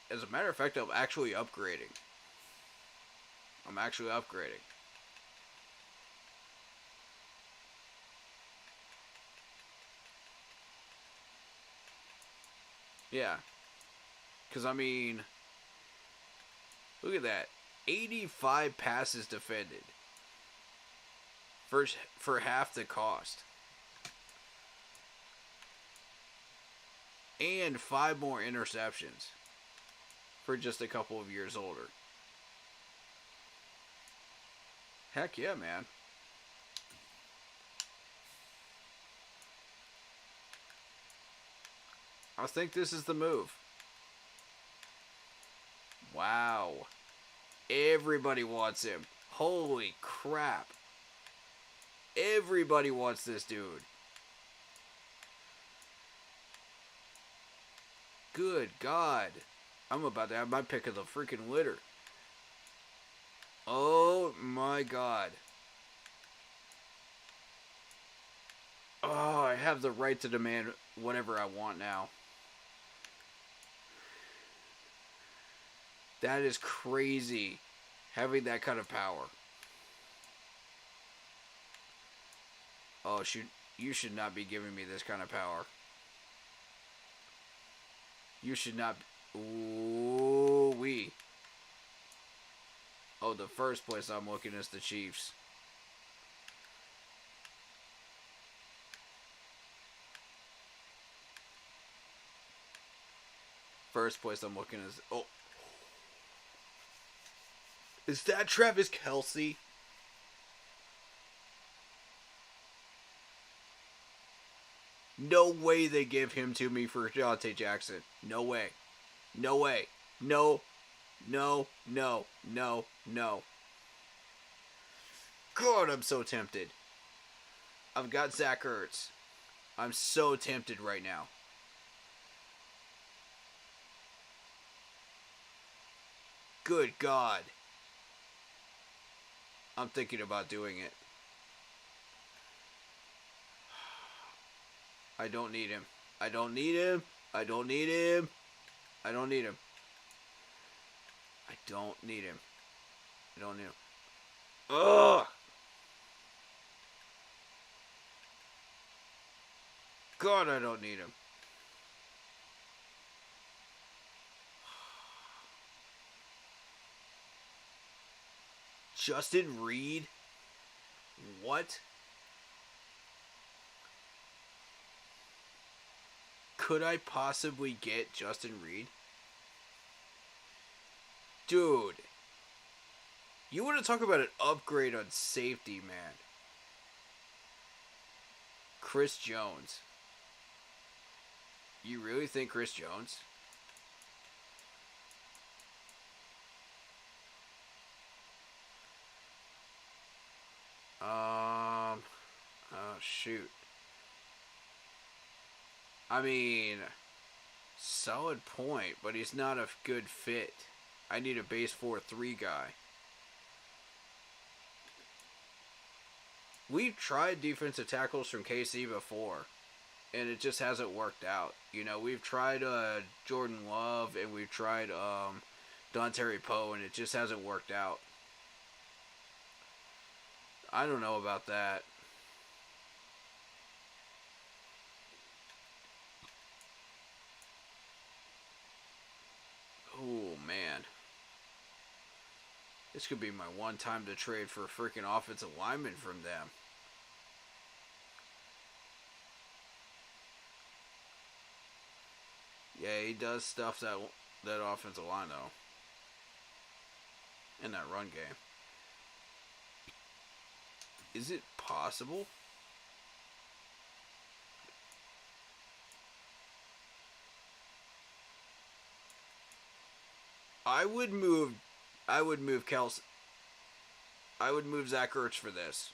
As a matter of fact, I'm actually upgrading. I'm actually upgrading. Yeah. Because, I mean, look at that. 85 passes defended. For half the cost. And 5 more interceptions. For just a couple of years older. Heck yeah, man. I think this is the move. Wow. Everybody wants him. Holy crap. Everybody wants this dude. Good God. I'm about to have my pick of the freaking litter. Oh my God. Oh, I have the right to demand whatever I want now. That is crazy. Having that kind of power. Oh, you should not be giving me this kind of power. You should not. Ooh wee. Oh, the first place I'm looking is the Chiefs. First place I'm looking is. Oh. Is that Travis Kelce? No way they give him to me for Deontay Jackson. No way. No way. No. No. No. No. No. God, I'm so tempted. I've got Zach Ertz. I'm so tempted right now. Good God. I'm thinking about doing it. I don't need him. I don't need him. I don't need him. I don't need him. I don't need him. I don't need him. Ugh! God, I don't need him. Justin Reed? What? Could I possibly get Justin Reed? Dude. You want to talk about an upgrade on safety, man. Chris Jones. You really think Chris Jones? Oh, shoot. I mean, solid point, but he's not a good fit. I need a base 4-3 guy. We've tried defensive tackles from KC before, and it just hasn't worked out. You know, we've tried Jordan Love, and we've tried Dontari Poe, and it just hasn't worked out. I don't know about that. Oh, man. This could be my one time to trade for a freaking offensive lineman from them. Yeah, he does stuff that offensive line though. In that run game. Is it possible? I would move Kelsey. I would move Zach Ertz for this.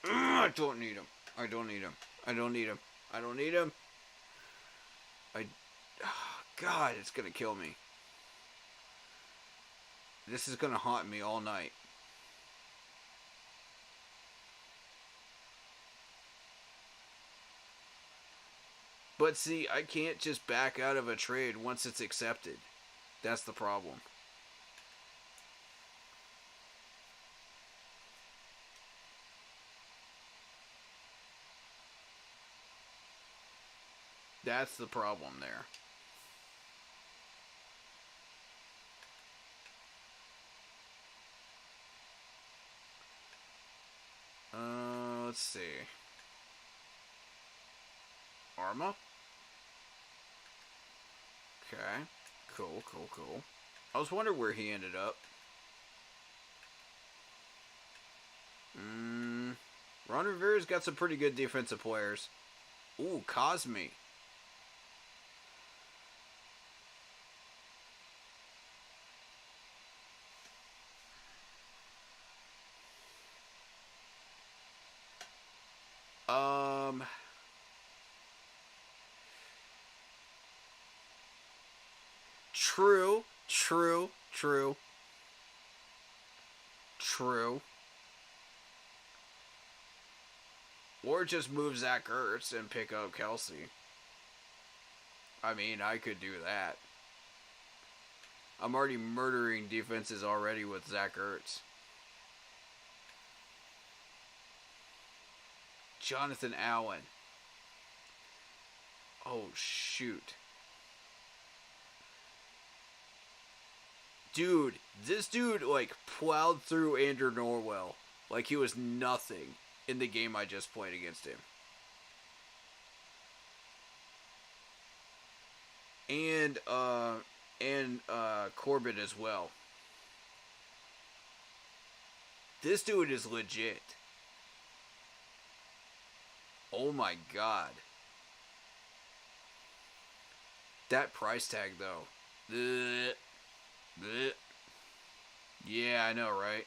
I don't need him. I don't need him. I don't need him. I don't need him. God, it's gonna kill me. This is gonna haunt me all night. But see, I can't just back out of a trade once it's accepted. That's the problem. That's the problem there. Let's see. Arma? Okay. Cool. I was wondering where he ended up. Ron Rivera's got some pretty good defensive players. Ooh, Cosme. True. Or just move Zach Ertz and pick up Kelsey. I mean, I could do that. I'm already murdering defenses already with Zach Ertz. Jonathan Allen. Oh, shoot. Dude, this dude, like, plowed through Andrew Norwell like he was nothing in the game I just played against him. And Corbett as well. This dude is legit. Oh my god. That price tag though. Blech. Yeah, I know, right?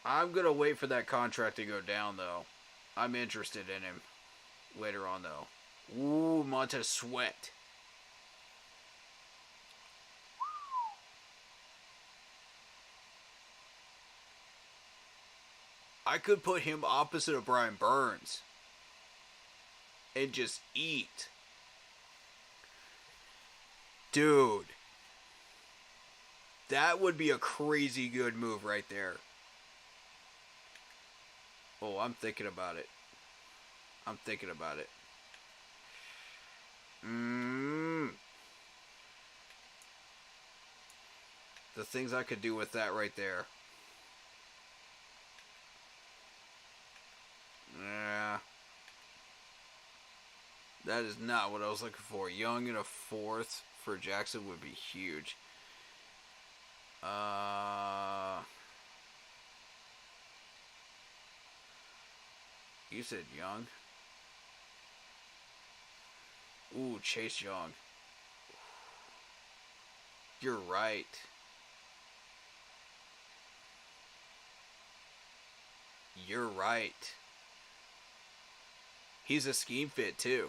I'm gonna wait for that contract to go down though. I'm interested in him later on though. Ooh, Montez Sweat. I could put him opposite of Brian Burns and just eat. Dude. That would be a crazy good move right there. Oh, I'm thinking about it. The things I could do with that right there. Yeah. That is not what I was looking for. Young in a fourth for Jackson would be huge. You said Young? Ooh, Chase Young. You're right. You're right. He's a scheme fit too.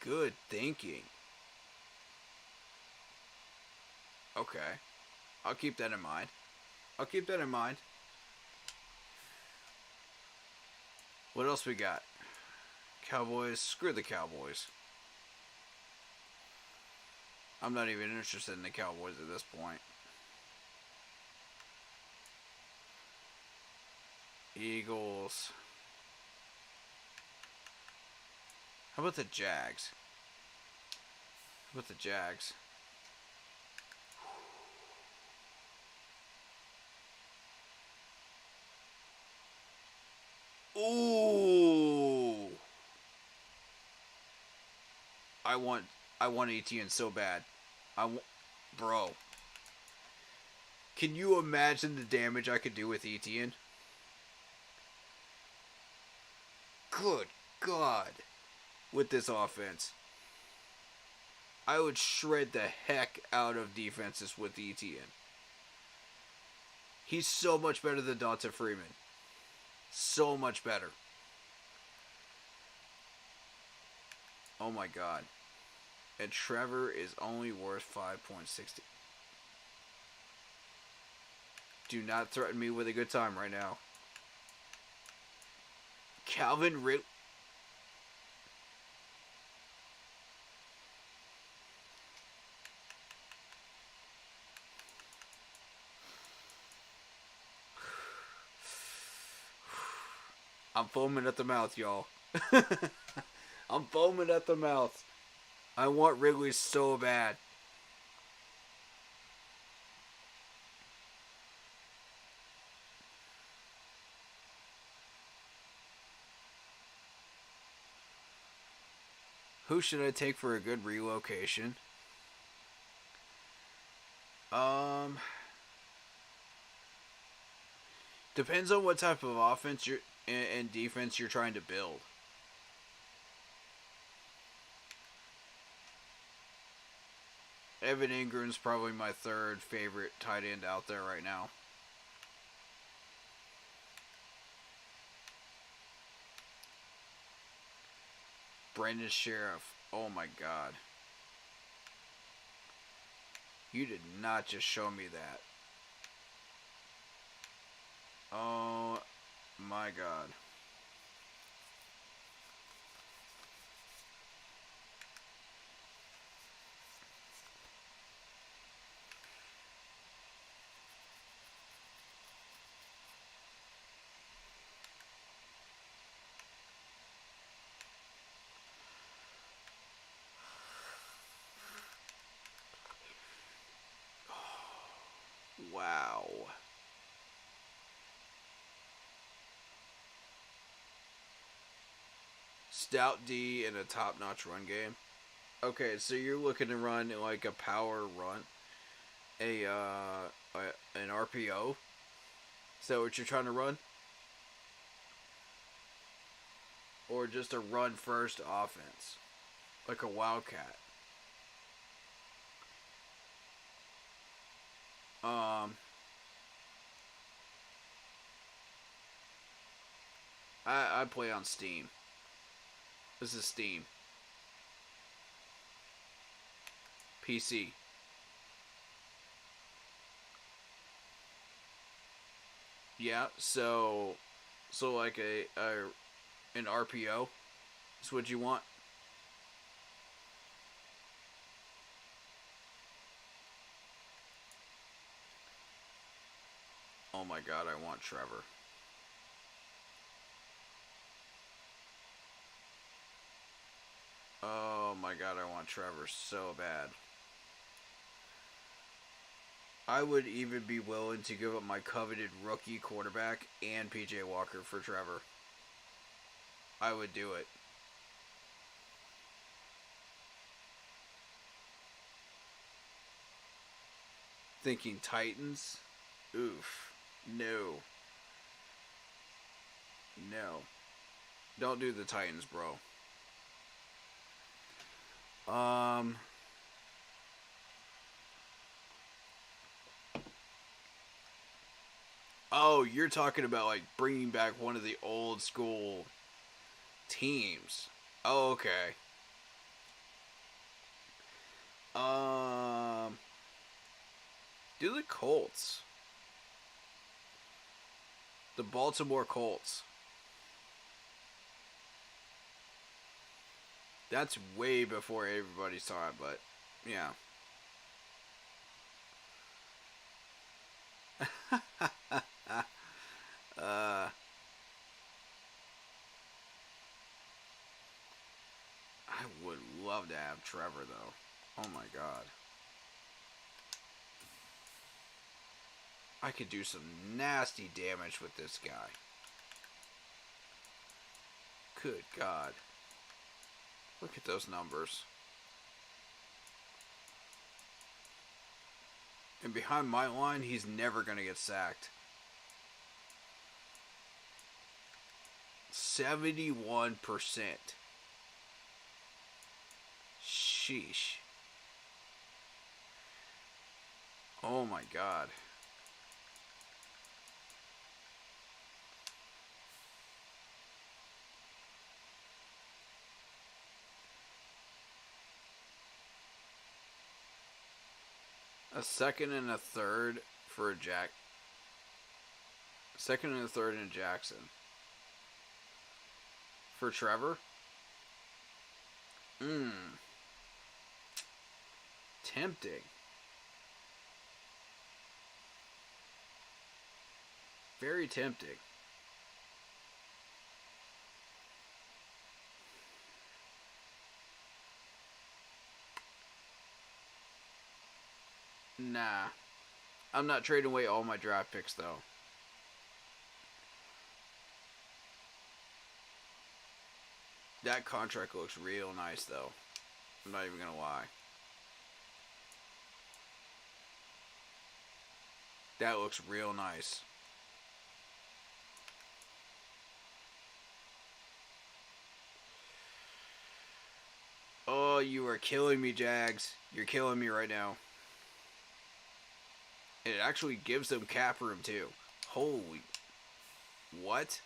Good thinking. Okay. I'll keep that in mind. What else we got? Cowboys. Screw the Cowboys. I'm not even interested in the Cowboys at this point. Eagles. How about the Jags? Ooh. I want I want ATN so bad. Bro. Can you imagine the damage I could do with ETN? Good God. With this offense. I would shred the heck out of defenses with ETN. He's so much better than Dante Freeman. So much better. Oh my God. And Trevor is only worth 5.60. Do not threaten me with a good time right now. Calvin Ridley. I'm foaming at the mouth, y'all. I'm foaming at the mouth. I want Ridley so bad. Who should I take for a good relocation? Depends on what type of offense you're and defense you're trying to build. Evan Ingram's probably my third favorite tight end out there right now. Brendan Sheriff. Oh my God. You did not just show me that. Oh my God. Wow. Stout D and a top-notch run game. Okay, so you're looking to run like a power run, an RPO. Is that what you're trying to run? Or just a run first offense, like a wildcat? Um, I play on Steam. This is Steam. PC. Yeah, so like an RPO is what you want. Oh my God, I want Trevor. Oh my God, I want Trevor so bad. I would even be willing to give up my coveted rookie quarterback and PJ Walker for Trevor. I would do it. Thinking Titans? Oof. No. No. Don't do the Titans, bro. Um. Oh, you're talking about like bringing back one of the old school teams. Oh, okay. Um. Do the Colts. The Baltimore Colts. That's way before everybody saw it, but yeah. uh, I would love to have Trevor though. Oh my God. I could do some nasty damage with this guy. Good God. Look at those numbers. And behind my line, he's never going to get sacked. 71%. Sheesh. Oh my God. A second and a third for a Jack. Second and a third in Jackson. For Trevor? Tempting. Very tempting. Nah. I'm not trading away all my draft picks, though. That contract looks real nice, though. I'm not even gonna lie. That looks real nice. Oh, you are killing me, Jags. You're killing me right now. And it actually gives them cap room, too. Holy... What?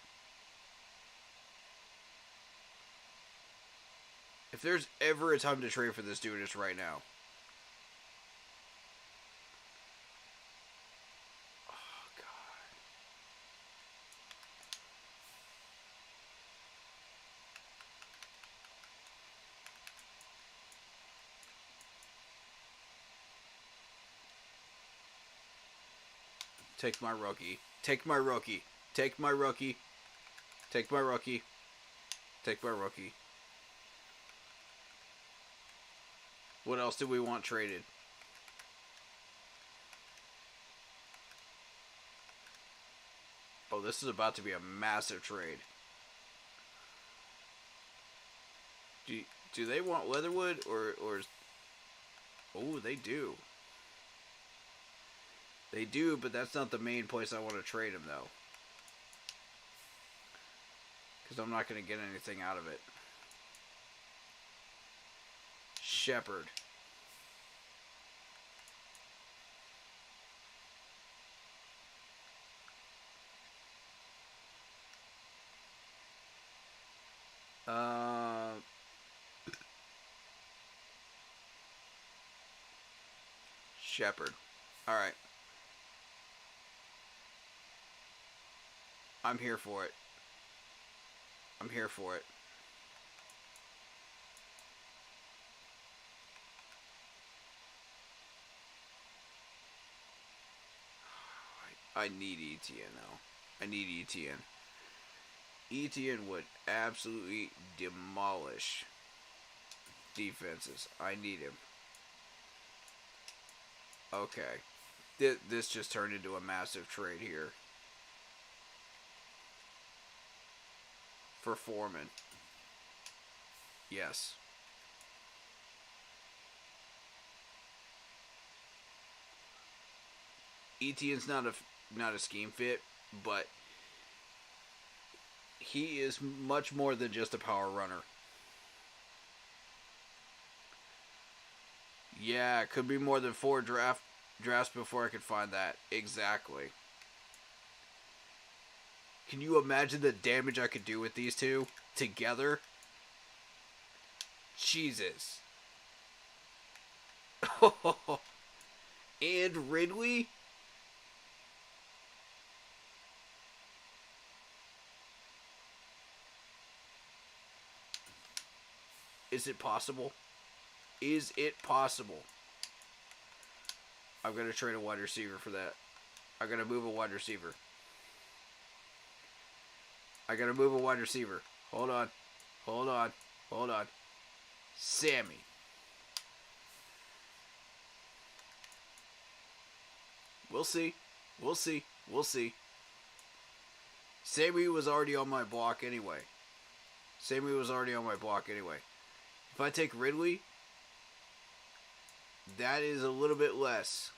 If there's ever a time to trade for this dude, it's right now. Oh, God. Take my rookie. Take my rookie. Take my rookie. Take my rookie. Take my rookie. What else do we want traded? Oh, this is about to be a massive trade. Do they want Leatherwood or oh, they do. They do, but that's not the main place I want to trade him, though. Because I'm not going to get anything out of it. Shepard. Shepard. Alright. I'm here for it. I'm here for it. I need ETN, though. I need ETN. ETN would absolutely demolish defenses. I need him. Okay. This just turned into a massive trade here. For Foreman. Yes. ETN's not a scheme fit, but he is much more than just a power runner. Yeah, it could be more than 4 drafts before I could find that. Exactly. Can you imagine the damage I could do with these two together? Jesus. And Ridley? Is it possible? Is it possible? I'm going to trade a wide receiver for that. I'm going to move a wide receiver. I got to move a wide receiver. Hold on. Hold on. Hold on. Sammy. We'll see. We'll see. We'll see. Sammy was already on my block anyway. Sammy was already on my block anyway. If I take Ridley, that is a little bit less.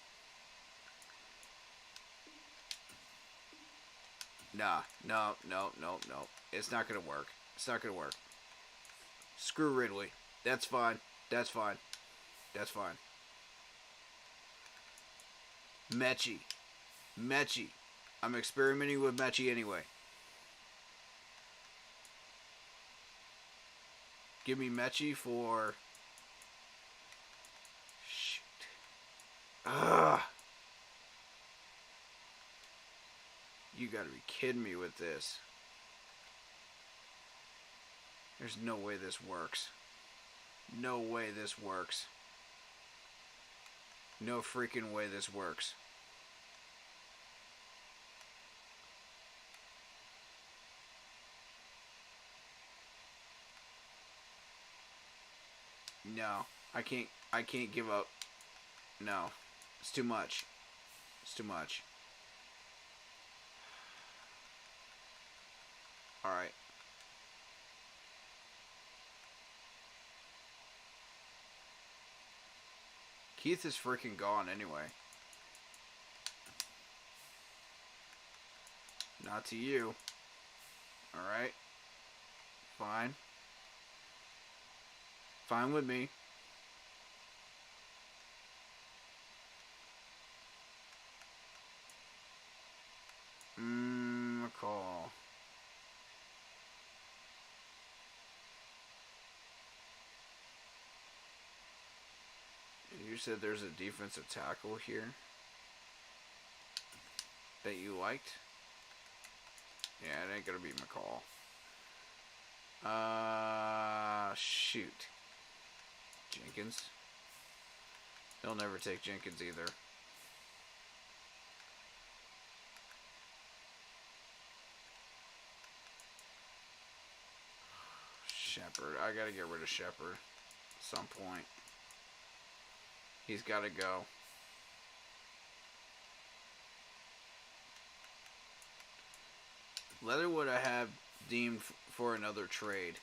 Nah, no. It's not going to work. It's not going to work. Screw Ridley. That's fine. That's fine. That's fine. Mechie. I'm experimenting with Mechie anyway. Give me Mechie for... Shoot. Ugh. You gotta be kidding me with this. There's no way this works. No way this works. No freaking way this works. No, I can't give up. No. It's too much. It's too much. Alright. Keith is freaking gone anyway. Not to you. Alright. Fine. Fine with me. McCall. You said there's a defensive tackle here that you liked? Yeah, it ain't gonna be McCall. Shoot. Jenkins. They'll never take Jenkins either. Shepard. I gotta get rid of Shepard at some point. He's gotta go. Leatherwood I have deemed for another trade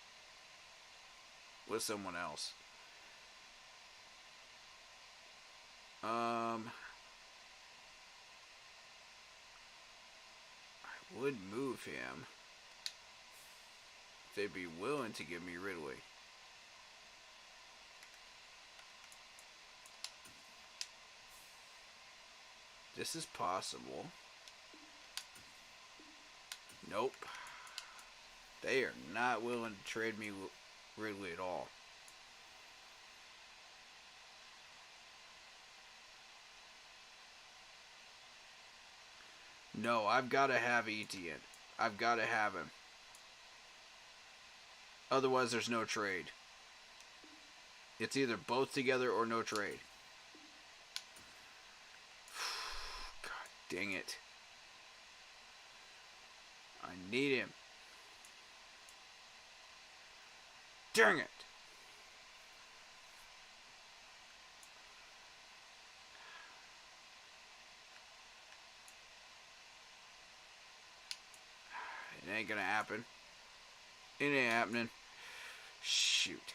with someone else. I would move him if they'd be willing to give me Ridley. This is possible. Nope. They are not willing to trade me Ridley at all. No, I've got to have Etienne. I've got to have him. Otherwise, there's no trade. It's either both together or no trade. God dang it. I need him. Dang it. It ain't gonna happen. It ain't happening. Shoot.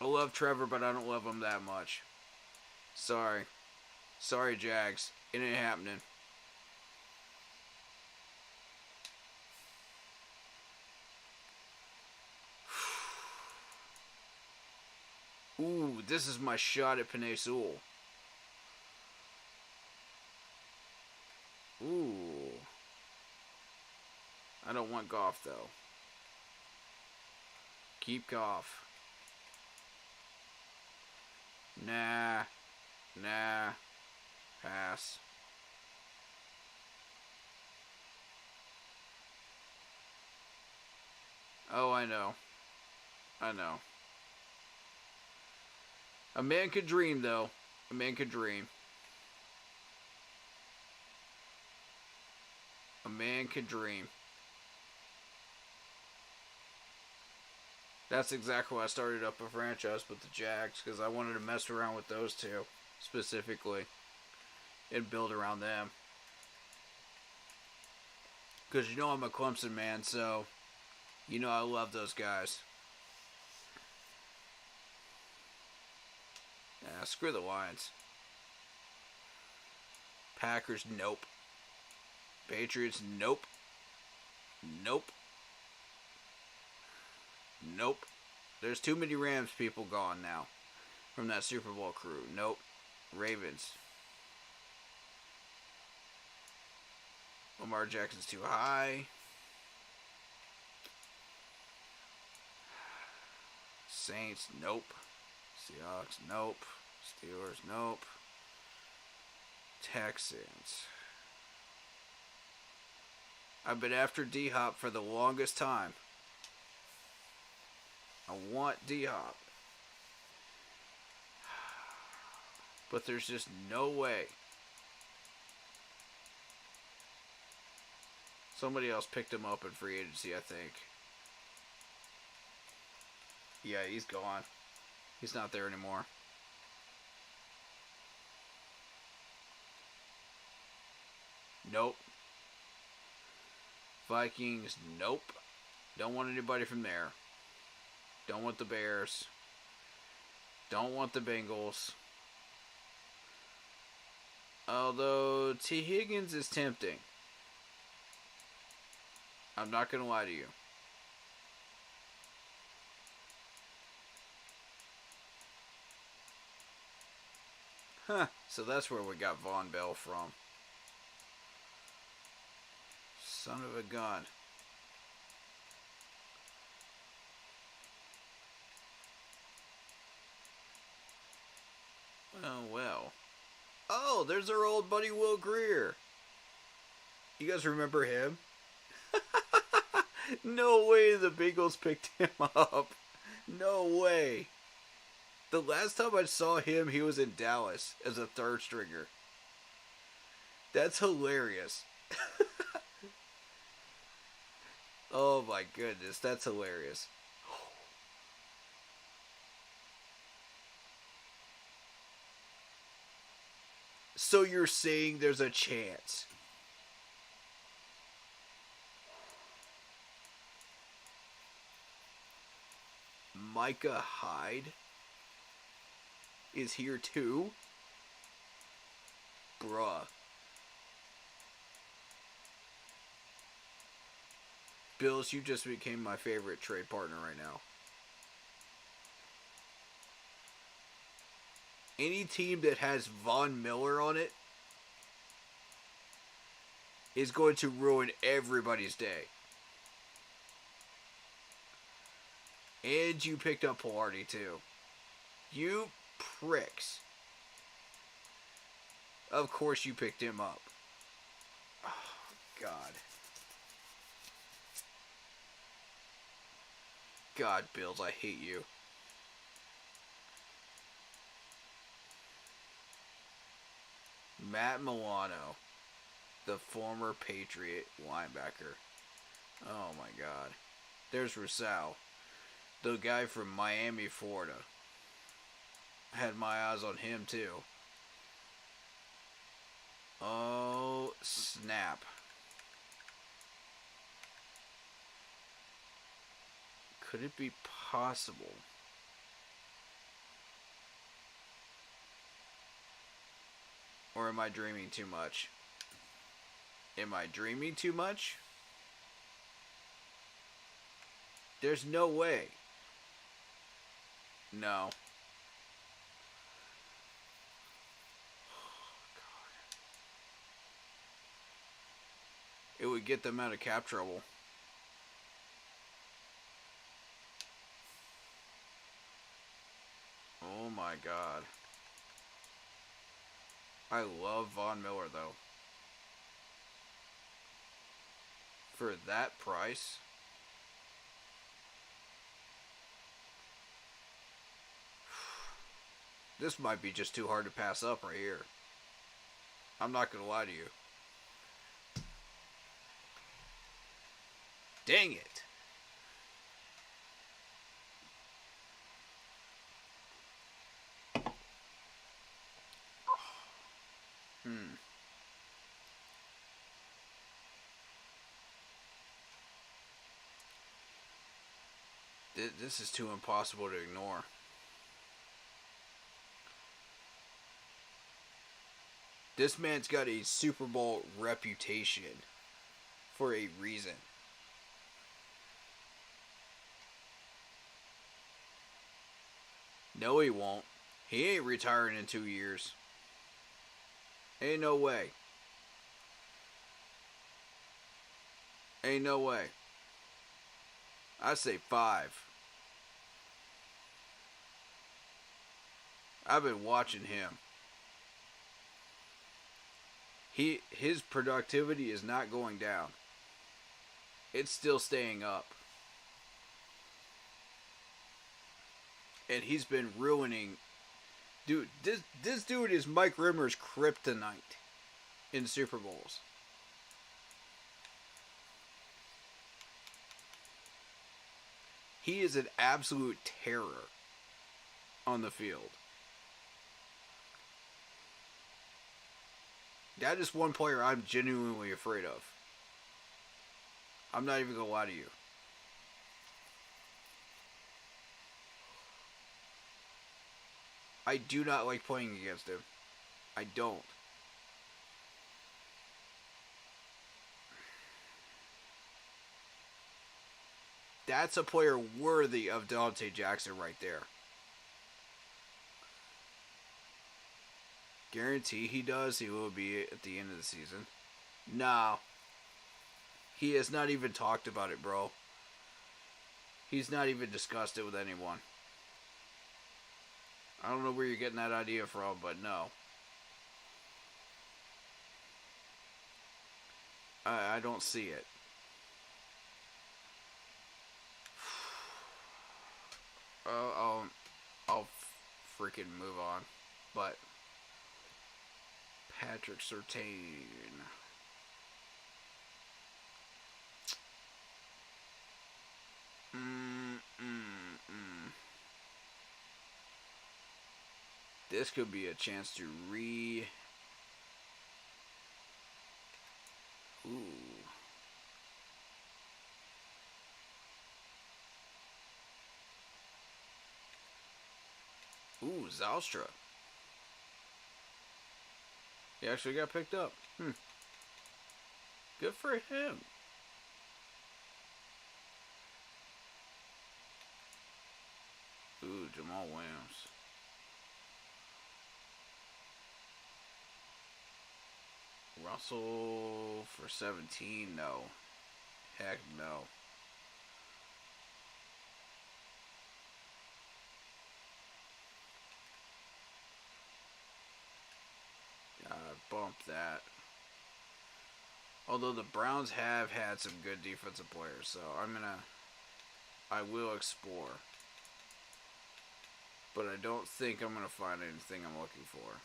I love Trevor, but I don't love him that much. Sorry. Sorry, Jags. It ain't happening. Ooh, this is my shot at Penei Sewell. Ooh. I don't want Goff, though. Keep Goff. Nah. Pass. Oh, I know. A man could dream, though. A man could dream. A man could dream. That's exactly why I started up a franchise with the Jags, because I wanted to mess around with those two, specifically, and build around them. Because you know I'm a Clemson man, so You know I love those guys. Nah, screw the Lions. Packers, nope. Patriots, nope. Nope. Nope. There's too many Rams people gone now from that Super Bowl crew. Nope. Ravens. Lamar Jackson's too high. Saints, nope. Seahawks, nope. Steelers, nope. Texans. I've been after D-Hop for the longest time. I want D-Hop. But there's just no way. Somebody else picked him up in free agency, I think. Yeah, he's gone. He's not there anymore. Nope. Vikings, nope. Don't want anybody from there. Don't want the Bears. Don't want the Bengals. Although T. Higgins is tempting. I'm not going to lie to you. Huh. So that's where we got Von Bell from. Son of a gun. Oh, well. Oh, there's our old buddy Will Greer. You guys remember him? No way the Bengals picked him up. No way. The last time I saw him, he was in Dallas as a third stringer. That's hilarious. Oh my goodness, that's hilarious. So you're saying there's a chance? Micah Hyde is here too? Bruh. Bills, you just became my favorite trade partner right now. Any team that has Von Miller on it is going to ruin everybody's day. And you picked up Pilardi too. You pricks. Of course you picked him up. Oh, God. God, Bills, I hate you. Matt Milano, the former Patriot linebacker. Oh my God. There's Rousseau, the guy from Miami, Florida. I had my eyes on him too. Oh, snap. Could it be possible? Or am I dreaming too much? Am I dreaming too much? There's no way. No. It would get them out of cap trouble. Oh my God. I love Von Miller though. For that price? This might be just too hard to pass up right here. I'm not gonna lie to you. Dang it. This is too impossible to ignore. This man's got a Super Bowl reputation for a reason. No, he won't. He ain't retiring in 2 years. Ain't no way. Ain't no way. I say 5. I've been watching him. His productivity is not going down. It's still staying up. And he's been ruining. Dude, this dude is Mike Rimmer's kryptonite in Super Bowls. He is an absolute terror on the field. That is one player I'm genuinely afraid of. I'm not even gonna lie to you. I do not like playing against him. I don't. That's a player worthy of Dante Jackson right there. Guarantee he does. He will be at the end of the season. No. He has not even talked about it, bro. He's not even discussed it with anyone. I don't know where you're getting that idea from, but no. I don't see it. I'll freaking move on. But Patrick Surtain. This could be a chance to Ooh, Zalstra. He actually got picked up. Good for him. Ooh, Jamal Williams. Russell for 17? No. Heck no. Bump that. Although the Browns have had some good defensive players, so I will explore. But I don't think I'm gonna find anything I'm looking for.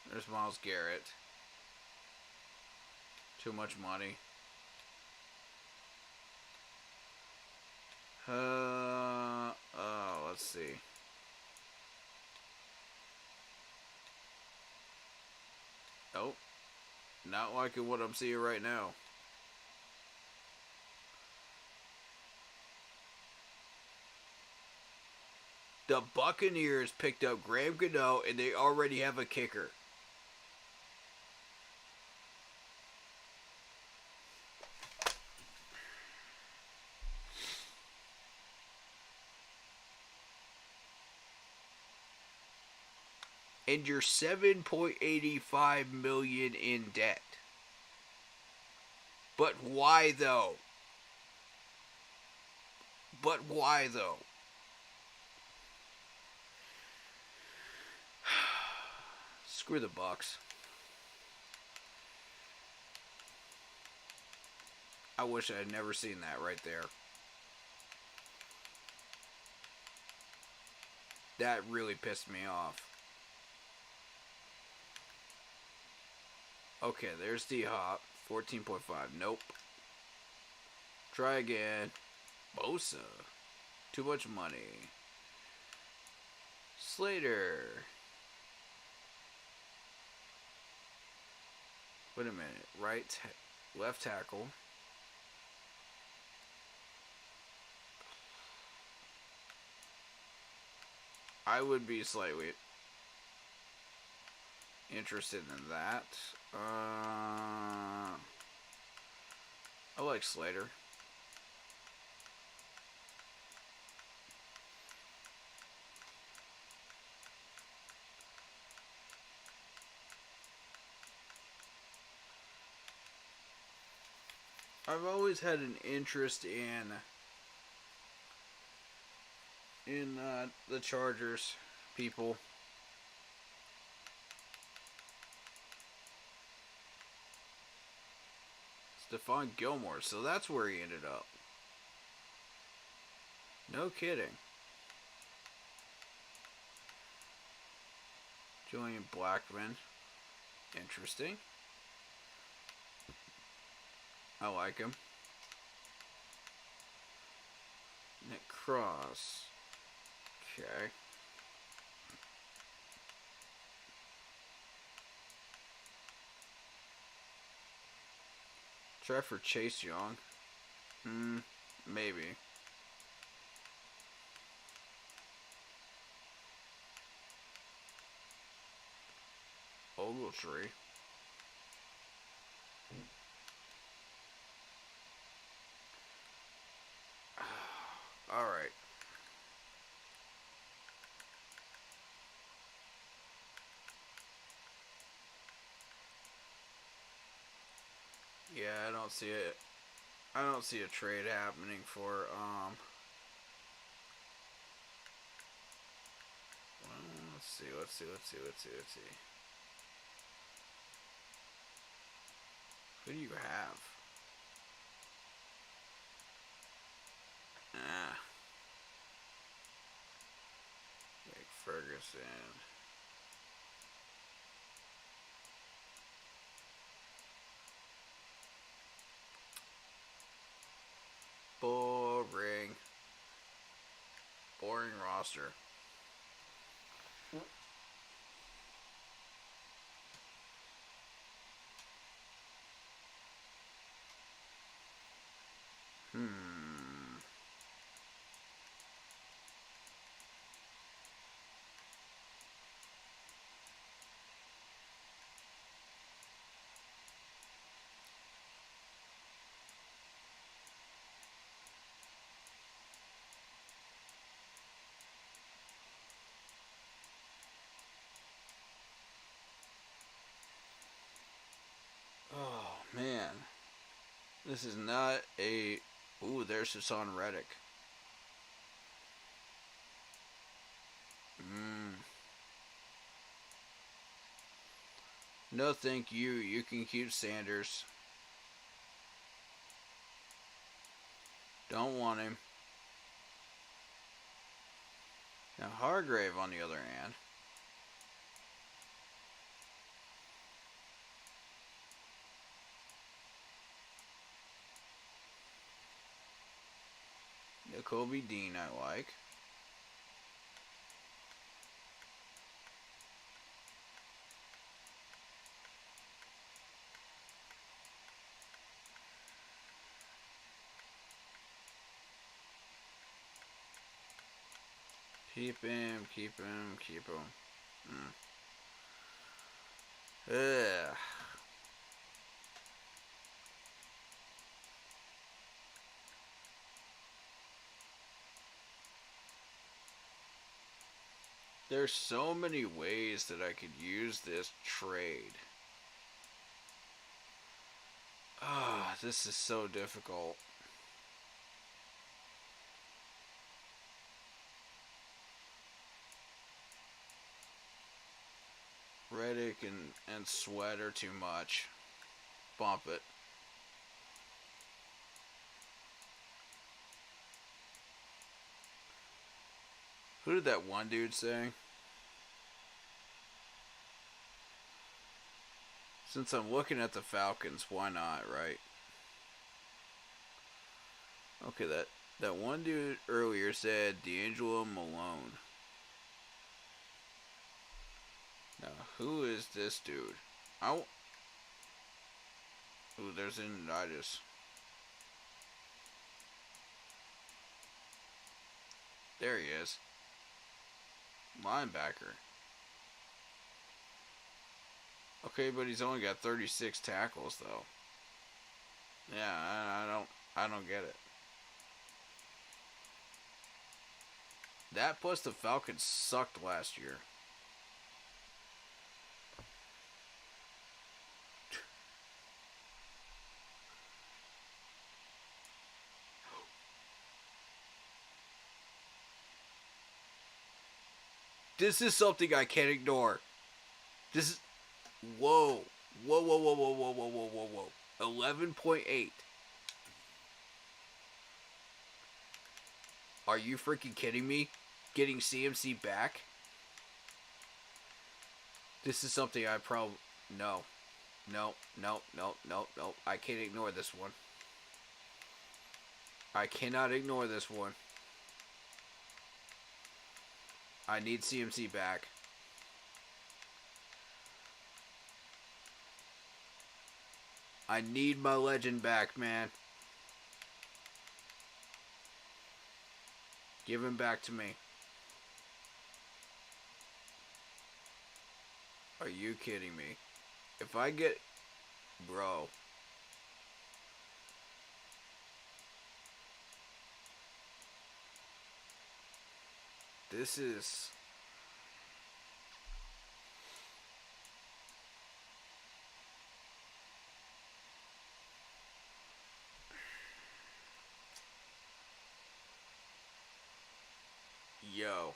There's Myles Garrett. Too much money. Let's see. Nope. Not liking what I'm seeing right now. The Buccaneers picked up Graham Gano and they already have a kicker. And you're $7.85 million in debt. But why though? But why though? Screw the Bucks. I wish I had never seen that right there. That really pissed me off. Okay, there's D-Hop. 14.5. Nope. Try again. Bosa. Too much money. Slater. Wait a minute. Left tackle. I would be slightly interested in that. I like Slater. I've always had an interest in the Chargers people. Stephon Gilmore, so that's where he ended up. No kidding. Julian Blackman. Interesting. I like him. Nick Cross. Okay. Try for Chase Young. Maybe. Ogletree. Alright. Yeah, I don't see it. I don't see a trade happening for let's see. Who do you have? Jake Ferguson. Boring. Boring roster. Oh, man. This is not a... Ooh, there's Hassan Reddick. No, thank you. You can keep Sanders. Don't want him. Now, Hargrave, on the other hand. Kobe Dean, I like. Keep him. Ugh. There's so many ways that I could use this trade. This is so difficult. Reddick and Sweat are too much. Bump it. Who did that one dude say? Since I'm looking at the Falcons, why not, right? Okay, that one dude earlier said D'Angelo Malone. Now, who is this dude? Ooh, there's Initis. There he is. Linebacker. Okay, but he's only got 36 tackles though. Yeah, I don't get it. That plus the Falcons sucked last year. This is something I can't ignore. This is whoa. Whoa, whoa, whoa, whoa, whoa, whoa, whoa, whoa, whoa. 11.8. Are you freaking kidding me? Getting CMC back? This is something I probably... No. No, no, no, no, no. I can't ignore this one. I cannot ignore this one. I need CMC back. I need my legend back, man. Give him back to me. Are you kidding me? If I get... Bro. This is... Yo.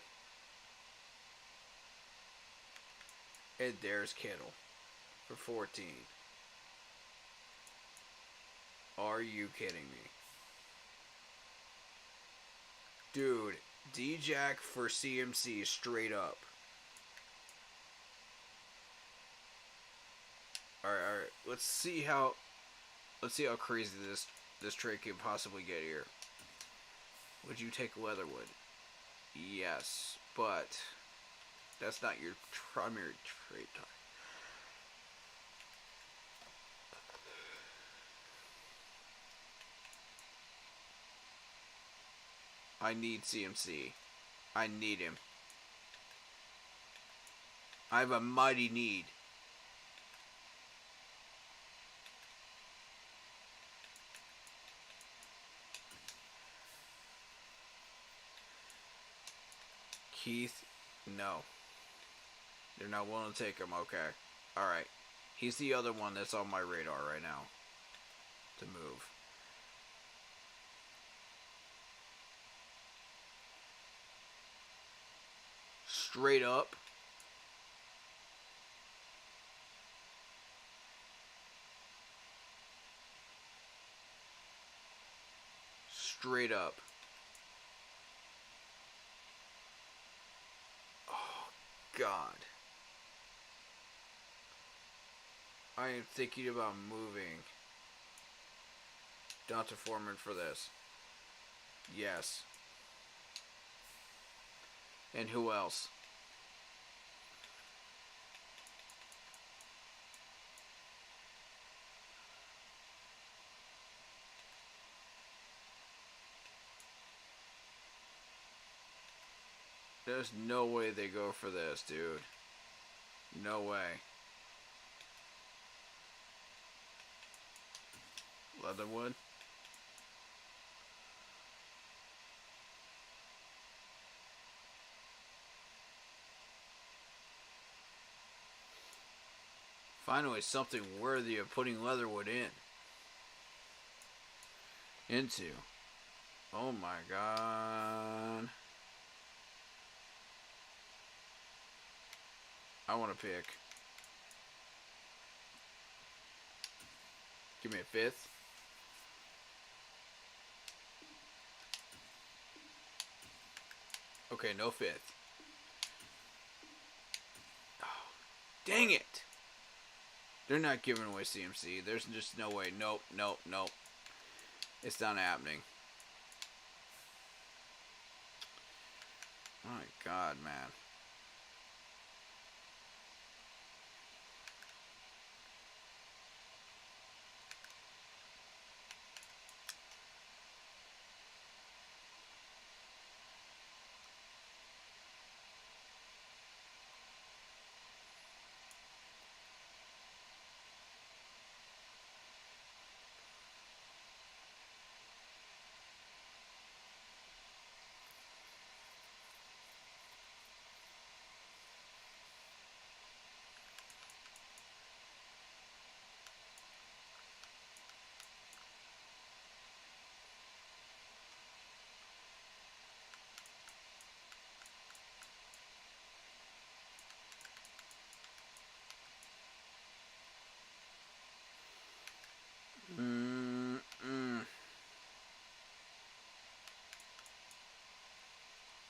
And there's Kittle for 14. Are you kidding me? Dude, D-Jack for CMC straight up. Alright. Let's see how crazy this trade can possibly get here. Would you take Leatherwood? Yes, but that's not your primary trade target. I need CMC. I need him. I have a mighty need. Keith, no. They're not willing to take him, okay. Alright. He's the other one that's on my radar right now. To move. Straight up. Straight up. Oh, God. I am thinking about moving Dante Foreman for this. Yes. And who else? There's no way they go for this, dude. No way. Leatherwood? Finally, something worthy of putting Leatherwood into. Oh my God. I want to pick. Give me a fifth. Okay, no fifth. Oh, dang it. They're not giving away CMC. There's just no way. Nope. It's not happening. My God, man.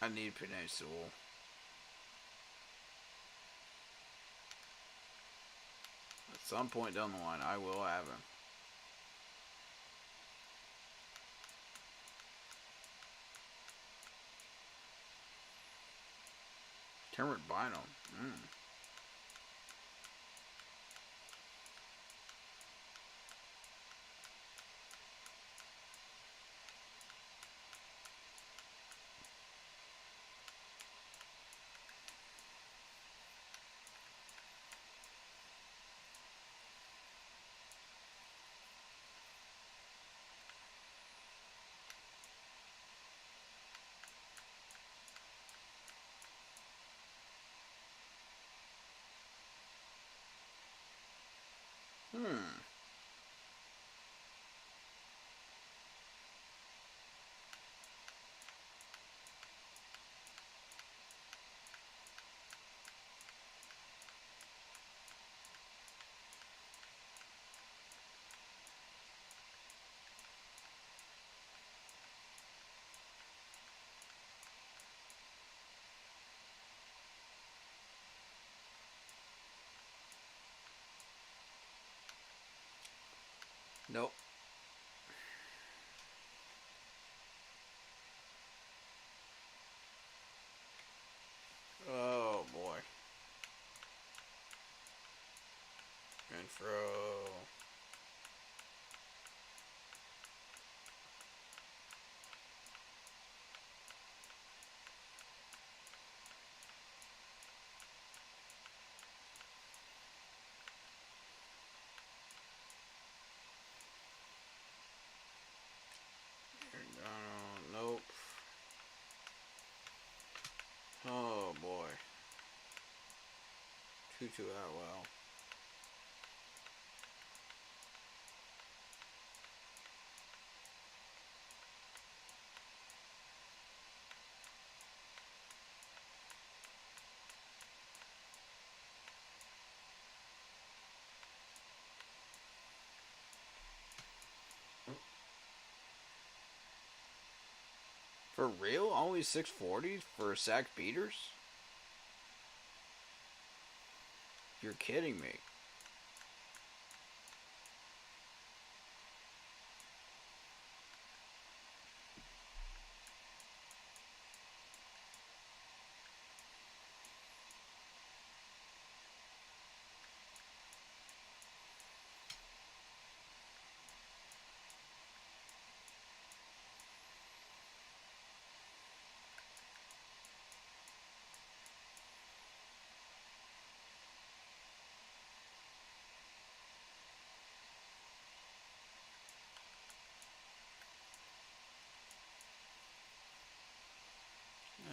I need Pinay Sewell. At some point down the line, I will have him. Terrence Bynum. Nope. Oh boy. Renfro. Nope. Oh boy. Tutu Atwell. For real? Only 640 for sack beaters? You're kidding me.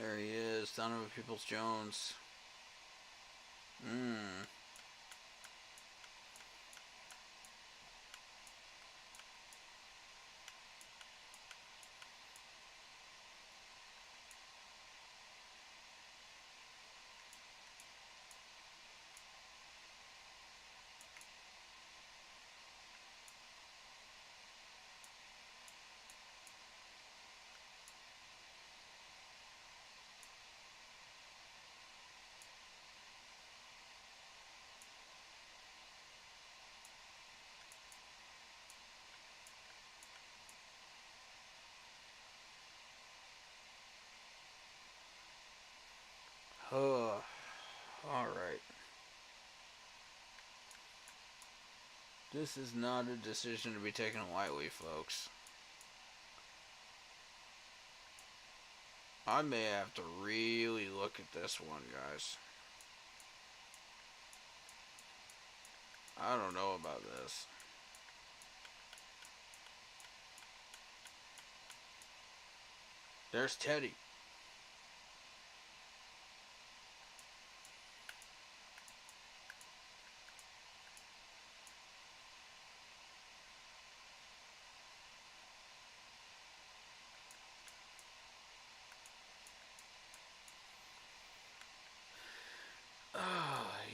There he is, Donovan Peoples-Jones. Alright. This is not a decision to be taken lightly, folks. I may have to really look at this one, guys. I don't know about this. There's Teddy.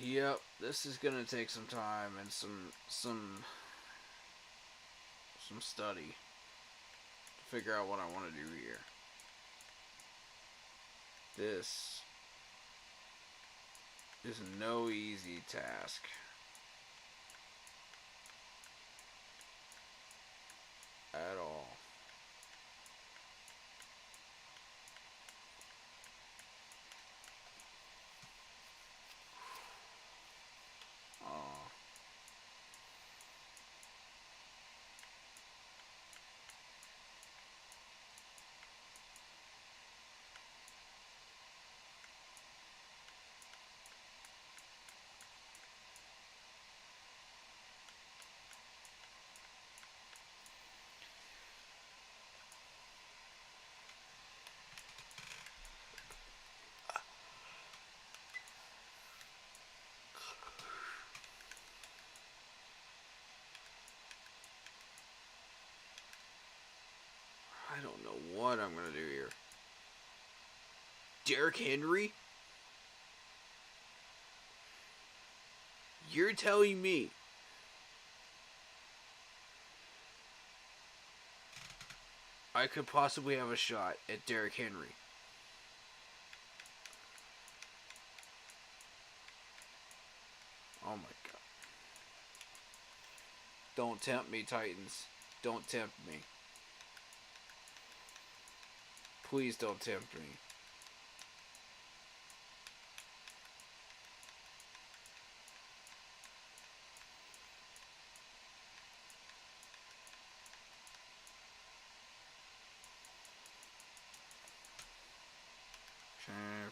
Yep, this is gonna take some time and some study to figure out what I want to do here. This is no easy task at all. Oh. I don't know what I'm going to do here. Derrick Henry? You're telling me I could possibly have a shot at Derrick Henry? Oh my god. Don't tempt me, Titans. Don't tempt me. Please don't tempt me.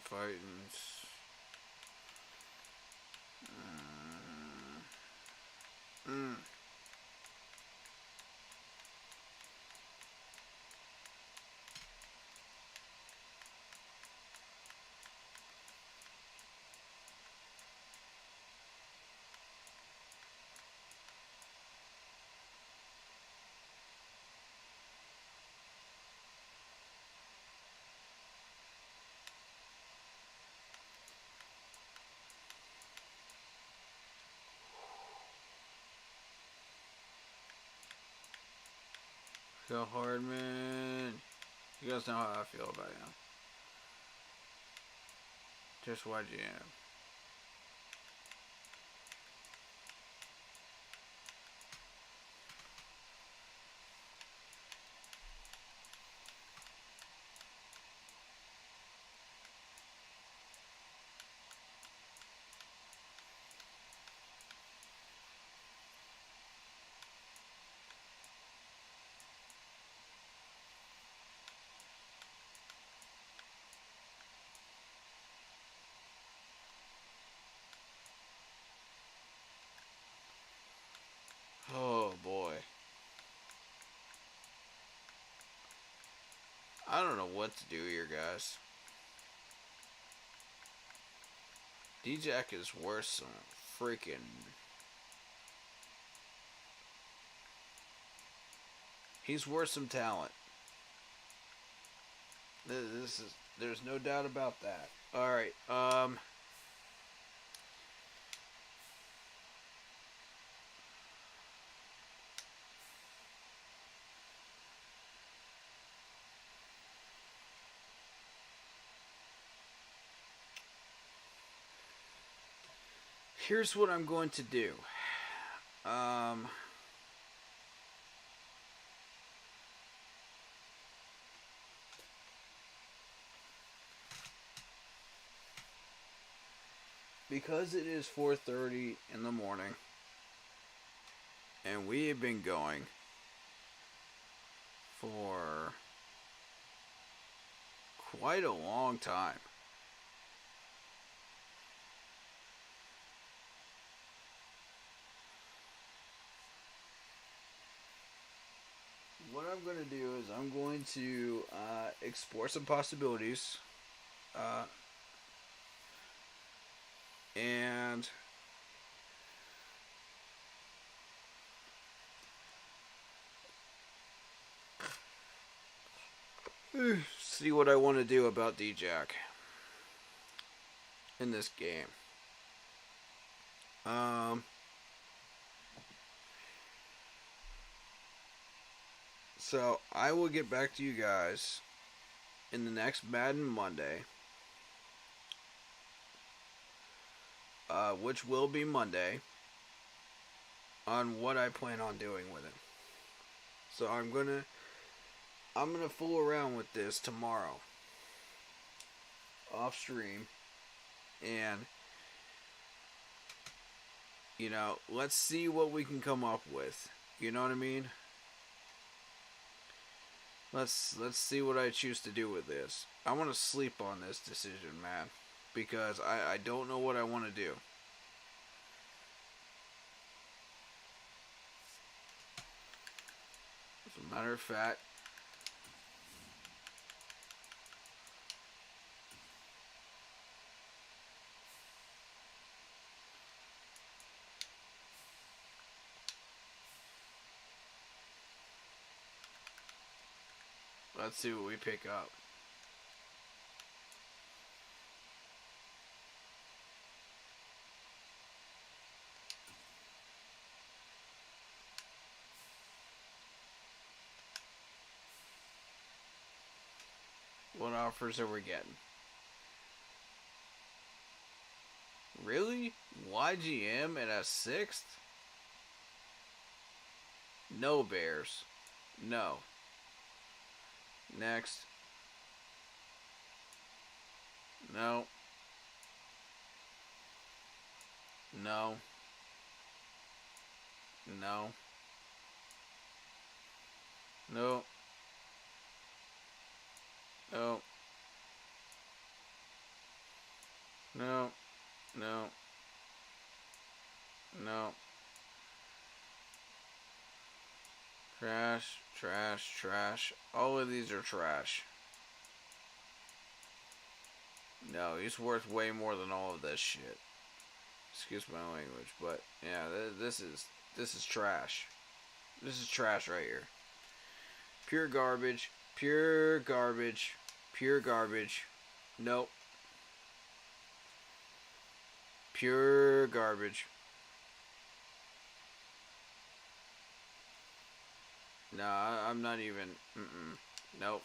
Titans. Mm. Go Hardman. You guys know how I feel about him. Just what you am. Oh boy. I don't know what to do here, guys. D-Jack is worse than freaking. He's worth some talent. This is. There's no doubt about that. All right. Here's what I'm going to do. Um. Because it is 4:30 in the morning, and we have been going for quite a long time. What I'm going to do is I'm going to explore some possibilities, uh, and see what I want to do about D-Jack in this game. So I will get back to you guys in the next Madden Monday which will be Monday, on what I plan on doing with it. So I'm gonna fool around with this tomorrow off stream, and let's see what we can come up with. You know what I mean? Let's see what I choose to do with this. I want to sleep on this decision, man, because I don't know what I want to do. As a matter of fact, let's see what we pick up. What offers are we getting? Really? YGM at a sixth? No Bears. No. Next. No. No. No. No. No. No. No. No. Trash, trash, trash. All of these are trash. No, he's worth way more than all of this shit. Excuse my language, but yeah, this is trash. This is trash right here. Pure garbage. Pure garbage. Pure garbage. Nope. Pure garbage. No, I'm not even. Nope.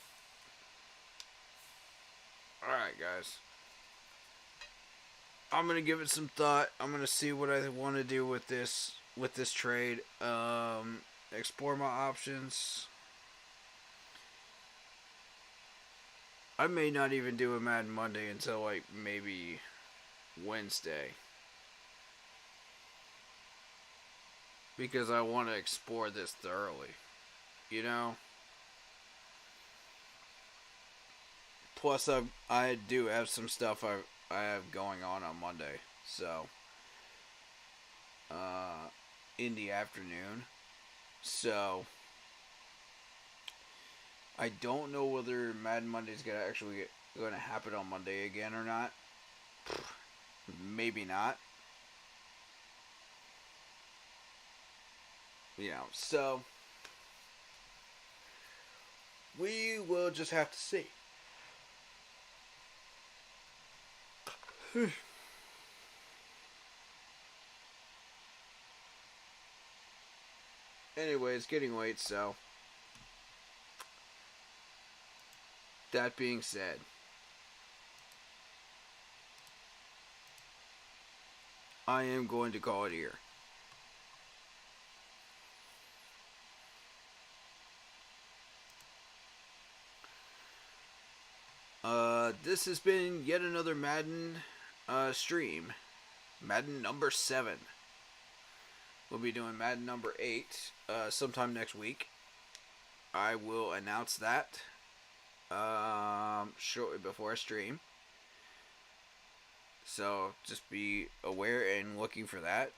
Alright, guys. I'm gonna give it some thought. I'm gonna see what I want to do with this trade. Explore my options. I may not even do a Madden Monday until like maybe Wednesday, because I want to explore this thoroughly. You know. Plus, I do have some stuff I have going on Monday, so in the afternoon. So I don't know whether Madden Monday is going to happen on Monday again or not. Maybe not. So we will just have to see. Anyway, it's getting late, so that being said, I am going to call it here. This has been yet another Madden stream. Madden number 7. We'll be doing Madden number 8 sometime next week. I will announce that shortly before I stream. So just be aware and looking for that.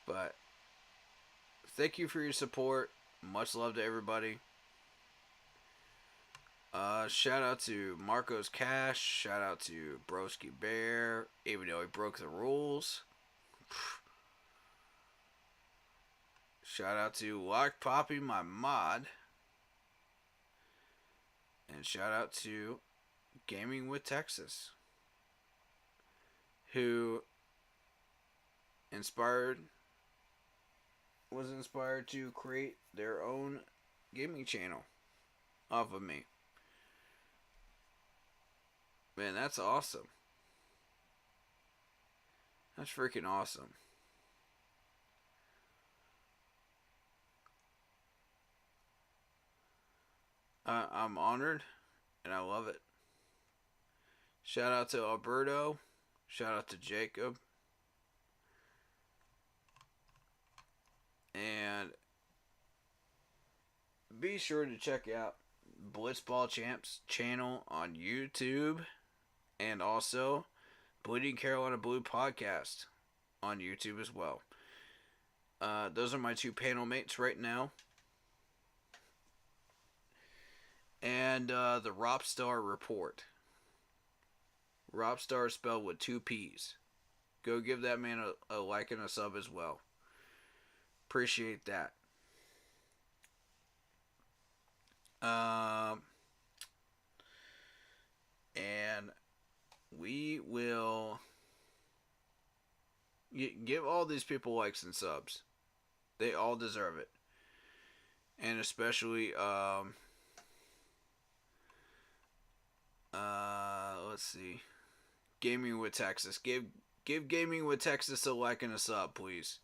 But thank you for your support. Much love to everybody. Shout out to Marco's Cash. Shout out to Broski Bear, even though he broke the rules. Shout out to Lock Poppy, my mod. And shout out to Gaming with Texas, who was inspired to create their own gaming channel off of me. Man, that's awesome. That's freaking awesome. I'm honored and I love it. Shout out to Alberto. Shout out to Jacob. And be sure to check out Blitzball Champs channel on YouTube and also Bleeding Carolina Blue podcast on YouTube as well. Those are my two panel mates right now. And the Ropstar Report. Ropstar spelled with two P's. Go give that man a like and a sub as well. Appreciate that. And we will give all these people likes and subs. They all deserve it. And especially, let's see, Gaming with Texas. Give Gaming with Texas a like and a sub, please.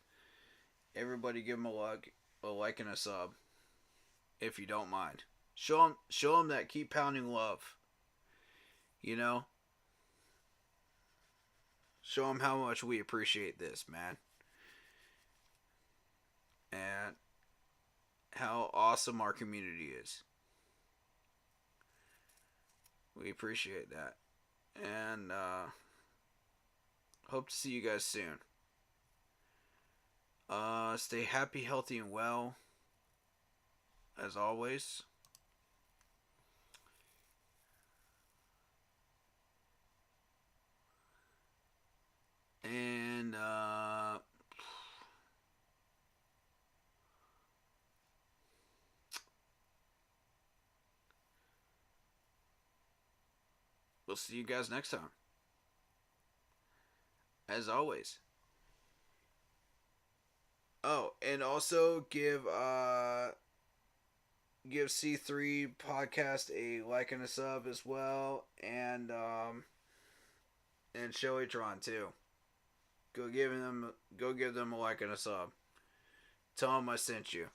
Everybody, give him a like and a sub, if you don't mind. Show him that keep pounding love. You know, show him how much we appreciate this, man, and how awesome our community is. We appreciate that. And hope to see you guys soon. Stay happy, healthy, and well, as always. And we'll see you guys next time. As always. Oh, and also give C3 podcast a like and a sub as well, and Showytron too. Go give them a like and a sub. Tell them I sent you.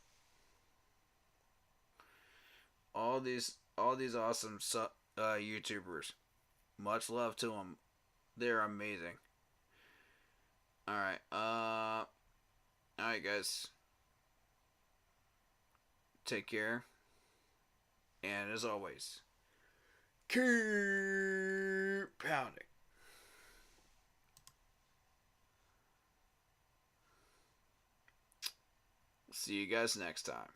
All these awesome YouTubers. Much love to them. They're amazing. Alright, alright guys. Take care. And as always, keep pounding. See you guys next time.